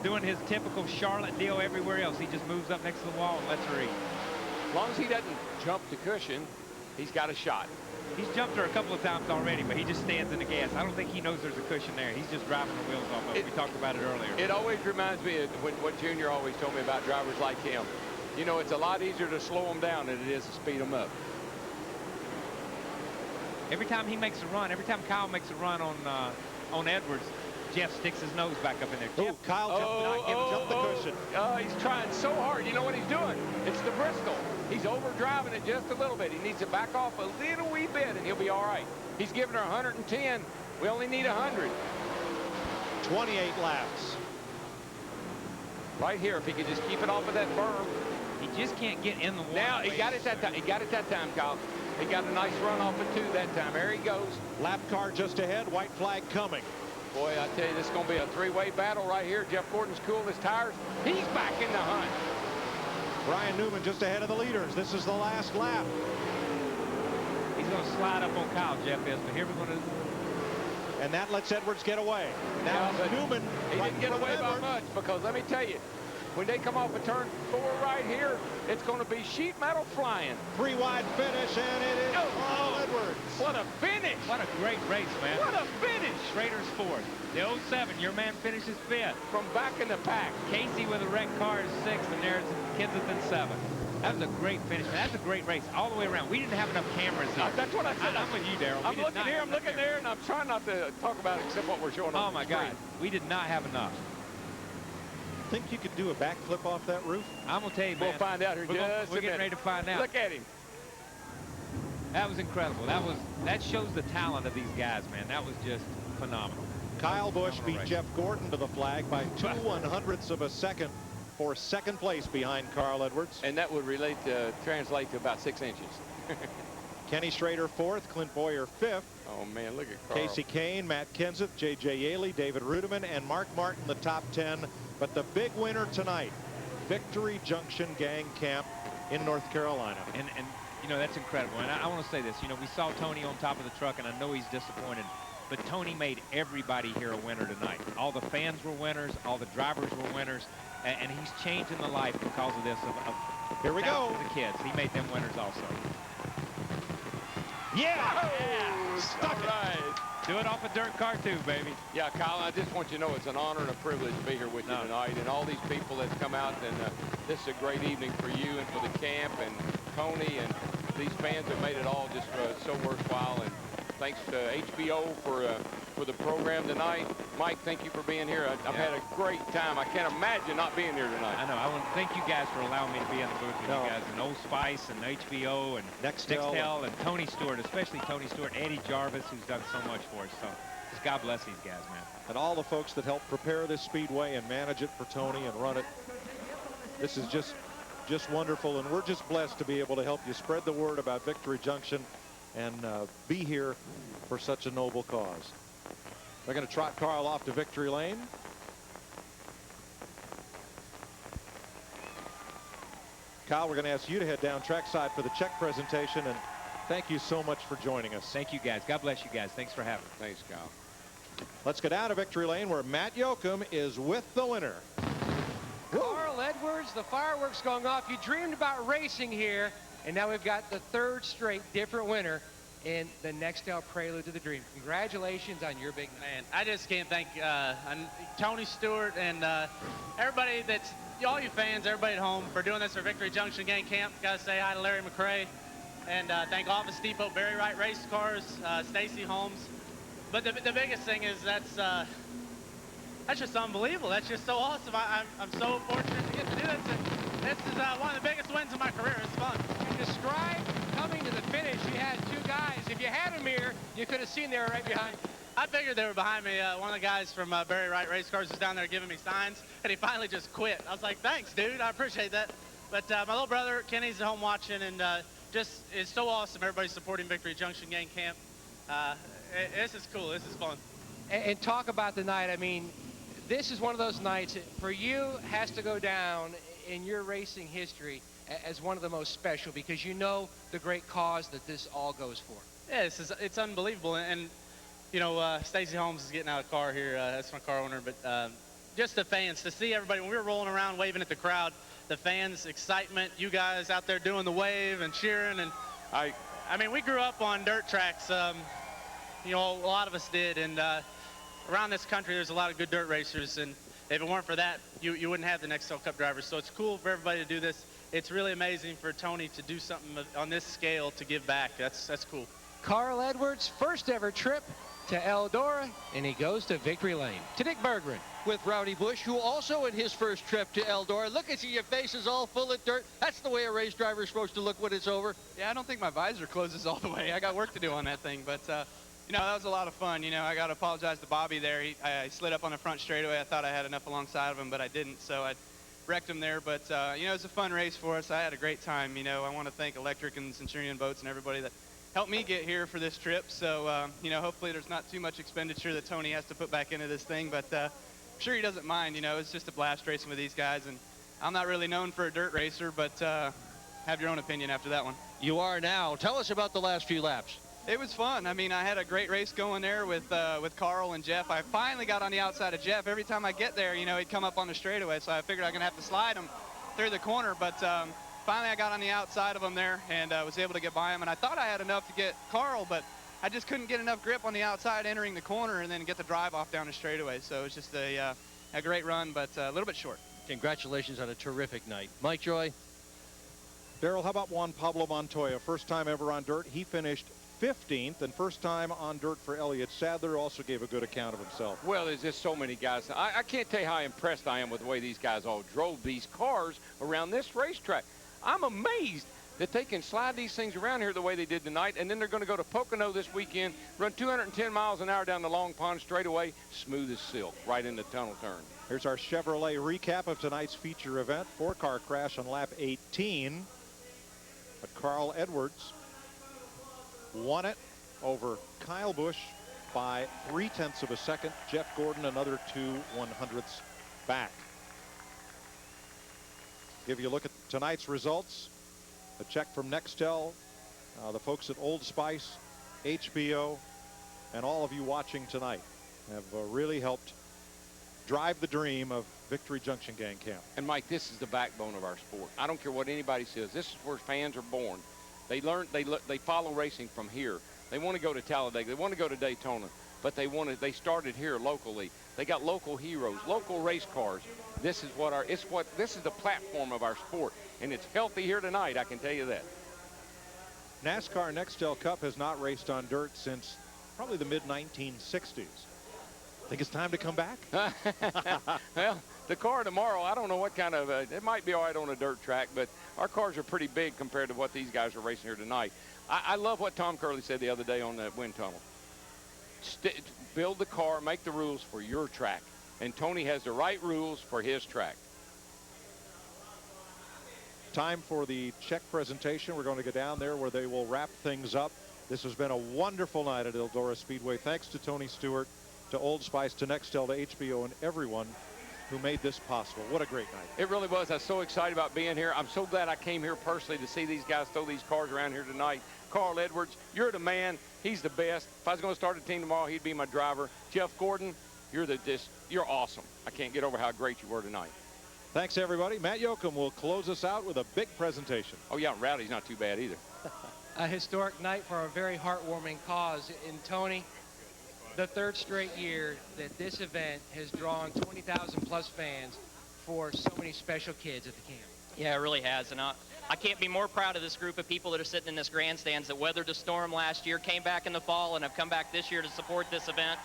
doing his typical Charlotte deal everywhere else. He just moves up next to the wall and lets her eat. As long as he doesn't jump the cushion, he's got a shot. He's jumped her a couple of times already, but he just stands in the gas. I don't think he knows there's a cushion there. He's just driving the wheels off of it. We talked about it earlier. It always reminds me of what Junior always told me about drivers like him. You know, it's a lot easier to slow them down than it is to speed them up. Every time he makes a run, every time Kyle makes a run on Edwards, Jeff sticks his nose back up in there. Jeff, Kyle jumped the cushion. He's trying so hard. You know what he's doing? It's the Bristol. He's overdriving it just a little bit. He needs to back off a little wee bit, and he'll be all right. He's giving her 110. We only need 100. 28 laps. Right here, if he could just keep it off of that berm. He just can't get in the water. Now, he got it that time. He got it that time, Kyle. He got a nice run off of 2 that time. There he goes. Lap car just ahead. White flag coming. Boy, I tell you, this is going to be a 3-way battle right here. Jeff Gordon's cooled his tires. He's back in the hunt. Brian Newman just ahead of the leaders. This is the last lap. He's going to slide up on Kyle, Jeff is, but here we're going to... And that lets Edwards get away. Now Newman... He didn't get away by much because, let me tell you, when they come off of turn 4 right here, it's going to be sheet metal flying. 3 wide finish, and it is Carl Edwards. What a finish. What a great race, man. What a finish. Schrader's 4th. The 07, your man finishes 5th. From back in the pack. Kasey with a wrecked car is 6th, and there's Kenseth in 7th. That was a great finish, man. That's a great race all the way around. We didn't have enough cameras here. That's what I said. I'm with you, Daryl. I'm looking here, I'm looking there, and I'm trying not to talk about it except what we're showing on Oh, my the screen. God. We did not have enough. Think you could do a backflip off that roof? I'm going to tell you, man. We'll find out here We're getting ready to find out. Look at him. That was incredible. That shows the talent of these guys, man. That was just phenomenal. Kyle Busch beat Jeff Gordon to the flag by 2/100ths of a second for 2nd place behind Carl Edwards. And that would translate to about 6 inches. Kenny Schrader 4th, Clint Bowyer 5th. Oh, man, look at Carl. Kasey Kahne, Matt Kenseth, J.J. Yaley, David Rudeman, and Mark Martin, the top 10. But the big winner tonight, Victory Junction Gang Camp in North Carolina. And you know, that's incredible. And I want to say this. You know, we saw Tony on top of the truck, and I know he's disappointed. But Tony made everybody here a winner tonight. All the fans were winners. All the drivers were winners. And he's changing the life because of this. Here we go. The kids. He made them winners also. Yeah! Stuck it. Right. Do it off a dirt car too, baby. Yeah, Kyle, I just want you to know it's an honor and a privilege to be here with you tonight. And all these people that's come out, and this is a great evening for you and for the camp and Tony and these fans have made it all just so worthwhile. And thanks to HBO for the program tonight. Mike, thank you for being here. I've had a great time. I can't imagine not being here tonight. I know. I want to thank you guys for allowing me to be in the booth with you guys, and Old Spice and HBO and Nextel and Tony Stewart, especially Tony Stewart, Eddie Jarvis, who's done so much for us. So just God bless these guys, man. And all the folks that helped prepare this speedway and manage it for Tony and run it. This is just wonderful, and we're just blessed to be able to help you spread the word about Victory Junction and be here for such a noble cause. They're going to trot Carl off to victory lane. Kyle, we're going to ask you to head down trackside for the check presentation, and thank you so much for joining us. Thank you, guys. God bless you guys. Thanks for having me. Thanks, Kyle. Let's go down to victory lane where Matt Yoakum is with the winner. Carl Edwards, the fireworks going off. You dreamed about racing here, and now we've got the 3rd straight different winner in the Nextel Prelude to the Dream. Congratulations on your big night. Man, I just can't thank Tony Stewart and everybody all you fans, everybody at home for doing this for Victory Junction Gang Camp. Got to say hi to Larry McRae and thank Office Depot, Barry Wright Race Cars, Stacy Holmes, But the biggest thing is that's just unbelievable. That's just so awesome. I'm so fortunate to get to do this. And this is one of the biggest wins of my career. It's fun. You described coming to the finish. You had two guys. If you had them here, you could have seen they were right behind you. I figured they were behind me. One of the guys from Barry Wright Race Cars was down there giving me signs, and he finally just quit. I was like, thanks, dude. I appreciate that. But my little brother, Kenny's at home watching, and just it's so awesome. Everybody's supporting Victory Junction Gang Camp. This is cool. This is fun. And talk about the night. I mean, this is one of those nights that for you has to go down in your racing history as one of the most special, because you know the great cause that this all goes for. Yeah, it's unbelievable. And you know, Stacey Holmes is getting out of the car here. That's my car owner. But just the fans, to see everybody, when we were rolling around waving at the crowd, the fans' excitement, you guys out there doing the wave and cheering. And I mean, we grew up on dirt tracks. You know, a lot of us did. And around this country, there's a lot of good dirt racers. And if it weren't for that, you wouldn't have the Nextel Cup drivers. So it's cool for everybody to do this. It's really amazing for Tony to do something on this scale to give back. That's cool. Carl Edwards' first ever trip to Eldora, and he goes to Victory Lane. To Dick Berggren. With Rowdy Busch, who also in his first trip to Eldora. Look at you, your face is all full of dirt. That's the way a race driver is supposed to look when it's over. Yeah, I don't think my visor closes all the way. I got work to do on that thing, but you know, that was a lot of fun. You know, I got to apologize to Bobby there. I slid up on the front straightaway. I thought I had enough alongside of him, but I didn't, so I wrecked him there. But you know, it was a fun race for us. I had a great time. You know, I want to thank Electric and Centurion Boats and everybody that helped me get here for this trip. So, you know, hopefully there's not too much expenditure that Tony has to put back into this thing, but I'm sure he doesn't mind. You know, it's just a blast racing with these guys, and I'm not really known for a dirt racer, but have your own opinion after that one. You are now. Tell us about the last few laps. It was fun. I mean, I had a great race going there with Carl and Jeff. I finally got on the outside of Jeff. Every time I get there, you know, he'd come up on the straightaway, so I figured I was going to have to slide him through the corner, but finally I got on the outside of him there and was able to get by him. And I thought I had enough to get Carl, but I just couldn't get enough grip on the outside entering the corner and then get the drive off down the straightaway. So it was just a great run, but a little bit short. Congratulations on a terrific night. Mike Joy. Darrell, how about Juan Pablo Montoya? First time ever on dirt. He finished 15th, and first time on dirt for Elliott Sadler. Also gave a good account of himself. Well, there's just so many guys. I can't tell you how impressed I am with the way these guys all drove these cars around this racetrack. I'm amazed that they can slide these things around here the way they did tonight, and then they're going to go to Pocono this weekend, run 210 miles an hour down the Long Pond straightaway, smooth as silk, right in the tunnel turn. Here's our Chevrolet recap of tonight's feature event. 4-car crash on lap 18. But Carl Edwards won it over Kyle Busch by 0.3 of a second. Jeff Gordon another 2/100ths back. Give you a look at tonight's results. A check from Nextel, the folks at Old Spice, HBO, and all of you watching tonight have really helped drive the dream of Victory Junction Gang Camp. And Mike, this is the backbone of our sport. I don't care what anybody says. This is where fans are born. They learn, they follow racing from here. They want to go to Talladega. They want to go to Daytona, but they started here locally. They got local heroes, local race cars. This is this is the platform of our sport, and it's healthy here tonight. I can tell you that. NASCAR Nextel Cup has not raced on dirt since probably the mid-1960s. Think it's time to come back? Well, the car tomorrow, I don't know what kind of, it might be all right on a dirt track, but our cars are pretty big compared to what these guys are racing here tonight. I love what Tom Curley said the other day on the wind tunnel. Build the car, make the rules for your track. And Tony has the right rules for his track. Time for the check presentation. We're going to go down there where they will wrap things up. This has been a wonderful night at Eldora Speedway. Thanks to Tony Stewart, to Old Spice, to Nextel, to HBO, and everyone who made this possible. What a great night. It really was. I was so excited about being here. I'm so glad I came here personally to see these guys throw these cars around here tonight. Carl Edwards, you're the man. He's the best. If I was going to start a team tomorrow, he'd be my driver. Jeff Gordon, you're awesome. I can't get over how great you were tonight. Thanks, everybody. Matt Yoakum will close us out with a big presentation. Oh, yeah, Rowdy's not too bad either. A historic night for a very heartwarming cause. And Tony, the third straight year that this event has drawn 20,000 plus fans for so many special kids at the camp. Yeah, it really has. And I can't be more proud of this group of people that are sitting in this grandstands that weathered the storm last year, came back in the fall, and have come back this year to support this event.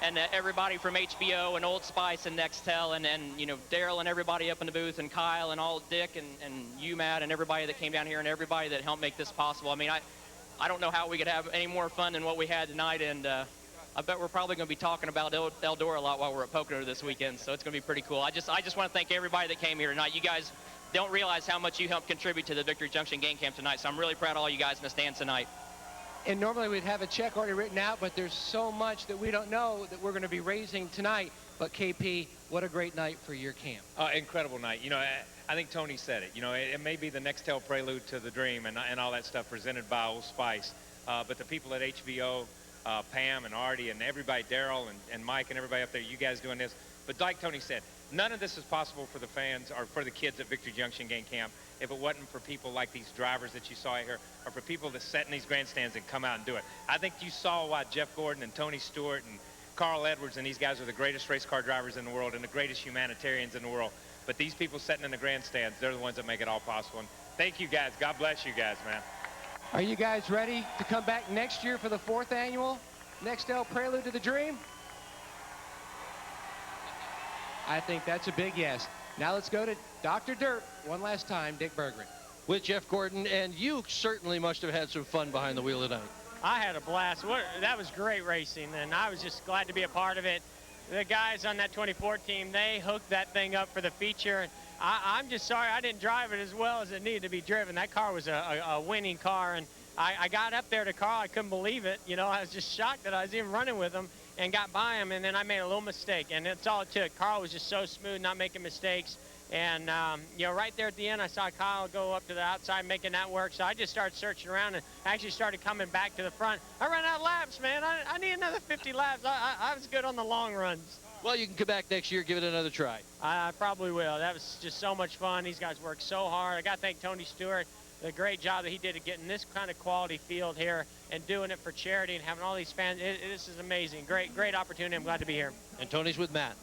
And everybody from HBO and Old Spice and Nextel and you know, Daryl and everybody up in the booth and Kyle and all Dick and you, Matt, and everybody that came down here and everybody that helped make this possible. I mean, I don't know how we could have any more fun than what we had tonight, and I bet we're probably going to be talking about Eldora a lot while we're at Pocono this weekend, so it's going to be pretty cool. I just want to thank everybody that came here tonight. You guys don't realize how much you helped contribute to the Victory Junction Game Camp tonight, so I'm really proud of all you guys in the stands tonight. And normally we'd have a check already written out, but there's so much that we don't know that we're going to be raising tonight. But KP, what a great night for your camp. Incredible night. You know, I think Tony said it. You know, it may be the Nextel Prelude to the Dream and all that stuff presented by Old Spice. But the people at HBO, Pam and Artie and everybody, Daryl and Mike and everybody up there, you guys doing this. But like Tony said, none of this is possible for the fans or for the kids at Victory Junction Game Camp if it wasn't for people like these drivers that you saw here or for people that sat in these grandstands and come out and do it. I think you saw why Jeff Gordon and Tony Stewart and Carl Edwards and these guys are the greatest race car drivers in the world and the greatest humanitarians in the world. But these people sitting in the grandstands, they're the ones that make it all possible. And thank you guys. God bless you guys, man. Are you guys ready to come back next year for the 4th annual Nextel Prelude to the Dream? I think that's a big yes. Now let's go to Dr. Dirt one last time, Dick Berggren. With Jeff Gordon, and you certainly must have had some fun behind the wheel tonight. I had a blast. That was great racing, and I was just glad to be a part of it. The guys on that 24 team, they hooked that thing up for the feature. And I'm just sorry I didn't drive it as well as it needed to be driven. That car was a winning car, and I got up there to Carl. I couldn't believe it. You know, I was just shocked that I was even running with him and got by him, and then I made a little mistake, and that's all it took. Carl was just so smooth, not making mistakes. And, you know, right there at the end, I saw Kyle go up to the outside making that work, so I just started searching around and actually started coming back to the front. I ran out of laps, man. I need another 50 laps. I was good on the long runs. Well, you can come back next year, give it another try. I probably will. That was just so much fun. These guys worked so hard. I got to thank Tony Stewart, the great job that he did at getting this kind of quality field here and doing it for charity and having all these fans. This is amazing. Great opportunity. I'm glad to be here. And Tony's with Matt.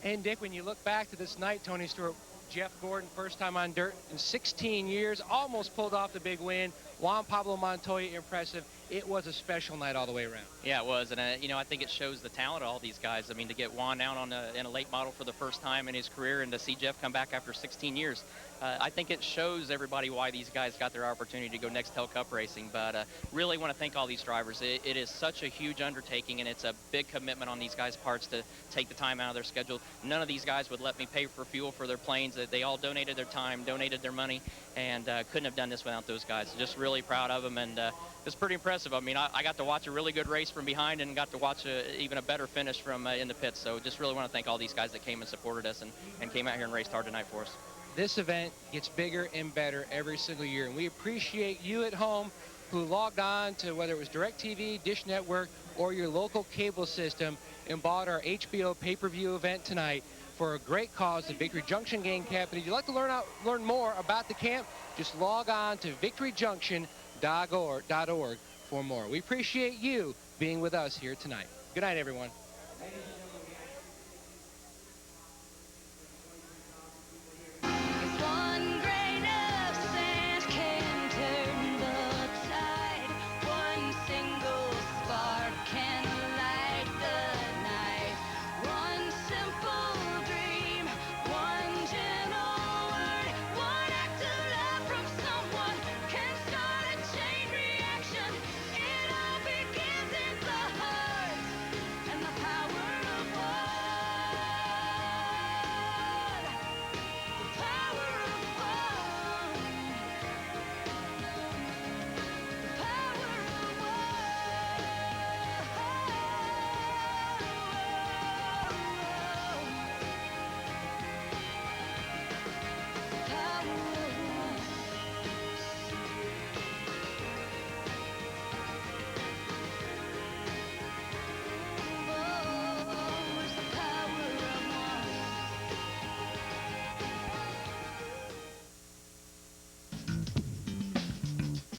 And Dick, when you look back to this night, Tony Stewart, Jeff Gordon, first time on dirt in 16 years, almost pulled off the big win. Juan Pablo Montoya, impressive. It was a special night all the way around. Yeah, it was, and you know, I think it shows the talent of all these guys. I mean, to get Juan out in a late model for the first time in his career, and to see Jeff come back after 16 years, I think it shows everybody why these guys got their opportunity to go Nextel Cup racing. But really want to thank all these drivers. It is such a huge undertaking, and it's a big commitment on these guys' parts to take the time out of their schedule. None of these guys would let me pay for fuel for their planes. They all donated their time, donated their money, and couldn't have done this without those guys. Just really proud of them, and it's pretty impressive. I mean, I got to watch a really good race from behind and got to watch even a better finish from in the pits. So just really want to thank all these guys that came and supported us and came out here and raced hard tonight for us. This event gets bigger and better every single year, and we appreciate you at home who logged on to whether it was DirecTV, Dish Network, or your local cable system and bought our HBO pay-per-view event tonight for a great cause, the Victory Junction Game Camp. And if you'd like to learn more about the camp, just log on to victoryjunction.org for more. We appreciate you being with us here tonight. Good night, everyone.